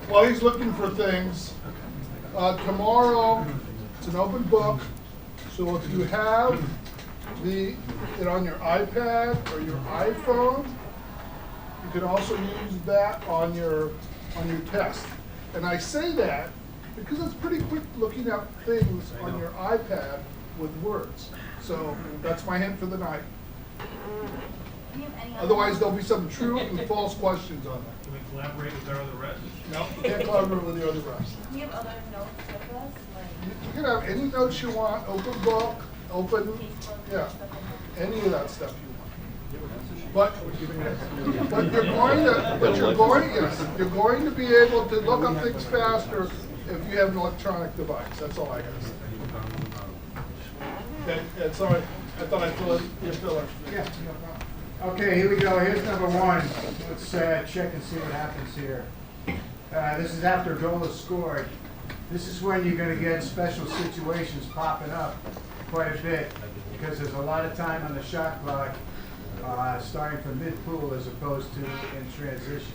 While he's looking for things, tomorrow it's an open book. So if you have it on your iPad or your iPhone, you can also use that on your test. And I say that because it's pretty quick looking up things on your iPad with words. So that's my hint for the night. Otherwise, there'll be some true and false questions on that. Can we collaborate with our other reps? No, you can't collaborate with the other reps. Can you have other notes with us? You can have any notes you want, open book, open, yeah, any of that stuff you want. But you're going to be able to look up things faster if you have an electronic device. That's all I gotta say. Okay, sorry, I thought I'd fill it. Yeah. Okay, here we go. Here's number one. Let's check and see what happens here. This is after a goal is scored. This is when you're going to get special situations popping up quite a bit because there's a lot of time on the shot clock starting from mid-pool as opposed to in transition.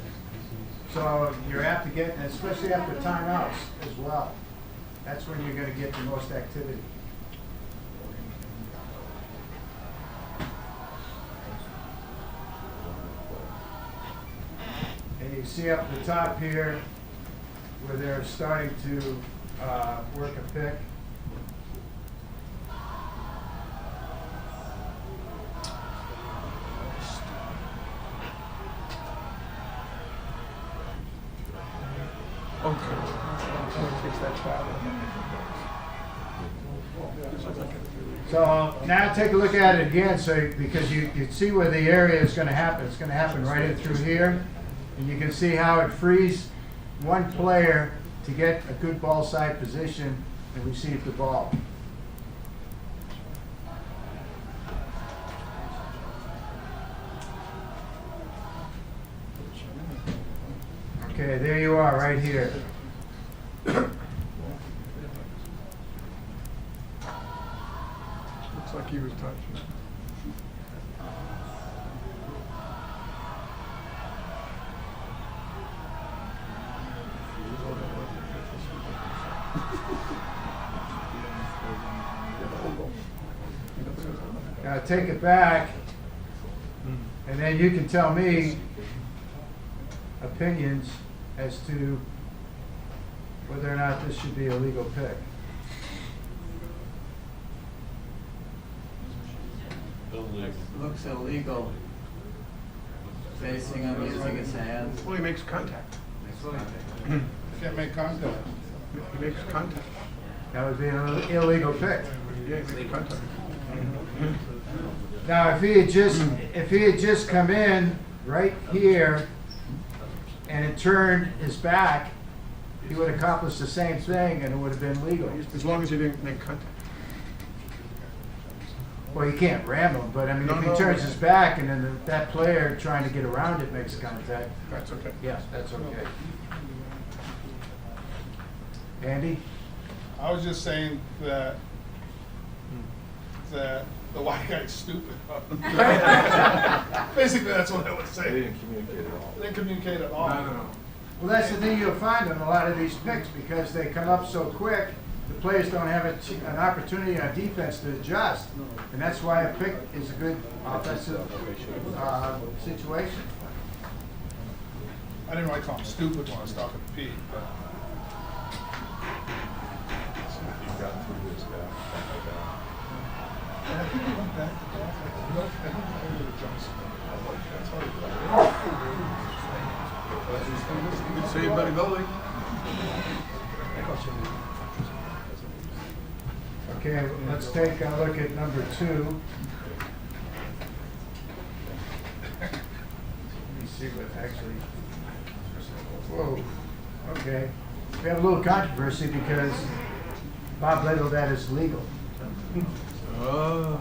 So you're apt to get, and especially after timeouts as well, that's when you're going to get the most activity. And you see up at the top here where they're starting to work a pick. So now take a look at it again, so because you can see where the area is going to happen. It's going to happen right in through here, and you can see how it frees one player to get a good ball side position and receive the ball. Okay, Okay, there you are, right here. Looks like he was touching. Now take it back, and then you can tell me opinions as to whether or not this should be a legal pick. Looks illegal. Facing him, using his hands. Well, he makes contact. Can't make contact. He makes contact. That would be an illegal pick. Yeah, he makes contact. Now, if he had just come in right here and it turned his back, he would accomplish the same thing and it would have been legal. As long as he didn't make contact. Well, you can't ram him, but I mean, if he turns his back and then that player trying to get around it makes contact. That's okay. Yes, that's okay. Andy? I was just saying that the white guy's stupid. Basically, that's what I was saying. They didn't communicate at all. They didn't communicate at all. No. Well, that's the thing you'll find on a lot of these picks because they come up so quick, the players don't have an opportunity on defense to adjust. And that's why a pick is a good offensive situation. I didn't really call him stupid when I was talking to Pete, but. I think he went back to back. I think he only adjusted. That's hard. Good save by the goalie. Okay, let's take a look at number 2. Let me see what actually. Whoa. Okay. We have a little controversy because Bob labeled that as legal. Oh.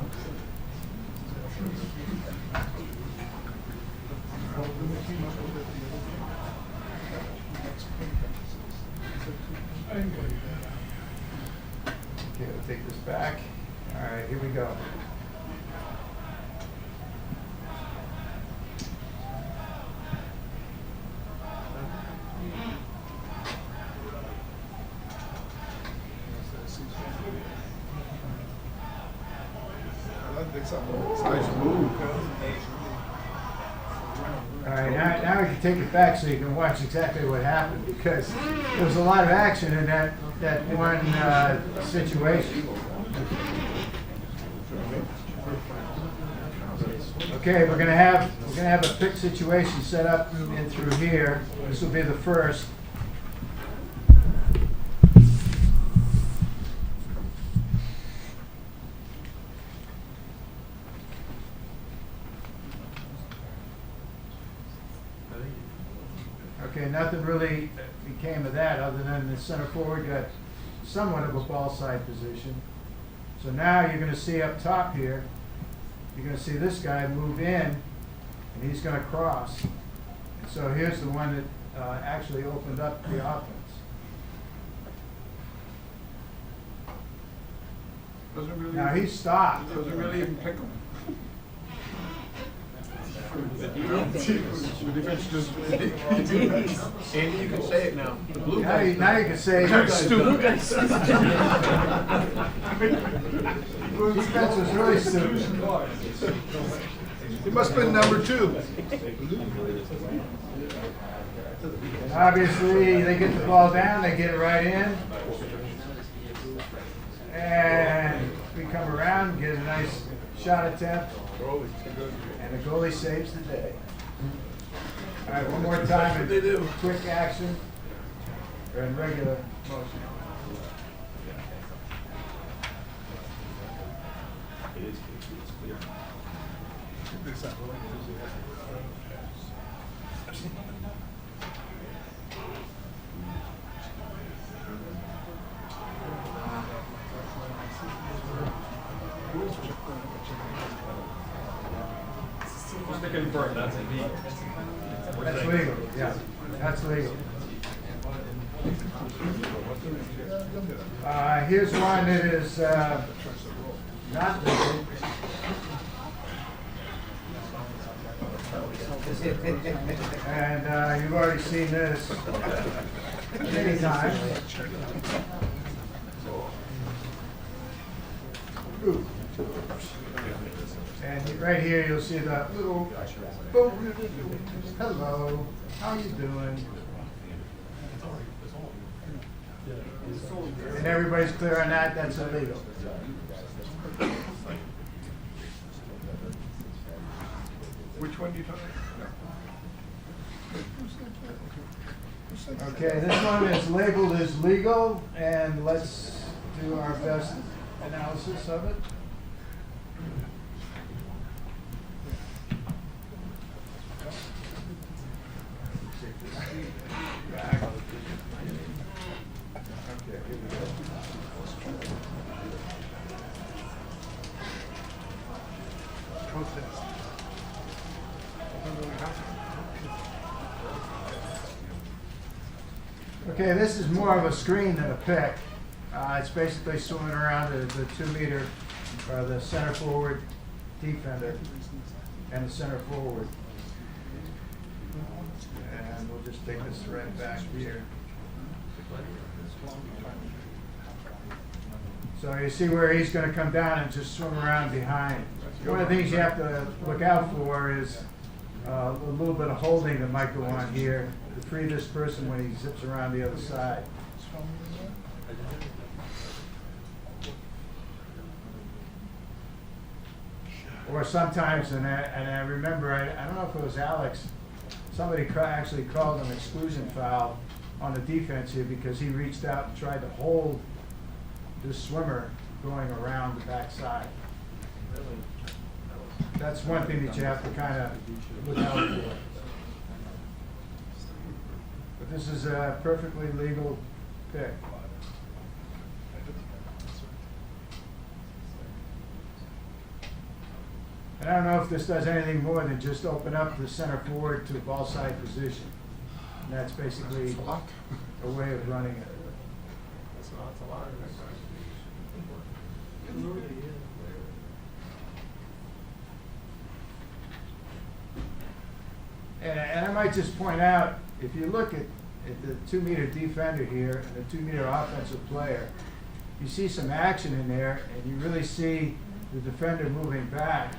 Okay, we'll take this back. All right, here we go. Nice move. All right, now we can take it back so you can watch exactly what happened because there was a lot of action in that one situation. Okay, we're gonna have a pick situation set up in through here. This will be the first. Okay, nothing really became of that other than the center forward got somewhat of a ball side position. So now you're going to see up top here, you're going to see this guy move in and he's going to cross. And so here's the one that actually opened up the offense. Now he stopped. Doesn't really even pick him. The defense just. Andy, you can say it now. The blue guy. Now you can say You're stupid. defense was really stupid. It must have been number 2. And obviously, they get the ball down, they get it right in. And we come around, get a nice shot attempt. And the goalie saves the day. All right, one more time in quick action or in regular motion. Just to confirm, that's illegal. That's legal, yeah, that's legal. Here's one that is not legal. And you've already seen this many times. Ooh. And right here you'll see the little boat. Hello, how you doing? And everybody's clear on that, that's illegal. Which one do you talk about? Okay, this one is labeled as legal, and let's do our best analysis of it. Okay, this is more of a screen than a pick. It's basically swimming around the 2 meter, the center forward defender and the center forward. And we'll just take this right back here. So you see where he's going to come down and just swim around behind. One of the things you have to look out for is a little bit of holding that might go on here to free this person when he zips around the other side. Or sometimes, and I remember, I don't know if it was Alex, somebody actually called an exclusion foul on the defense here because he reached out and tried to hold this swimmer going around the backside. That's one thing that you have to kind of look out for. But this is a perfectly legal pick. And I don't know if this does anything more than just open up the center forward to ball side position. And that's basically a way of running it. And I might just point out, if you look at the 2 meter defender here and the 2 meter offensive player, you see some action in there and you really see the defender moving back.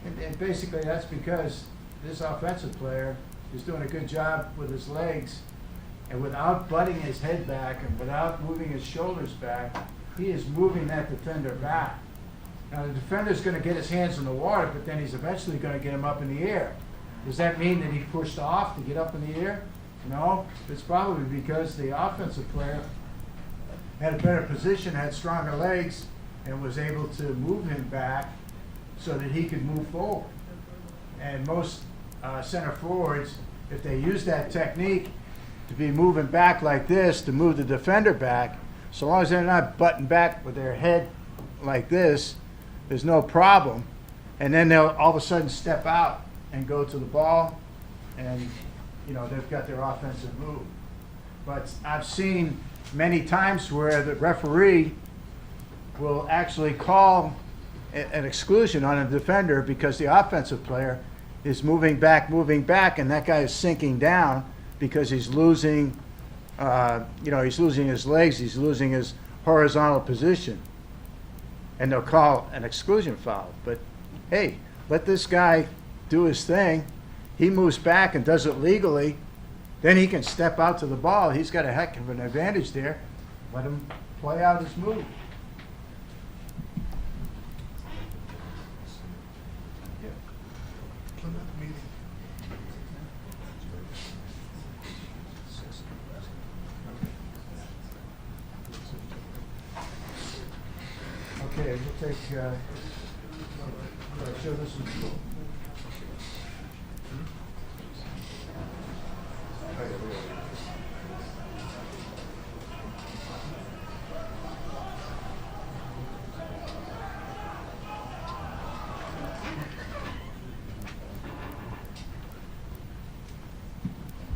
And basically that's because this offensive player is doing a good job with his legs, and without butting his head back and without moving his shoulders back, he is moving that defender back. Now the defender's going to get his hands in the water, but then he's eventually going to get him up in the air. Does that mean that he pushed off to get up in the air? No, it's probably because the offensive player had a better position, had stronger legs, and was able to move him back so that he could move forward. And most center forwards, if they use that technique to be moving back like this to move the defender back, so long as they're not butting back with their head like this, there's no problem. And then they'll all of a sudden step out and go to the ball, and they've got their offensive move. But I've seen many times where the referee will actually call an exclusion on a defender because the offensive player is moving back, and that guy is sinking down because he's losing, he's losing his legs, he's losing his horizontal position. And they'll call an exclusion foul. But hey, let this guy do his thing. He moves back and does it legally. Then he can step out to the ball. He's got a heck of an advantage there. Let him play out his move. Okay, we'll take, show this one.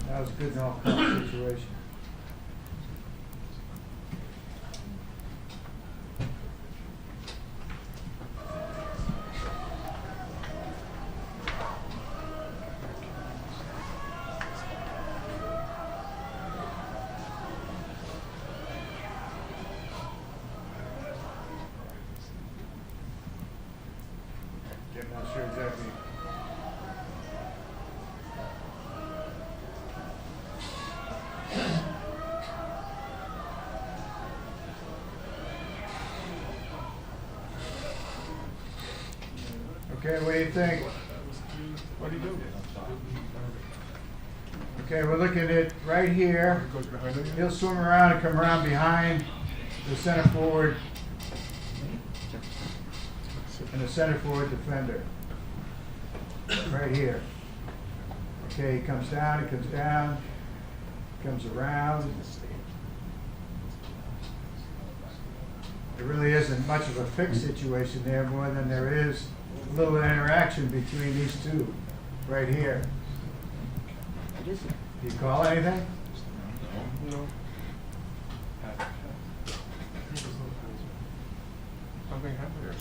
That was a good no-call situation. sure exactly. Okay, what do you think? What do you do? Okay, we're looking at right here. He'll swim around and come around behind the center forward and the center forward defender. Right here. Okay, he comes down, comes around. There really isn't much of a fixed situation there, more than there is a little interaction between these two right here. Do you call anything? No. Something happened.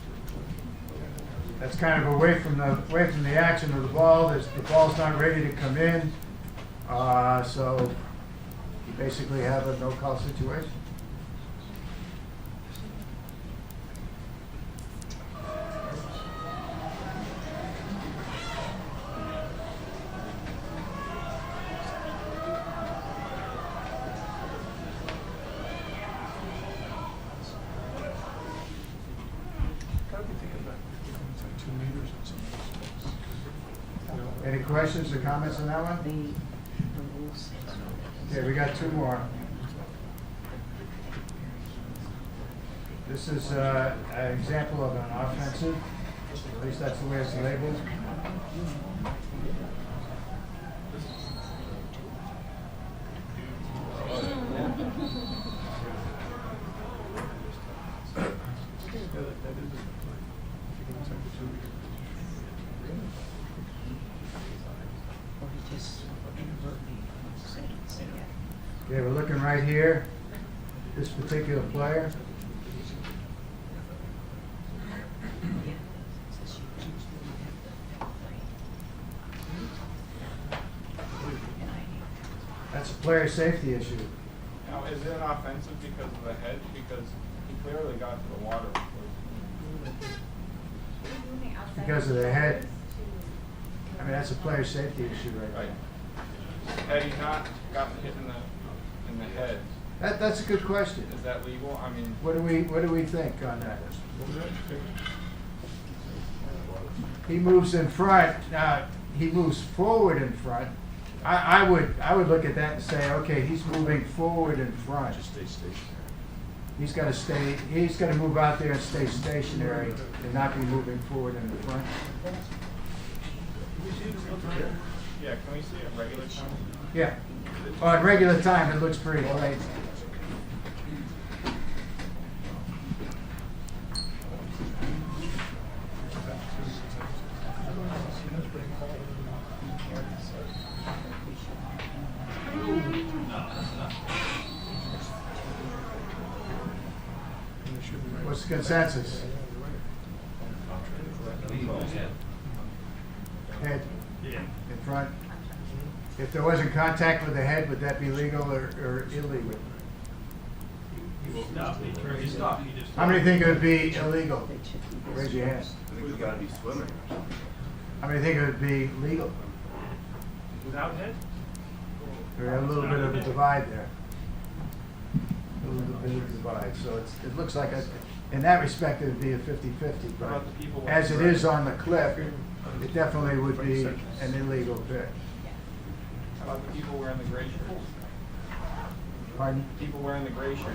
That's kind of away from the action of the ball. The ball's not ready to come in, so you basically have a no-call situation. Any questions or comments on that one? Okay, we got two more. This is an example of an offensive, at least that's the way it's labeled. Okay, we're looking right here, this particular player. That's a player safety issue. Now, is it an offensive because of the head? Because he clearly got to the water. Because of the head. I mean, that's a player safety issue right there. Had he not gotten hit in the head, That's a good question. is that legal? I mean, What do we think on that? He moves in front. Now he moves forward in front. I would look at that and say, okay, he's moving forward in front. Just stay stationary. He's got to stay. He's got to move out there and stay stationary and not be moving forward in the front. yeah, can we see it regular time? Yeah. Well, at regular time, it looks pretty late. What's the consensus? Head in front. If there wasn't contact with the head, would that be legal or illegal? How many think it would be illegal? Raise your hand. I think you gotta be swimming. How many think it would be legal? Without head? We have a little bit of a divide there. A little bit of a divide. So it looks like, in that respect, it would be a 50-50. But as it is on the clip, it definitely would be an illegal pick. How about the people wearing the gray shirt? Pardon? People wearing the gray shirt.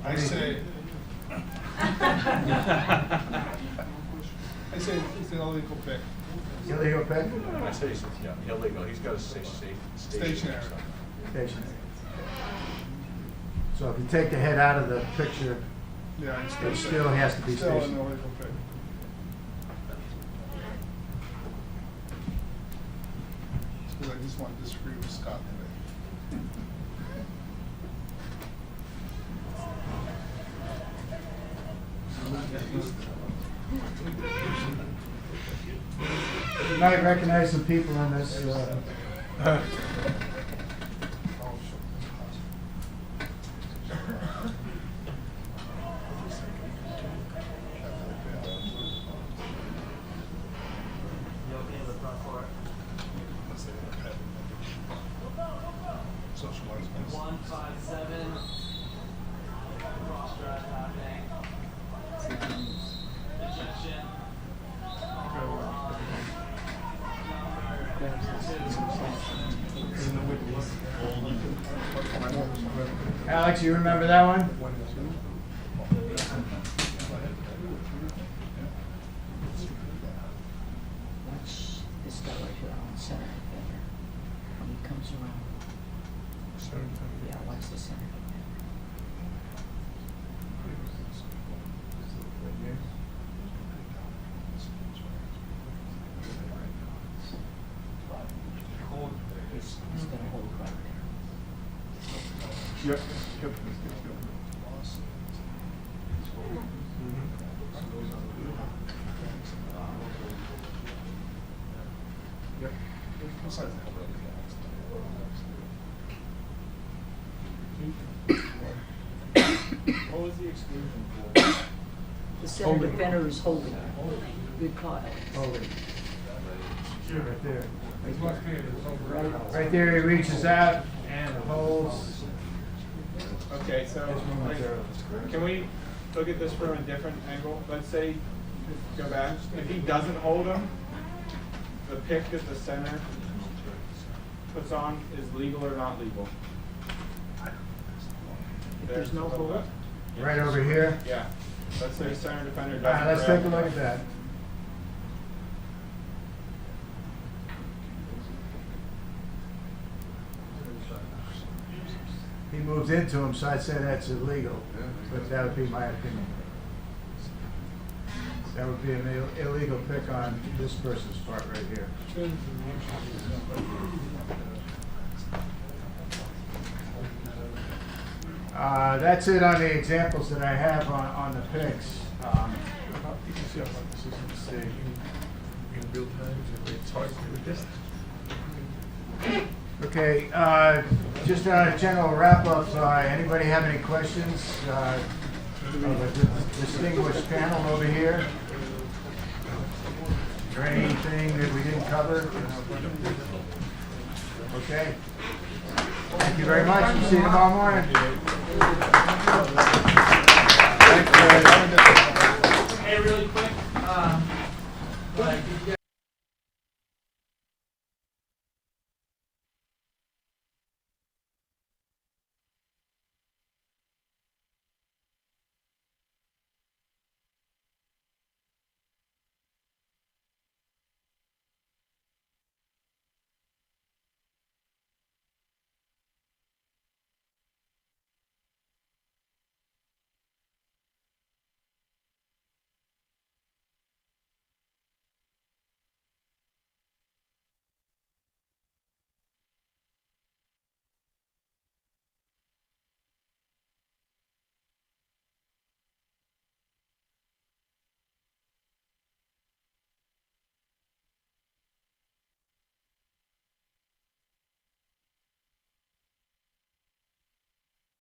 I say. I say it's an illegal pick. Illegal pick? I say, yeah, illegal. He's got to stay Stationary. Stationary. So if you take the head out of the picture, Yeah, it still has to be still an stationary. illegal pick. Because I just want to disagree with Scott today. You might recognize some people in this. 5'7", cross drive happening, ejection. Alex, you remember that one? Watch this guy right here on center defender. When he comes around. Yeah, watch the center defender. He's gonna hold right there. Yep. What was the exclusion for? The center defender is holding. Good call, Alex. Holding. Sure, right there. Right there, he reaches out and holds. Okay, so can we look at this from a different angle? Let's say, go back, if he doesn't hold him, the pick that the center puts on is legal or not legal? There's no hold? Right over here? Yeah. Let's say center defender All doesn't. right, let's grab take a look him. at that. He moves into him, so I'd say that's illegal, but that would be my opinion. That would be an illegal pick on this person's part right here. That's it on the examples that I have on the picks. You can see how much this is a mistake in real time. It's hard with this. Okay, just on a general wrap-up, anybody have any questions of the distinguished panel over here? Is there anything that we didn't cover? Okay. Thank you very much. We'll see you tomorrow morning. Hey, really quick, like,